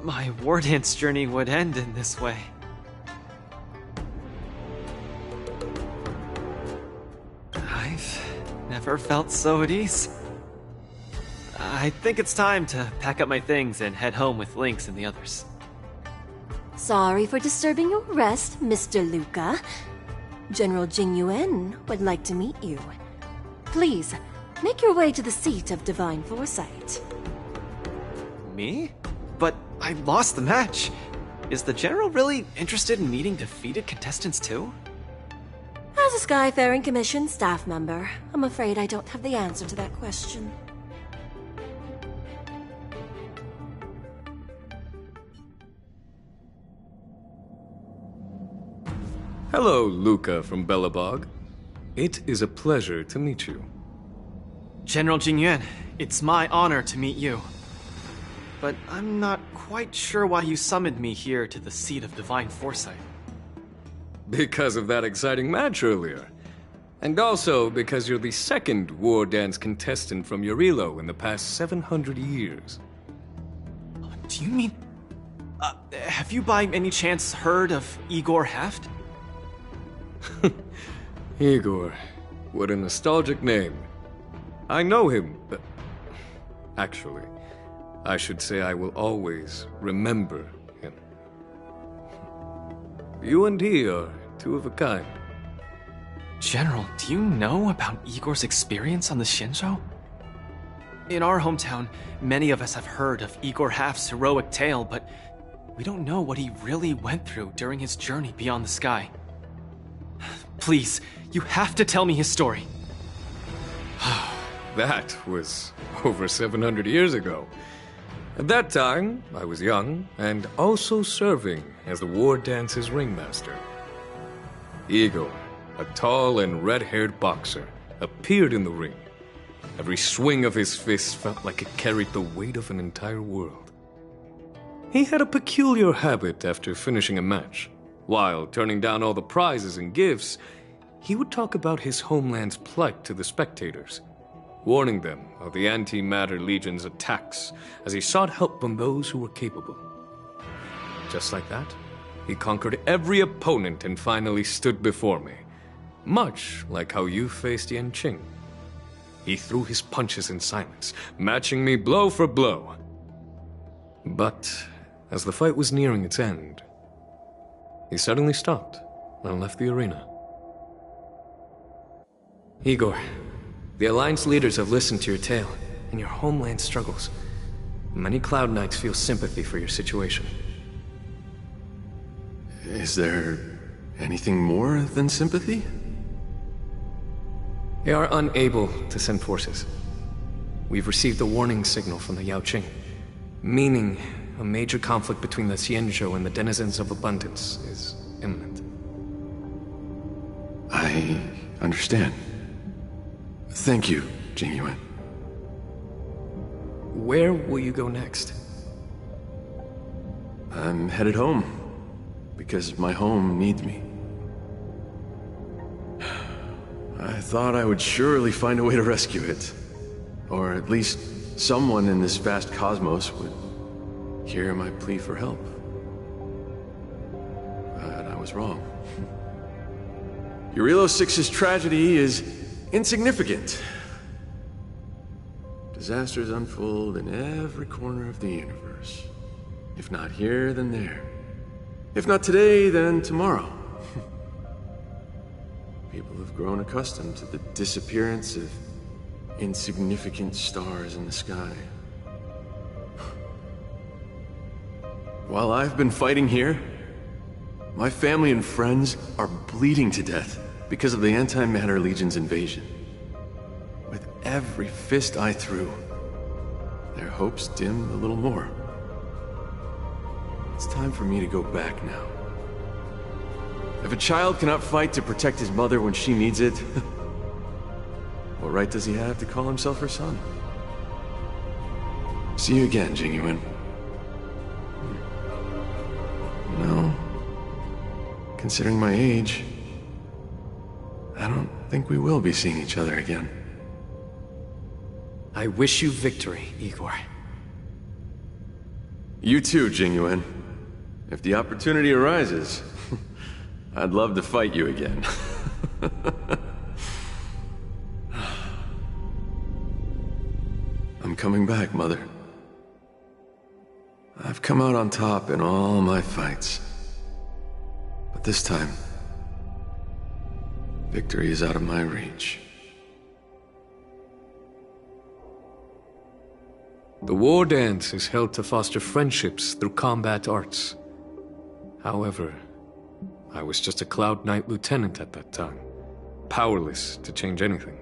my war dance journey would end in this way. I've never felt so at ease. I think it's time to pack up my things and head home with Lynx and the others. Sorry for disturbing your rest, Mr. Luca. General Jing Yuan would like to meet you. Please, make your way to the seat of Divine Foresight. Me? But I lost the match. Is the General really interested in meeting defeated contestants too? As a Skyfaring Commission staff member, I'm afraid I don't have the answer to that question. Hello, Luca from Belobog. It is a pleasure to meet you. General Jingyuan, it's my honor to meet you. But I'm not quite sure why you summoned me here to the seat of Divine Foresight. Because of that exciting match earlier. And also because you're the second war dance contestant from Yorilo in the past 700 years. Do you mean... have you by any chance heard of Igor Haft? Igor. What a nostalgic name. I know him, but... Actually, I should say I will always remember him. You and he are two of a kind. General, do you know about Igor's experience on the Shinjo? In our hometown, many of us have heard of Igor Haft's heroic tale, but we don't know what he really went through during his journey beyond the sky. Please, you have to tell me his story. That was over 700 years ago. At that time, I was young and also serving as the war dance's ringmaster. Igor, a tall and red-haired boxer, appeared in the ring. Every swing of his fist felt like it carried the weight of an entire world. He had a peculiar habit after finishing a match. While turning down all the prizes and gifts, he would talk about his homeland's plight to the spectators, warning them of the Antimatter Legion's attacks as he sought help from those who were capable. Just like that, he conquered every opponent and finally stood before me, much like how you faced Yanqing. He threw his punches in silence, matching me blow for blow. But as the fight was nearing its end, he suddenly stopped and left the arena. Igor, the Alliance leaders have listened to your tale and your homeland struggles. Many Cloud Knights feel sympathy for your situation. Is there anything more than sympathy? They are unable to send forces. We've received a warning signal from the Yaoqing, meaning a major conflict between the Xianzhou and the denizens of Abundance is imminent. I understand. Thank you, Jingyuan. Where will you go next? I'm headed home, because my home needs me. I thought I would surely find a way to rescue it. Or at least someone in this vast cosmos would hear my plea for help. But I was wrong. Eurilo 6's tragedy is insignificant. Disasters unfold in every corner of the universe. If not here, then there. If not today, then tomorrow. People have grown accustomed to the disappearance of insignificant stars in the sky. While I've been fighting here, my family and friends are bleeding to death because of the Antimatter Legion's invasion. With every fist I threw, their hopes dimmed a little more. It's time for me to go back now. If a child cannot fight to protect his mother when she needs it, what right does he have to call himself her son? See you again, Jingyuan. No. Considering my age, I don't think we will be seeing each other again. I wish you victory, Igor. You too, Jingyuan. If the opportunity arises, I'd love to fight you again. I'm coming back, Mother. I've come out on top in all my fights. But this time, victory is out of my reach. The War Dance is held to foster friendships through combat arts. However, I was just a Cloud Knight lieutenant at that time, powerless to change anything.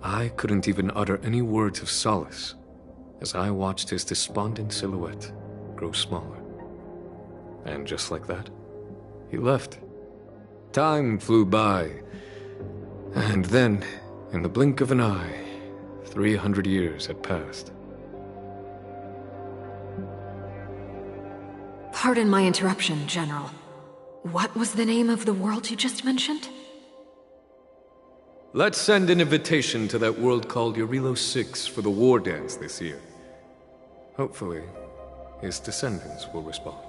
I couldn't even utter any words of solace as I watched his despondent silhouette grow smaller. And just like that, he left. Time flew by, and then, in the blink of an eye, 300 years had passed. Pardon my interruption, General. What was the name of the world you just mentioned? Let's send an invitation to that world called Eurilo 6 for the War Dance this year. Hopefully, his descendants will respond.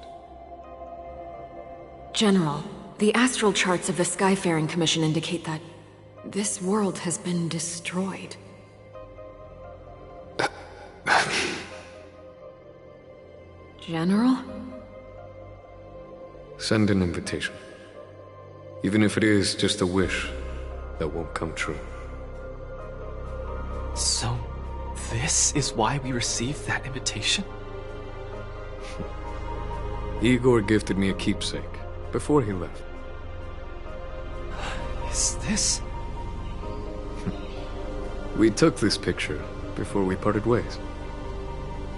General, the astral charts of the Skyfaring Commission indicate that this world has been destroyed. General? Send an invitation. Even if it is just a wish that won't come true. So, this is why we received that invitation? Igor gifted me a keepsake before he left. Is this? We took this picture before we parted ways.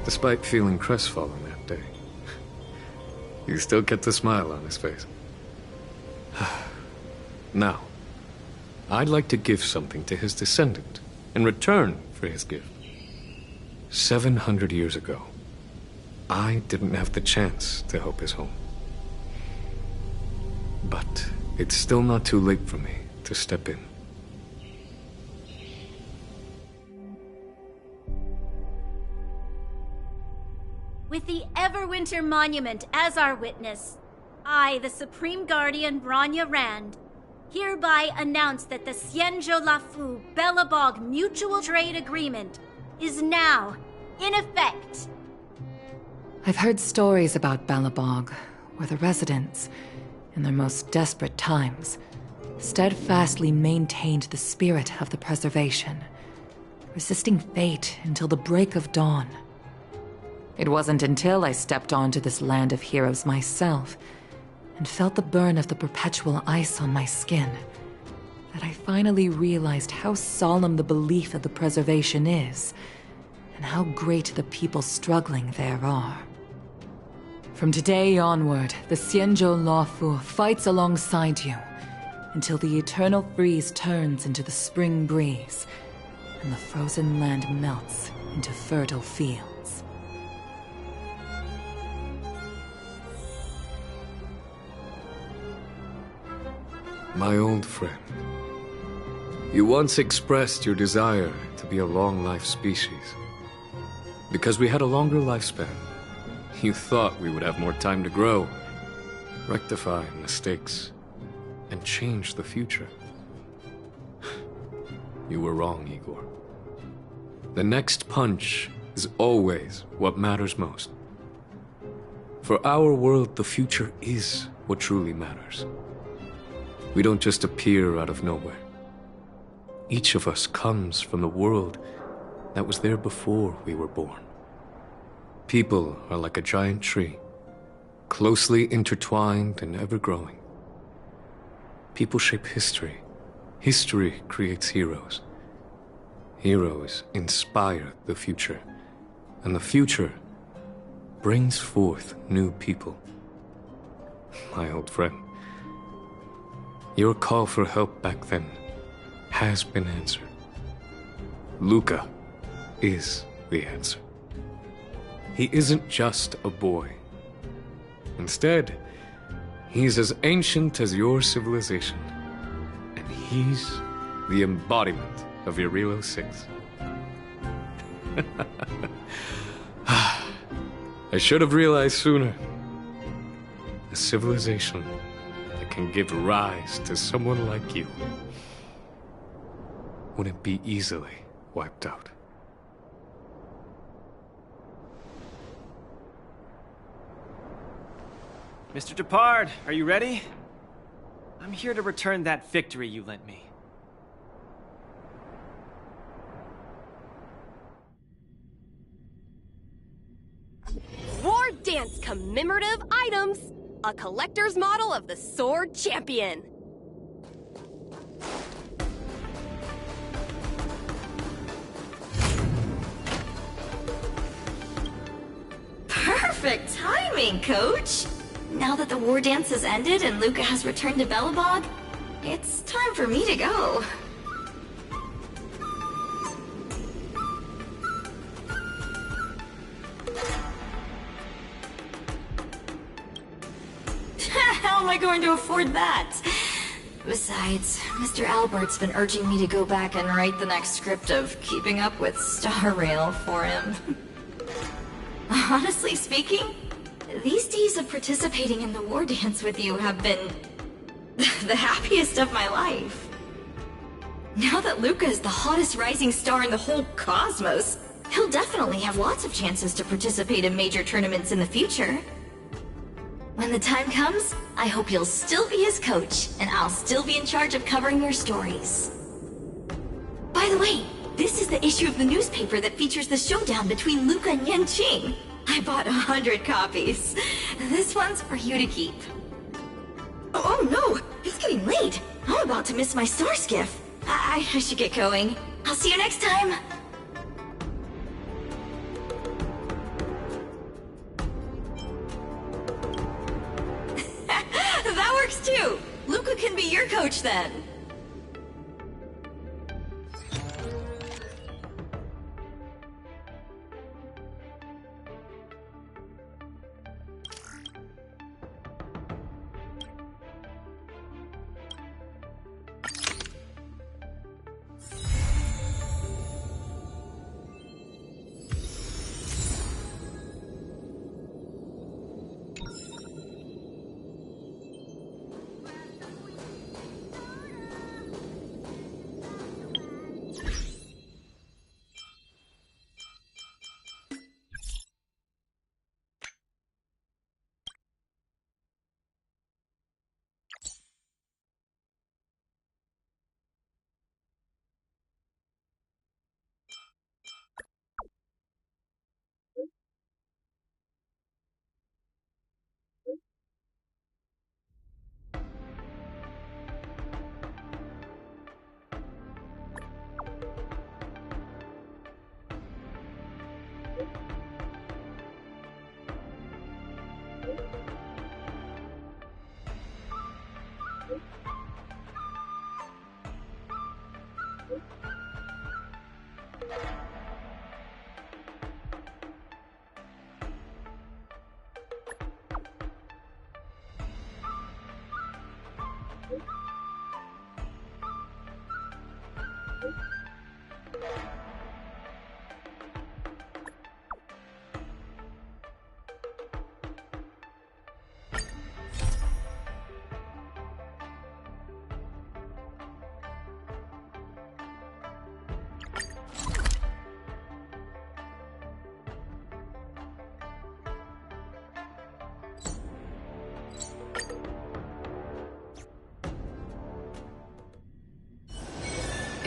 Despite feeling crestfallen that day, he still kept a smile on his face. Now, I'd like to give something to his descendant in return for his gift. 700 years ago, I didn't have the chance to help his home. But it's still not too late for me to step in. With the Everwinter Monument as our witness, I, the Supreme Guardian Branya Rand, hereby announce that the Xianzhou Lafu Belobog Mutual Trade Agreement is now in effect. I've heard stories about Belobog, where the residents, in their most desperate times, steadfastly maintained the spirit of the preservation, resisting fate until the break of dawn. It wasn't until I stepped onto this land of heroes myself and felt the burn of the perpetual ice on my skin that I finally realized how solemn the belief of the preservation is, and how great the people struggling there are. From today onward, the Xianzhou Luofu fights alongside you until the eternal freeze turns into the spring breeze and the frozen land melts into fertile fields. My old friend, you once expressed your desire to be a long-life species. Because we had a longer lifespan, you thought we would have more time to grow, rectify mistakes, and change the future. You were wrong, Igor. The next punch is always what matters most. For our world, the future is what truly matters. We don't just appear out of nowhere. Each of us comes from the world that was there before we were born. People are like a giant tree, closely intertwined and ever-growing. People shape history. History creates heroes. Heroes inspire the future, and the future brings forth new people. My old friend, your call for help back then has been answered. Luca is the answer. He isn't just a boy. Instead, he's as ancient as your civilization. And he's the embodiment of Irilo 6. I should have realized sooner. A civilization that can give rise to someone like you wouldn't be easily wiped out. Mr. Depard, are you ready? I'm here to return that victory you lent me. War Dance commemorative items! A collector's model of the Sword Champion! Perfect timing, Coach! Now that the war dance has ended and Luca has returned to Belobog, it's time for me to go. How am I going to afford that? Besides, Mr. Albert's been urging me to go back and write the next script of Keeping Up with Star Rail for him. Honestly speaking, these days of participating in the war dance with you have been the happiest of my life. Now that Luca is the hottest rising star in the whole cosmos, he'll definitely have lots of chances to participate in major tournaments in the future. When the time comes, I hope you'll still be his coach, and I'll still be in charge of covering your stories. By the way, this is the issue of the newspaper that features the showdown between Luca and Yanqing. I bought 100 copies. This one's for you to keep. Oh no! It's getting late! I'm about to miss my star skiff. I should get going. I'll see you next time! That works too! Luca can be your coach then!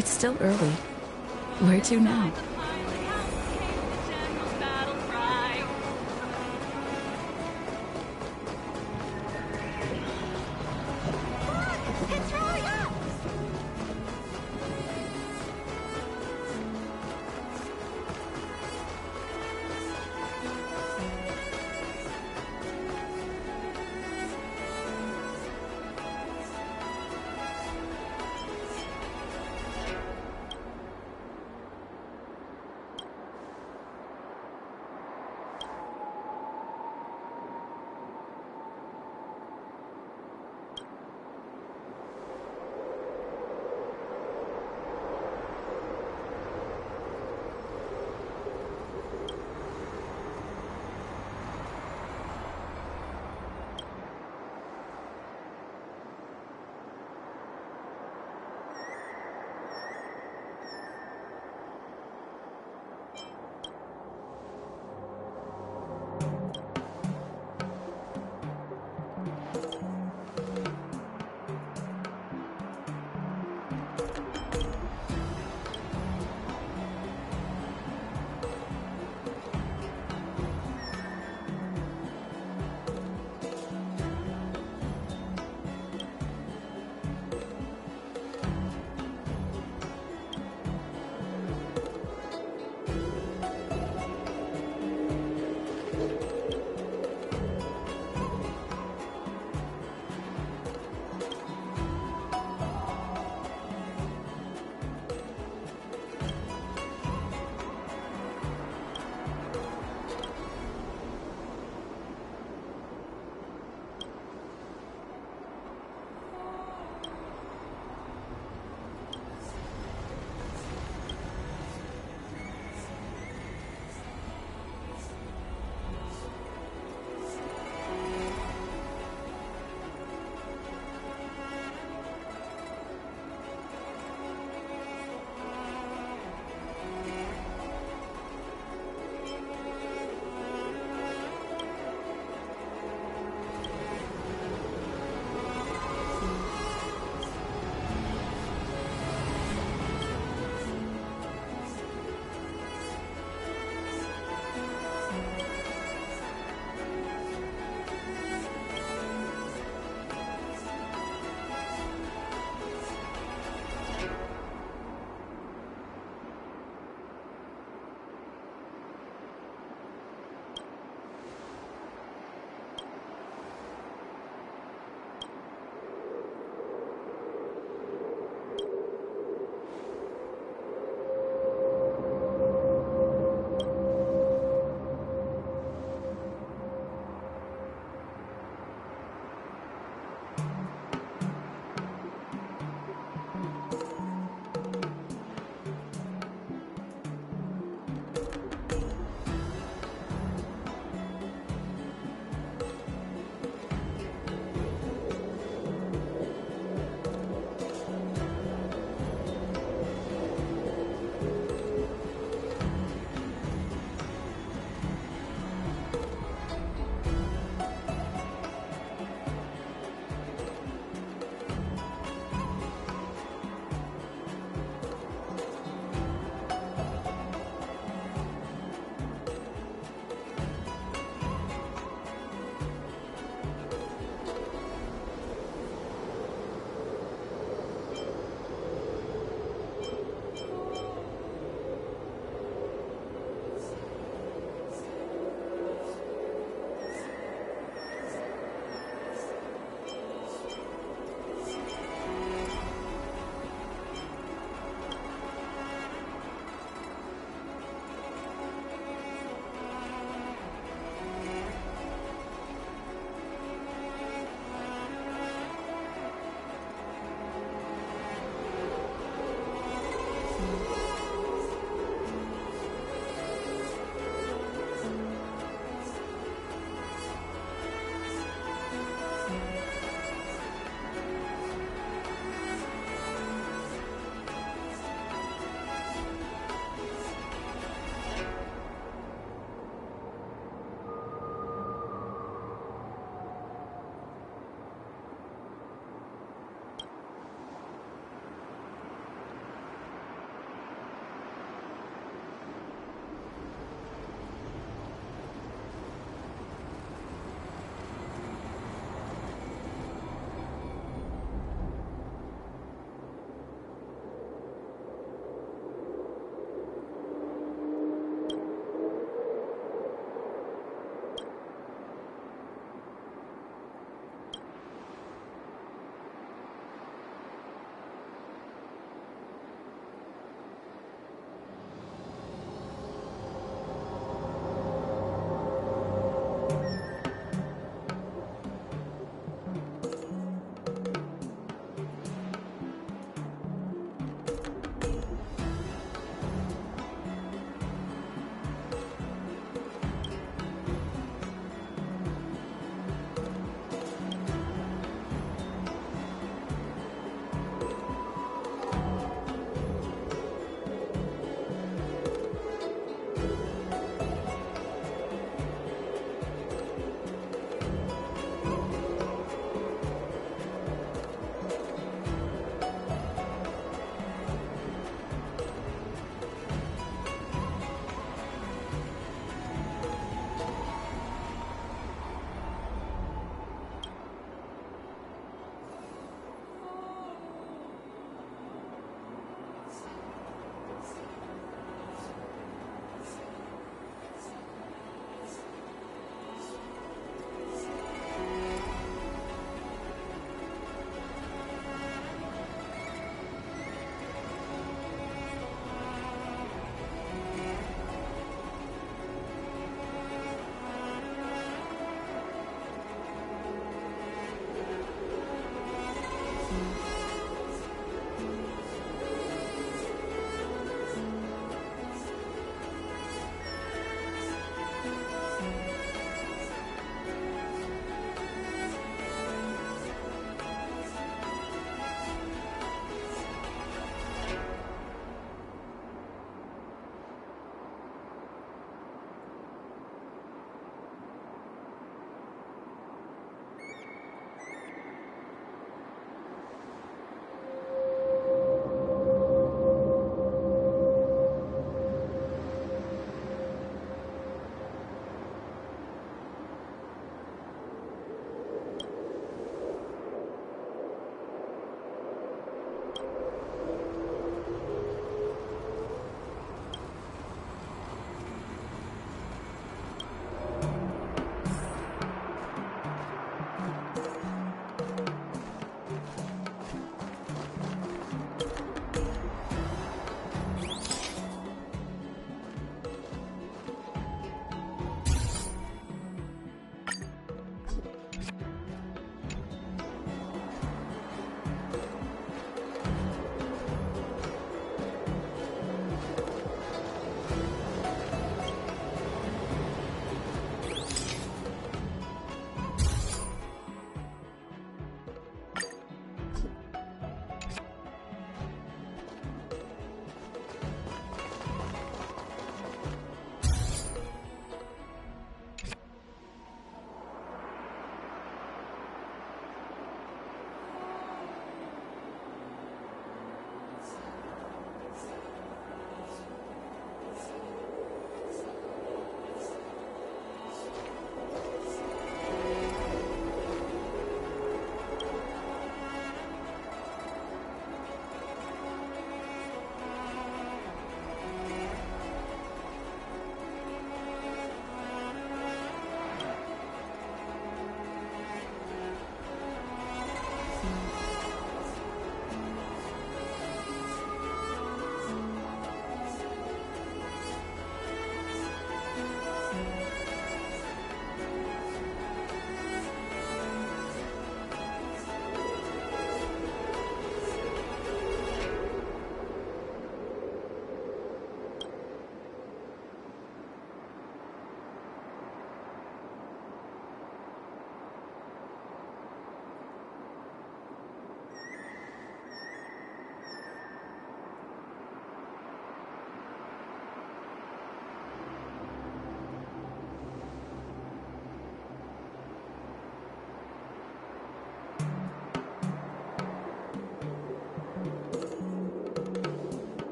It's still early. Where to now?